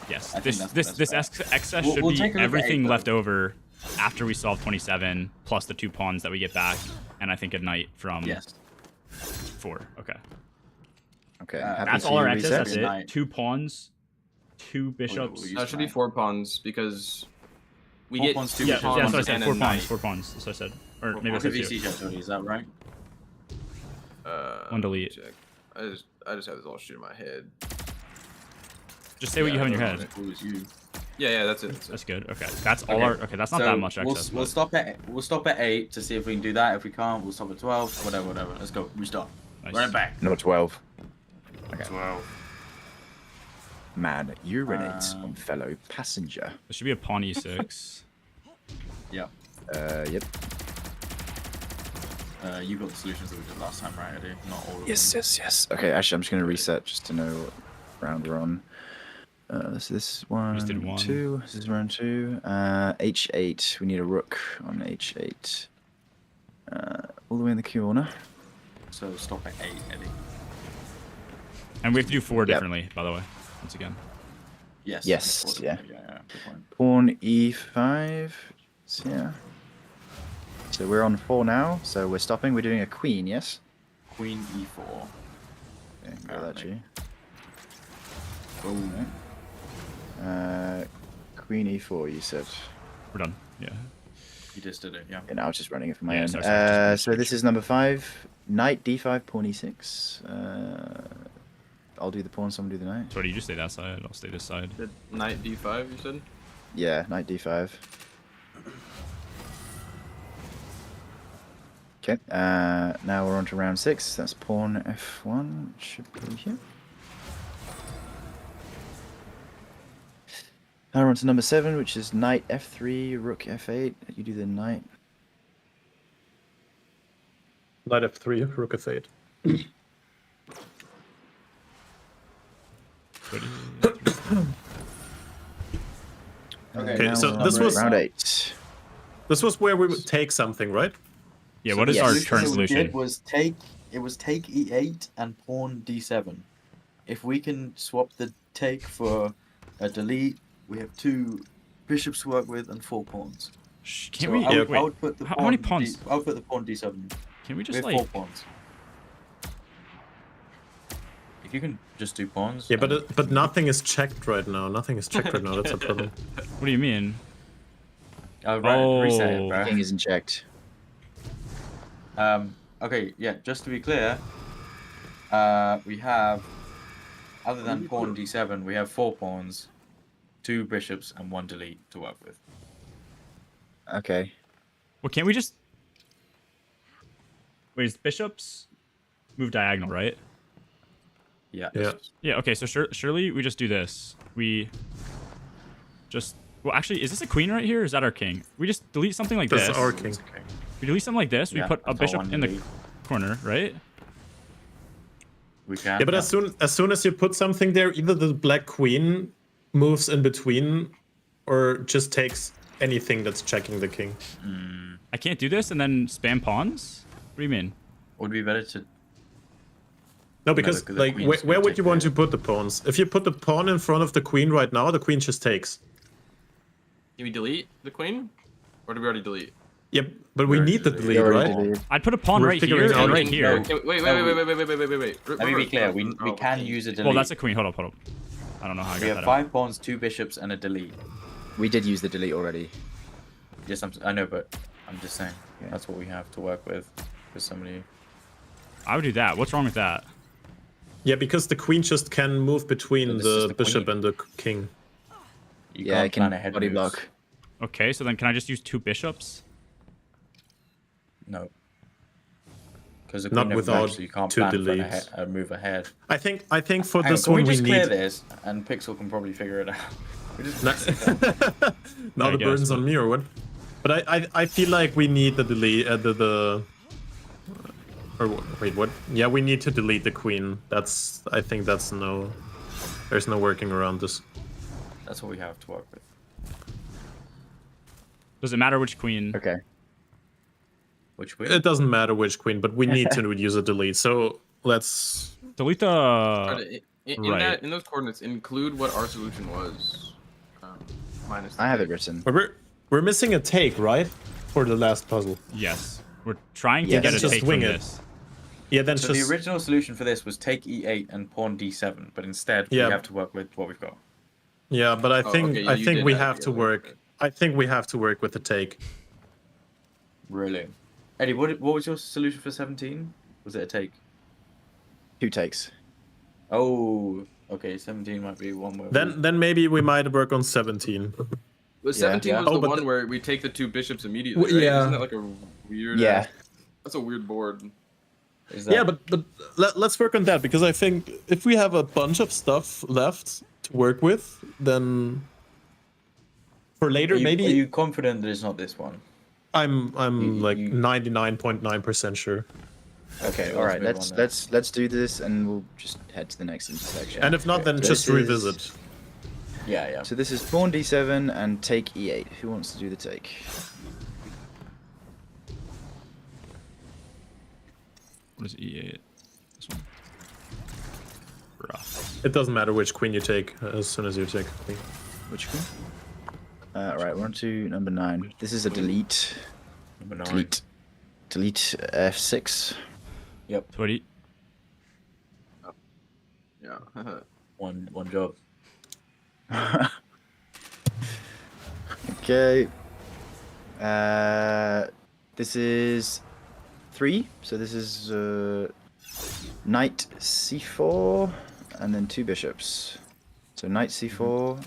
Yes, I think that's the this best excess We'll- should we'll be take a look at everything 8 though. left over after we solve 27, plus the 2 pawns that we get back, and I think a knight from Yes. 4. Okay, Okay. That's happy that's to all our excess. reset? That's A it. knight. 2 pawns, 2 bishops. we'll use That should be knight. 4 pawns because we 4 get pawns, 2 Yeah, bishops, yeah, that's what I and said. a 4 knight. pawns. 4 pawns. That's what I said. Or maybe I Look said at 2. VC chat, Tony, is that right? One 1 delete. Check. I just have this all shit in my head. Just say what you have in your head. Cool as you. Yeah, that's it. That's it. That's good. Okay, that's all Okay. our. Okay, that's not that much excess. We'll but- stop at 8 to see if we can do that. If we can't, we'll stop at 12. Whatever. Let's go. Restart. Nice. Run it back. No 12. 12. Man, urinates Um, on fellow passenger. There should be a pawn e6. Yeah. Yep. You got the solutions that we did last time, right, Eddie? Not all of them. Yes. Okay, actually, I'm just gonna reset just to know what round we're on. This one, Just did 1. 2. This is round 2. H8. We need a rook on H8. All the way in the corner. So stop at 8, Eddie. And we have to do 4 Yep. differently, by the way. Once again. Yes. Yes, of course. yeah. Yeah. Good point. Pawn E5. So, yeah. So we're on 4 now. So we're stopping. We're doing a queen, yes? Queen E4. Okay, got that, G. Oh. Queen E4, you said. We're done. Yeah. You just did it, yeah. And I was just running it for my Yeah, own. sorry, just So this is number 5. Knight D5, pawn E6. I'll do the pawn, someone do the knight. So what do you just stay that side? I'll stay this side. Did knight d5, you said? Yeah, knight D5. Okay, now we're on to round 6. That's pawn F1. Should be here. Now we're on to number 7, which is knight F3, rook F8. You do the knight. Knight F3, rook F8. Okay, Okay, so now we're this on was- round 8. This was where we would take something, right? Yeah, So what is the our solution current that we solution? did was take E8 and pawn D7. If we can swap the take for a delete, we have 2 bishops to work with and 4 pawns. Can So we? I would, wait, I would put the how pawn many pawns? I would put the pawn D7. Can we We just have like? 4 pawns. If you can just do pawns. Yeah, but nothing is checked right now. Nothing is checked right now. That's a problem. What do you mean? Reset it, Oh. bro. King isn't checked. Okay, yeah, just to be clear, we have, other than pawn D7, we have 4 pawns, 2 bishops, and 1 delete to work with. Okay. Well, can't we just? Wait, is bishops move diagonal, right? Yeah. Yeah. Yeah. Okay. So surely we just do this. We just. Well, actually, is this a queen right here? Or is that our king? We just delete something like That's this. our king. Okay. We delete something like this. We Yeah, put a that's all bishop one in the delete. corner, right? We can. Yeah, but as soon as you put something there, either the black queen moves in between, or just takes anything that's checking the king. I can't do this and then spam pawns. What do you mean? Would be better to. No, because the like queen's where gonna would take you want the- to put the pawns? If you put the pawn in front of the queen right now, the queen just takes. Can we delete the queen? Or did we already delete? Yep, but we Where need the did it- delete, We already right? deleted. I'd put a pawn We're right figuring here out and right king. here. Okay, wait. Let me be clear. We can use a delete. Well, that's a queen. Hold up. I don't know how I We got have that 5 pawns, 2 bishops, and a delete. We did use the delete already. Yes, I know, but I'm just saying Yeah. that's what we have to work with. For somebody. out. I would do that. What's wrong with that? Yeah, because the queen just can move between This is the the bishop queen. and the king. You Yeah, can't it can plan ahead body moves. block. Okay, so then can I just use 2 bishops? No. Because the Not queen never without moves, so you can't two plan for deletes. a move ahead. I think for Hang on, this can one we we just clear need. this, and Pixel can probably figure it out. We just Now I the guess, burden's but- on me or what? But I feel like we need the delete the. Or wait, what? Yeah, we need to delete the queen. I think that's no. There's no working around this. That's what we have to work with. Does it matter which queen? Okay. Which queen? It doesn't matter which queen, but we need to use a delete. So let's. Delete the... In right. in those coordinates, include what our solution was. Minus. I have it written. But we're missing a take, right? For the last puzzle. Yes. We're trying to Yes. get a Just take wing from it. this. Yeah, then So just. the original solution for this was take e8 and pawn d7, but instead Yeah. we have to work with what we've got. Yeah, but I Oh, think okay, yeah, you did we have have the to other, work. okay. I think we have to work with the take. Really? Eddie, what was your solution for 17? Was it a take? 2 takes. Oh, okay, 17 might be one where Then maybe we might work on 17. But 17 Yeah. was Oh, the but one the- where we take the 2 bishops immediately, Well, right? yeah. Isn't that like a weird... Yeah. That's a weird board. Is that... Yeah, but let's work on that because I think if we have a bunch of stuff left to work with, then for later are maybe you confident that it's not this one? I'm like you- 99.9% sure. Okay, All right, move on then. let's do this, and we'll just head to the next intersection. And if not, then So just this is- revisit. Yeah, yeah. So this is pawn d7 and take e8. Who wants to do the take? What is E8? This one. Rough. It doesn't matter which queen you take as soon as you take a queen. Which queen? All right, we're on to number 9. This is a delete. Number 9. Delete f6. Yep, 20. Yeah. one job. Okay. This is 3. So this is knight c4, and then 2 bishops. So knight c4,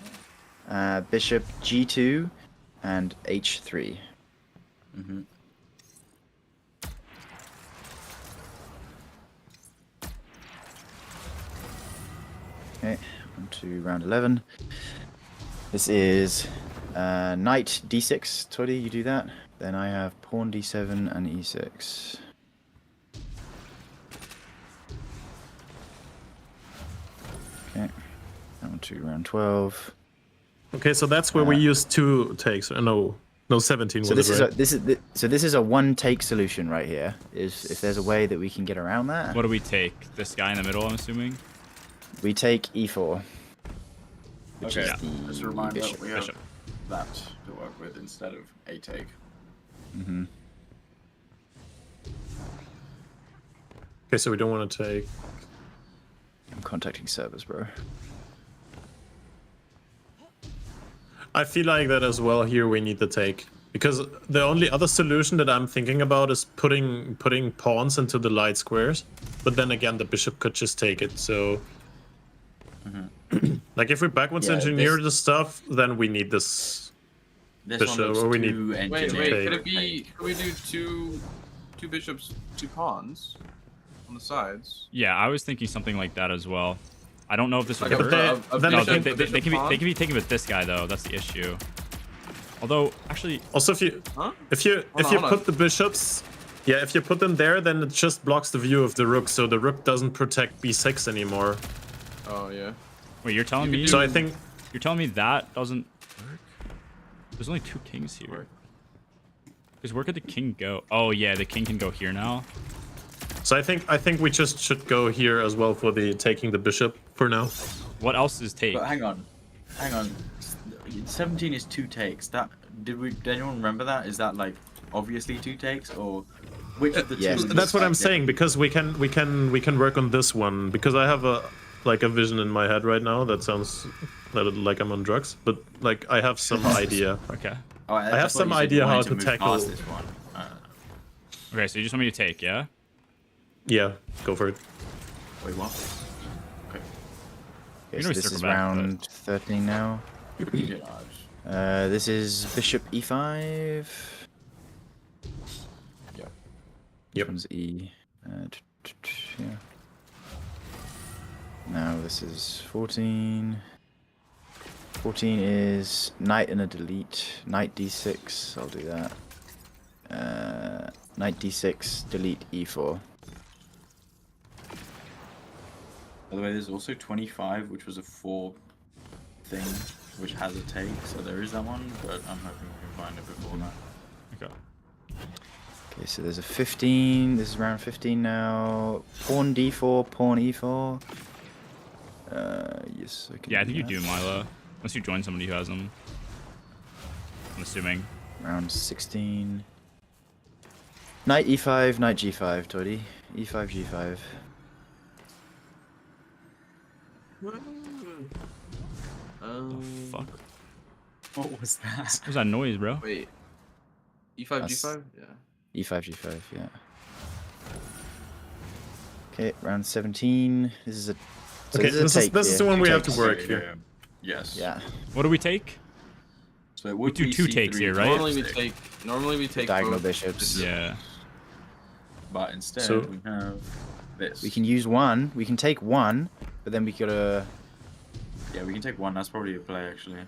bishop g2, and h3. Mm-hmm. Okay, on to round 11. This is knight d6. Toddy, you do that. Then I have pawn d7 and e6. Okay, on to round 12. Okay, so that's where we use 2 takes. No, 17 So was this it, is right? this is a one take solution right here. Is if there's a way that we can get around that, What do we take? This guy in the middle, I'm assuming? we take e4. Which Okay, is the just a reminder, bishop. we have Bishop. that to work with instead of a take. Mm-hmm. Okay, so we don't want to take. I'm contacting servers, bro. I feel like that as well. Here we need the take because the only other solution that I'm thinking about is putting pawns into the light squares, but then again the bishop could just take it. So, like if we backwards Yeah, engineer this- the stuff, then we need this. This Bishop, one looks or we need- too Wait, engineered. could it be... Could we do two bishops, 2 pawns on the sides? Yeah, I was thinking something like that as well. I don't know if this would Like work. then No, I think- they can be taken with this guy though. That's the issue. Although, actually, Also, if Huh? you Hold on. put the bishops, yeah, if you put them there, then it just blocks the view of the rook, so the rook doesn't protect b6 anymore. Oh, yeah. wait, you're telling You me? could So I think You're telling me that doesn't work? There's only 2 kings here. Because where could the king go? Oh yeah, the king can go here now. I think we just should go here as well for the taking the bishop for now. What else is take? But hang on. 17 is 2 takes. Did anyone remember that? Is that like obviously 2 takes, or which of the Yes. two? That's what I'm is like saying because we can work on this one because I have a vision in my head right now that sounds like I'm on drugs, but like I have some idea. Okay. Oh, I have thought some you said idea you how wanted to move tackle- past this one. Okay, so you just want me to take, yeah? Yeah, go for it. Wait, what? Okay. Okay, can so always this circle is back, but- round 13 now. Yeah, This is bishop e5. Yeah. This one's e. Yeah. Now this is 14. 14 is knight and a delete. Knight d6. I'll do that. Knight d6. Delete e4. By the way, there's also 25, which was a 4 thing, which has a take, so there is that one, but I'm hoping we can find it before that. Okay. Okay, so there's a 15. This is round 15 now. Pawn d4. Pawn e4. Yes, I can. Yeah, I think you that. do, Milo. Unless you join somebody who has them. I'm assuming. Round 16. Knight e5, knight g5, Toddy. e5, g5. The fuck? What was that? What was that noise, bro? Wait. E5, That's- G5? Yeah. e5, g5, yeah. Okay, round 17. This is a. So Okay, this is a take. this is the here. one we have Takes. to work Okay, here. Yes. Yeah. What do we take? So it We would do be 2 C3 takes here, right? Normally we take Diagonal both. bishops. Yeah. But instead So- we have this. We can use one. We can take one, but then we gotta. Yeah, we can take one. That's probably a play actually.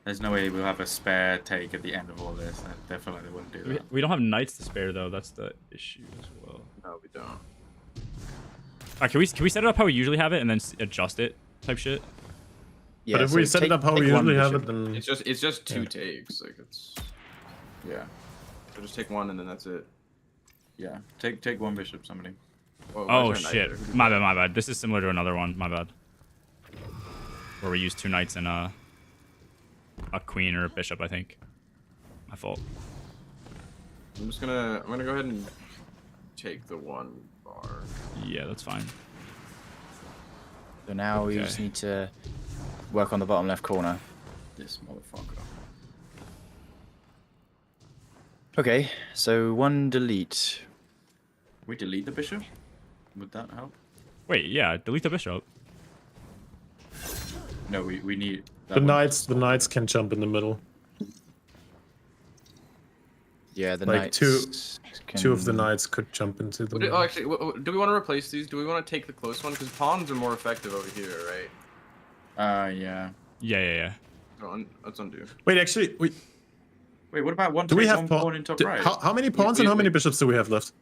There's no way we'll have a spare take at the end of all this. I feel like they wouldn't do that. We don't have knights to spare though. That's the issue as well. No, we don't. Alright, can we set it up how we usually have it and then adjust it type shit? Yeah, But if so we set it take- up how we take one usually have bishop. it, then It's just two Yeah. takes. Like it's. Yeah. So just take one and then that's it. Yeah. Take one bishop, somebody. Whoa, Oh where's our knight shit. there? My bad. This is similar to another one. My bad. Where we use 2 knights and a queen or a bishop, I think. My fault. I'm gonna go ahead and take the one bar. Yeah, that's fine. So now we Okay. just need to work on the bottom left corner. This motherfucker. Okay, so one delete. We delete the bishop? Would that help? Wait, yeah, delete the bishop. No, we need that the one. knights can jump in the middle. Yeah, the Like knights. two of the can- knights could jump into the middle. Oh, actually, do we want to replace these? Do we want to take the close one? Because pawns are more effective over here, right? Yeah. Yeah. Let's undo. Wait, actually, Wait, what about one do we take, have one pawn? pawn in top right? How many pawns and how many bishops do we have left?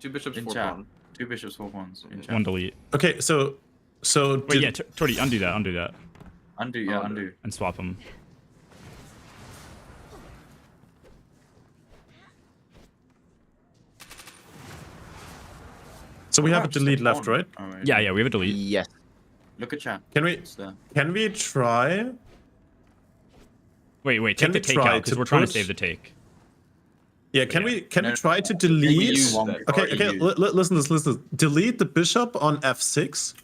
2 bishops, In 4 chat. pawn. 2 bishops, 4 pawns. In chat. One delete. Okay, so Wait, yeah, Torty, undo that. Undo, yeah, Oh, no. undo. And swap them. so we have a Perhaps the delete left, pawn. right? Oh, wait. Yeah, we have a delete. Yes. Look at chat. Can we It's there. try? Wait, Can take the we take try out because to we're trying to put- save the take. Yeah, can Yeah. we No, try to we delete? use that Okay, card okay. you used. Listen to this. Delete the bishop on f6,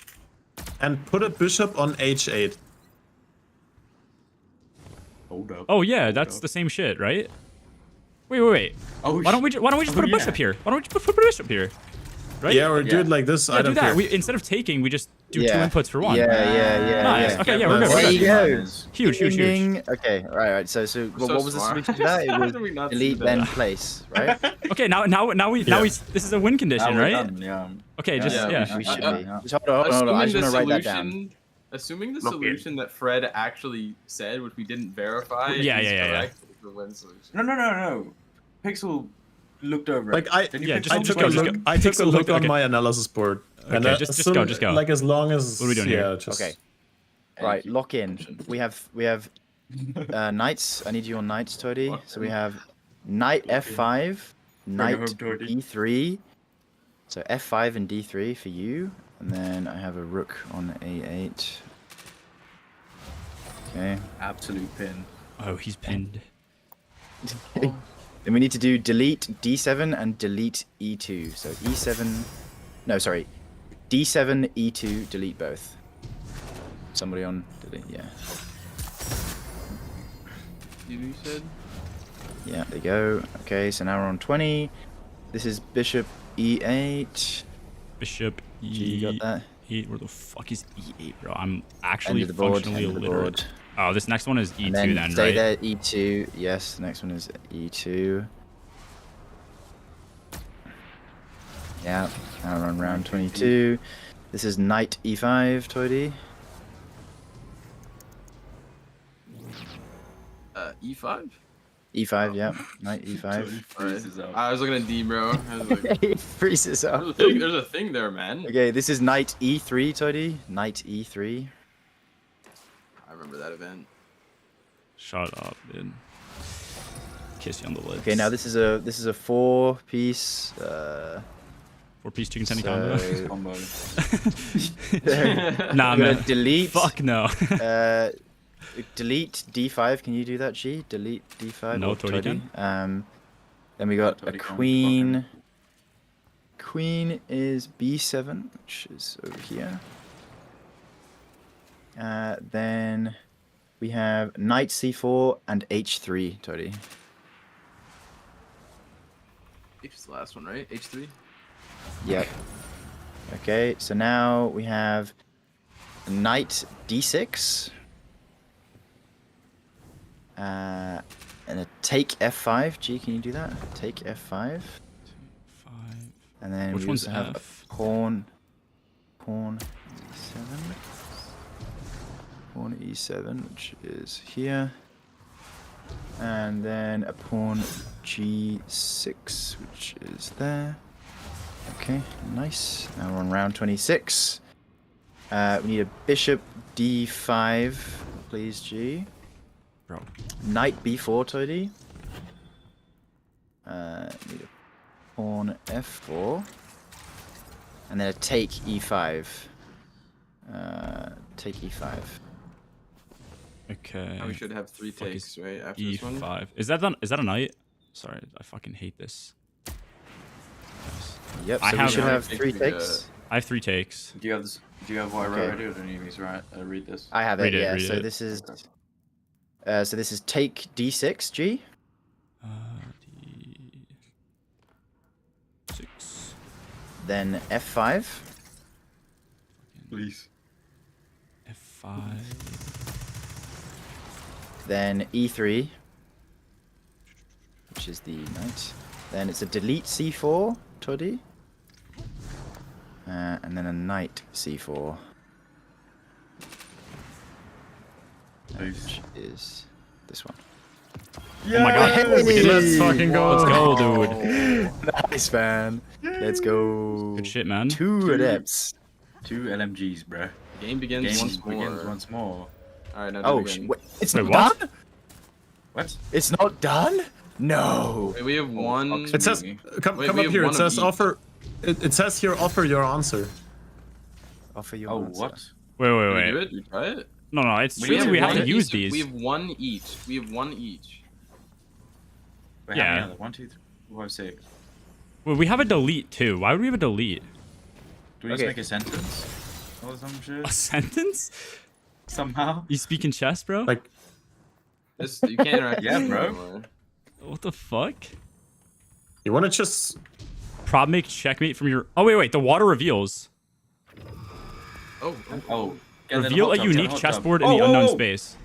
and put a bishop on h8. Hold up. Oh yeah, that's the same shit, right? Wait. Oh, Why don't we just put a yeah. bishop here? Why don't we just put a bishop here? Right? Yeah, or do Yeah. it like this. Yeah, I do don't that. care. We instead of taking, we just do Yeah. 2 inputs for 1. Yeah. Nice. Yeah. Okay, yeah, we're good. There We're you good. go. Huge. Ding, ding. Okay, right. So what so was the smart. solution to that? It How was did we not see delete that? then place, right? Okay, now Yeah. this is a win condition, Now we're right? done, yeah. Okay, Yeah, just yeah, yeah. We should Uh, be. Just hold on. I just want to write that down. Assuming the Look in. solution that Fred actually said, which we didn't verify, Yeah, is yeah. correct, is the win solution. No. Pixel looked over Like it. I, Then you Yeah, picked just- I one took go, a just look. go. I took a Pixel look looked- on okay. my analysis board. And Okay, as just soon- go, just go. Like as long as What are we doing yeah, here? just Okay. Right, lock in. We have knights. I need you on knights, Toddy. So we have knight f5, knight home, Toddy. e3. So f5 and d3 for you, and then I have a rook on a8. Okay. Absolute pin. Oh, he's pinned. Then we need to do delete d7 and delete e2. So e7. No, sorry. d7, e2, delete both. Somebody on delete, yeah. You said? Yeah, there you go. Okay, so now we're on 20. This is bishop e8. Bishop You got that? E8. Where the fuck is E8, bro? I'm End actually of the board. functionally End of the illiterate. board. Oh, this next one is E2 And then, stay right? there. E2. Yes. The next one is E2. Yeah. Now we're on round 22. This is knight E5, Toady. E5. E5. Yeah. Knight E5. Freezes up. I was looking at D, bro. I was like, It freezes up. there's a thing there, man. Okay, this is knight E3, Toady. Knight E3. I remember that event. Shut up, dude. Kiss you on the lips. Okay, now this is a 4-piece. 4-piece chicken tendy so- combo. Combo. Nah, I'm gonna man. delete. Fuck no. Delete D5. Can you do that, G? Delete D5. No, or Toady Toady? can. Then we got a Toady can't. queen. Queen is B7, which is over here. Then we have knight C4 and H3, Toady. H is the last one, right? H3. Yep. Okay, so now we have knight D6. And a take F5. G, can you do that? Take F5. 5. And then Which we one's also have F? a pawn E7. Pawn E7, which is here. And then a pawn G6, which is there. Okay, nice. Now we're on round 26. We need a bishop D5, please, G. Bro. Knight B4, Toady. Need a pawn F4. And then a take E5. Take E5. Okay. Now we should have 3 Fuck takes, is right? After this one. E5. Is that a knight? Sorry, I fucking hate this. Yes. Yep, I so we have- should have Take 3 the, takes. I have 3 takes. Do you have this? Do you have what I wrote Okay. already, or do you need me to read this? I have it, Read it, yeah. read So it. this is take D6, G. D6. Then F5. Please. F5. Then E3. Which is the knight. Then it's a delete C4, Toady. And then a knight C4. Which is this one. Oh my god. Hey! We did it. Let's fucking go. Let's go, dude. Nice, man. Let's go. Good shit, man. 2 adepts. 2 LMGs, bruh. Game begins Game once more. begins once more. All right, now Oh, do it again. wait, it's Wait, not what? done? What? It's not done? No. Wait, we have one. It says, come Wait, come we up have here. one It of says each. offer. It says here offer your answer. Offer your Oh, answer. what? Wait, Did wait, we wait. do it? Did we try it? No, no, it's We true. have We have to one use each. these. We have one each. We have one each. Wait, Yeah. how many are there? 1, 2, 3, 4, 5, 6. Well, we have a delete too. Why would we have a delete? Do we just Okay. make a sentence? Or some shit? A sentence? Somehow? You speak in chess, bro? Like, This you can't interact. Yeah, with bro. them anymore. What the fuck? you want to just Prob make checkmate from your. Oh wait, wait. The water reveals. Oh, Oh. get in the Reveal hot a tub, get in the unique hot tub. chessboard in Oh, the whoa, unknown whoa. space.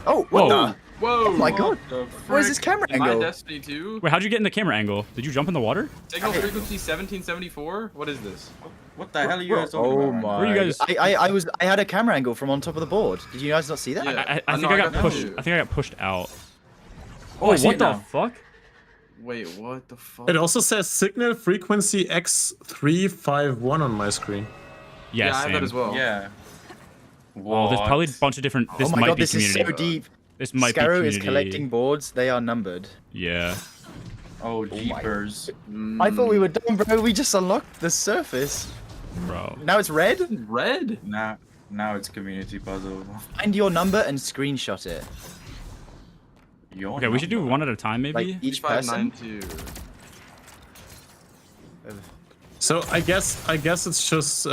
Oh, what Whoa. the? whoa! Oh my god. What the Where's this frick? camera My angle? Destiny 2. Wait, how'd you get in the camera angle? Did you jump in the water? Signal frequency 1774. What is this? What the hell are you guys talking Oh about? right now? my. Where you guys- I had a camera angle from on top of the board. Did you guys not see that? Yeah. I think no, I I got got pushed. you. I think I got pushed out. Oh, I see what it the now. fuck? Wait, what the fuck? It also says signal frequency X351 on my screen. Yeah, I have same. that as well. Yeah. Oh, there's probably a bunch of different. This Oh my might god, be this community. is so deep. This might be Scarrow community. is collecting boards. They are numbered. Yeah. Oh, jeepers. I thought we were done, bro. We just unlocked the surface. Bro. Now it's red. Red? Now it's community puzzle. Find your number and screenshot it. Your Okay, we should do number. one at a time, maybe. Like each person. 3592. So I guess it's just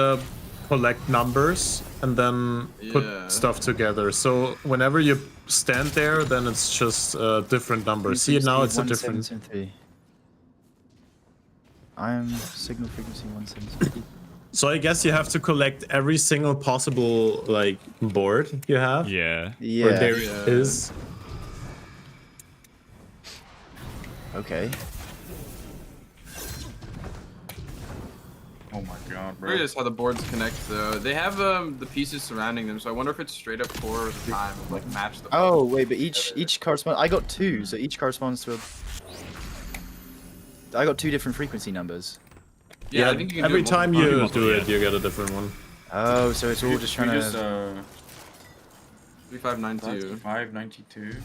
collect numbers and then put Yeah. stuff together. So whenever you stand there, then it's just different numbers. See, now it's a different. 1773. I am signal frequency 1773. So I guess you have to collect every single possible like board you have. Yeah. Yeah. Or there Yeah. is. Okay. Oh my god, bro. Curious how the boards connect though. They have the pieces surrounding them, so I wonder if it's straight up 4 at a time, like match the. Oh wait, but each correspond. I got 2, so each corresponds to a. I got 2 different frequency numbers. Yeah, I think you can every do it time multiple you times. do yeah. it, you get a different one. Oh, so it's all just trying just, to. 3592. 592.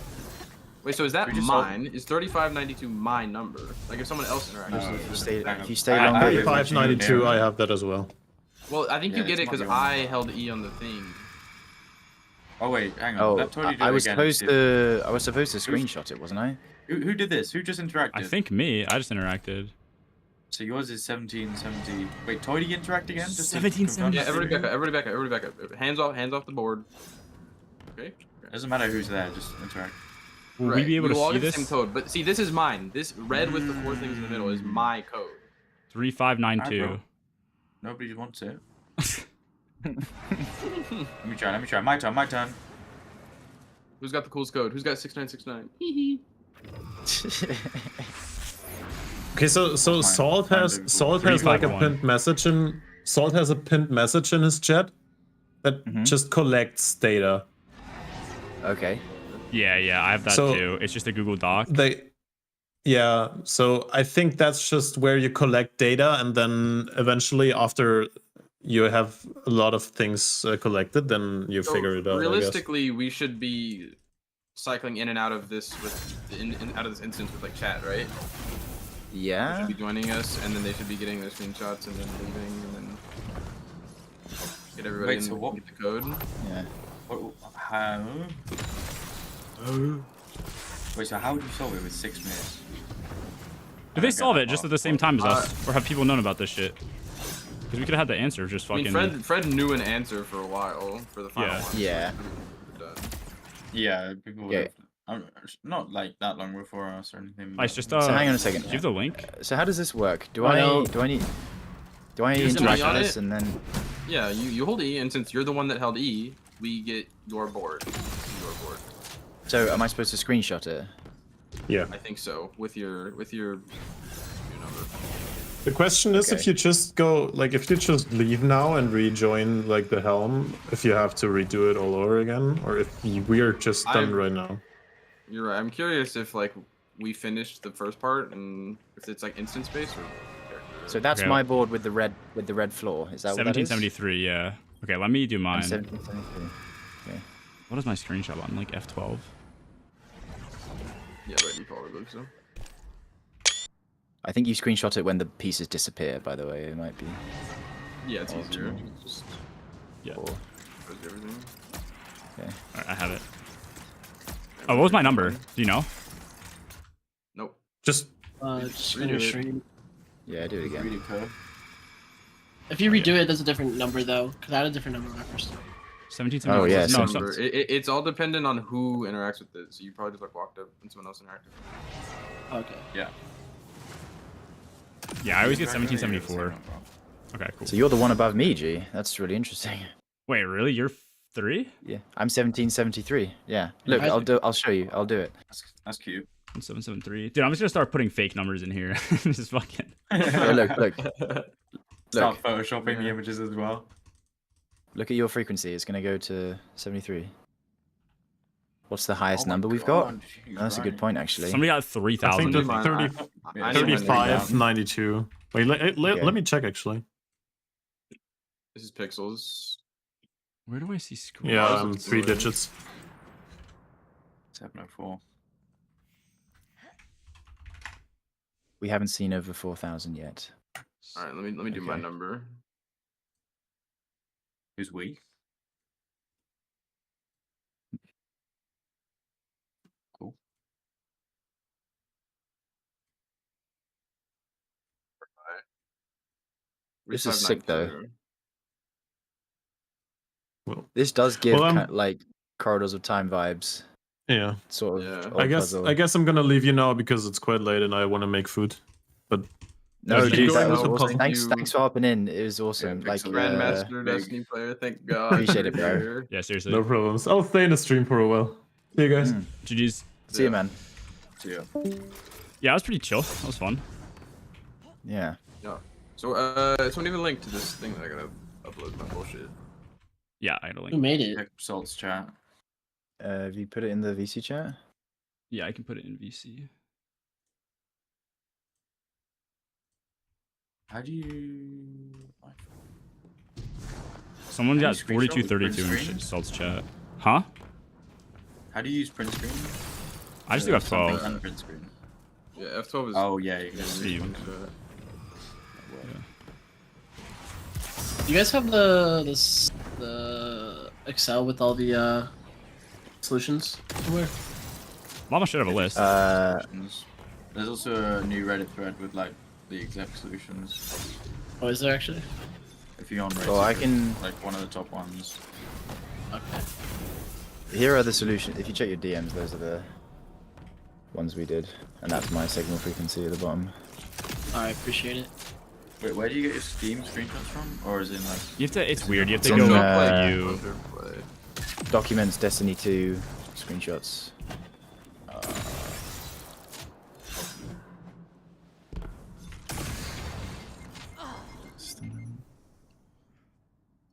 Wait, so is that we just mine? Is 3592 my number? Like if someone else interacts No. with If you it. stay, Hang on. if you stay I- longer, I- you're- 592, I have that as well. Well, I think Yeah, you get it's it because not your I one. held E on the thing. Oh wait, hang on. Oh, Let Tony do I it was again. supposed to. I was supposed to screenshot it, wasn't I? Who did this? Who just interacted? I think me. I just interacted. So yours is 1770. Wait, Toady interact again? Just to 1770. Yeah, confirm? everybody back up, everybody back up. Hands off the board. Okay. Doesn't matter who's there, just interact. Will we be able to all see get the this? same code, but see, this is mine. This red with the 4 things in the middle is my code. 3592. Alright, Nobody wants it. Let me try. My turn. Who's got the coolest code? Who's got 6969? Okay, so Salt Fine, has cool. Salt has like a 351. pinned message in Salt has a pinned message in his chat that just collects data. Okay. Yeah, I have that So- too. It's just a Google Doc. Yeah, so I think that's just where you collect data, and then eventually after you have a lot of things collected, then you So figure it out. I guess. realistically, we should be cycling in and out of this out of this instance with like chat, right? They Yeah. should be joining us, and then they should be getting their screenshots and then leaving, and then get everybody Wait, in so and what- get the code. Yeah. How? Wait, so how would you solve it with 6 minutes? Did they Okay, solve it well, just at the same time as us? Or have people known about this shit? Because we could have had the answer just I fucking... mean, Fred knew an answer for a while for the final Yeah. one. so Yeah. we're done. Yeah, people would Yeah. have. Not like that long before us or anything. It's just, So hang on a second. do you have the link? So how does this work? Do I I don't- do I need Use the interact money on with this it. and then Yeah, you hold E, and since you're the one that held E, we get your board. Your board. so am I supposed to screenshot it? Yeah. I think so. With your number. The question is if Okay. you just go, like, if you just leave now and rejoin, like, the helm, if you have to redo it all over again, or if we're just done I'm- right now. You're right. I'm curious if like we finished the first part and if it's like instant space or. So that's Okay. my board with the red floor. Is that what that is? 1773, yeah. Okay, let me do I'm mine. 1773. What is my screenshot button? Like F12? Yeah, right. You probably so. I think you screenshot it when the pieces disappear. By the way, it might be. Yeah, it's Oh, easier. tomorrow. Just Yeah. Or, does everything. Alright, I have it. Oh, what was my number? Do you know? Nope. Just Just Redo gonna it. stream. yeah, do it again. Read it, code. If you redo it, there's a different number though, because I had a different number when I first started. 1773. Oh, yeah, No, Remember, it's all dependent on who interacts with it. So you probably just like walked up and someone else interacted. Okay. Yeah. yeah, I always get Exactly, 1774. you're the same one, Okay, cool. So you're the one above me, G. That's really interesting. Wait, really? You're 3? Yeah, I'm 1773. Yeah. Look, I- I'll show you. I'll do it. That's cute. 773. Dude, I'm just gonna start putting fake numbers in here. Just fucking. Yeah, look. Start photoshopping the images as well. Look at your frequency. It's gonna go to 73. What's the highest Oh my number we've God, got? she's That's a good right. point, actually. Somebody got I think 3,000. the Mine, 30, I know when they 35, down. 92. Wait, Okay. let me check actually. This is pixels. Where do I see scroll? Yeah, Ours 3 is- digits. 704. We haven't seen over 4,000 yet. All right, let me do my Okay. number. Who's we? Cool. This is sick, though. 3592. Well, This does give Well, like Corridors of Time vibes. yeah. Sort of. Yeah. old I guess puzzle. I'm gonna leave you now because it's quite late and I want to make food. But No, Thank dude, you. that was Thank awesome. you. Thanks for hopping in. It was awesome. Yeah, Like, Grandmaster big. Destiny player, thank God. Appreciate it, you're bro. here. Yeah, seriously. No problems. I'll stay in the stream for a while. See you guys. GG's. see you, man. See ya. Yeah, it was pretty chill. That was fun. Yeah. Yeah. So, someone leave a link to this thing that I gotta upload my bullshit. Yeah, I had a Who link. made it? Check Salt's chat. Have you put it in the VC chat? Yeah, I can put it in VC. How do you? Someone Can got you screenshot with 4232 in print screen? Salt's chat. Huh? How do you use print screen? I just do There's something F12. on print screen. Yeah, F12 is. Oh yeah, you can yeah, just see. one shot. Do you guys have the Excel with all the solutions somewhere? Mama should have a list. There's also a new Reddit thread with like the exact solutions. Oh, is there actually? If you're on Reddit, Oh, I can. like one of the top ones. Okay. Here are the solutions. If you check your DMs, those are the ones we did, and that's my signal frequency at the bottom. I appreciate it. Wait, where do you get your Steam screenshots from? Or is it like? You have to. It's weird. You have to Some, go uh, view. Play. Documents, Destiny 2 screenshots.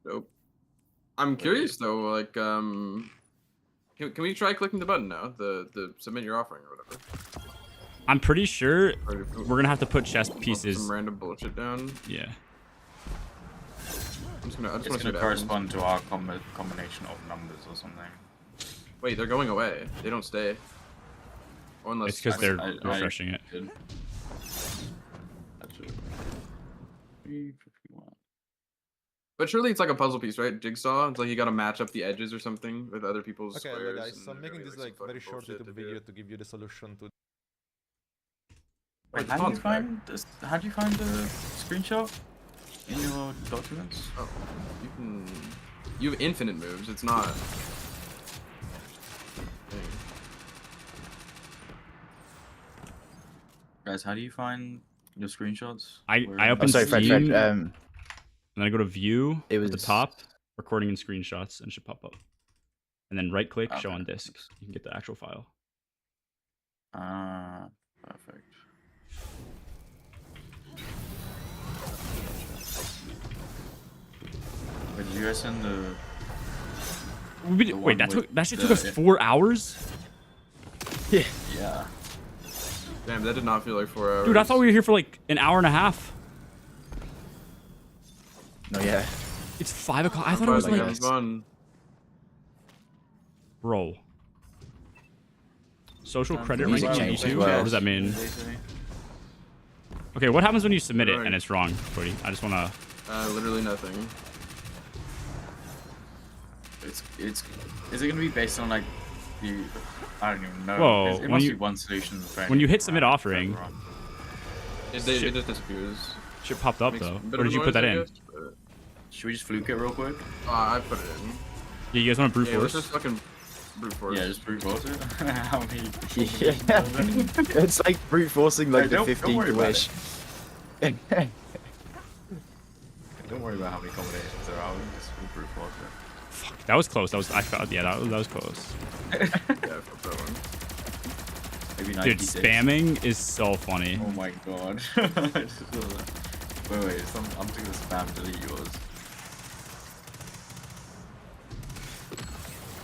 Dope. I'm curious though, like, can we try clicking the button now? The submit your offering or whatever. I'm pretty sure Or if we- we're gonna have to put chess put pieces. Some random bullshit down. Yeah. I just wanna It's see gonna what happens. correspond to our combination of numbers or something. Wait, they're going away. They don't stay. Or unless It's because they're I- refreshing it. Good. That's it. 351. But surely it's like a puzzle piece, right? Jigsaw. It's like you gotta match up the edges or something with other people's Okay, squares. guys, and so I'm there's making gonna this be, like some very fucking short bullshit YouTube to do. video to give you the solution to. Wait, the how do you phone's back. find this? How do you find the screenshot in your documents? Oh, you have infinite moves. It's not. Dang. Guys, how do you find your screenshots? I Where- I Oh, opened sorry, Fred. Steam, Fred. and then I go to View It at the was- top, recording and screenshots, and it should pop up. And then right click, show Okay. on disk. You can get the actual file. Ah, perfect. Wait, did you guys send the? Wait, one that with took that shit took us the- 4 hours, Yeah. Damn, that did not feel like 4 hours. dude. I thought we were here for like an hour and a half. No, yeah. It's 5 o'clock. I thought it was like like, that. fun. bro. Social credit Music ranking on changed YouTube. as well. What does that mean? They say. Okay, what happens when you submit it Right. and it's wrong, Cody? I just wanna. Literally nothing. It's. Is it gonna be based on like the? I don't even know. Whoa, It when must you- be one solution. For when you hit anything, submit right? offering- Wrong. It just disappears. Shit popped up Makes though. a bit Where of did you noise, put that I in? guess, but- Should we just fluke it real quick? I put it in. Yeah, you guys want to brute Yeah, let's force? just fucking brute force. Yeah, just brute force it. How many? Yeah. It's like brute forcing like Hey, the don't 15th worry about wish. Don't worry about how many combinations there are. We just brute force it. That was close. That was I felt yeah that was close. Yeah, I felt that one. Maybe Dude, 96. spamming is so funny. Oh my god. I just saw that. Wait, I'm just gonna spam delete yours.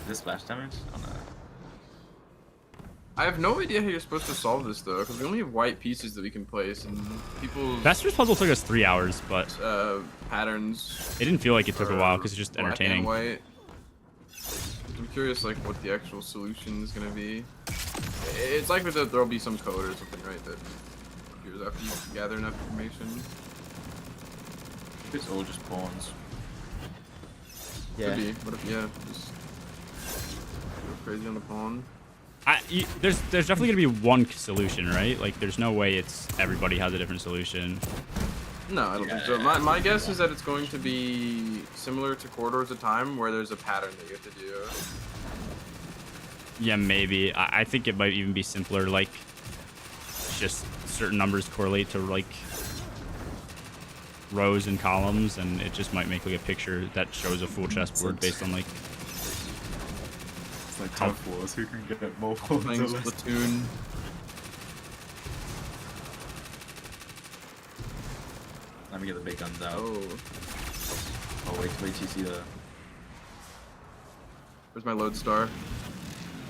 Is this splash damage? Oh no. I have no idea how you're supposed to solve this though, because we only have white pieces that we can place, and people's Fester's puzzle took us 3 hours, but patterns. it didn't feel like it took a while because it's just black and entertaining. white. I'm curious, like, what the actual solution is gonna be. It's likely that there'll be some code or something, right? That appears after you gather enough information. It's all just pawns. Could Yeah. be. What if, yeah, just go crazy on the pawn. There's definitely gonna be one solution, right? Like, there's no way it's everybody has a different solution. No, I don't think so. My guess is that it's going to be similar to Corridors of Time, where there's a pattern that you have to do. Yeah, maybe. I think it might even be simpler. Like, just certain numbers correlate to like rows and columns, and it just might make like a picture that shows a full chessboard based on like. It's like Tough Wars. Who can get more pawns Playing or less? Splatoon. Let me get the big guns out. Oh, Oh, wait till you see the. where's my lodestar?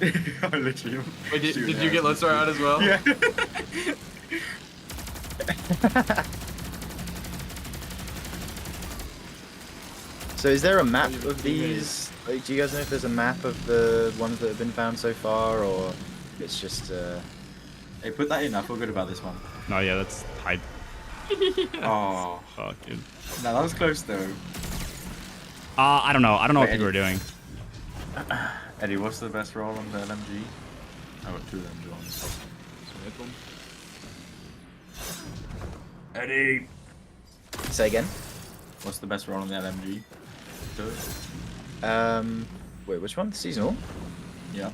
I literally. Wait, did shooting you get arrows. lodestar out as well? Yeah. So is there a map of these? Like, do you guys know if there's a map of the ones that have been found so far, or it's just? Hey, put that in. I feel good about this one. No, yeah, that's hype. Oh, Fuck, dude. no, that was close though. I don't know. I don't know what Wait, people are doing. Eddie, what's the best roll on the LMG? I got 2 of them ones. Eddie, Say again. what's the best roll on the LMG? Good. Wait, which one? Seasonal. Yeah.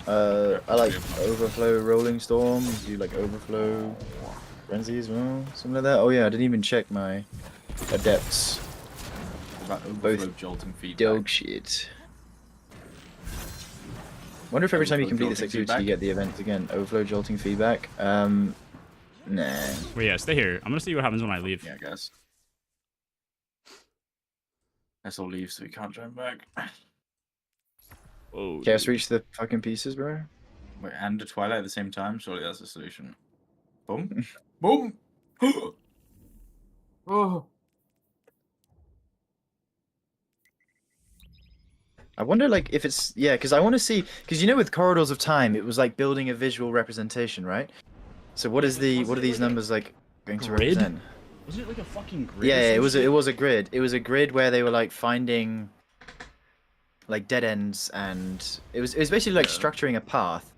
I like Overflow Rolling Storm. Do you like Overflow Frenzy as well? Something like that. Oh yeah, I didn't even check my adepts. About overflow jolting feedback. Dog shit. Wonder if every time you Overflow complete this jolting activity you feedback? get the event again. Overflow Jolting Feedback. Nah. Well, yeah, stay here. I'm gonna see what happens when I leave. Yeah, I guess. Let's all leave so we can't join back. Whoa. Chaos reach the fucking pieces, bro. Wait, and the Twilight at the same time? Surely that's the solution. Boom. Boom! Oh, I wonder, like, if it's because I want to see because with Corridors of Time, it was like building a visual representation, right? So what are these numbers like going to Grid? represent? Wasn't it like a fucking grid? Yeah, or it some was shit? it was a grid. It was a grid where they were like finding like dead ends, and it was basically like Yeah. structuring a path.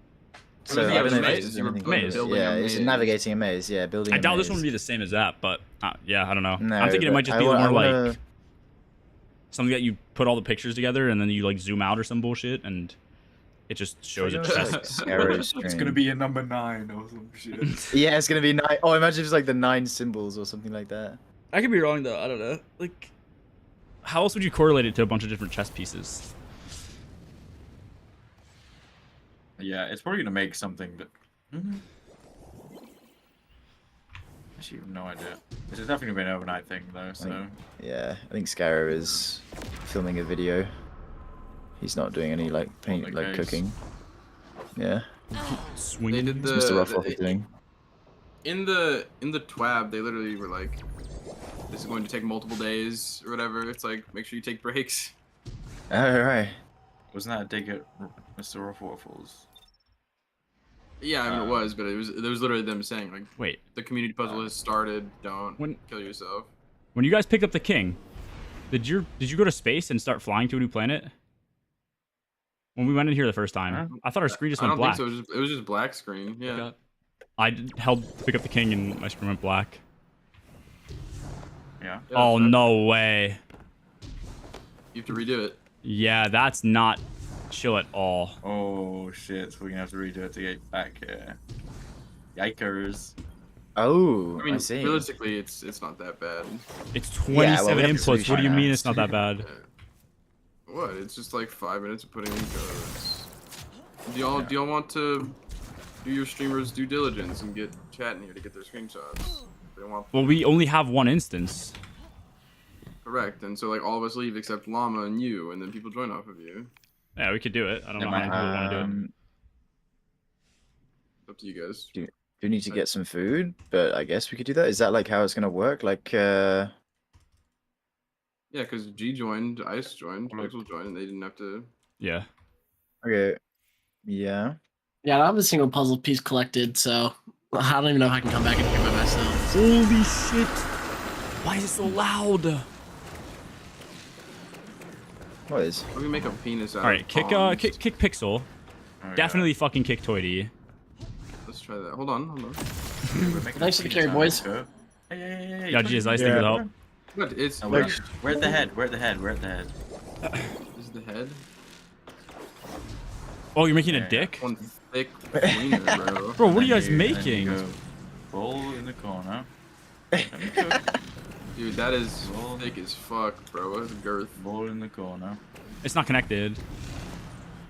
So Yeah, I it was don't know a if maze. there's You were anything. Maze. building Yeah, a it's maze. navigating a maze. Yeah, building. I a doubt this maze. one would be the same as that, but yeah, I don't know. No, I'm thinking it but might just I be wa- I more wanna- like something that you put all the pictures together and then you like zoom out or some bullshit and it just shows a It's chest. like Scarrow It's string. gonna be a number 9 or some shit. Yeah, it's gonna be 9. Oh, imagine if it's like the 9 symbols or something like that. I could be wrong though. I don't know. Like, how else would you correlate it to a bunch of different chess pieces? Yeah, it's probably gonna make something that. Actually, I have no idea. This is definitely been an overnight thing though, so. Yeah, I think Scarrow is filming a video. He's not doing any like paint, the like case. cooking. Yeah, Swing. they did the Mr. Ruffle is doing. in the TWAB. They literally were like, "This is going to take multiple days or whatever." It's like, make sure you take breaks. All right. Wasn't that a dig at Mr. Ruffles? Yeah, I mean it was, but it was literally them saying like, Wait, the community puzzle has started. Don't When- kill yourself. when you guys picked up the king, did you go to space and start flying to a new planet? When we went in here the first time, I thought our screen just I went don't black. think so. It was just black screen. Yeah. Held to pick up the king and my screen went black. Yeah. Yeah, Oh, that's- no way. You have to redo it. Yeah, that's not chill at all. Oh shit, so we're gonna have to redo it to get back here. Yikers. Oh, I mean, see. realistically, it's not that bad. It's well, 27 we have to inputs. What do you solution mean that. it's not that bad? What? It's just like 5 minutes of putting in codes. Do y'all want to do your streamers' due diligence and get chat in here to get their screenshots? They don't want Well, we only have one instance. correct, and so like all of us leave except Llama and you, and then people join off of you. Yeah, we could do it. I don't know Yeah, how many people want to do it. It's up to you guys. Do need to get some food, but I guess we could do that. Is that like how it's gonna work? Like, Yeah, because G joined, Ice joined, Pixel joined, and they didn't have to. Yeah. okay, yeah. Yeah, I don't have a single puzzle piece collected, so I don't even know if I can come back in here by myself. Holy shit! Why is it so loud? What is? Let me make a penis out. All right, of kick pawns. kick Pixel. Oh, Definitely fucking kick Toity. Let's try that. Hold on. Yeah. Thanks for the carry, boys. Hey, hey. Yeah, geez, nice. Thank you for the help. What? It's No, we're at the head. We're at the head. We're at the head. This is the head. Oh, you're making Yeah, a yeah. dick? One thick wiener, bro. Bro, what are you And guys then making? go Roll in the corner. Let me cook. Dude, that is thick as fuck, bro. What is girth? Ball in the corner. It's not connected.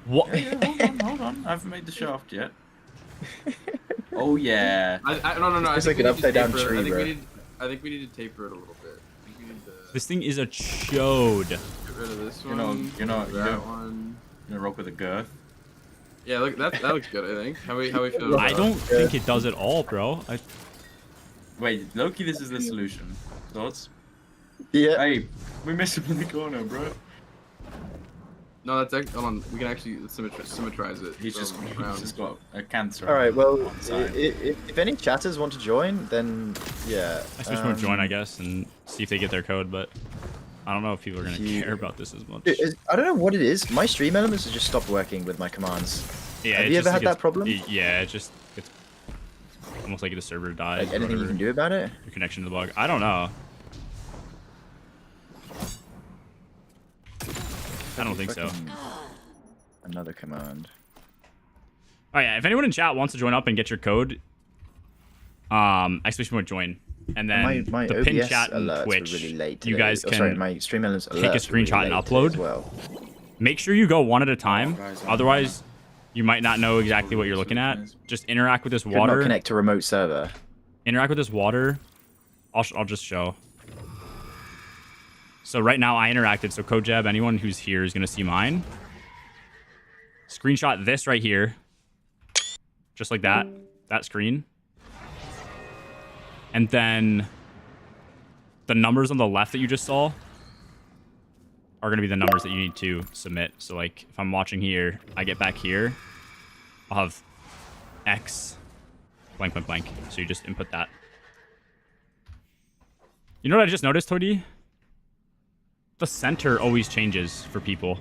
What? Yeah, hold on. I haven't made the shaft yet. Oh yeah. No. It's I like think an we need to upside down taper it. tree, bro. I think we need to taper it a little bit. I think we need to This thing is a chode. get rid of this You one. know, that one. Gonna rock with a girth. Yeah, look, that looks good. I think. How we feel? I don't think it does at all, bro. Wait, Loki, this is the solution. Thoughts? Yeah. Hey, we missed him in the corner, bro. No, that's actually. Hold on. We can actually symmetrize it. He's just around. got a cancer. All right. Well, on side. if any chatters want to join, then yeah. I suppose we'll join, I guess, and see if they get their code, but I don't know if people are gonna care about this as much. I don't know what it is. My stream elements have just stopped working with my commands. Yeah, Have it you just ever had gets- that problem? Yeah, it's almost like the server dies. Like or anything you whatever. can do about it? Your connection to the bug. I don't know. I don't think so. Fucking Another command. Oh yeah, if anyone in chat wants to join up and get your code, expectation would join, and then My the OBS pin chat and alerts Twitch. were really late You today. guys Oh, can sorry, my stream elements take a alerts were really screenshot and late today upload. as well. Make sure you go one at a time. guys, I'm Otherwise, you might not know exactly what you're looking at. Just interact with this Could not water. connect to remote server. Interact with this water. I'll just show. So right now I interacted. So Kojab, anyone who's here is gonna see mine. Screenshot this right here. Just like that. That screen. And then the numbers on the left that you just saw are gonna be the numbers that you need to submit. So like if I'm watching here, I get back here, I'll have X blank blank blank. So you just input that. You know what I just noticed, Toady? The center always changes for people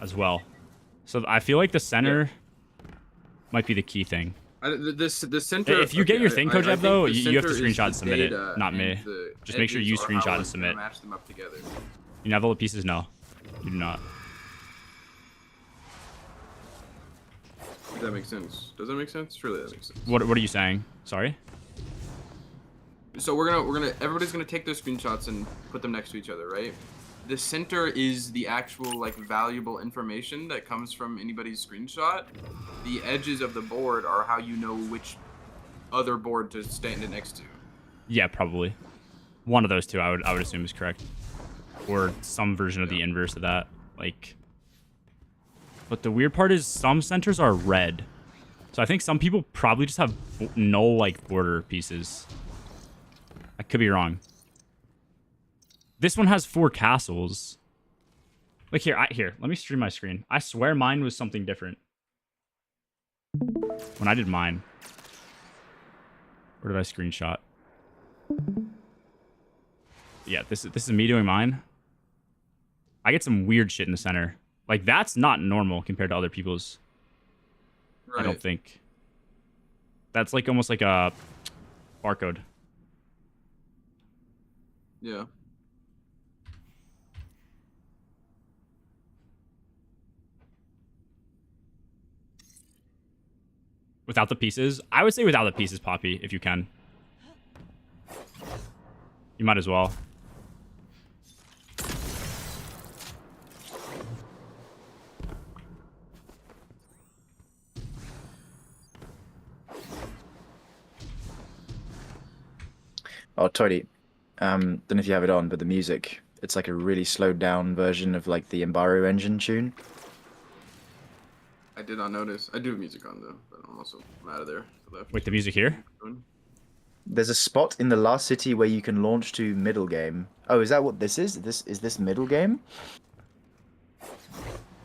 as well. So I feel like the center might be the key thing. The center. If you get your thing, Kojab, think though, the you have to center is screenshot the and submit it, data not me. and the Just make sure you edges are screenshot how and it's submit. gonna match them up together. You have all the pieces? No, you do not. If that makes sense. Does that make sense? Surely that makes sense. What are you saying? Sorry? So everybody's gonna take their screenshots and put them next to each other, right? The center is the actual like valuable information that comes from anybody's screenshot. The edges of the board are how you know which other board to stand it next to. Yeah, probably. One of those two, I would assume is correct, or some version of the inverse of that. Like, but the weird part is some centers are red, so I think some people probably just have no like border pieces. I could be wrong. This one has 4 castles. Like here, let me stream my screen. I swear mine was something different when I did mine. Or did I screenshot? Yeah, this is me doing mine. I get some weird shit in the center. Like that's not normal compared to other people's. Right. I don't think. That's like almost like a barcode. Yeah. Without the pieces? I would say without the pieces, Poppy, if you can. You might as well. Oh, Toddy. Don't know if you have it on, but the music, it's like a really slowed down version of like the Embargo engine tune. I did not notice. I do have music on though, but I'm out of there. To the left. Wait, the music here? There's a spot in the last city where you can launch to middle game. Oh, is that what this is? Is this middle game?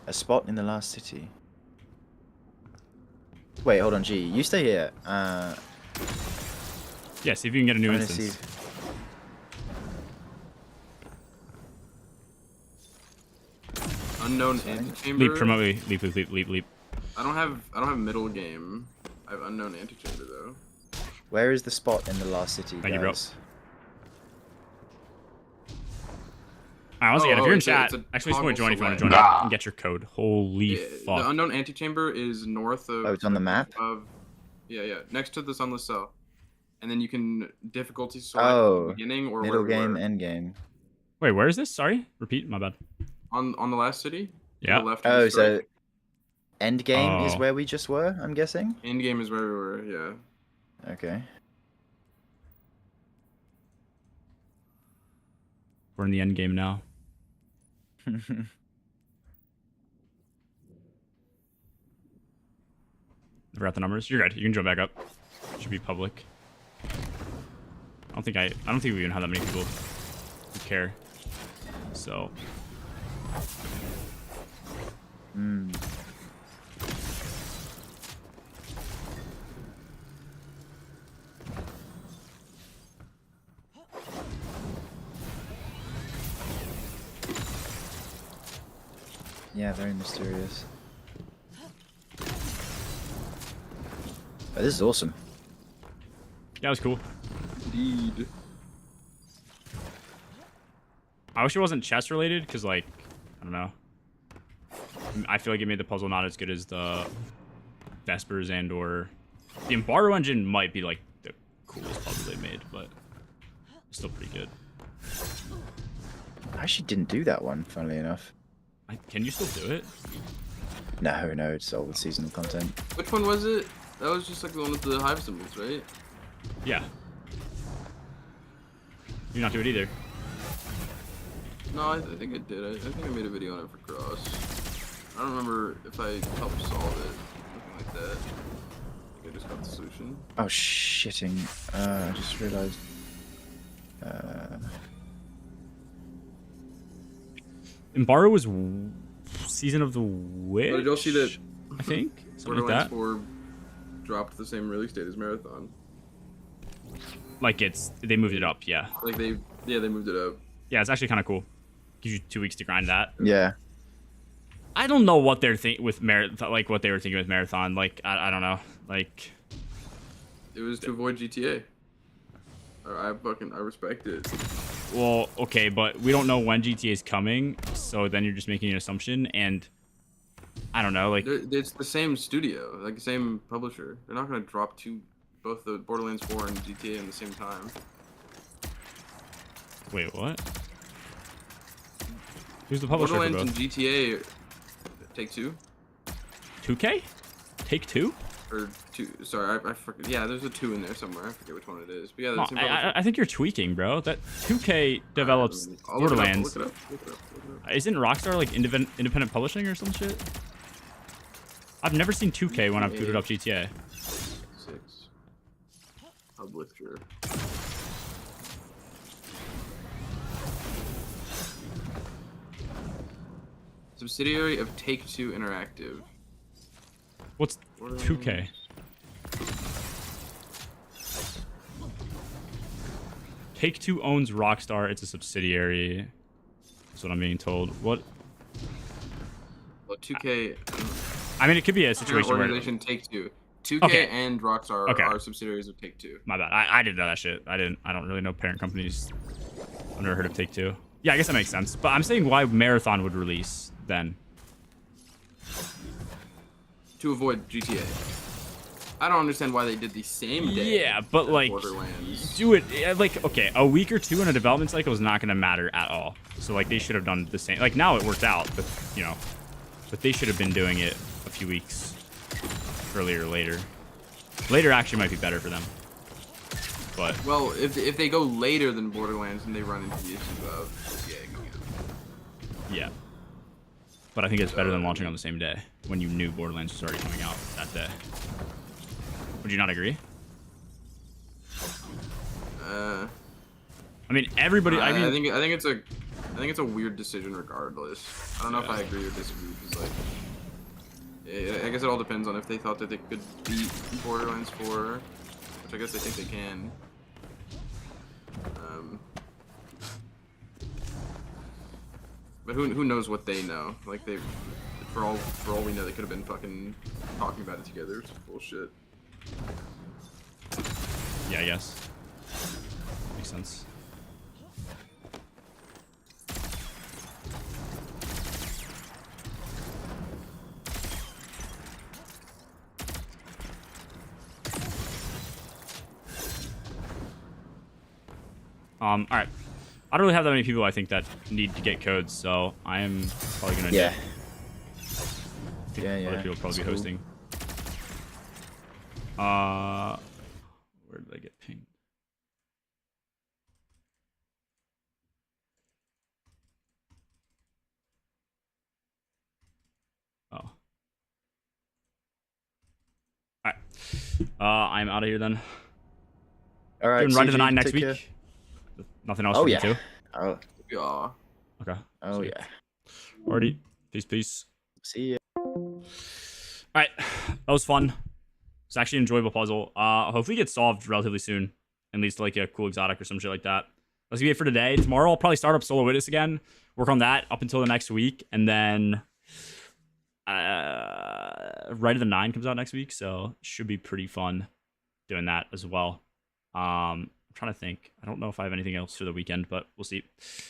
A spot in the last city. Wait, hold on, G. You stay here. Yeah, see if you can get a new I'm gonna instance. see. Unknown antechamber. Leap, promote me. Leap. I don't have middle game. I have unknown antechamber though. Where is the spot in the last city, Thank you, bro. guys? Alright, once again, if you're in it's a- chat, it's a actually someone join if you want to toggle join up and get your code. Holy Yeah, fuck. the unknown antechamber is north of. Oh, it's on the map? Yeah, next to the sunless cell. and then you can difficulty select at Oh, the beginning or middle where we game, were. end game. Wait, where is this? Sorry, repeat. My bad. On the last city. To Yeah. the left of Oh, the strike. so end game is Oh. where we just were. I'm guessing. End game is where we were. Yeah. Okay. We're in the end game now. Forgot the numbers. You're good. You can jump back up. Should be public. I don't think we even have that many people who care. So. Hmm. Yeah, very mysterious. Oh, this is awesome. Yeah, it was cool. Indeed. I wish it wasn't chess related, because, like, I don't know. I feel like it made the puzzle not as good as the Vespers and or the Embargo Engine might be like the coolest puzzle they made, but it's still pretty good. I actually didn't do that one, funnily enough. Can you still do it? No, it's all the seasonal content. Which one was it? That was just like the one with the hive symbols, right? Yeah. You not do it either. No, I think I did. I think I made a video on it for Cross. I don't remember if I helped solve it. Something like that. I think I just got the solution. Oh, shitting. I just realized. Embargo was Season of the Witch. Oh, did y'all see that? I think something like Borderlands that. 4 dropped the same release date as Marathon. Like they moved it up. Yeah. Like they moved it up. Yeah, it's actually kind of cool. Gives you 2 weeks to grind that. Yeah. I don't know what they're thinking with like what they were thinking with Marathon. Like I don't know. Like It was to avoid GTA. I respect it. well, okay, but we don't know when GTA is coming, so then you're just making an assumption, and I don't know, like It's the same studio, like the same publisher. They're not gonna drop both the Borderlands 4 and GTA in the same time. wait, what? Who's the publisher for Borderlands both? and GTA Take Two 2K? Take Two? or two? Sorry, I forget. Yeah, there's a 2 in there somewhere. I forget which one it is. But yeah, No, that's the same publisher. I think you're tweaking, bro. That 2K develops I'll look it up, Borderlands. Look it up. Isn't Rockstar like independent publishing or some shit? I've never seen 2K when I've booted up GTA. 6 publisher. Subsidiary of Take Two Interactive. What's 2K? Take Two owns Rockstar. It's a subsidiary. That's what I'm being told. What? Well, 2K. I mean, it could be a Parent situation where. organization Take Two. 2K Okay. and Rockstar Okay. are subsidiaries of Take Two. My bad. I didn't know that shit. I don't really know parent companies. I've never heard of Take Two. Yeah, I guess that makes sense. But I'm saying why Marathon would release then. To avoid GTA. I don't understand why they did the same day. Yeah, but as like, Borderlands. do it like okay, a week or two in a development cycle is not gonna matter at all. So like, they should have done the same. Like now it worked out, but you know, but they should have been doing it a few weeks earlier or later. Later actually might be better for them. But Well, if they go later than Borderlands, then they run into the issue of GTA coming out. yeah. But I think it's better than launching on the same day when you knew Borderlands was already coming out that day. Would you not agree? Uh, I mean, everybody. I mean, I think it's a weird decision regardless. I don't know if I agree or disagree because like, I guess it all depends on if they thought that they could beat Borderlands 4, which I guess they think they can. But who knows what they know? Like for all we know, they could have been fucking talking about it together. It's bullshit. yeah, I guess. Makes sense. All right. I don't really have that many people I think that need to get codes, so I am probably gonna. Yeah. I think Yeah, other yeah. people will probably be Cool. hosting. Where did I get pinged? Oh. All right. I'm out of here then. All right. Doing Rite of the CG, 9 next take care. week. Nothing else Oh for me yeah. too. Oh, Yeah. Okay. oh Sweet. yeah. Alrighty. Peace. See ya. All right. That was fun. It's actually an enjoyable puzzle. Hopefully it gets solved relatively soon. At least like a cool exotic or some shit like that. That's gonna be it for today. Tomorrow I'll probably start up Solo Witness again. Work on that up until the next week, and then Rite of the 9 comes out next week, so should be pretty fun doing that as well. I'm trying to think. I don't know if I have anything else for the weekend, but we'll see.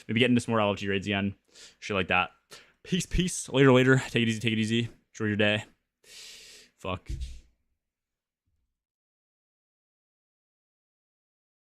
Maybe get into some more LFG raids again. Shit like that. Peace. Later. Take it easy. Enjoy your day. Fuck.